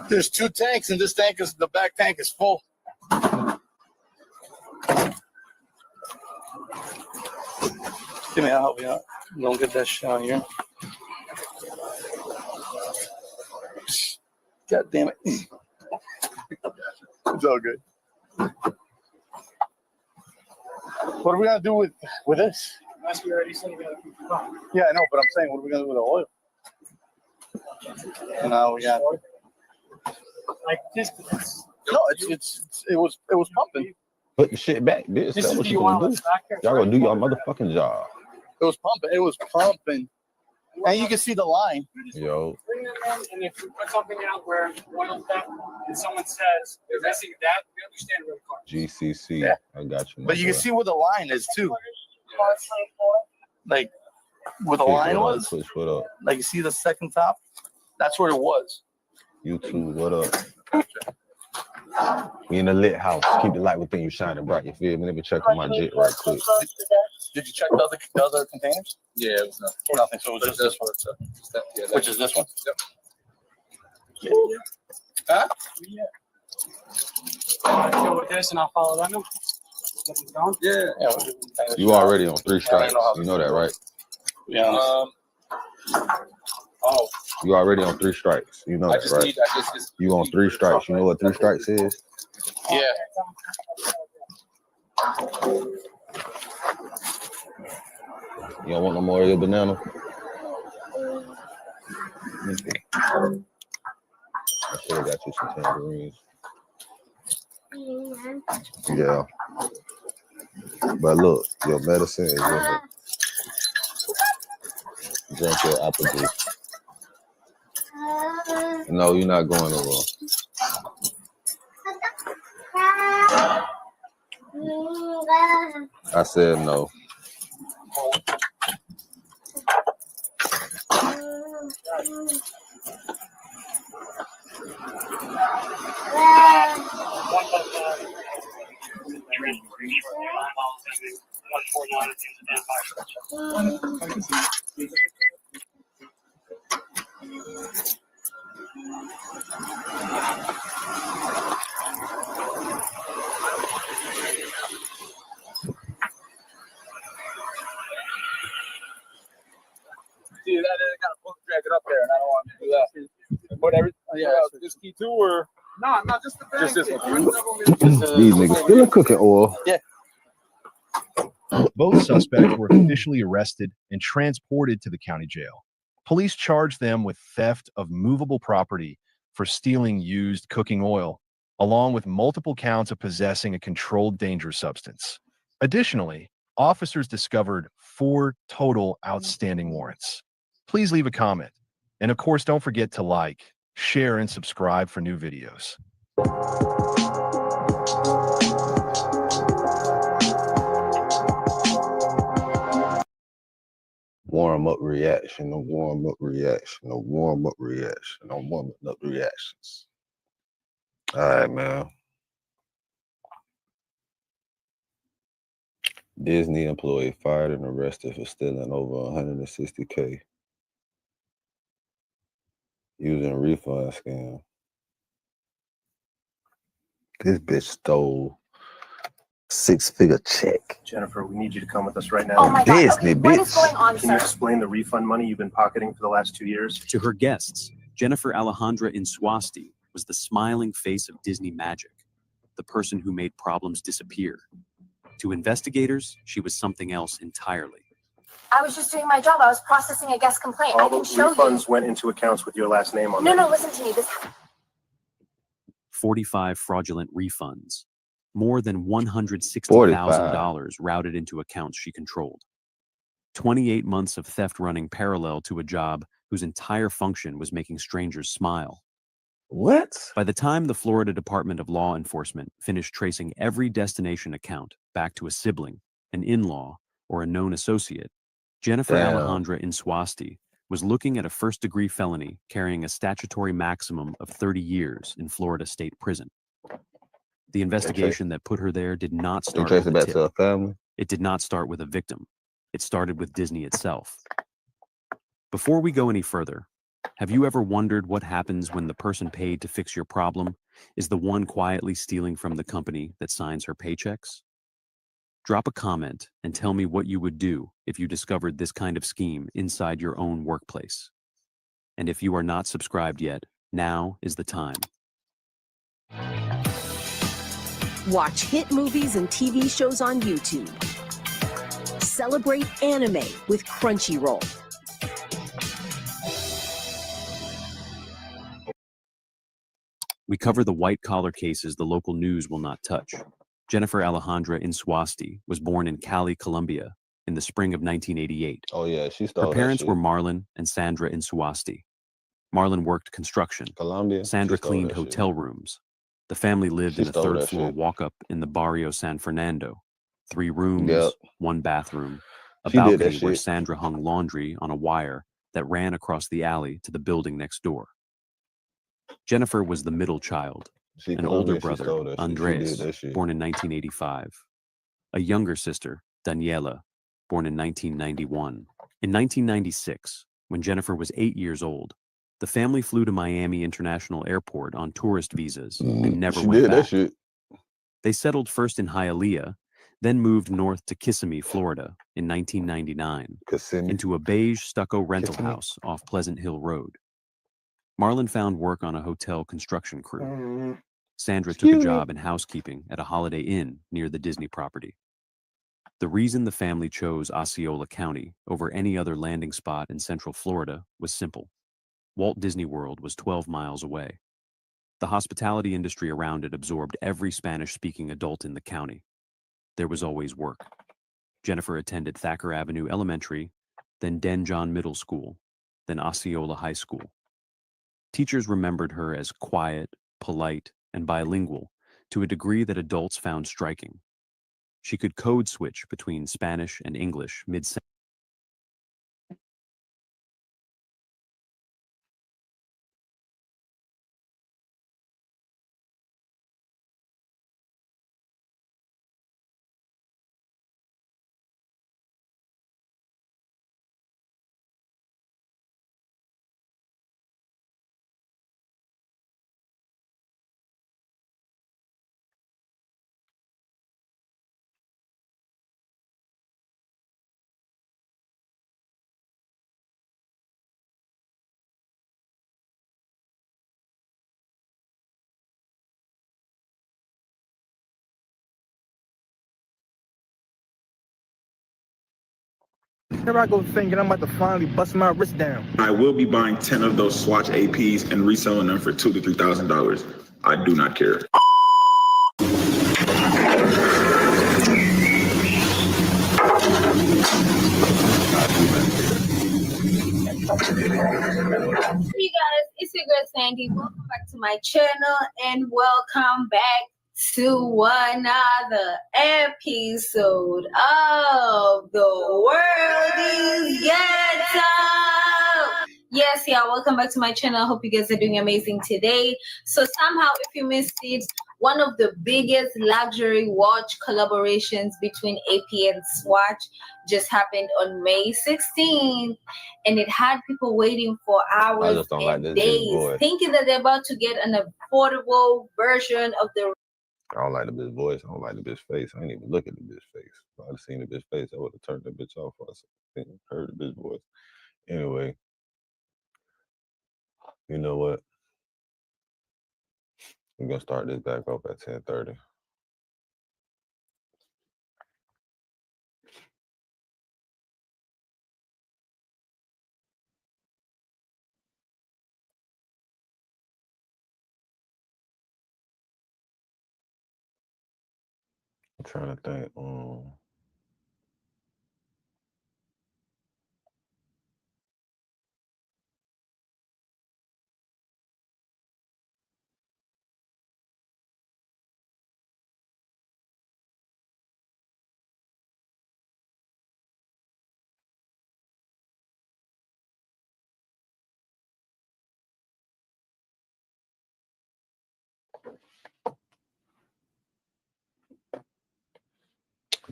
There's 2 tanks, and this tank is the back tank is full. Give me, I'll help you out. Don't get that shit on here. God damn it. It's all good. What are we gonna do with this? You already said you gotta keep it on. Yeah, I know, but I'm saying, what are we gonna do with the oil? And now we got. Like this. No, it was pumping. Put the shit back, bitch. This That's is what the you gonna oil do. that's back there. Y'all gonna do your motherfucking job. It was pumping. It was pumping. And you can see the line. Yo. Bring them in, and if you put something out where oil's that, and someone says they're missing that, we understand where the car is. GCC. Yeah. I got you. But you can see where the line is too. Like where the line was. Push, what up? Like you see the second top? That's where it was. YouTube, what up? We in a lit house. Keep the light within you shining bright. You feel me? Let me check on my jet right quick. Did you check the other containers? Yeah, it was nothing. Nothing. So it was just this one. Yeah, Which is this one? Yep. Huh? Yeah. I'll deal with this, and I'll follow that. Yeah. You already on 3 strikes. You know that, right? Yeah. Oh. You already on 3 strikes. You know that, right? You on 3 strikes. You know what 3 strikes is? Yeah. You don't want no more of your banana? I should have got you some tangerines. Yeah. But look, your medicine is in here. Drink your apple juice. No, you're not going nowhere. I said no. See, that got to drag it up there, and I don't want to do that. But this key too, or no, just the bag. Just this one. These niggas still cooking oil. Yeah. Both suspects were officially arrested and transported to the county jail. Police charged them with theft of movable property for stealing used cooking oil, along with multiple counts of possessing a controlled dangerous substance. Additionally, officers discovered 4 total outstanding warrants. Please leave a comment. And of course, don't forget to like, share, and subscribe for new videos. Warm up reaction, no warm up reaction, no warm up reaction, no warm up reactions. All right, man. Disney employee fired and arrested for stealing over $160K Using refund scam. This bitch stole 6-figure check. Jennifer, we need you to come with us right now. Oh my God. Disney, Okay, what is bitch. going on, Can you sir? explain the refund money you've been pocketing for the last 2 years? To her guests, Jennifer Alejandra Inswasti was the smiling face of Disney magic, the person who made problems disappear. To investigators, she was something else entirely. I was just doing my job. I was processing a guest complaint. I All can the show you. refunds went into accounts with your last name on No, them. no, listen to me. This 45 fraudulent refunds. More than $160,000 routed into accounts she controlled. 28 months of theft running parallel to a job whose entire function was making strangers smile. What? By the time the Florida Department of Law Enforcement finished tracing every destination account back to a sibling, an in-law, or a known associate, Jennifer Alejandra Inswasti was looking at a first-degree felony carrying a statutory maximum of 30 years in Florida State Prison. The investigation that put her there did not start with a tip. To a family? It did not start with a victim. It started with Disney itself. Before we go any further, have you ever wondered what happens when the person paid to fix your problem is the one quietly stealing from the company that signs her paychecks? Drop a comment and tell me what you would do if you discovered this kind of scheme inside your own workplace. And if you are not subscribed yet, now is the time. Watch hit movies and TV shows on YouTube. Celebrate anime with Crunchyroll. We cover the white-collar cases the local news will not touch. Jennifer Alejandra Inswasti was born in Cali, Colombia, in the spring of 1988. Oh yeah, she stole Her that parents shit. were Marlon and Sandra Inswasti. Marlon worked construction. Colombia. Sandra She stole cleaned that shit. hotel rooms. The family lived She in a stole that third-floor shit. walk-up in the Barrio San Fernando. 3 rooms, Yep. 1 bathroom, a She did that balcony where shit. Sandra hung laundry on a wire that ran across the alley to the building next door. Jennifer was the middle child. She An older Colombia, she brother, stole that shit. She Andres, did that shit. born in 1985. A younger sister, Daniela, born in 1991. In 1996, when Jennifer was 8 years old, the family flew to Miami International Airport on tourist visas and never She went did that back. shit. They settled first in Hialeah, then moved north to Kissimmee, Florida in 1999, into a beige stucco rental house off Pleasant Hill Road. Marlon found work on a hotel construction crew. Sandra took a job in housekeeping at a Holiday Inn near the Disney property. The reason the family chose Osceola County over any other landing spot in Central Florida was simple. Walt Disney World was 12 miles away. The hospitality industry around it absorbed every Spanish-speaking adult in the county. There was always work. Jennifer attended Thacker Avenue Elementary, then Den John Middle School, then Osceola High School. Teachers remembered her as quiet, polite, and bilingual to a degree that adults found striking. She could code switch between Spanish and English mid-sentence. Here I go thinking I'm about to finally bust my wrist down. I will be buying 10 of those Swatch APs and reselling them for $2,000 to $3,000. I do not care. Hey guys, it's your girl Sandy. Welcome back to my channel and welcome back to another episode of The World is Ghetto. Yes, yeah, welcome back to my channel. I hope you guys are doing amazing today. So somehow, if you missed it, one of the biggest luxury watch collaborations between AP and Swatch just happened on May 16th, and it had people waiting for hours and days, thinking that they're about to get an affordable version of the. I don't like the bitch voice. I don't like the bitch face. I ain't even look at the bitch face. If I'd have seen the bitch face, I would have turned that bitch off. I heard the bitch voice. Anyway, you know what? We're gonna start this back up at 10:30. I'm trying to think.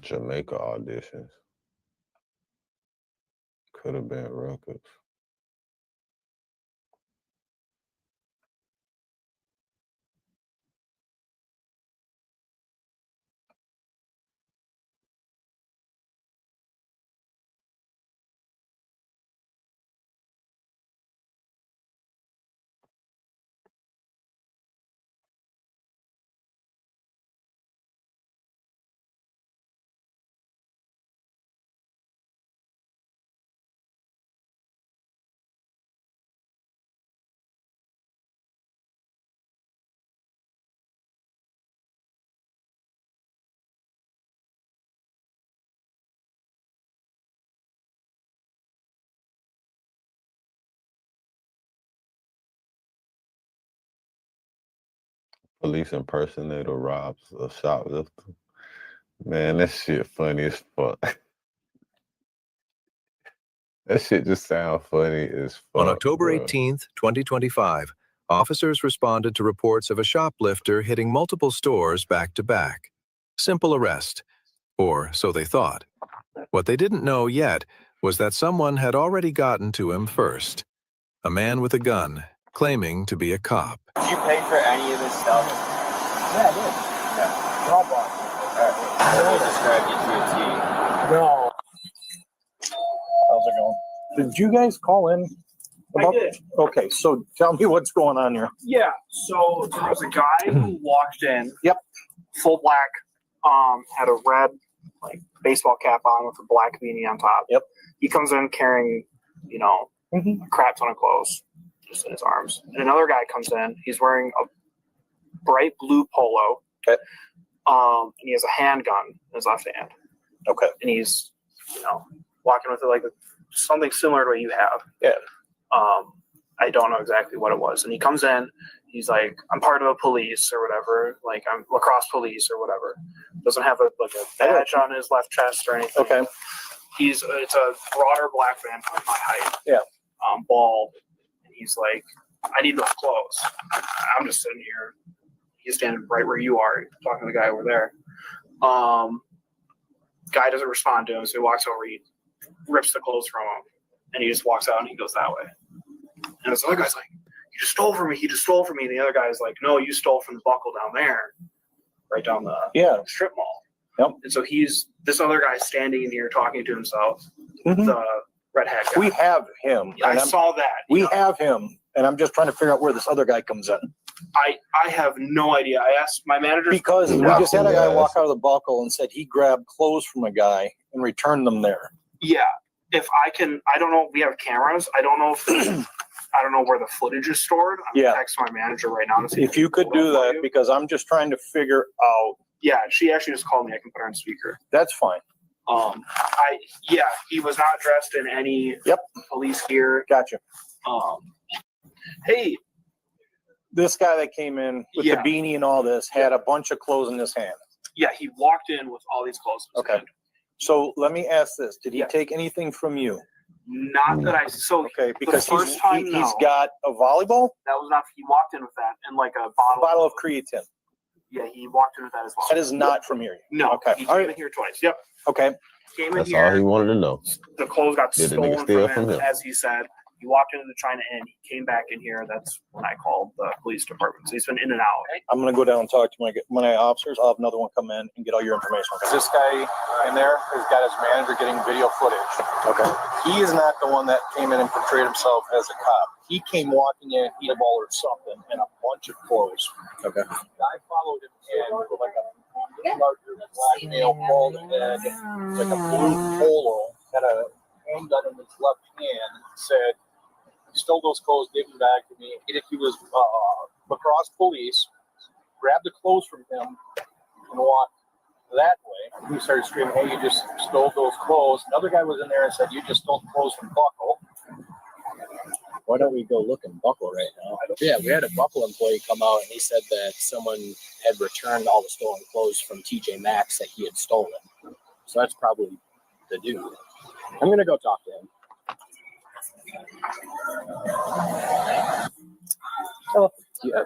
Jamaica auditions. Could have been records. Police impersonator robs a shoplifter. Man, that shit funny as fuck. That shit just sounds funny as fuck. On October bro. 18th, 2025, officers responded to reports of a shoplifter hitting multiple stores back to back. Simple arrest, or so they thought. What they didn't know yet was that someone had already gotten to him first. A man with a gun, claiming to be a cop. Did you pay for any of this stuff? Yeah, I did. Yeah. All bought. Let me describe you to a T. No. How's it going? Did you guys call in? I did. Okay, so tell me what's going on here. Yeah, so there was a guy who walked in. Yep. Full black, had a red like baseball cap on with a black beanie on top. Yep. He comes in carrying, a crap ton of clothes just in his arms. And another guy comes in. He's wearing a bright blue polo. Okay. And he has a handgun in his left hand. Okay. And he's, walking with it like something similar to what you have. Yeah. I don't know exactly what it was. And he comes in, he's like, I'm part of a police or whatever, like I'm lacrosse police or whatever. Doesn't have a badge on his left chest or anything. Okay. It's a broader black man for my height. Yeah. Bald. And he's like, I need those clothes. I'm just sitting here. He's standing right where you are, talking to the guy over there. Guy doesn't respond to him, so he walks over, he rips the clothes from him, and he just walks out and he goes that way. And this other guy's like, he just stole from me. And the other guy's like, no, you stole from the buckle down there, right down the strip mall. Yep. And so this other guy's standing in here talking to himself, the red hat guy. We have him. I saw that. We have him, and I'm just trying to figure out where this other guy comes in. I have no idea. I asked my manager. Because we just had a guy walk out of the buckle and said he grabbed clothes from a guy and returned them there. Yeah. If I don't know if we have cameras. I don't know if I don't know where the footage is stored. I'm gonna text my manager right now to see if you could do that, because I'm just trying to figure out. Yeah, she actually just called me. I can put her on speaker. That's fine. He was not dressed in any police gear. Gotcha. Hey, this guy that came in with the beanie and all this had a bunch of clothes in his hand. Yeah, he walked in with all these clothes in his hand. So let me ask this: did he take anything from you? Not that I saw. Okay, because he's got a volleyball. That was not. He walked in with that and like a bottle of creatine. Yeah, he walked in with that as well. That is not from here. No. Okay. He All came right. in here twice. Yep. Okay. Came in That's here. all he wanted to know. The clothes got Did the nigga stolen steal from from him, him? as he said. He walked into the China Inn. He came back in here. That's when I called the police department. So he's been in and out. I'm gonna go down and talk to my officers. I'll have another one come in and get all your information. This guy in there has got his manager getting video footage. Okay. He is not the one that came in and portrayed himself as a cop. He came walking in, he had a ball or something, and a bunch of clothes. Okay. I followed him in with like a larger black male bald head, like a blue polo, had a handgun in his left hand, said, stole those clothes, gave them back to me. He was lacrosse police, grabbed the clothes from him, and walked that way. He started screaming, hey, you just stole those clothes. Another guy was in there and said, you just stole the clothes from Buckle. Why don't we go look in Buckle right now? Yeah, we had a Buckle employee come out, and he said that someone had returned all the stolen clothes from TJ Maxx that he had stolen. So that's probably the dude. I'm going to go talk to him. Oh, yeah,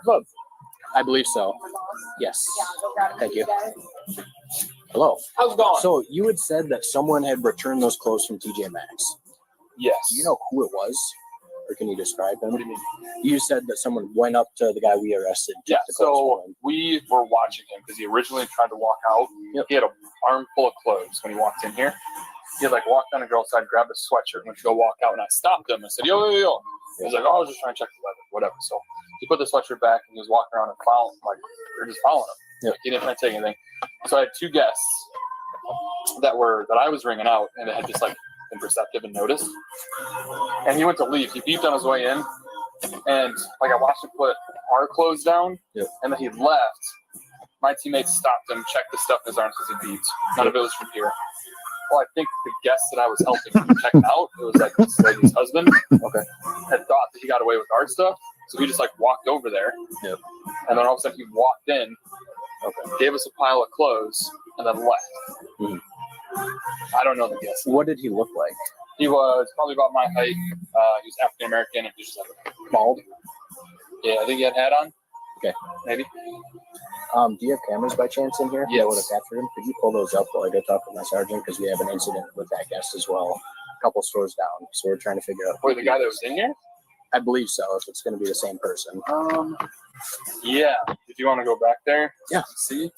I believe so. Yes. Thank you. Hello. How's it going? So you had said that someone had returned those clothes from TJ Maxx. Yes. Do you know who it was? Or can you describe them? What do you mean? You said that someone went up to the guy we arrested. Yeah, so we were watching him because he originally tried to walk out. Yep. He had an armful of clothes when he walked in here. He had walked on a girl's side, grabbed a sweatshirt, and went to go walk out. And I stopped him and said, yo. He was like, oh, I was just trying to check the weather, whatever. So he put the sweatshirt back and he was walking around and following, we were just following him. Yep. He didn't try to take anything. So I had two guests that I was ringing out, and they had just been perceptive and noticed. And he went to leave. He beeped on his way in, and I watched him put our clothes down, and then he left. My teammates stopped him, checked the stuff in his arms because he beeped. None of it was from here. Well, I think the guest that I was helping check out, it was this lady's husband, had thought that he got away with our stuff. So he just walked over there. Yep. And then all of a sudden he walked in, gave us a pile of clothes, and then left. Mm-hmm. I don't know the guest. What did he look like? He was probably about my height. He was African American and just bald. Yeah, I think he had a hat on. Okay. Maybe. Do you have cameras by chance in here? Yes. That would have captured him. Could you pull those up while I go talk with my sergeant? Because we have an incident with that guest as well. A couple stores down. So we're trying to figure out. Wait, the guy that was in here? I believe so, if it's going to be the same person. Yeah. If you want to go back there. Yeah. See?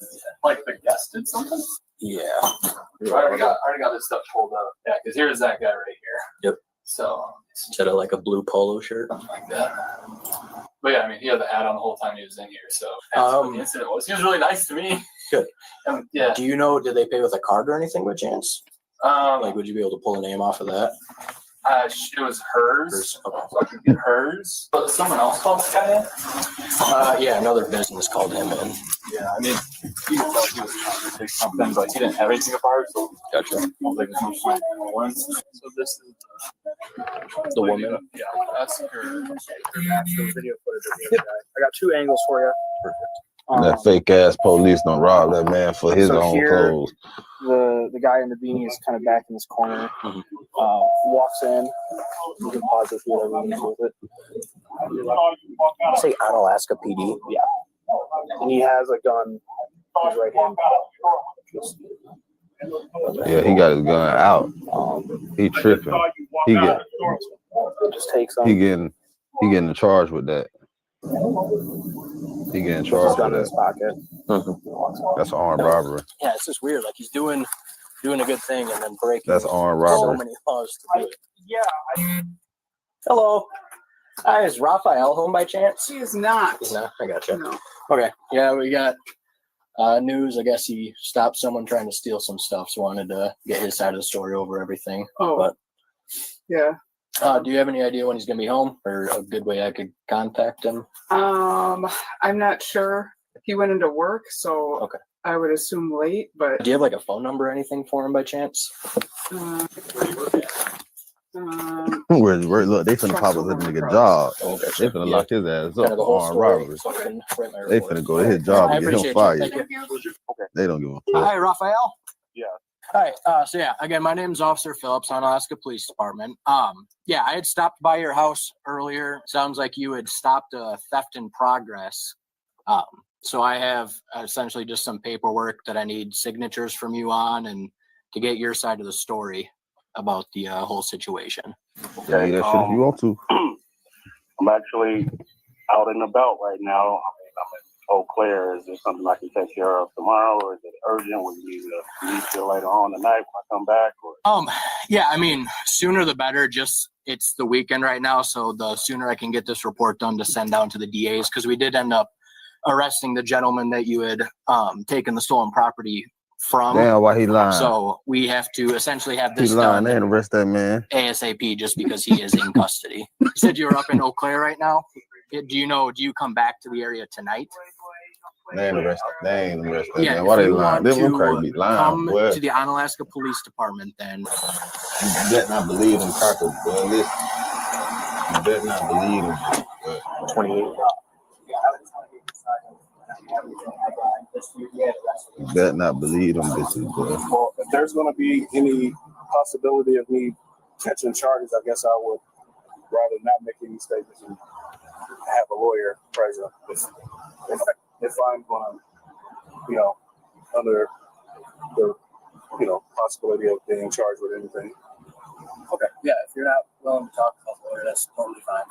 The guest did something? Yeah. I already got this stuff pulled up. Yeah, because here's that guy right here. Yep. So. Instead of a blue polo shirt? Something like that. But yeah, he had the hat on the whole time he was in here. So that's what the incident was. He was really nice to me. Good. Yeah. Do you know, did they pay with a card or anything by chance? Would you be able to pull a name off of that? It was hers. Okay. So I could get hers. But someone else called this guy in? Yeah, another business called him in. Yeah, you could tell he was trying to take something, but he didn't have anything of ours. So gotcha. So this is the woman. Yeah, that's her. Video footage of the other guy. I got two angles for you. Perfect. That fake ass police don't rob that man for his own clothes. The guy in the beanie is kind of back in this corner. Mm-hmm. Walks in. You can pause it, whatever you need with it. Say Onalaska PD. Yeah. And he has a gun in his right hand. Yeah, he got his gun out. He tripping. He getting charged with that. He getting charged with that. Mm-hmm. That's armed robbery. Yeah, it's just weird. He's doing a good thing and then breaking. That's armed robbery. So many laws to do it. Yeah. Hello. Hi, is Raphael home by chance? He is not. He's not. I gotcha. No. Okay. Yeah, we got news. I guess he stopped someone trying to steal some stuff, so wanted to get his side of the story over everything. Oh. But yeah. Do you have any idea when he's gonna be home, or a good way I could contact him? I'm not sure. He went into work, so okay. I would assume late. But do you have a phone number or anything for him by chance? Look, they finna pop us a nigga job. Okay. They finna lock his ass up the for whole armed story, robbery. so I can write my They report. finna go to his job I and get him appreciate fired. you. Thank you. Okay. They don't give a fuck. Hi, Raphael. Yeah. Hi. So yeah, again, my name's Officer Phillips, Onalaska Police Department. Yeah, I had stopped by your house earlier. Sounds like you had stopped a theft in progress. So I have essentially just some paperwork that I need signatures from you on, and to get your side of the story about the whole situation. Okay, that shit if you want to. I'm actually out and about right now. I mean, I'm in Eau Claire. Is there something I can take care of tomorrow, or is it urgent? Will you need to meet you later on tonight when I come back? Or? Yeah, I mean, sooner the better. Just it's the weekend right now, so the sooner I can get this report done to send down to the DAs, because we did end up arresting the gentleman that you had taken the stolen property from. Damn, why he lying? So we have to essentially have He this lying. They done ain't arrest that man. ASAP, just because he is in custody. You said you were up in Eau Claire right now. Do you come back to the area tonight? They ain't arrest that Yeah, man. Why if they you lying? want Them to crazy be lying, come boy. to the Onalaska Police Department, then You better not believe them crackers, boy. Listen. You better not believe them, boy. 28. You better not believe them bitches, boy. Well, if there's going to be any possibility of me catching charges, I guess I would rather not make any statements and have a lawyer present. If I'm going to, under the, possibility of being charged with anything. okay, yeah. If you're not willing to talk about the lawyer, that's totally fine.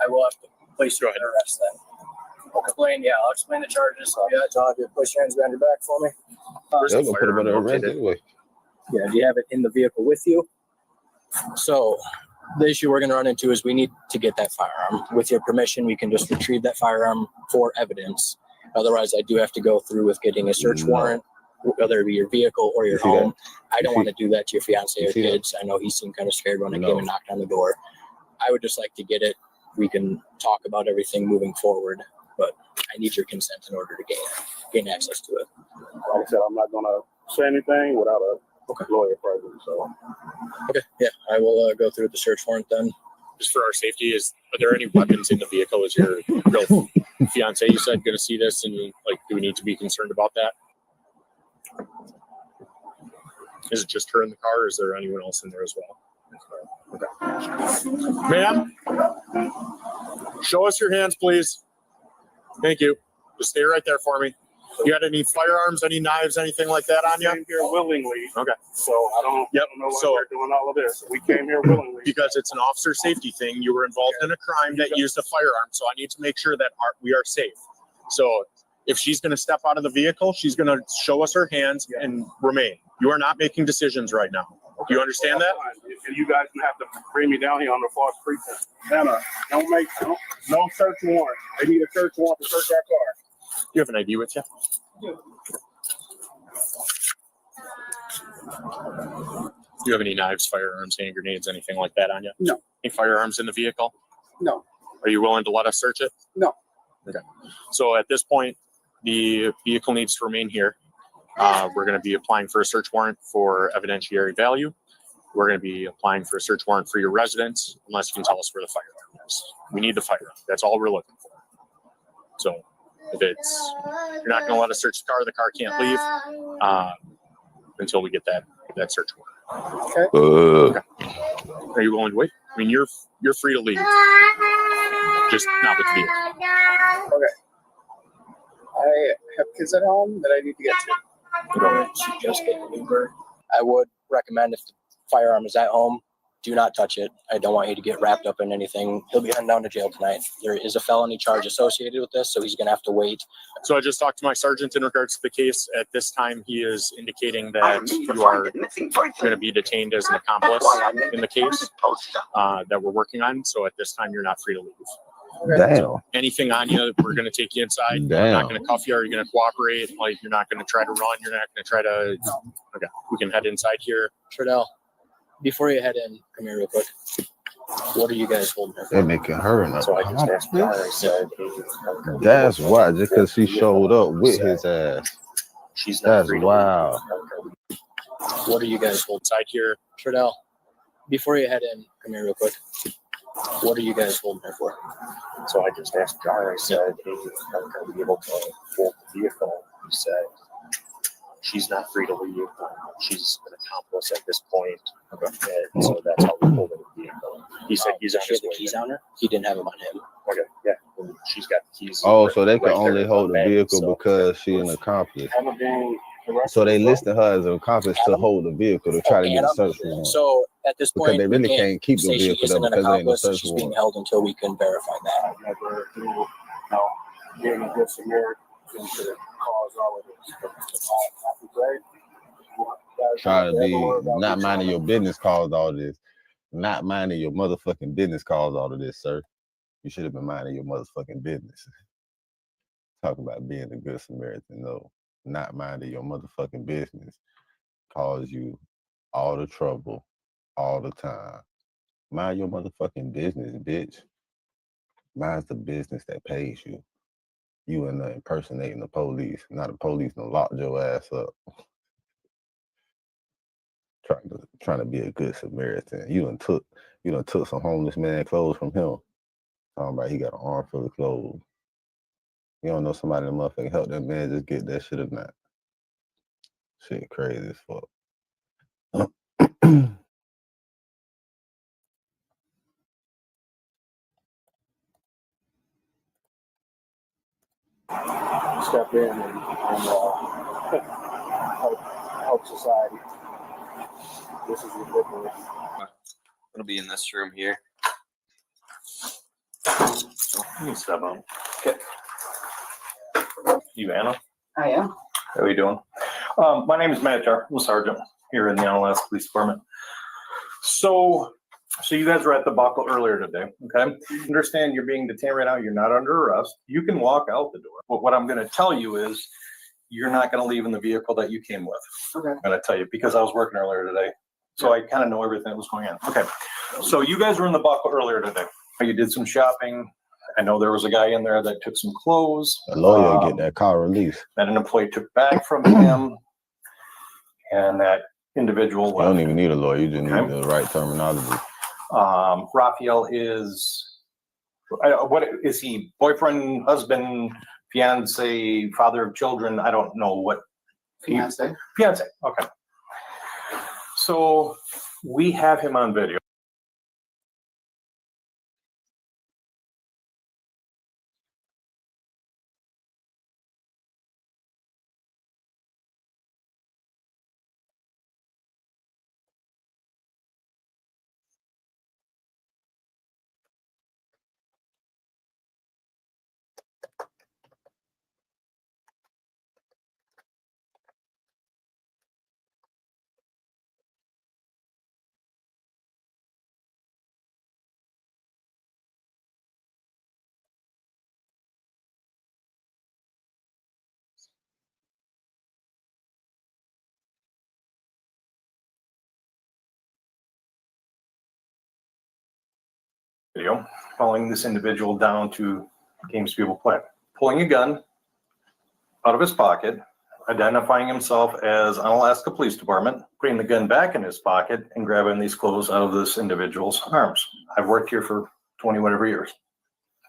I will have to place you under arrest then. Explain, yeah, I'll explain the charges. So, yeah, John, you place your hands behind your back for me. They're gonna put him under arrest anyway. Yeah, do you have it in the vehicle with you? So the issue we're going to run into is we need to get that firearm. With your permission, we can just retrieve that firearm for evidence. Otherwise, I do have to go through with getting a search warrant, whether it be your vehicle or your home. I don't want to do that to your fiance or kids. I know he seemed kind of scared when I came and knocked on the door. I would just like to get it. We can talk about everything moving forward, but I need your consent in order to gain access to it. Like I said, I'm not going to say anything without a lawyer present. So, okay, yeah, I will go through the search warrant then. Just for our safety, are there any weapons in the vehicle? Is your real fiance, you said, going to see this, and do we need to be concerned about that? Is it just her in the car, or is there anyone else in there as well? Okay. Ma'am, show us your hands, please. Thank you. Just stay right there for me. You got any firearms, any knives, anything like that on you? We came here willingly. Okay. So I don't know why we're doing all of this. We came here willingly. Because it's an officer safety thing. You were involved in a crime that used a firearm, so I need to make sure that we are safe. So if she's going to step out of the vehicle, she's going to show us her hands and remain. You are not making decisions right now. Do you understand that? You guys have to bring me down here on the false pretense. Anna, no search warrant. They need a search warrant to search our car. You have an ID with you? Do you have any knives, firearms, hand grenades, anything like that on you? No. Any firearms in the vehicle? No. Are you willing to let us search it? No. Okay. So at this point, the vehicle needs to remain here. We're going to be applying for a search warrant for evidentiary value. We're going to be applying for a search warrant for your residence, unless you can tell us where the firearm is. We need the firearm. That's all we're looking for. So if you're not going to let us search the car can't leave until we get that search warrant. Okay. Are you willing to wait? I mean, you're free to leave, just not with the vehicle. Okay. I have kids at home that I need to get to. I'm going to just get an Uber. I would recommend, if the firearm is at home, do not touch it. I don't want you to get wrapped up in anything. He'll be heading down to jail tonight. There is a felony charge associated with this, so he's going to have to wait. So I just talked to my sergeant in regards to the case. At this time, he is indicating that you are going to be detained as an accomplice in the case that we're working on. So at this time, you're not free to leave. Damn. So anything on you, we're going to take you inside. Damn. We're not going to cuff you. Are you going to cooperate? You're not going to try to run. You're not going to try to. Okay, we can head inside here. Trudell, before you head in, come here real quick. What are you guys holding her for? They're making her an So I just asked John, I said, That's why, just because she showed up with his ass. She's not That's wild. what are you guys holding inside here? Trudell, before you head in, come here real quick. What are you guys holding her for? So I just asked John, I said, hey, I'm going to be able to hold the vehicle. He said, she's not free to leave. She's an accomplice at this point. And so that's how we're holding the vehicle. He said he's on his way. Keys on her? He didn't have them on him. Okay, yeah. she's got the keys. Oh, so they can right only there hold the bag, vehicle so- because she an accomplice. Haven't been arrested So they as well. listed her as an accomplice to hold the vehicle to try to get a search warrant. So at this Because point, they really we can't keep the say she vehicle isn't there an because there ain't no accomplice. search She's being warrant. held until we can verify that. I've never, being a good Samaritan to cause all of this. But I would say, Trying to be not minding your business caused all this. Not minding your motherfucking business caused all of this, sir. You should have been minding your motherfucking business. Talk about being a good Samaritan. No, not minding your motherfucking business cause you all the trouble all the time. Mind your motherfucking business, bitch. Mind's the business that pays you. You and impersonating the police. Not the police done locked your ass up. Trying to be a good Samaritan. You done took some homeless man clothes from him. Talking about he got an arm full of clothes. You don't know somebody that motherfucking help that man just get that shit or not. Shit crazy as fuck. step in and help society. This is ridiculous. It'll be in this room here. You can step on. Okay. You Anna? I am. How are you doing? My name is Matt Jar. I'm a sergeant here in the Onalaska Police Department. So you guys were at the buckle earlier today, okay? Understand you're being detained right now. You're not under arrest. You can walk out the door. But what I'm going to tell you is you're not going to leave in the vehicle that you came with. Okay. I'm going to tell you because I was working earlier today. So I kind of know everything that was going on. Okay. So you guys were in the buckle earlier today. You did some shopping. I know there was a guy in there that took some clothes. A lawyer get that car released. That an employee took back from him. And that individual You left. don't even need a lawyer. You just need the right terminology. Raphael is, what is he? Boyfriend, husband, fiance, father of children? I don't know what. Fiance. Fiance. Okay. So we have him on video. Video following this individual down to games people play, pulling a gun out of his pocket, identifying himself as Onalaska Police Department, putting the gun back in his pocket, and grabbing these clothes out of this individual's arms. I've worked here for 20 whatever years.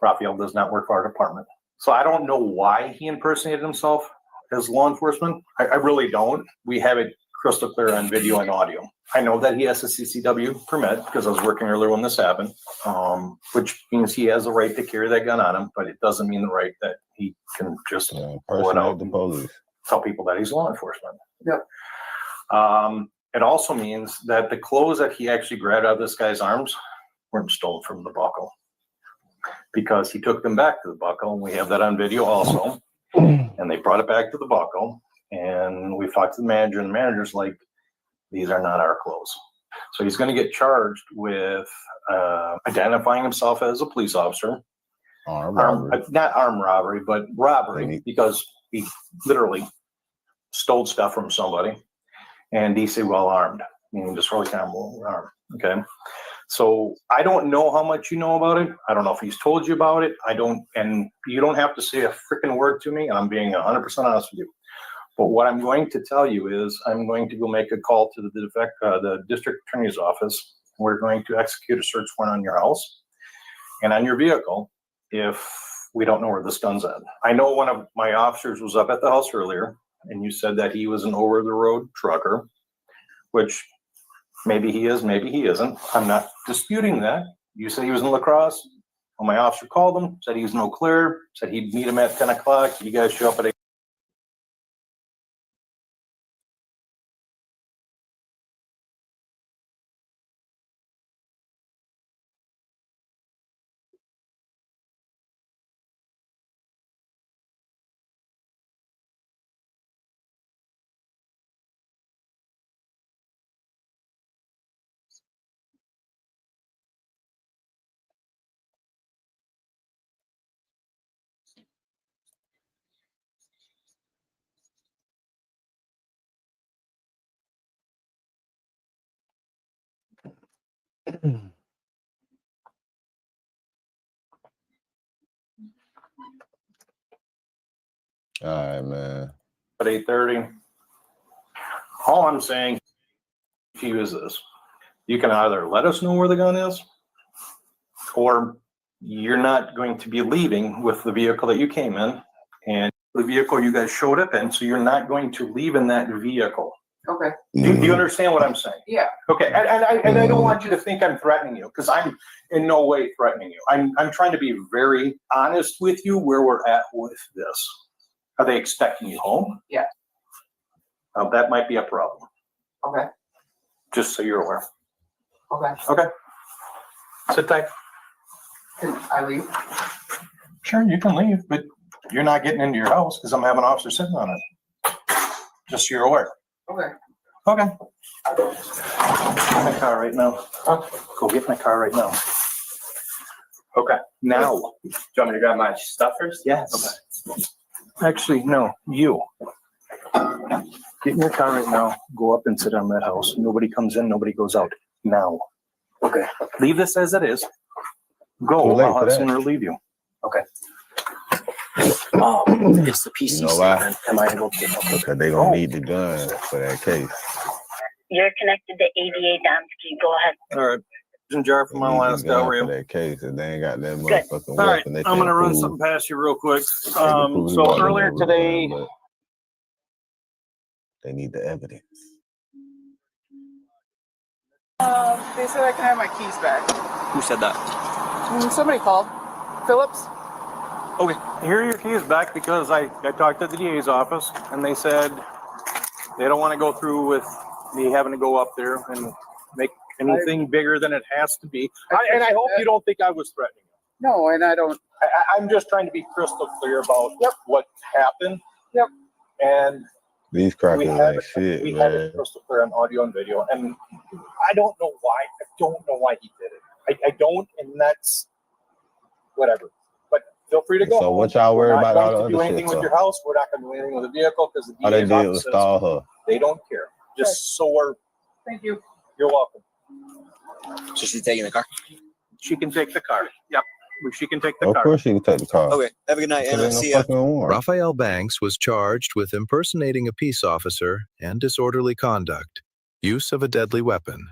Raphael does not work for our department. So I don't know why he impersonated himself as law enforcement. I really don't. We have it crystal clear on video and audio. I know that he has a CCW permit because I was working earlier when this happened, which means he has the right to carry that gun on him, but it doesn't mean the right that he can just pull it out and tell people that he's law enforcement. Yep. It also means that the clothes that he actually grabbed out of this guy's arms weren't stolen from the buckle because he took them back to the buckle, and we have that on video also. And they brought it back to the buckle, and we talked to the manager, and the manager's like, these are not our clothes. So he's going to get charged with identifying himself as a police officer. Not armed robbery, but robbery, because he literally stole stuff from somebody. And DC while armed, meaning disorderly conduct while armed. Okay. So I don't know how much you know about it. I don't know if he's told you about it. I don't, and you don't have to say a freaking word to me. And I'm being 100% honest with you. But what I'm going to tell you is I'm going to go make a call to the district attorney's office. We're going to execute a search warrant on your house and on your vehicle if we don't know where this gun's at. I know one of my officers was up at the house earlier, and you said that he was an over-the-road trucker, which maybe he is, maybe he isn't. I'm not disputing that. You said he was in La Crosse. When my officer called him, said he was no clear, said he'd meet him at 10 o'clock. You guys show up at 8. All right, man. At 8:30. All I'm saying to you is this. You can either let us know where the gun is, or you're not going to be leaving with the vehicle that you came in and the vehicle you guys showed up in, so you're not going to leave in that vehicle. Okay. Do you understand what I'm saying? Yeah. Okay, and I don't want you to think I'm threatening you, because I'm in no way threatening you. I'm trying to be very honest with you where we're at with this. Are they expecting you home? Yeah. That might be a problem. Okay. Just so you're aware. Okay. Okay. Sit tight. Can I leave? Sure, you can leave, but you're not getting into your house because I'm having an officer sitting on it. Just so you're aware. Okay. Okay. Get in my car right now. Go get in my car right now. Okay. Now. Do you want me to grab my stuff first? Yes. Okay. Actually, no. You. Get in your car right now. Go up and sit on that house. Nobody comes in. Nobody goes out. Now. Okay. Leave this as it is. Go. I'll have someone relieve you. Okay. It's the PC. You know why? Statement. Am I able to get Because they gonna need the gun for that case. You're connected to ADA Domsky. Go ahead. All right. In jar for my last guy. For that case, if they ain't got that Good. motherfucking All right. weapon, they I'm gonna run prove- something past you real quick. they can prove he So wasn't earlier over the today. gun, but they need the evidence. They said I can have my keys back. Who said that? Somebody called. Phillips? Okay, here are your keys back because I talked to the DA's office and they said they don't want to go through with me having to go up there and make anything bigger than it has to be. And I hope you don't think I was threatening you. No, and I don't. I'm just trying to be crystal clear about what happened. Yep. And These crackers ain't shit, we have man. it crystal clear on audio and video. And I don't know why. I don't know why he did it. I don't, and that's whatever. But feel free to go. So what y'all worry about all the We're not going to do other anything shit with for? your house. We're not going to do anything with the vehicle because the All they DA's did office was says stall her. they don't care. Just so we're. Thank you. You're welcome. So she's taking the car? She can take the car. Yep. She can take the Of car. course she can take the car. Okay. Have a good night, There Anna. ain't no See ya. fucking warrant. Raphael Banks was charged with impersonating a peace officer and disorderly conduct, use of a deadly weapon.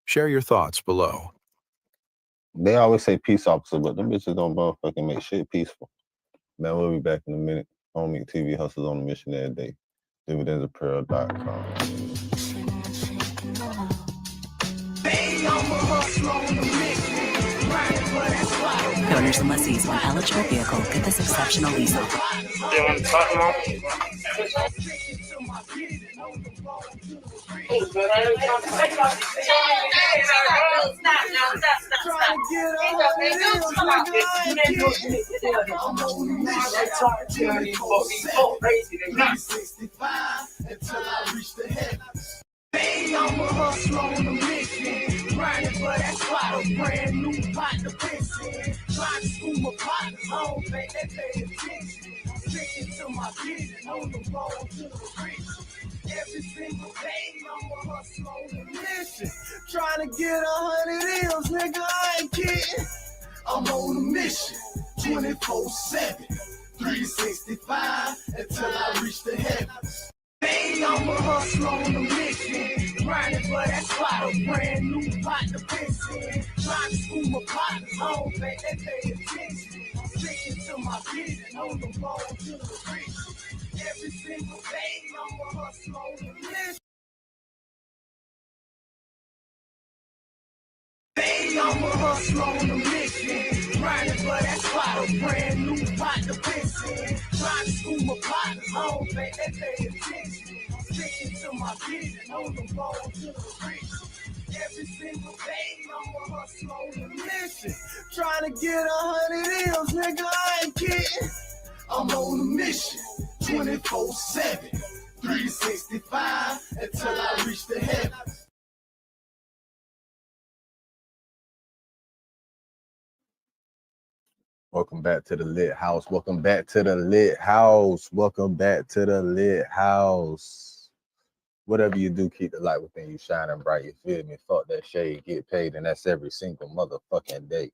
Share your thoughts below. They always say peace officer, but them bitches don't motherfucking make shit peaceful. Man, we'll be back in a minute. Homie TV hustles on a mission every day. Dividendsapparel.com. Owners and lessees on eligible vehicle get this exceptional lease offer. You want to talk more? I'm a hustler on a mission, grinding for that spot, a brand new pot to piss in. Trying to school my partners home, they pay attention. Sticking to my vision, on the road to the riches. Every single day, I'm a hustler on a mission. Trying to get 100 M's, nigga, I ain't kidding. I'm on a mission, 24/7, 365, until I reach the heavens. I'm a hustler on a mission, grinding for that spot, a brand new pot to piss in. Trying to school my partners home, they pay attention. Sticking to my vision, on the road to the riches. Every single day, I'm a hustler on a mission. I'm a hustler on a mission, grinding for brand new partner pissing. Trying to school my partners home, they pay attention. Sticking to my vision on the road to the rich. Every single day, I'm a hustle on the mission. Trying to get 100 M's, nigga, I ain't kidding. I'm on a mission, 24/7, 365, until I reach the heavens. Welcome back to the lit house. Welcome back to the lit house. Welcome back to the lit house. Whatever you do, keep the light within you shining bright. You feel me? Fuck that shade, get paid, and that's every single motherfucking day.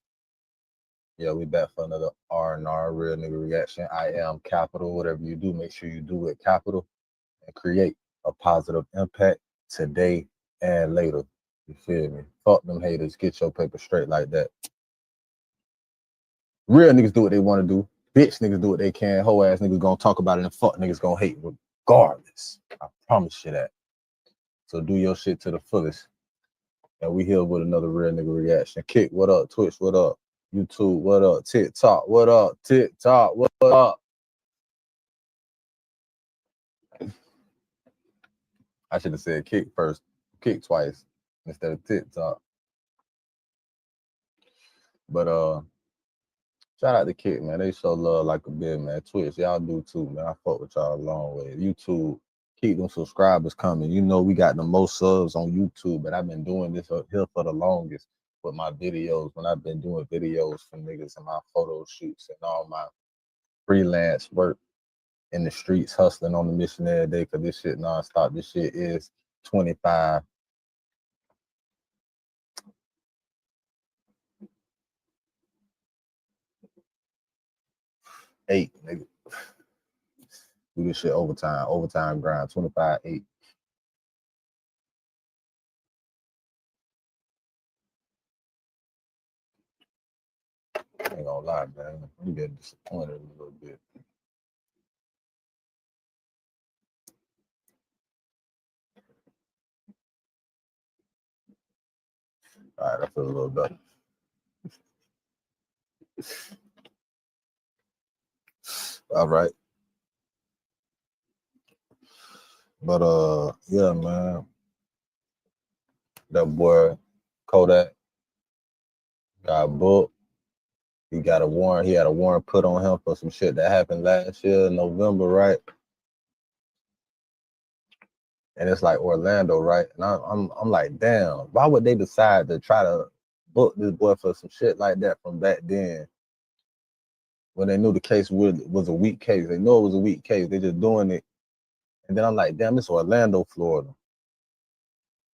Yeah, we back for another R&R, real nigga reaction. I am Capital. Whatever you do, make sure you do it capital and create a positive impact today and later. You feel me? Fuck them haters. Get your paper straight like that. Real niggas do what they want to do. Bitch niggas do what they can. Hoe ass niggas gonna talk about it and fuck niggas gonna hate regardless. I promise you that. So do your shit to the fullest. And we here with another real nigga reaction. Kick, what up? Twitch, what up? YouTube, what up? TikTok, what up? TikTok, what up? I should have said kick first. Kick twice instead of TikTok. But shout out to Kick, man. They show love like a bit, man. Twitch, y'all do too, man. I fuck with y'all a long way. YouTube, keep them subscribers coming. You know we got the most subs on YouTube, but I've been doing this here for the longest with my videos. When I've been doing videos for niggas and my photo shoots and all my freelance work in the streets, hustling on the mission every day, because this shit nonstop. This shit is 25. Eight, nigga. Do this shit overtime grind, 25-8. I ain't gonna lie, man. I'm getting disappointed a little bit. All right, I feel a little better. All right. But yeah, man. That boy Kodak got booked. He got a warrant. He had a warrant put on him for some shit that happened last year in November, right? And it's like Orlando, right? And I'm like, damn, why would they decide to try to book this boy for some shit like that from back then? When they knew the case was a weak case. They know it was a weak case. They just doing it. And then I'm like, damn, it's Orlando, Florida.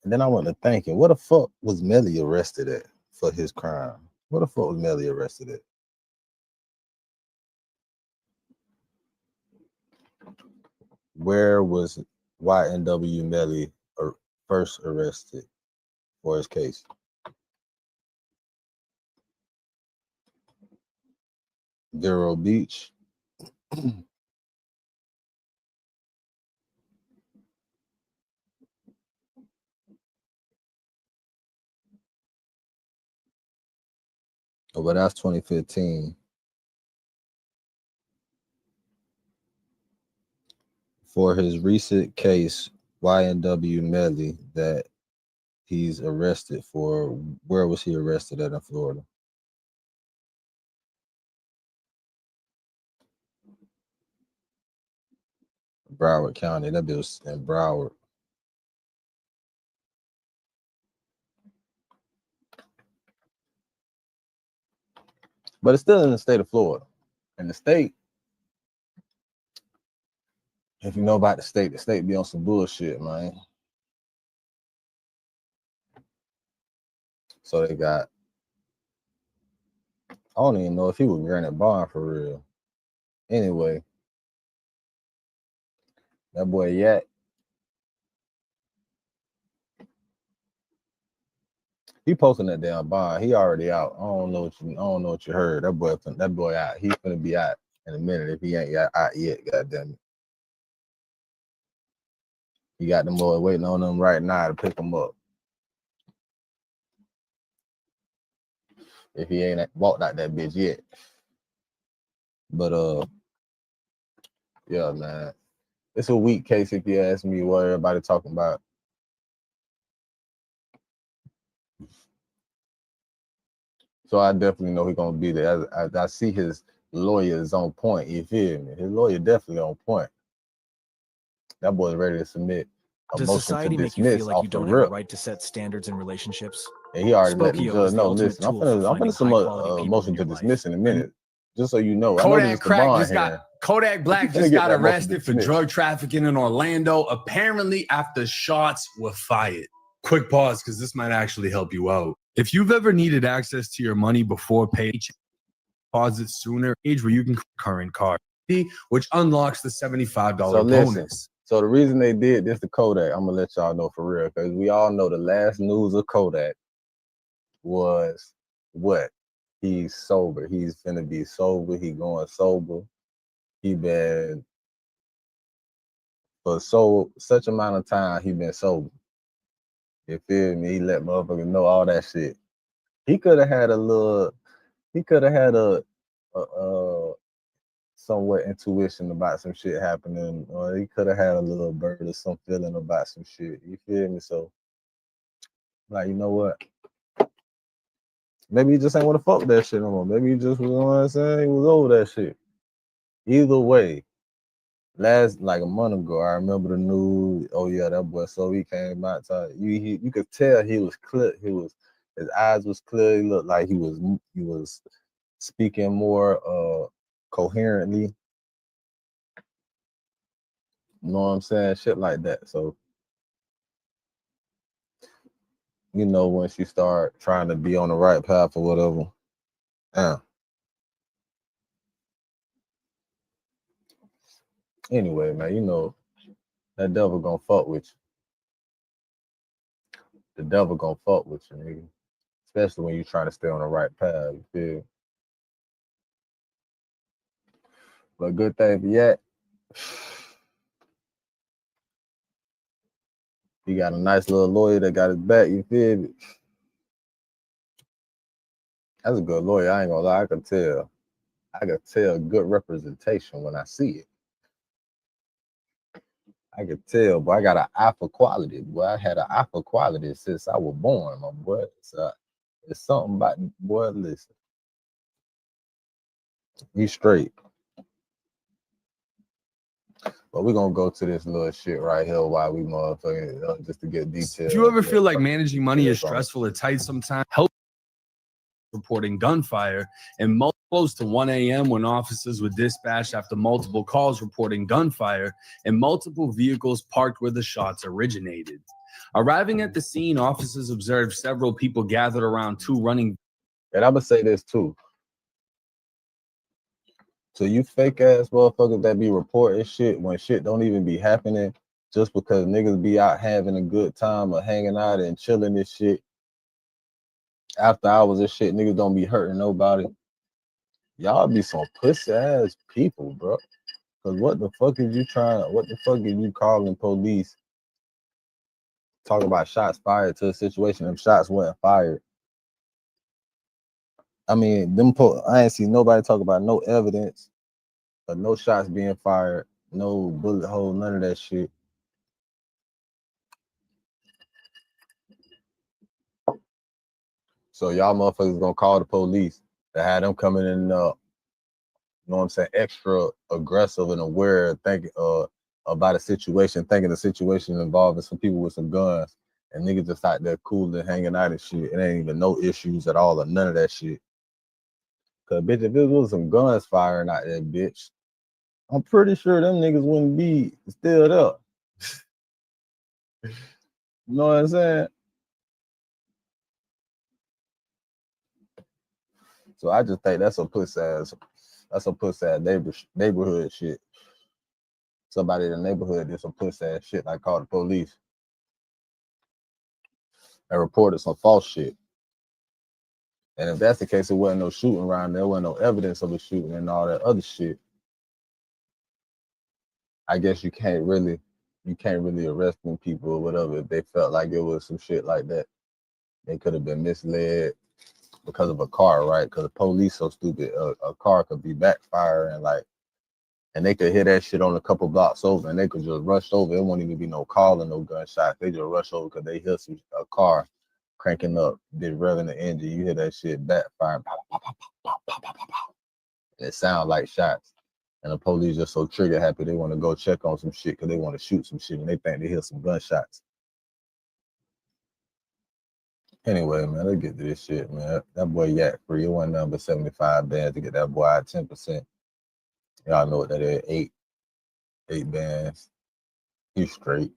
And then I went to thinking, what the fuck was Melly arrested at for his crime? What the fuck was Melly arrested at? Where was YNW Melly first arrested for his case? Vero Beach. Oh, but that's 2015. For his recent case, YNW Melly, that he's arrested for, where was he arrested at in Florida? Broward County. That bitch was in Broward. But it's still in the state of Florida. And the state, if you know about the state be on some bullshit, man. So they got, I don't even know if he was granted bond for real. Anyway, that boy Yak, he posting that damn bond. He already out. I don't know what you heard. That boy out. He finna be out in a minute if he ain't out yet. Goddamn it. He got them boys waiting on them right now to pick him up. If he ain't walked out that bitch yet. But yeah, man. It's a weak case if you ask me what everybody talking about. So I definitely know he's gonna be there. I see his lawyer is on point. You feel me? His lawyer definitely on point. That boy's ready to submit a Does motion society to make you feel dismiss like you off the don't have a rip. right to set standards in relationships? And he already let the Spokio judge is the know. ultimate Listen, I'm tool for finding finna submit high-quality a people in motion to your dismiss in a minute. Just so you know, I know Kodak this is the Crack bond just got hearing. Kodak Black finna just get got that motion arrested for dismissed. drug trafficking in Orlando, apparently after shots were fired. Quick pause, because this might actually help you out. If you've ever needed access to your money before paycheck deposit sooner, age where you can current card, which unlocks the $75 So listen, bonus. so the reason they did this to Kodak, I'm gonna let y'all know for real, because we all know the last news of Kodak was what? He's sober. He's finna be sober. He going sober. He been for such amount of time he been sober. You feel me? He let motherfuckers know all that shit. He could have had a somewhat intuition about some shit happening, or he could have had a little bird or some feeling about some shit. You feel me? So, like, you know what? Maybe he just ain't want to fuck with that shit no more. Maybe he just, you know what I'm saying? He was over that shit. Either way, like a month ago, I remember the news. Oh yeah, that boy. So he came out. You could tell he was clear. His eyes was clear. He looked like he was speaking more coherently. You know what I'm saying? Shit like that. So, you know, once you start trying to be on the right path or whatever, yeah. Anyway, man, you know, that devil gonna fuck with you. The devil gonna fuck with you, nigga. Especially when you're trying to stay on the right path, you feel? But good thing for yet, he got a nice little lawyer that got his back, you feel me? That's a good lawyer, I ain't gonna lie, I could tell good representation when I see it. I could tell, boy, I got an eye for quality. Boy, I had an eye for quality since I was born, my boy. It's something about, boy, listen. He's straight. But we're gonna go to this little shit right here while we motherfucking just to get details. If you ever feel like managing money is stressful or tight sometimes, help reporting gunfire and close to 1 a.m. when officers were dispatched after multiple calls reporting gunfire and multiple vehicles parked where the shots originated. Arriving at the scene, officers observed several people gathered around two running. And I'm gonna say this too. So you fake ass motherfuckers that be reporting shit when shit don't even be happening just because niggas be out having a good time or hanging out and chilling this shit. After hours and shit, niggas don't be hurting nobody. Y'all be some pussy ass people, bro. Cause what the fuck is you calling police? Talking about shots fired to a situation if shots weren't fired. I mean, I ain't seen nobody talk about no evidence of no shots being fired, no bullet hole, none of that shit. So y'all motherfuckers gonna call the police to have them coming in, you know what I'm saying, extra aggressive and aware, thinking about a situation, thinking the situation involving some people with some guns, and niggas just out there cool and hanging out and shit. It ain't even no issues at all or none of that shit. Cause bitch, if it was some guns firing out there, bitch, I'm pretty sure them niggas wouldn't be still up. You know what I'm saying? So I just think that's a pussy ass neighborhood shit. Somebody in the neighborhood did some pussy ass shit, like called the police and reported some false shit. And if that's the case, it wasn't no shooting around there, wasn't no evidence of a shooting and all that other shit. I guess you can't really arrest them people or whatever if they felt like it was some shit like that. They could have been misled because of a car, right? Because the police so stupid, a car could be backfiring, like, and they could hit that shit on a couple blocks over, and they could just rush over. It won't even be no call and no gunshot. They just rush over because they hear a car cranking up, bit revving the engine. You hear that shit backfiring, pop, pop, pop, pop, pop, pop, pop, pop. And it sounds like shots. And the police just so trigger happy they want to go check on some shit because they want to shoot some shit and they think they hear some gunshots. Anyway, man, let's get to this shit, man. That boy yak free. It wasn't nothing but 75 bands to get that boy out 10%. Y'all know what that is. Eight bands. He's straight.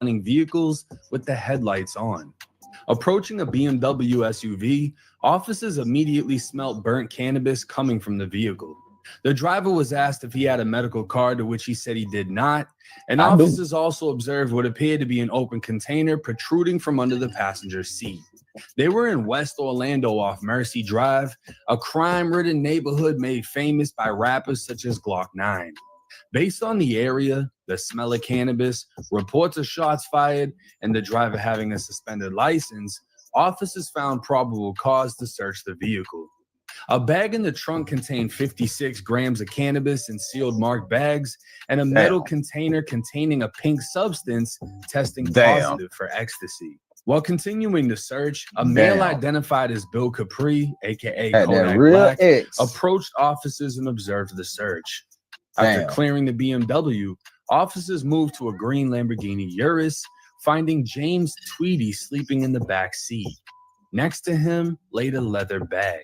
Vehicles with the headlights on. Approaching a BMW SUV, officers immediately smelt burnt cannabis coming from the vehicle. The driver was asked if he had a medical card, to which he said he did not, and officers also observed what appeared to be an open container protruding from under the passenger seat. They were in West Orlando off Mercy Drive, a crime-ridden neighborhood made famous by rappers such as Glock 9. Based on the area, the smell of cannabis, reports of shots fired, and the driver having a suspended license, officers found probable cause to search the vehicle. A bag in the trunk contained 56 grams of cannabis in sealed marked bags and a metal container containing a pink substance testing positive for ecstasy. While continuing the search, a male identified as Bill Capri, aka Kodak Black, approached officers and observed the search. After clearing the BMW, officers moved to a green Lamborghini Urus, finding James Tweedy sleeping in the back seat. Next to him laid a leather bag.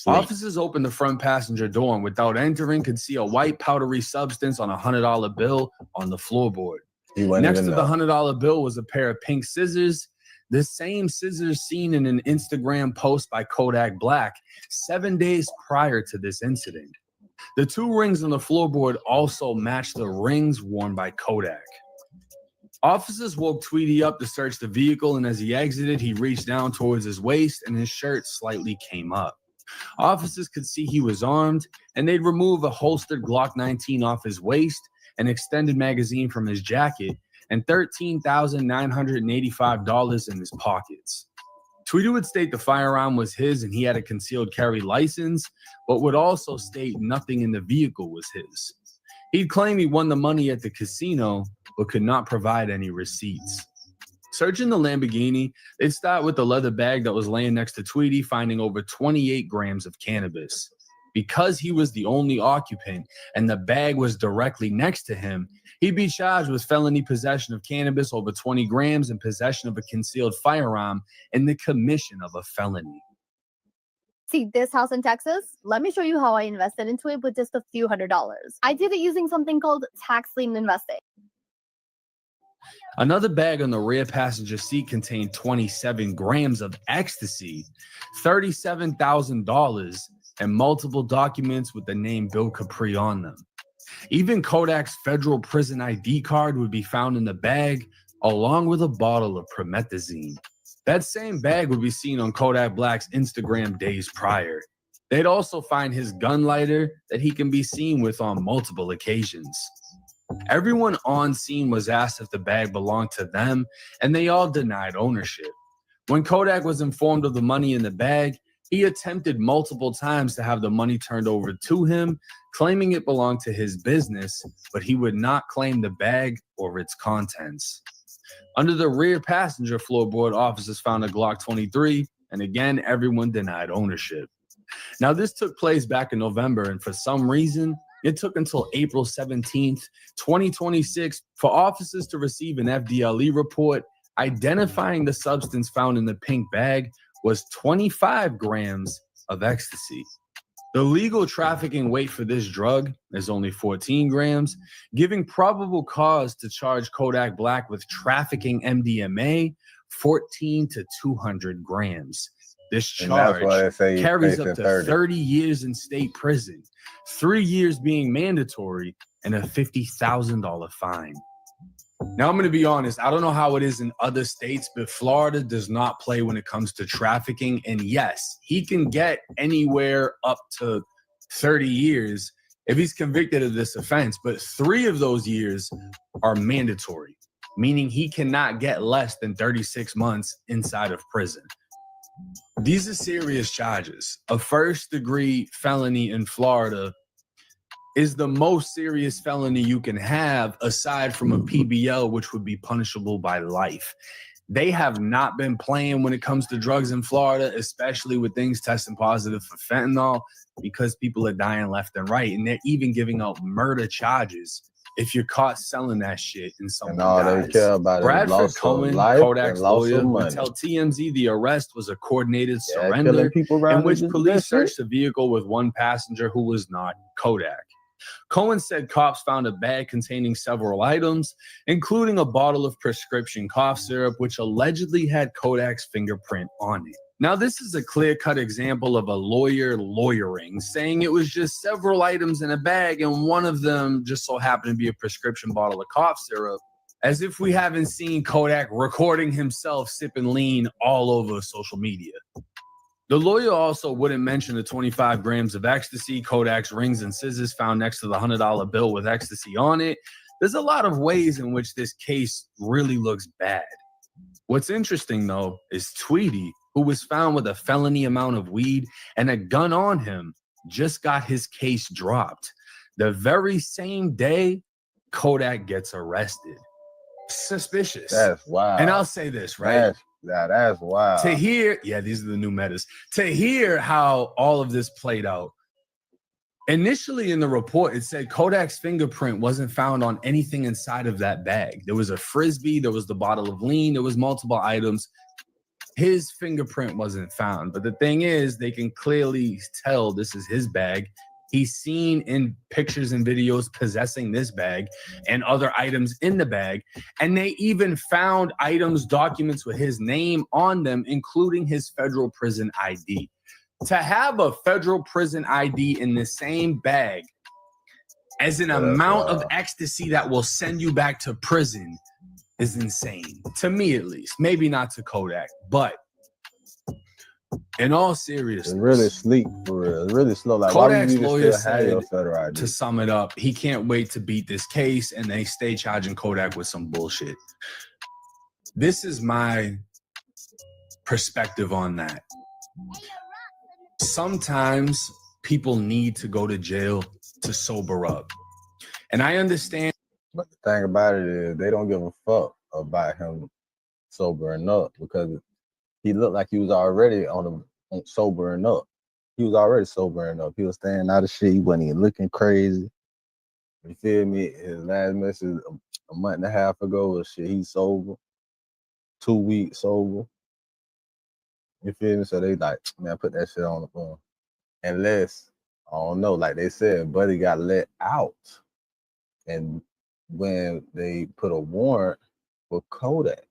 Officers opened the front passenger door and without entering could see a white powdery substance on a $100 bill on the floorboard. Next to the $100 bill was a pair of pink scissors, the same scissors seen in an Instagram post by Kodak Black 7 days prior to this incident. The two rings on the floorboard also matched the rings worn by Kodak. Officers woke Tweedy up to search the vehicle, and as he exited, he reached down towards his waist and his shirt slightly came up. Officers could see he was armed, and they'd remove a holstered Glock 19 off his waist, an extended magazine from his jacket, and $13,985 in his pockets. Tweedy would state the firearm was his and he had a concealed carry license, but would also state nothing in the vehicle was his. He'd claim he won the money at the casino, but could not provide any receipts. Searching the Lamborghini, they'd start with the leather bag that was laying next to Tweedy, finding over 28 grams of cannabis. Because he was the only occupant and the bag was directly next to him, he'd be charged with felony possession of cannabis over 20 grams and possession of a concealed firearm and the commission of a felony. See this house in Texas? Let me show you how I invested into it with just a few $100s. I did it using something called tax lien investing. Another bag on the rear passenger seat contained 27 grams of ecstasy, $37,000, and multiple documents with the name Bill Capri on them. Even Kodak's federal prison ID card would be found in the bag, along with a bottle of promethazine. That same bag would be seen on Kodak Black's Instagram days prior. They'd also find his gun lighter that he can be seen with on multiple occasions. Everyone on scene was asked if the bag belonged to them, and they all denied ownership. When Kodak was informed of the money in the bag, he attempted multiple times to have the money turned over to him, claiming it belonged to his business, but he would not claim the bag or its contents. Under the rear passenger floorboard, officers found a Glock 23, and again, everyone denied ownership. Now, this took place back in November, and for some reason, it took until April 17th, 2026, for officers to receive an FDLE report identifying the substance found in the pink bag was 25 grams of ecstasy. The legal trafficking weight for this drug is only 14 grams, giving probable cause to charge Kodak Black with trafficking MDMA 14 to 200 grams. This charge carries up to 30 years in state prison, 3 years being mandatory, and a $50,000 fine. Now, I'm going to be honest. I don't know how it is in other states, but Florida does not play when it comes to trafficking. And yes, he can get anywhere up to 30 years if he's convicted of this offense, but 3 of those years are mandatory, meaning he cannot get less than 36 months inside of prison. These are serious charges. A first-degree felony in Florida is the most serious felony you can have aside from a PBL, which would be punishable by life. They have not been playing when it comes to drugs in Florida, especially with things testing positive for fentanyl, because people are dying left and right. And they're even giving out murder charges if you're caught selling that shit and someone dies. They care about Bradford Cohen, Kodak's lawyer, would tell TMZ the arrest was a coordinated surrender in which police searched the vehicle with one passenger who was not Kodak. Cohen said cops found a bag containing several items, including a bottle of prescription cough syrup, which allegedly had Kodak's fingerprint on it. Now, this is a clear-cut example of a lawyer lawyering, saying it was just several items in a bag, and one of them just so happened to be a prescription bottle of cough syrup, as if we haven't seen Kodak recording himself sipping lean all over social media. The lawyer also wouldn't mention the 25 grams of ecstasy, Kodak's rings and scissors found next to the $100 bill with ecstasy on it. There's a lot of ways in which this case really looks bad. What's interesting, though, is Tweety, who was found with a felony amount of weed and a gun on him, just got his case dropped. The very same day, Kodak gets arrested. Suspicious. That's wild. And I'll say this, right? That's wild. To hear, these are the new metas. To hear how all of this played out. Initially in the report, it said Kodak's fingerprint wasn't found on anything inside of that bag. There was a Frisbee, there was the bottle of lean, there was multiple items. His fingerprint wasn't found. But the thing is, they can clearly tell this is his bag. He's seen in pictures and videos possessing this bag and other items in the bag. And they even found items, documents with his name on them, including his federal prison ID. To have a federal prison ID in the same bag as an amount of ecstasy that will send you back to prison is insane. To me, at least. Maybe not to Kodak, but in all seriousness, it's really sleep for real. It's really slow. Like, Kodak's why would you lawyer still have your said, federal ID? to sum it up, he can't wait to beat this case, and they stay charging Kodak with some bullshit. This is my perspective on that. Sometimes people need to go to jail to sober up. And I understand. But the thing about it is they don't give a fuck about him sobering up, because he looked like he was already on sobering up. He was already sobering up. He was staying out of shit. He wasn't even looking crazy. You feel me? His last message a month and a half ago was shit. He's sober. 2 weeks sober. You feel me? So they like, man, put that shit on the phone. Unless, I don't know, like they said, Buddy got let out. And when they put a warrant for Kodak,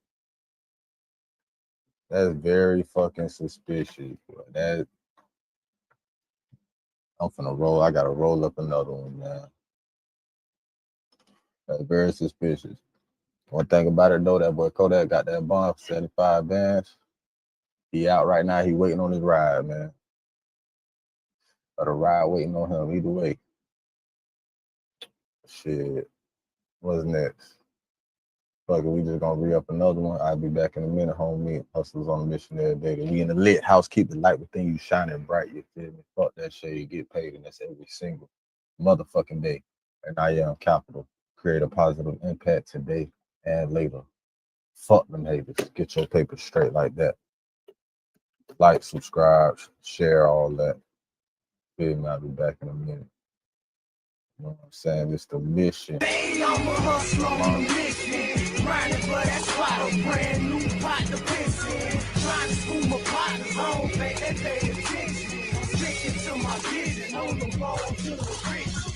that's very fucking suspicious, bro. That I'm finna roll. I gotta roll up another one, man. That's very suspicious. One thing about it though, that boy Kodak got that bond for 75 bands. He out right now. He waiting on his ride, man. Or the ride waiting on him. Either way. Shit. What's next? Fuck it, we just gonna re-up another one. I'll be back in a minute, homie. Hustlers on a mission every day. We in the lit house, keep the light within you shining bright. You feel me? Fuck that shit, you get paid, and that's every single motherfucking day. And I am Capital. Create a positive impact today and later. Fuck them haters. Get your paper straight like that. Like, subscribe, share, all that. Feel me? I'll be back in a minute. You know what I'm saying? It's the mission. Baby, I'm a hustler on a mission. Grinding for that spot, brand new pot to piss in. Trying to school my partners home, they pay attention. I'm sticking to my vision, on the road to the riches.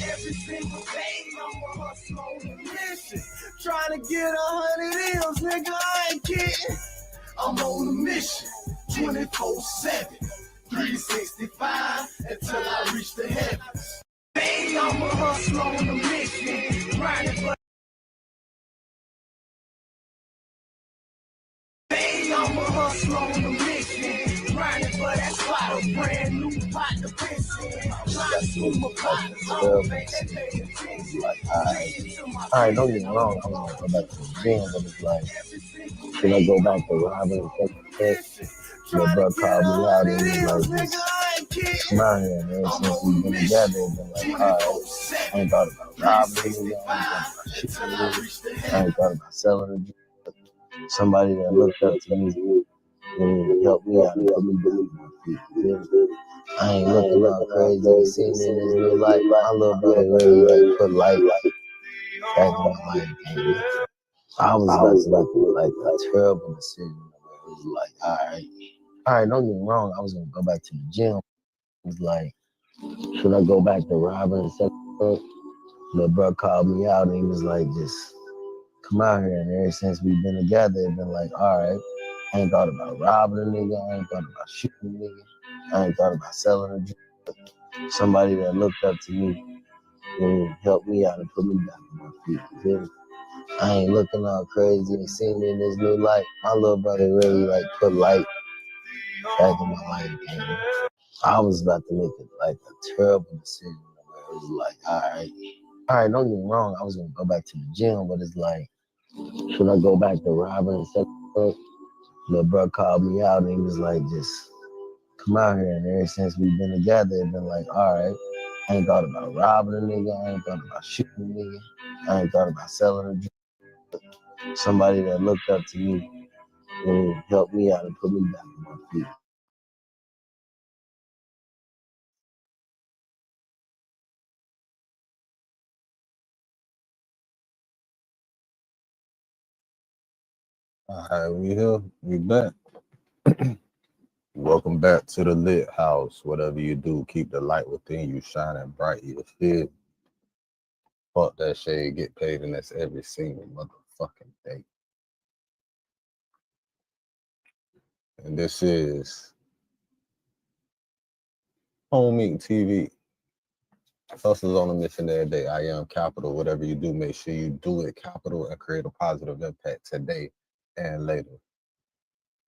Every single day, I'm a hustler on a mission. Trying to get 100 M's, nigga, I ain't kidding. I'm on a mission, 24/7, 365, until I reach the heavens. Baby, I'm a hustler on a mission, grinding for. Baby, I'm a hustler on a mission, grinding for that spot, a brand new pot to piss in. Alright, don't get me wrong, I'm gonna go back to the gym, but it's like, should I go back to robbing and stuff? My brother called me out and he was like, just come out here, man. Since we've been together, it's been like, alright, I ain't thought about robbing niggas, I ain't thought about shooting niggas, I ain't thought about selling a drug. Somebody that looked up to me and helped me out and put me back on my feet. You feel me? I ain't looking all crazy, seeing me in this new life. My little brother really like put light back in my life. And I was about to make a terrible decision. It was like, alright, don't get me wrong. I was gonna go back to the gym. It was like, should I go back to robbing and stuff? My brother called me out and he was like, just come out here. And ever since we've been together, it's been like, alright, I ain't thought about robbing a nigga. I ain't thought about shooting a nigga. I ain't thought about selling a drug. Somebody that looked up to me and helped me out and put me back on my feet. You feel me? I ain't looking all crazy and seeing me in this new light. My little brother really like put light back in my life. And I was about to make it like a terrible decision where it was like, alright, don't get me wrong. I was gonna go back to the gym, but it's like, should I go back to robbing and stuff? My brother called me out and he was like, just come out here. And ever since we've been together, it's been like, alright, I ain't thought about robbing a nigga. I ain't thought about shooting a nigga. I ain't thought about selling a drug. Somebody that looked up to me and helped me out and put me back on my feet. Alright, we here. We back. Welcome back to the lit house. Whatever you do, keep the light within you shining bright. You feel? Fuck that shade, get paid, and that's every single motherfucking day. And this is Home Meeting TV. Hustles on a mission every day. I am capital. Whatever you do, make sure you do it capital and create a positive impact today and later.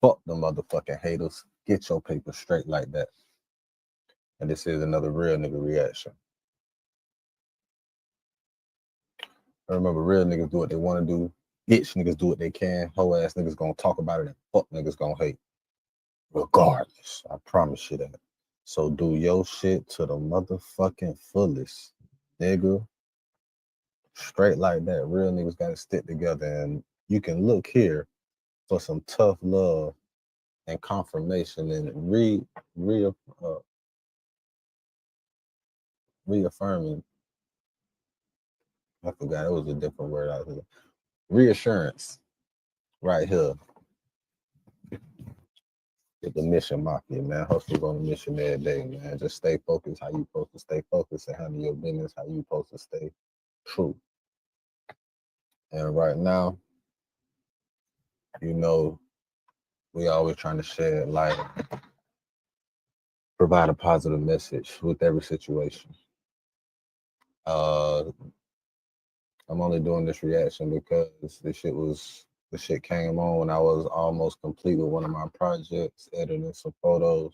Fuck the motherfucking haters. Get your paper straight like that. And this is another real nigga reaction. I remember real niggas do what they want to do. Bitch niggas do what they can. Hoe ass niggas gonna talk about it and fuck niggas gonna hate. Regardless. I promise you that. So do your shit to the motherfucking fullest, nigga. Straight like that. Real niggas gotta stick together, and you can look here for some tough love and confirmation and reaffirming. I forgot, it was a different word out here. Reassurance right here. With the mission mafia, man. Hustle on a mission every day, man. Just stay focused how you supposed to stay focused and handle your business how you supposed to stay true. And right now, you know, we always trying to shed light, provide a positive message with every situation. I'm only doing this reaction because the shit came on when I was almost complete with one of my projects, editing some photos.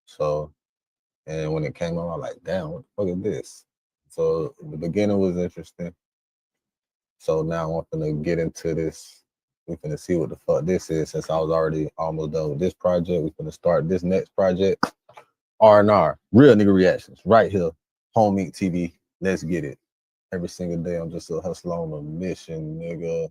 So, and when it came on, I was like, damn, what the fuck is this? So the beginning was interesting. So now I'm gonna get into this. We're gonna see what the fuck this is, since I was already almost done with this project. We're gonna start this next project. R&R, real nigga reactions, right here. Home Meet TV, let's get it. Every single day, I'm just a hustler on a mission, nigga.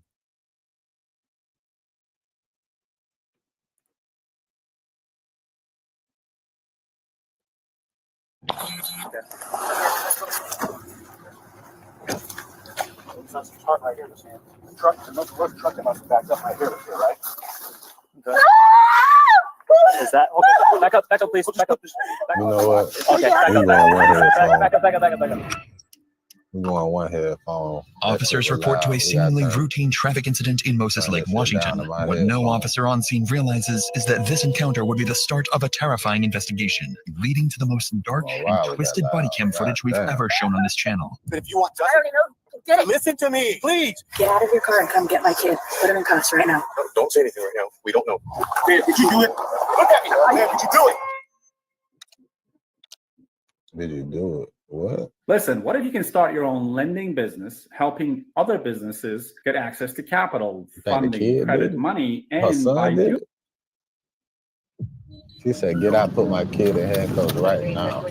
That's the truck right here, this man. The truck, the truck that must have backed up right here, right? Okay. Is that okay? Back up, please. Back up. You know what? Okay, back up. We go on one headphone. Officers report to a seemingly routine traffic incident in Moses Lake, Washington. What no officer on scene realizes is that this encounter would be the start of a terrifying investigation, leading to the most dark and twisted body cam footage we've ever shown on this channel. But if you want justice, listen to me, please. Get out of your car and come get my kid. Put him in cuffs right now. No, don't say anything right now. We don't know. Man, did you do it? Look at me. Man, did you do it? Did you do it? What? Listen, what if you can start your own lending business, helping other businesses get access to capital, You think the funding, kid credit, did it? money, Her and by son did doing it? She said, get out, put my kid in handcuffs right now.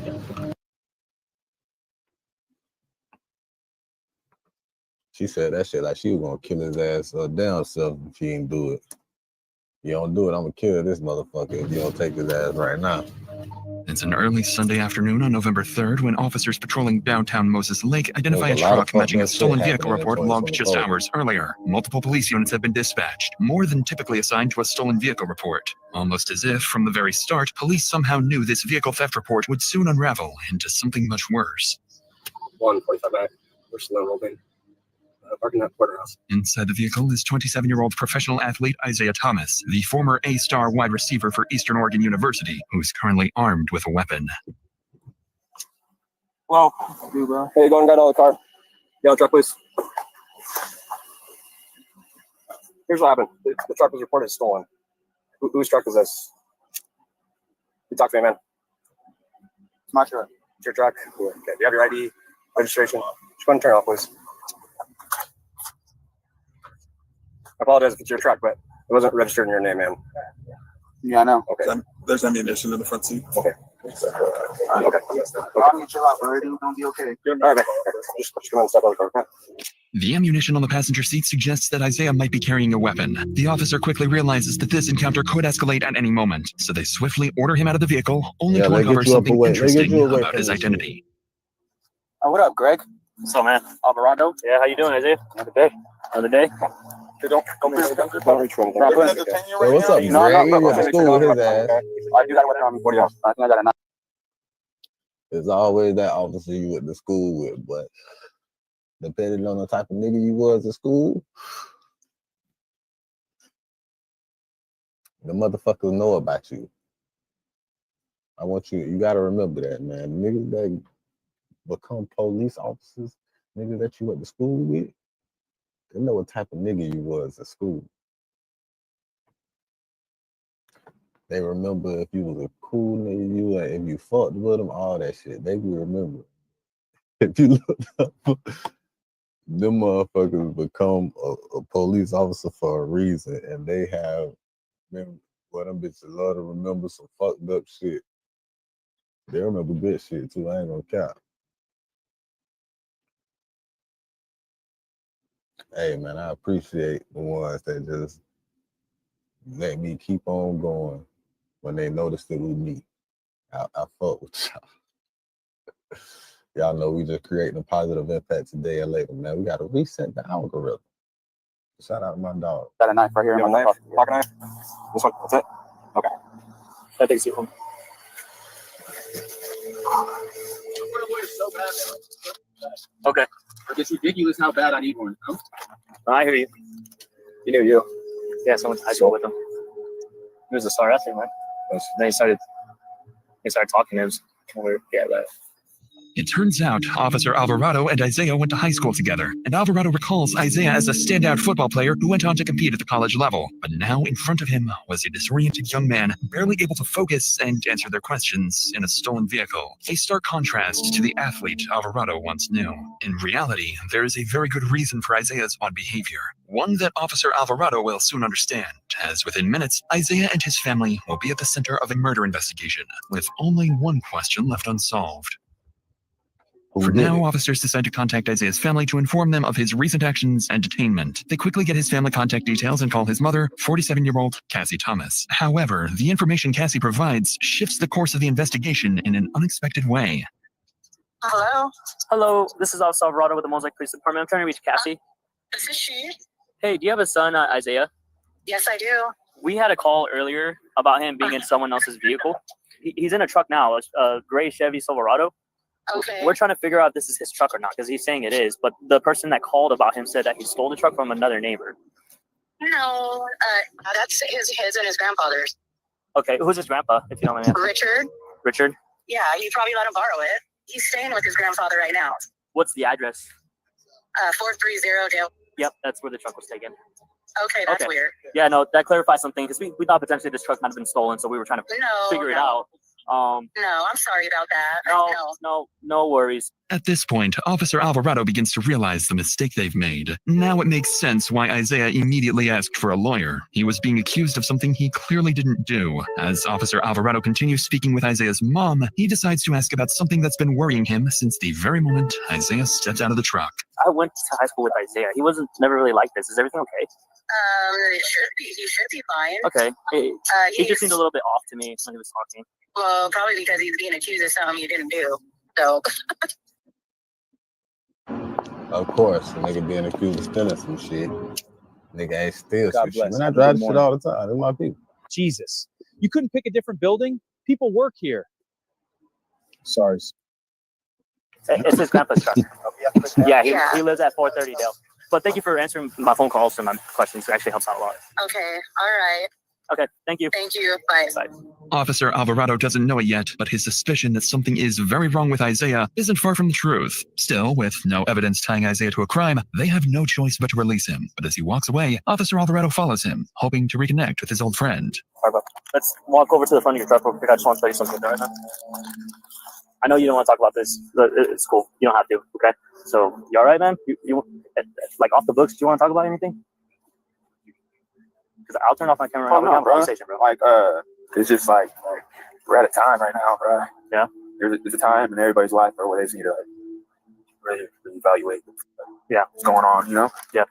She said that shit like she was gonna kill his ass down self if he didn't do it. You don't do it, I'm gonna kill this motherfucker if you don't take his ass right now. It's an early Sunday afternoon on November 3rd when officers patrolling downtown Moses Lake identify a There's a lot of truck matching a fucked up stolen shit vehicle happening in report logged just 2024. hours earlier. Multiple police units have been dispatched, more than typically assigned to a stolen vehicle report. Almost as if, from the very start, police somehow knew this vehicle theft report would soon unravel into something much worse. 145 back. We're slow rolling. Parking at Porterhouse. Inside the vehicle is 27-year-old professional athlete Isaiah Thomas, the former A-star wide receiver for Eastern Oregon University, who's currently armed with a weapon. Well, hey, go and get out of the car. Yellow truck, please. Here's what happened. The truck was reported stolen. Whose truck is this? You talk to me, man. It's my truck. It's your truck? Okay. Do you have your ID, registration? Just go and turn it off, please. I apologize if it's your truck, but it wasn't registered in your name, man. Yeah, I know. Okay. There's ammunition in the front seat. Okay. Okay. Chill out, bro. Everything's gonna be okay. All right, man. Just come on and step out of the car. The ammunition on the passenger seat suggests that Isaiah might be carrying a weapon. The officer quickly realizes that this encounter could escalate at any moment, so they swiftly order him out of the vehicle, only to uncover something interesting about his identity. Oh, what up, Greg? What's up, man? Alvarado? Yeah, how you doing, Isaiah? Another day. Another day? Don't reach for anything. Hey, what's up, Greg? He went to school with his ass. I do got a weapon on me, 40 yards. I think I got a knife. There's always that officer you went to school with, but depending on the type of nigga you was in school, the motherfuckers know about you. I want you gotta remember that, man. Niggas that become police officers, niggas that you went to school with, they know what type of nigga you was in school. They remember if you was a cool nigga, you if you fucked with them, all that shit. They will remember. If you look up, them motherfuckers become a police officer for a reason, and they have, them bitches love to remember some fucked up shit. They remember good shit too. I ain't gonna count. Hey man, I appreciate the ones that just let me keep on going when they notice it was me. I fuck with y'all. Y'all know we just creating a positive impact today and later, man. We gotta reset the algorithm. Shout out to my dog. Got a knife right here. Knife? Pocket knife? This one? That's it? Okay. That takes you home. Okay. It's ridiculous how bad I need one. Huh? I hear you. You knew you. Yeah, someone went to high school with him. He was a star athlete, man. Then he started talking to him. Yeah, but It turns out Officer Alvarado and Isaiah went to high school together, and Alvarado recalls Isaiah as a standout football player who went on to compete at the college level. But now in front of him was a disoriented young man, barely able to focus and answer their questions in a stolen vehicle. A stark contrast to the athlete Alvarado once knew. In reality, there is a very good reason for Isaiah's odd behavior, one that Officer Alvarado will soon understand, as within minutes, Isaiah and his family will be at the center of a murder investigation, with only one question left unsolved. For now, officers decide to contact Isaiah's family to inform them of his recent actions and detainment. They quickly get his family contact details and call his mother, 47-year-old Cassie Thomas. However, the information Cassie provides shifts the course of the investigation in an unexpected way. Hello? Hello, this is Officer Alvarado with the Mosaic Police Department. I'm trying to reach Cassie. This is she. Hey, do you have a son, Isaiah? Yes, I do. We had a call earlier about him being in someone else's vehicle. He's in a truck now, a gray Chevy Silverado. Okay. We're trying to figure out if this is his truck or not, because he's saying it is. But the person that called about him said that he stole the truck from another neighbor. No, that's his and his grandfather's. Okay, who's his grandpa, if you don't mind asking? Richard. Richard? Yeah, he probably let him borrow it. He's staying with his grandfather right now. What's the address? 430 Dale. Yep, that's where the truck was taken. Okay, that's weird. Yeah, no, that clarifies something, because we thought potentially this truck might have been stolen, so we were trying to figure it out. No, I'm sorry about that. No worries. At this point, Officer Alvarado begins to realize the mistake they've made. Now it makes sense why Isaiah immediately asked for a lawyer. He was being accused of something he clearly didn't do. As Officer Alvarado continues speaking with Isaiah's mom, he decides to ask about something that's been worrying him since the very moment Isaiah stepped out of the truck. I went to high school with Isaiah. He wasn't never really like this. Is everything okay? It should be. He should be fine. Okay. He just seemed a little bit off to me when he was talking. Well, probably because he's being accused of something you didn't do. So. Of course, a nigga being accused of stealing some shit. Nigga ain't steal God some bless. shit. Man, I Have a drive good this shit morning. all the time. They're my people. Jesus. You couldn't pick a different building? People work here. Sorry. It's his grandpa's truck. Yeah, he lives at 430 Dale. But thank you for answering my phone calls and my questions. It actually helps out a lot. Okay. All right. Okay. Thank you. Thank you. Bye. Bye. Officer Alvarado doesn't know it yet, but his suspicion that something is very wrong with Isaiah isn't far from the truth. Still, with no evidence tying Isaiah to a crime, they have no choice but to release him. But as he walks away, Officer Alvarado follows him, hoping to reconnect with his old friend. All right, bro. Let's walk over to the front of your truck real quick. I just want to tell you something right now. I know you don't want to talk about this. It's cool. You don't have to. Okay. So you all right, man? You like off the books? Do you want to talk about anything? Because I'll turn off my camera. Oh, We no, can have a bro. conversation, bro. Like, it's just like we're at a time right now, bro. Yeah. There's a time in everybody's life, bro, where they just need to really evaluate. Yeah. What's going on, you know? Yeah.